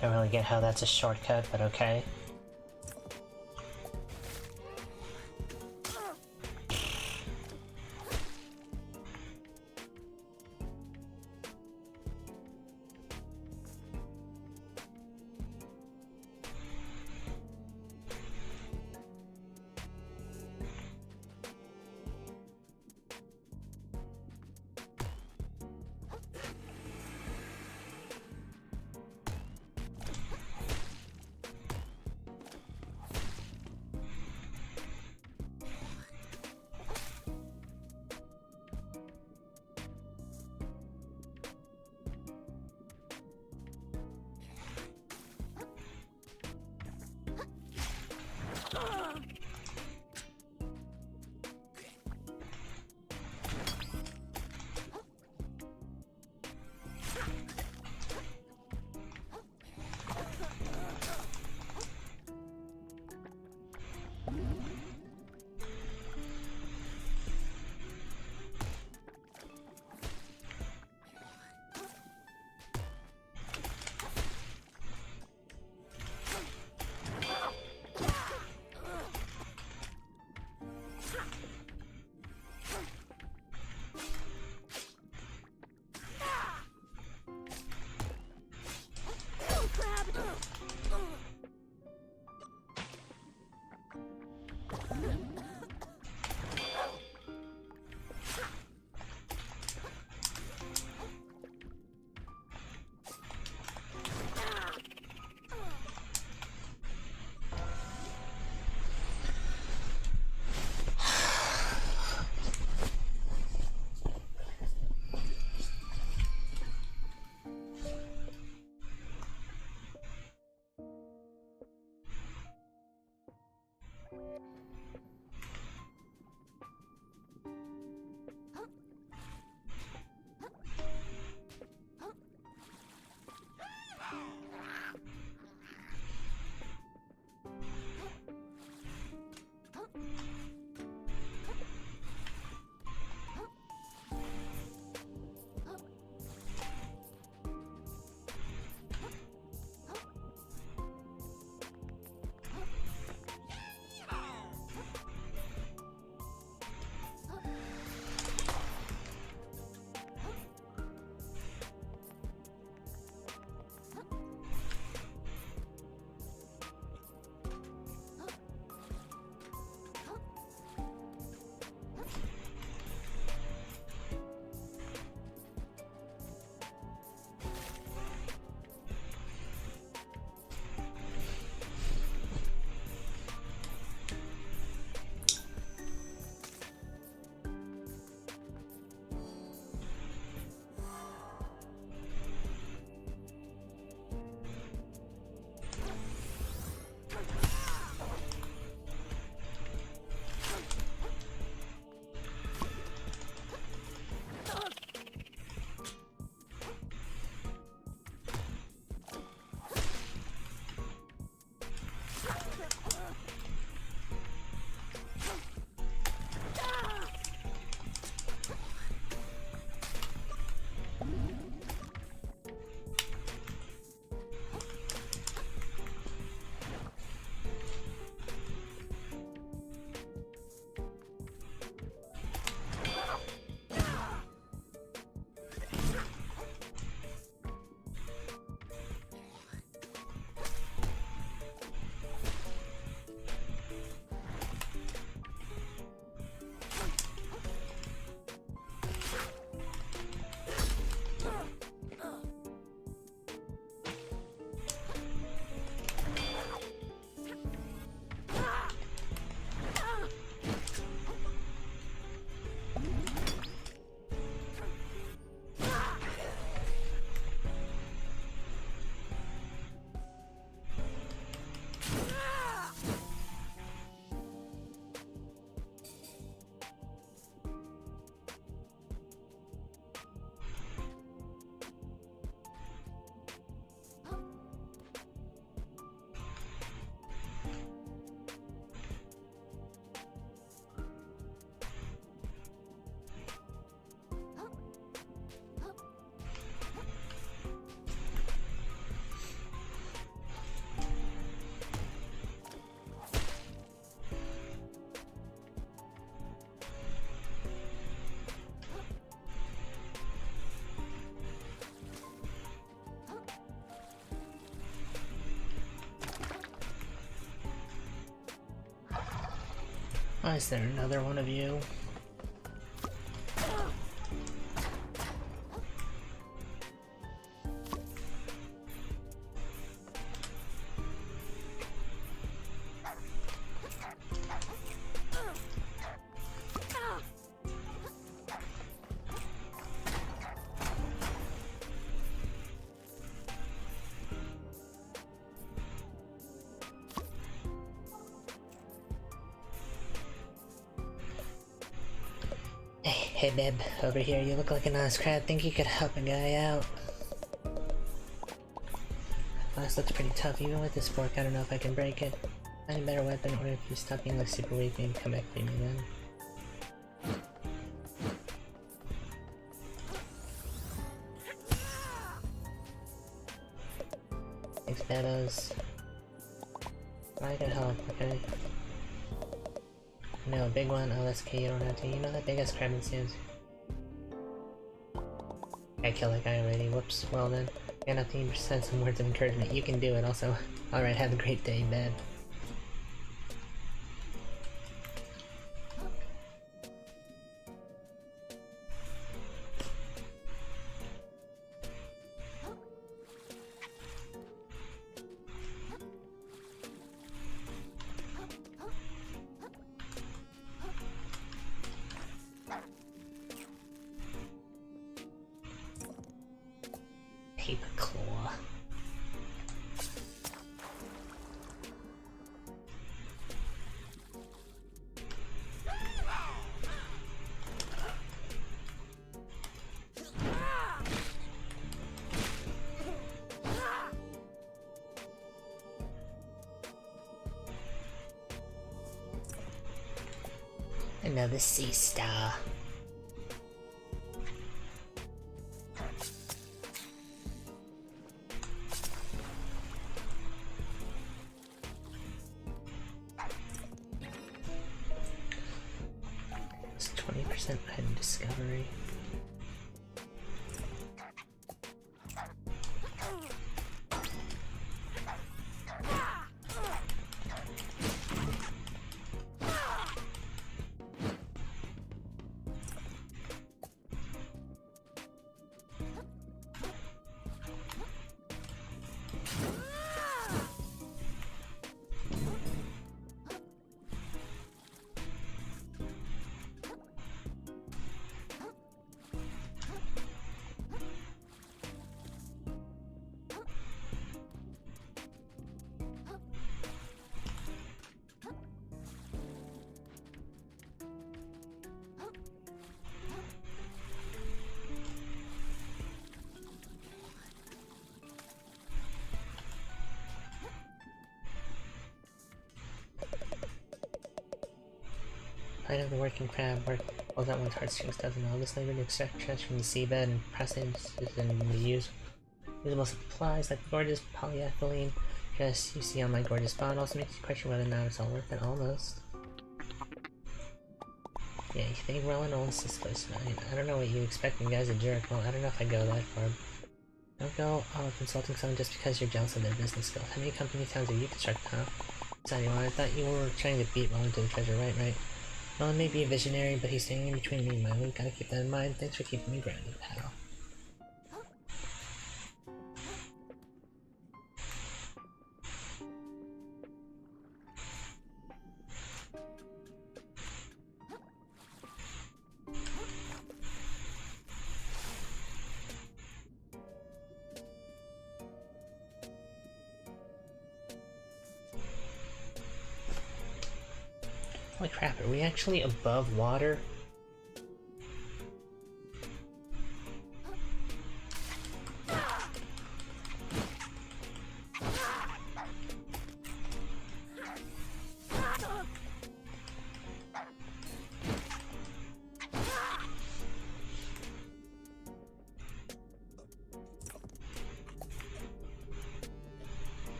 Don't really get how that's a shortcut, but okay. Why is there another one of you? Hey babe, over here, you look like an honest crab. Think you could help a guy out? This looks pretty tough. Even with this fork, I don't know if I can break it. Find a better weapon, or if you stop being like super weak, maybe come back for me then. Thanks, Betos. I can help, okay? No, big one. Oh, that's okay. You don't have to. You know that big ass crab in Sam's. I killed that guy already. Whoops. Well then. Yeah, nothing. Said some words of encouragement. You can do it. Also, alright. Have a great day, babe. Paper claw. Another sea star. It's 20% ahead in discovery. I know the working crab work all that one's heartstrings doesn't know. This labor to extract trash from the seabed and process and reuse usable supplies like gorgeous polyethylene dress you see on my gorgeous bond also makes you question whether or not it's all worth it. Almost. Yeah, you think Rowan owns this place tonight. I don't know what you expect. You guys a jerk. Well, I don't know if I go that far. Don't go consulting someone just because you're jealous of their business skills. How many company towns have you constructed, huh? So anyway, I thought you were trying to beat Rowan to the treasure, right? Rowan may be a visionary, but he's standing in between me and my loot. Gotta keep that in mind. Thanks for keeping me grounded, pal. Holy crap, are we actually above water?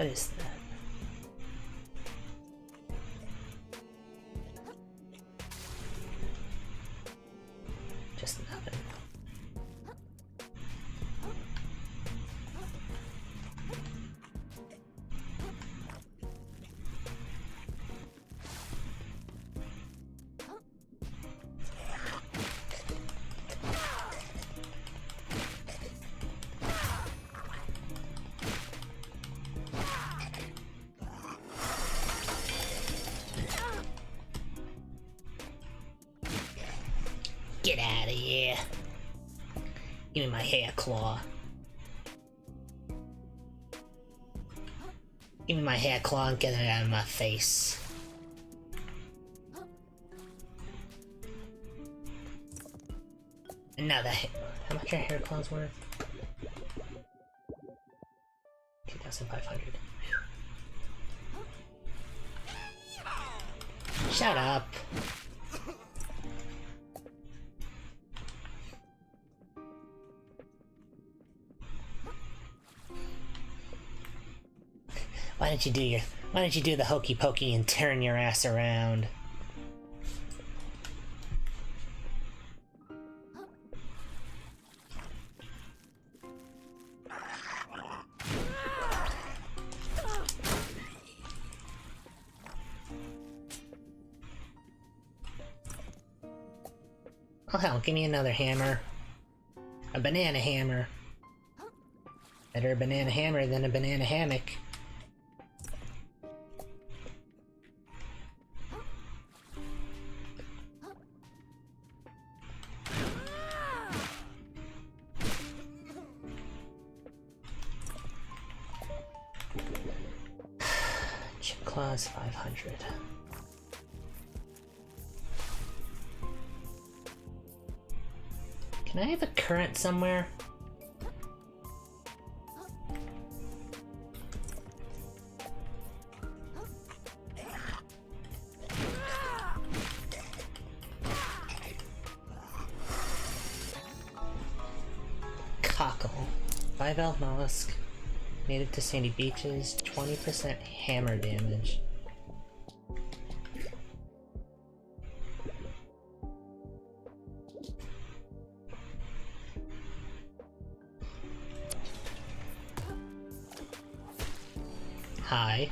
What is that? Just nothing. Get out of here. Give me my hair claw. Give me my hair claw and get it out of my face. Another how much are hair claws worth? 2,500. Shut up. Why don't you do the hokey pokey and turn your ass around? Oh hell, give me another hammer. A banana hammer. Better a banana hammer than a banana hammock. Chip claws 500. Can I have a current somewhere? Cockle. 5-valve mollusk. Native to sandy beaches. 20% hammer damage. Hi.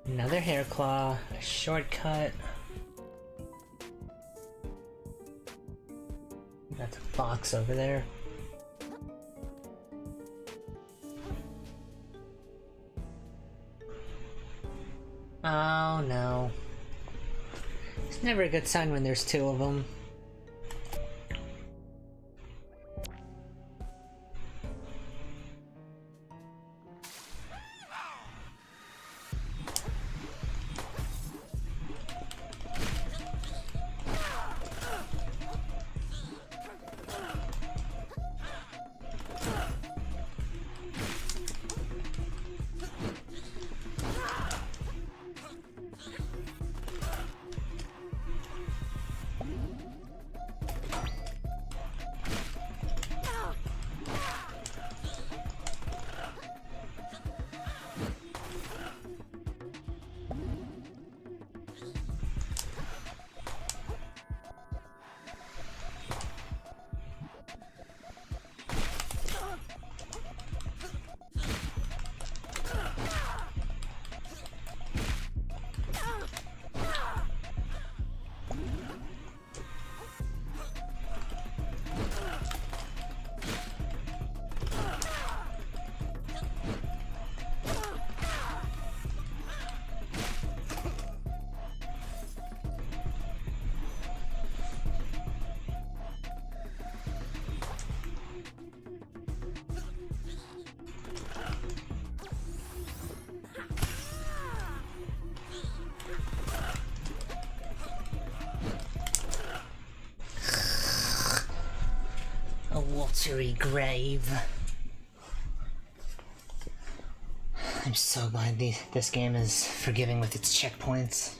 Another hair claw, a shortcut. That's a box over there. Oh no. It's never a good sign when there's two of them. watery grave. I'm so glad this game is forgiving with its checkpoints.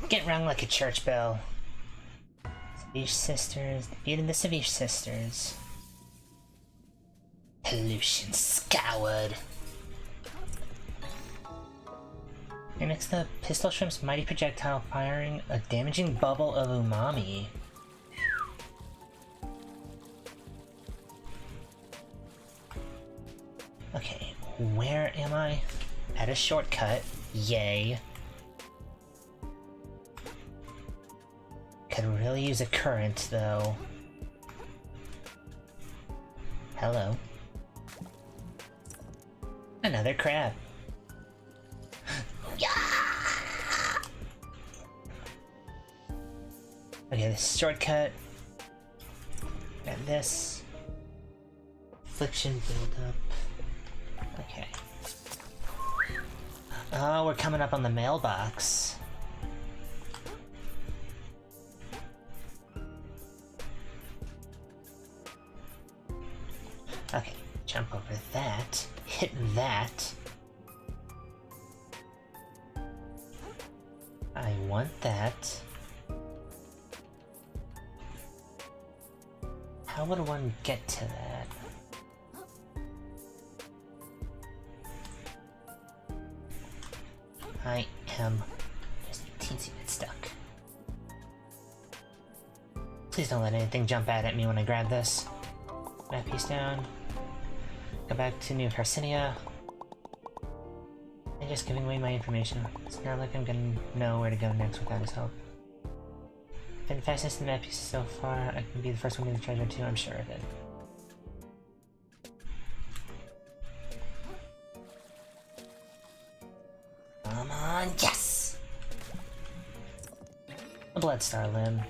Get rung like a church bell. Savage sisters, beating the Savage sisters. Pollution scoured. And next the Pistol Shrimp's mighty projectile firing a damaging bubble of umami. Okay, where am I? At a shortcut. Yay. Could really use a current, though. Hello. Another crab. Yeah! Okay, this shortcut. And this. Affliction buildup. Okay. Oh, we're coming up on the mailbox. Okay, jump over that, hit that. I want that. How would one get to that? I am just a teensy bit stuck. Please don't let anything jump out at me when I grab this. That piece down. Go back to New Carcinia. And just giving away my information. It's not like I'm gonna know where to go next without his help. Been fastest in the map pieces so far. I can be the first one to the treasure too, I'm sure of it. Come on, yes! A Bloodstar limb.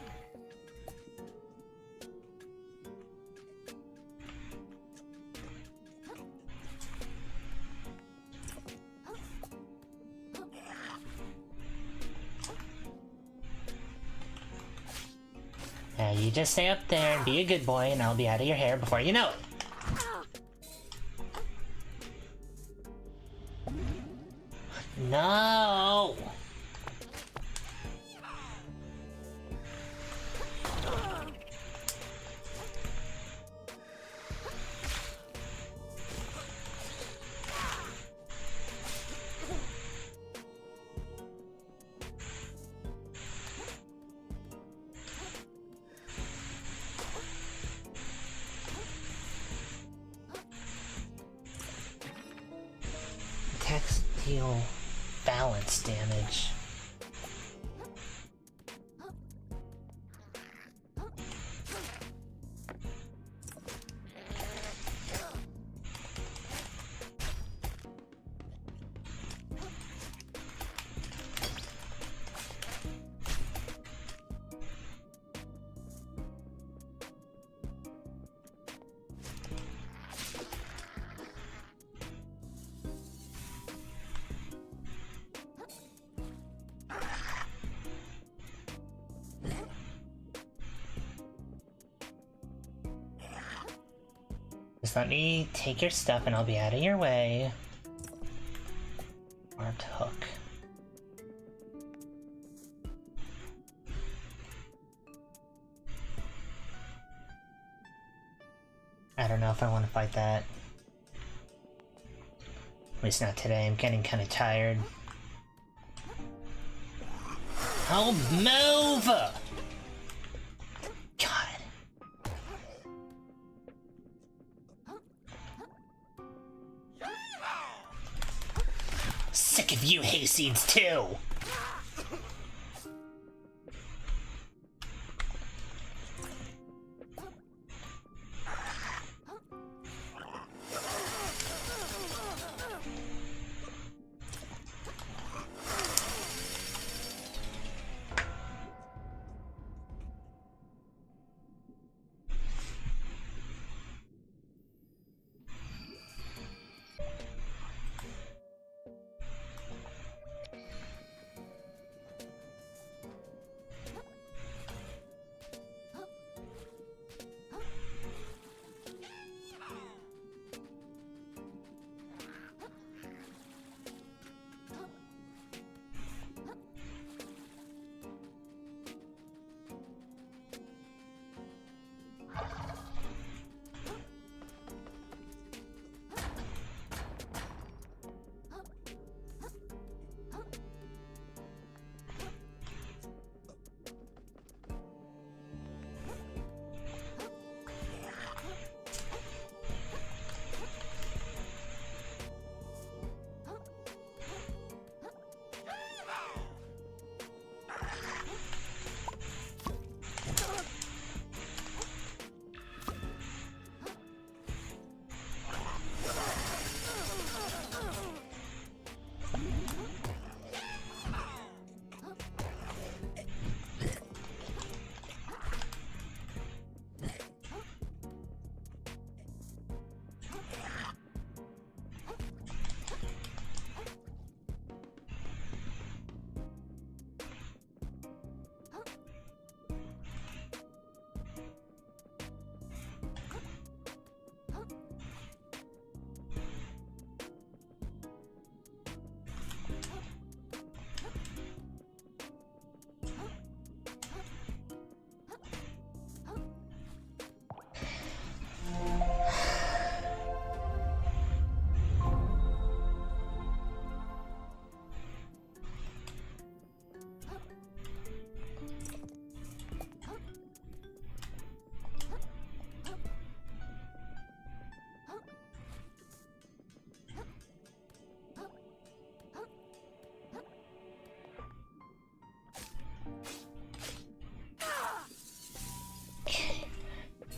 Now you just stay up there and be a good boy and I'll be out of your hair before you know it. No! deal balance damage. Just let me take your stuff and I'll be out of your way. Art hook. I don't know if I want to fight that. At least not today, I'm getting kind of tired. Oh, move! God. Sick of you hayseeds too!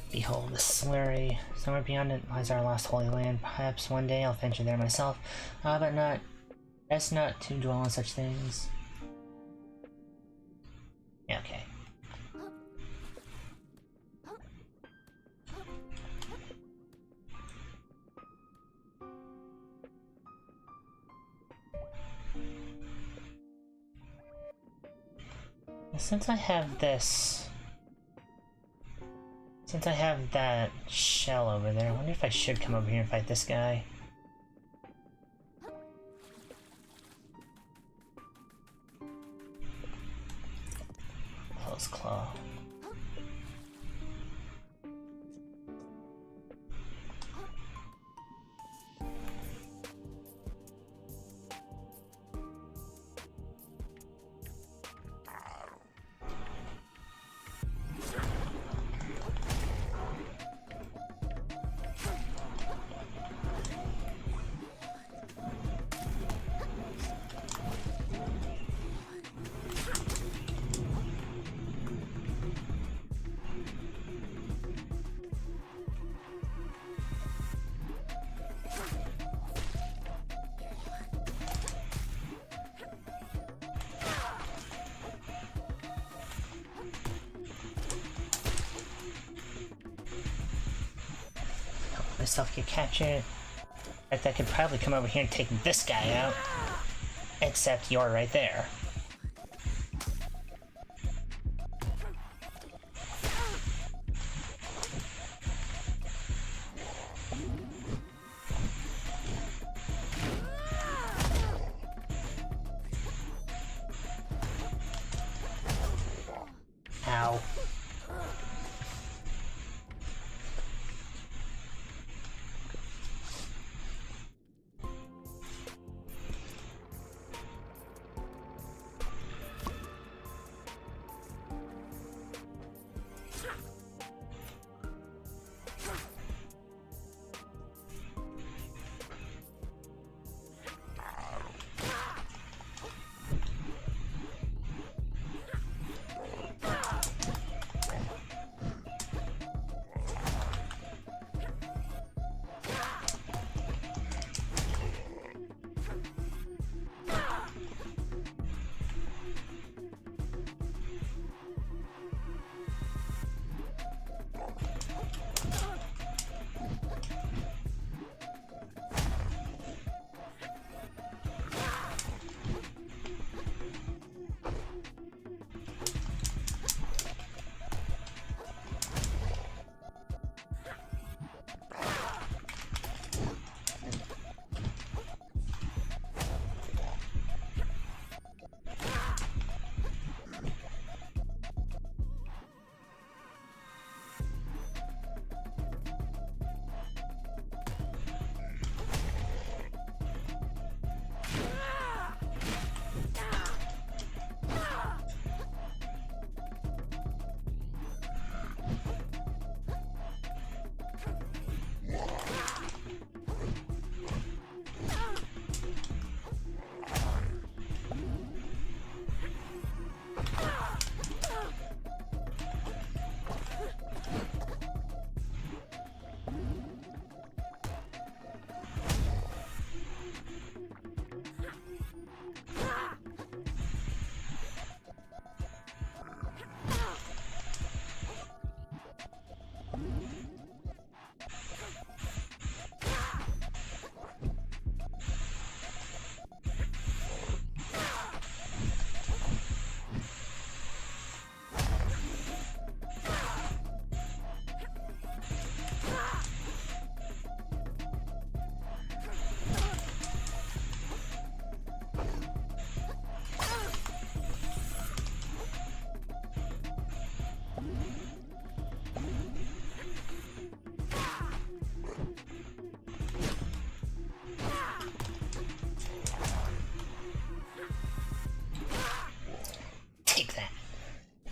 Behold the slurry. Somewhere beyond it lies our lost holy land. Perhaps one day I'll venture there myself, but not. Best not to dwell on such things. Yeah, okay. Since I have this. Since I have that shell over there, I wonder if I should come over here and fight this guy. Close claw. myself get captured. In fact, I could probably come over here and take this guy out. Except you're right there. Ow.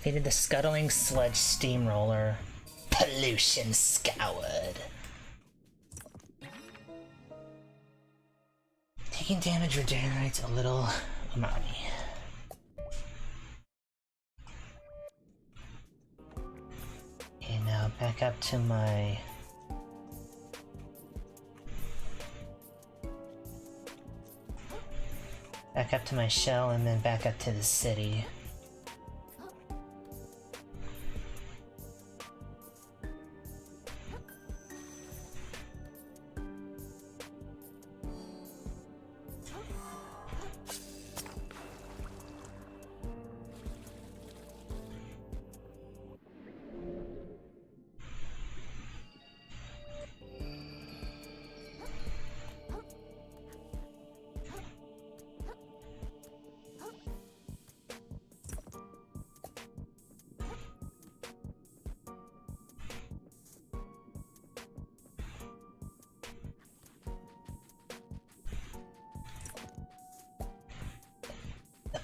Defeated the scuttling sludge steamroller. Pollution scoured. Taking damage regenerates a little money. Okay, now back up to my... back up to my shell and then back up to the city.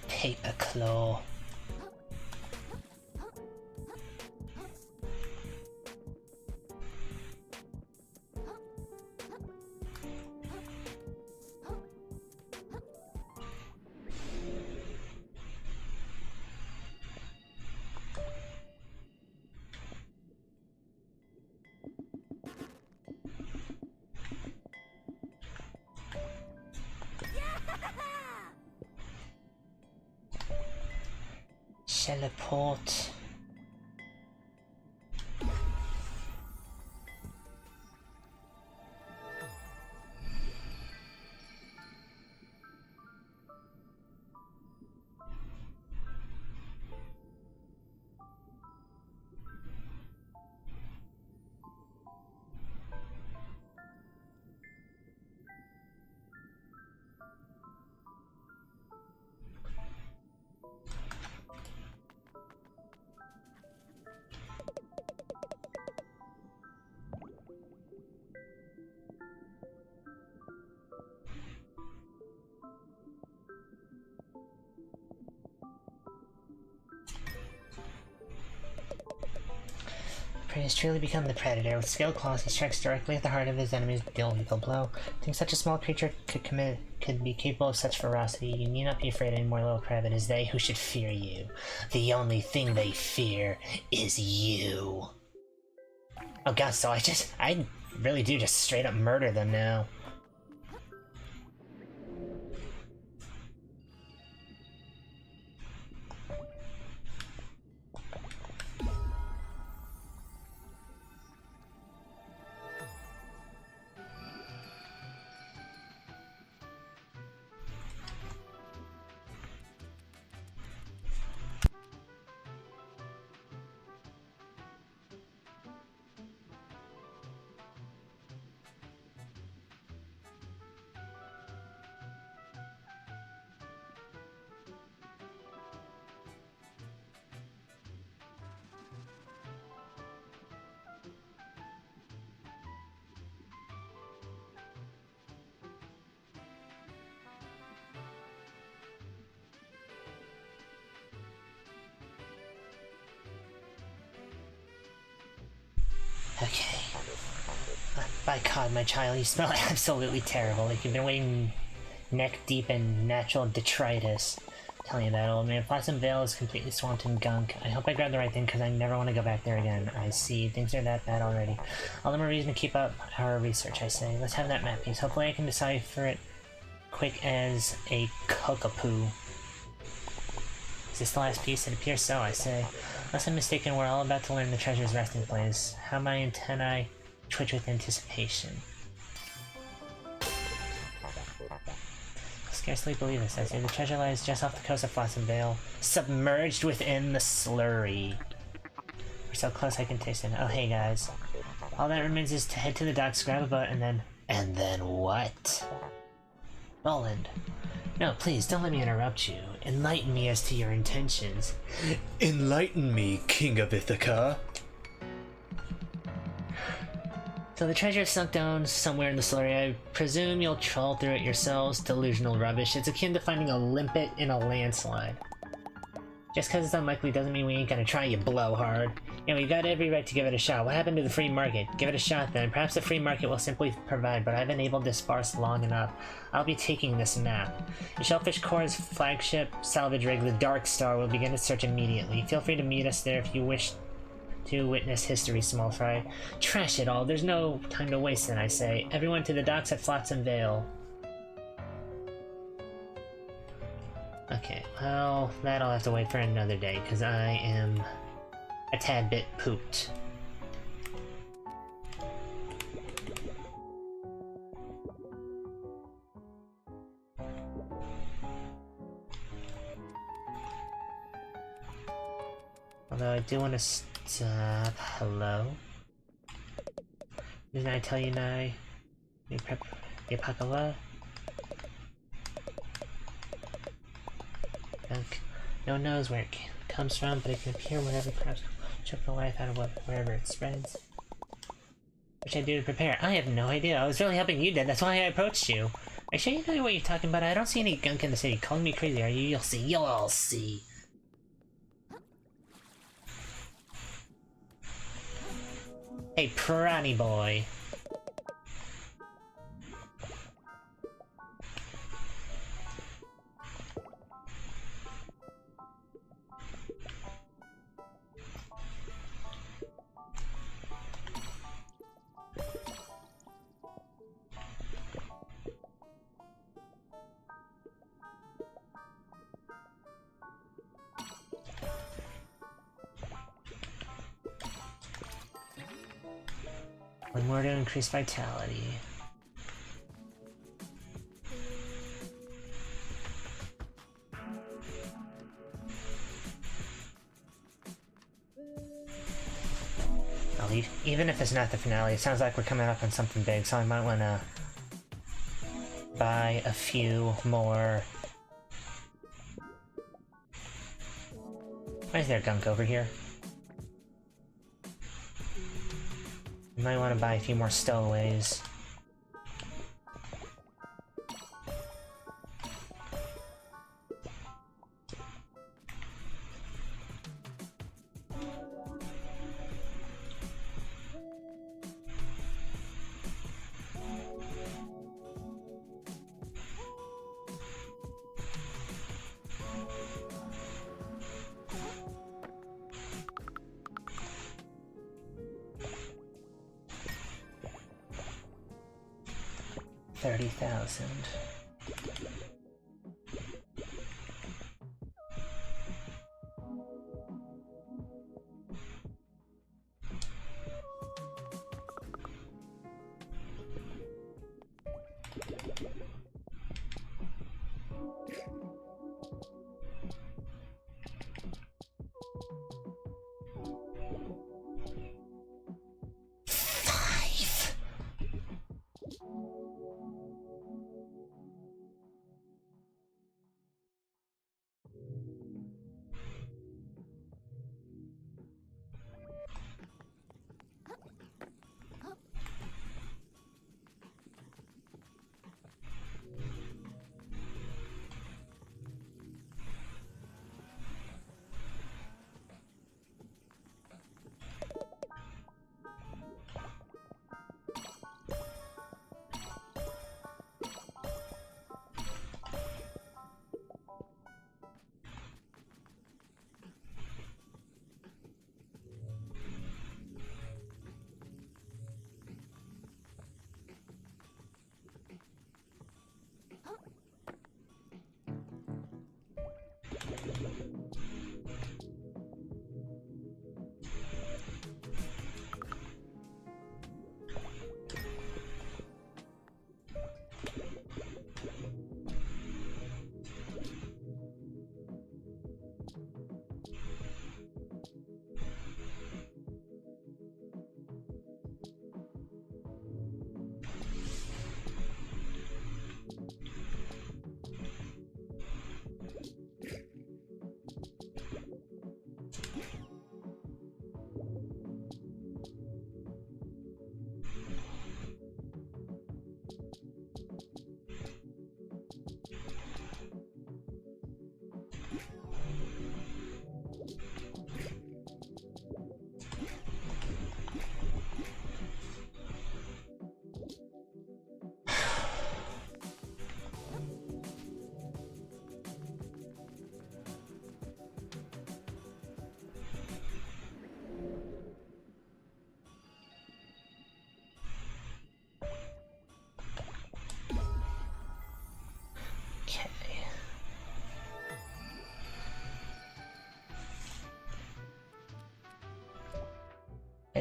Paper claw. Teleport. prey has truly become the predator. With scaled claws, he strikes directly at the heart of his enemies with deal lethal blow. I think such a small creature could be capable of such ferocity. You need not be afraid anymore, little crab. It is they who should fear you. The only thing they fear is you. Oh god, so I really do just straight up murder them now. Okay. By God, my child, you smell absolutely terrible. Like you've been wading neck deep in natural detritus. I'm telling you that, old man. Blossom Vale is completely swamped in gunk. I hope I grabbed the right thing, because I never want to go back there again. I see. Things are that bad already. All the more reason to keep up our research, I say. Let's have that map piece. Hopefully I can decipher it quick as a cockapoo. Is this the last piece? It appears so, I say. Unless I'm mistaken, we're all about to learn the treasure's resting place. How my antennae twitch with anticipation. I'll scarcely believe this, I say. The treasure lies just off the coast of Blossom Vale, submerged within the slurry. We're so close I can taste it. Oh, hey guys. All that remains is to head to the docks, grab a boat, and then... And then what? Roland. No, please, don't let me interrupt you. Enlighten me as to your intentions. Enlighten me, King of Ithaca. So the treasure is sunk down somewhere in the slurry. I presume you'll trawl through it yourselves. Delusional rubbish. It's akin to finding a limpet in a landslide. Just because it's unlikely doesn't mean we ain't gonna try, you blowhard. You know, we've got every right to give it a shot. What happened to the free market? Give it a shot then. Perhaps the free market will simply provide, but I've enabled this farce long enough. I'll be taking this map. The Shellfish Corps' flagship salvage rig, the Dark Star, will begin its search immediately. Feel free to meet us there if you wish to witness history, small fry. Trash it all. There's no time to waste then, I say. Everyone to the docks at Flotsam Vale. Okay, well, that'll have to wait for another day, because I am a tad bit pooped. Although I do want to stop. Hello? Didn't I tell you now? You prep the apocalypse? No one knows where it comes from, but it can appear whenever perhaps choke the life out of wherever it spreads. What should I do to prepare? I have no idea. I was really hoping you did. That's why I approached you. Are you sure you know what you're talking about? I don't see any gunk in the city. Calling me crazy, are you? You'll see. You'll all see. Hey, Pranny boy. One more to increase vitality. Even if it's not the finale, it sounds like we're coming up on something big, so I might want to buy a few more. Why is there gunk over here? You might want to buy a few more stowaways. 30,000.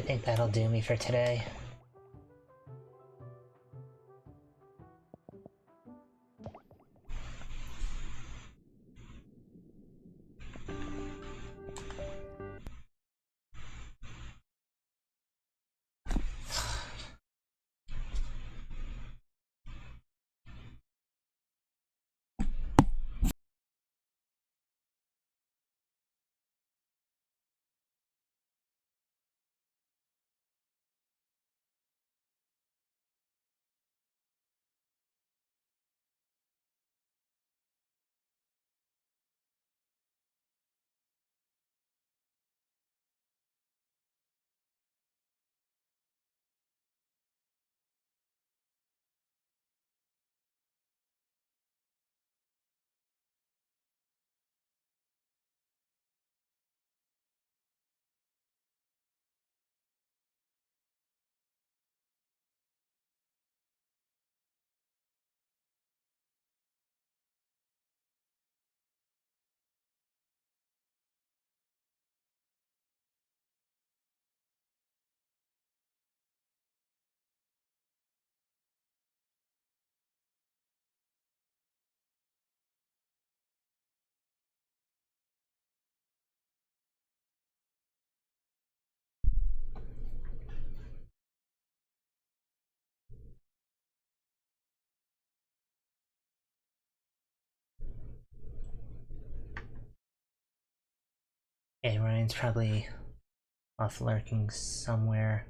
I think that'll do me for today. Okay, Ryan's probably off lurking somewhere.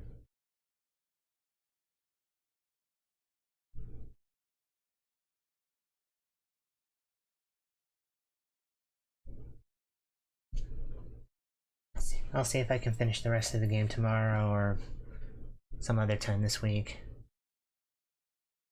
I'll see if I can finish the rest of the game tomorrow or some other time this week.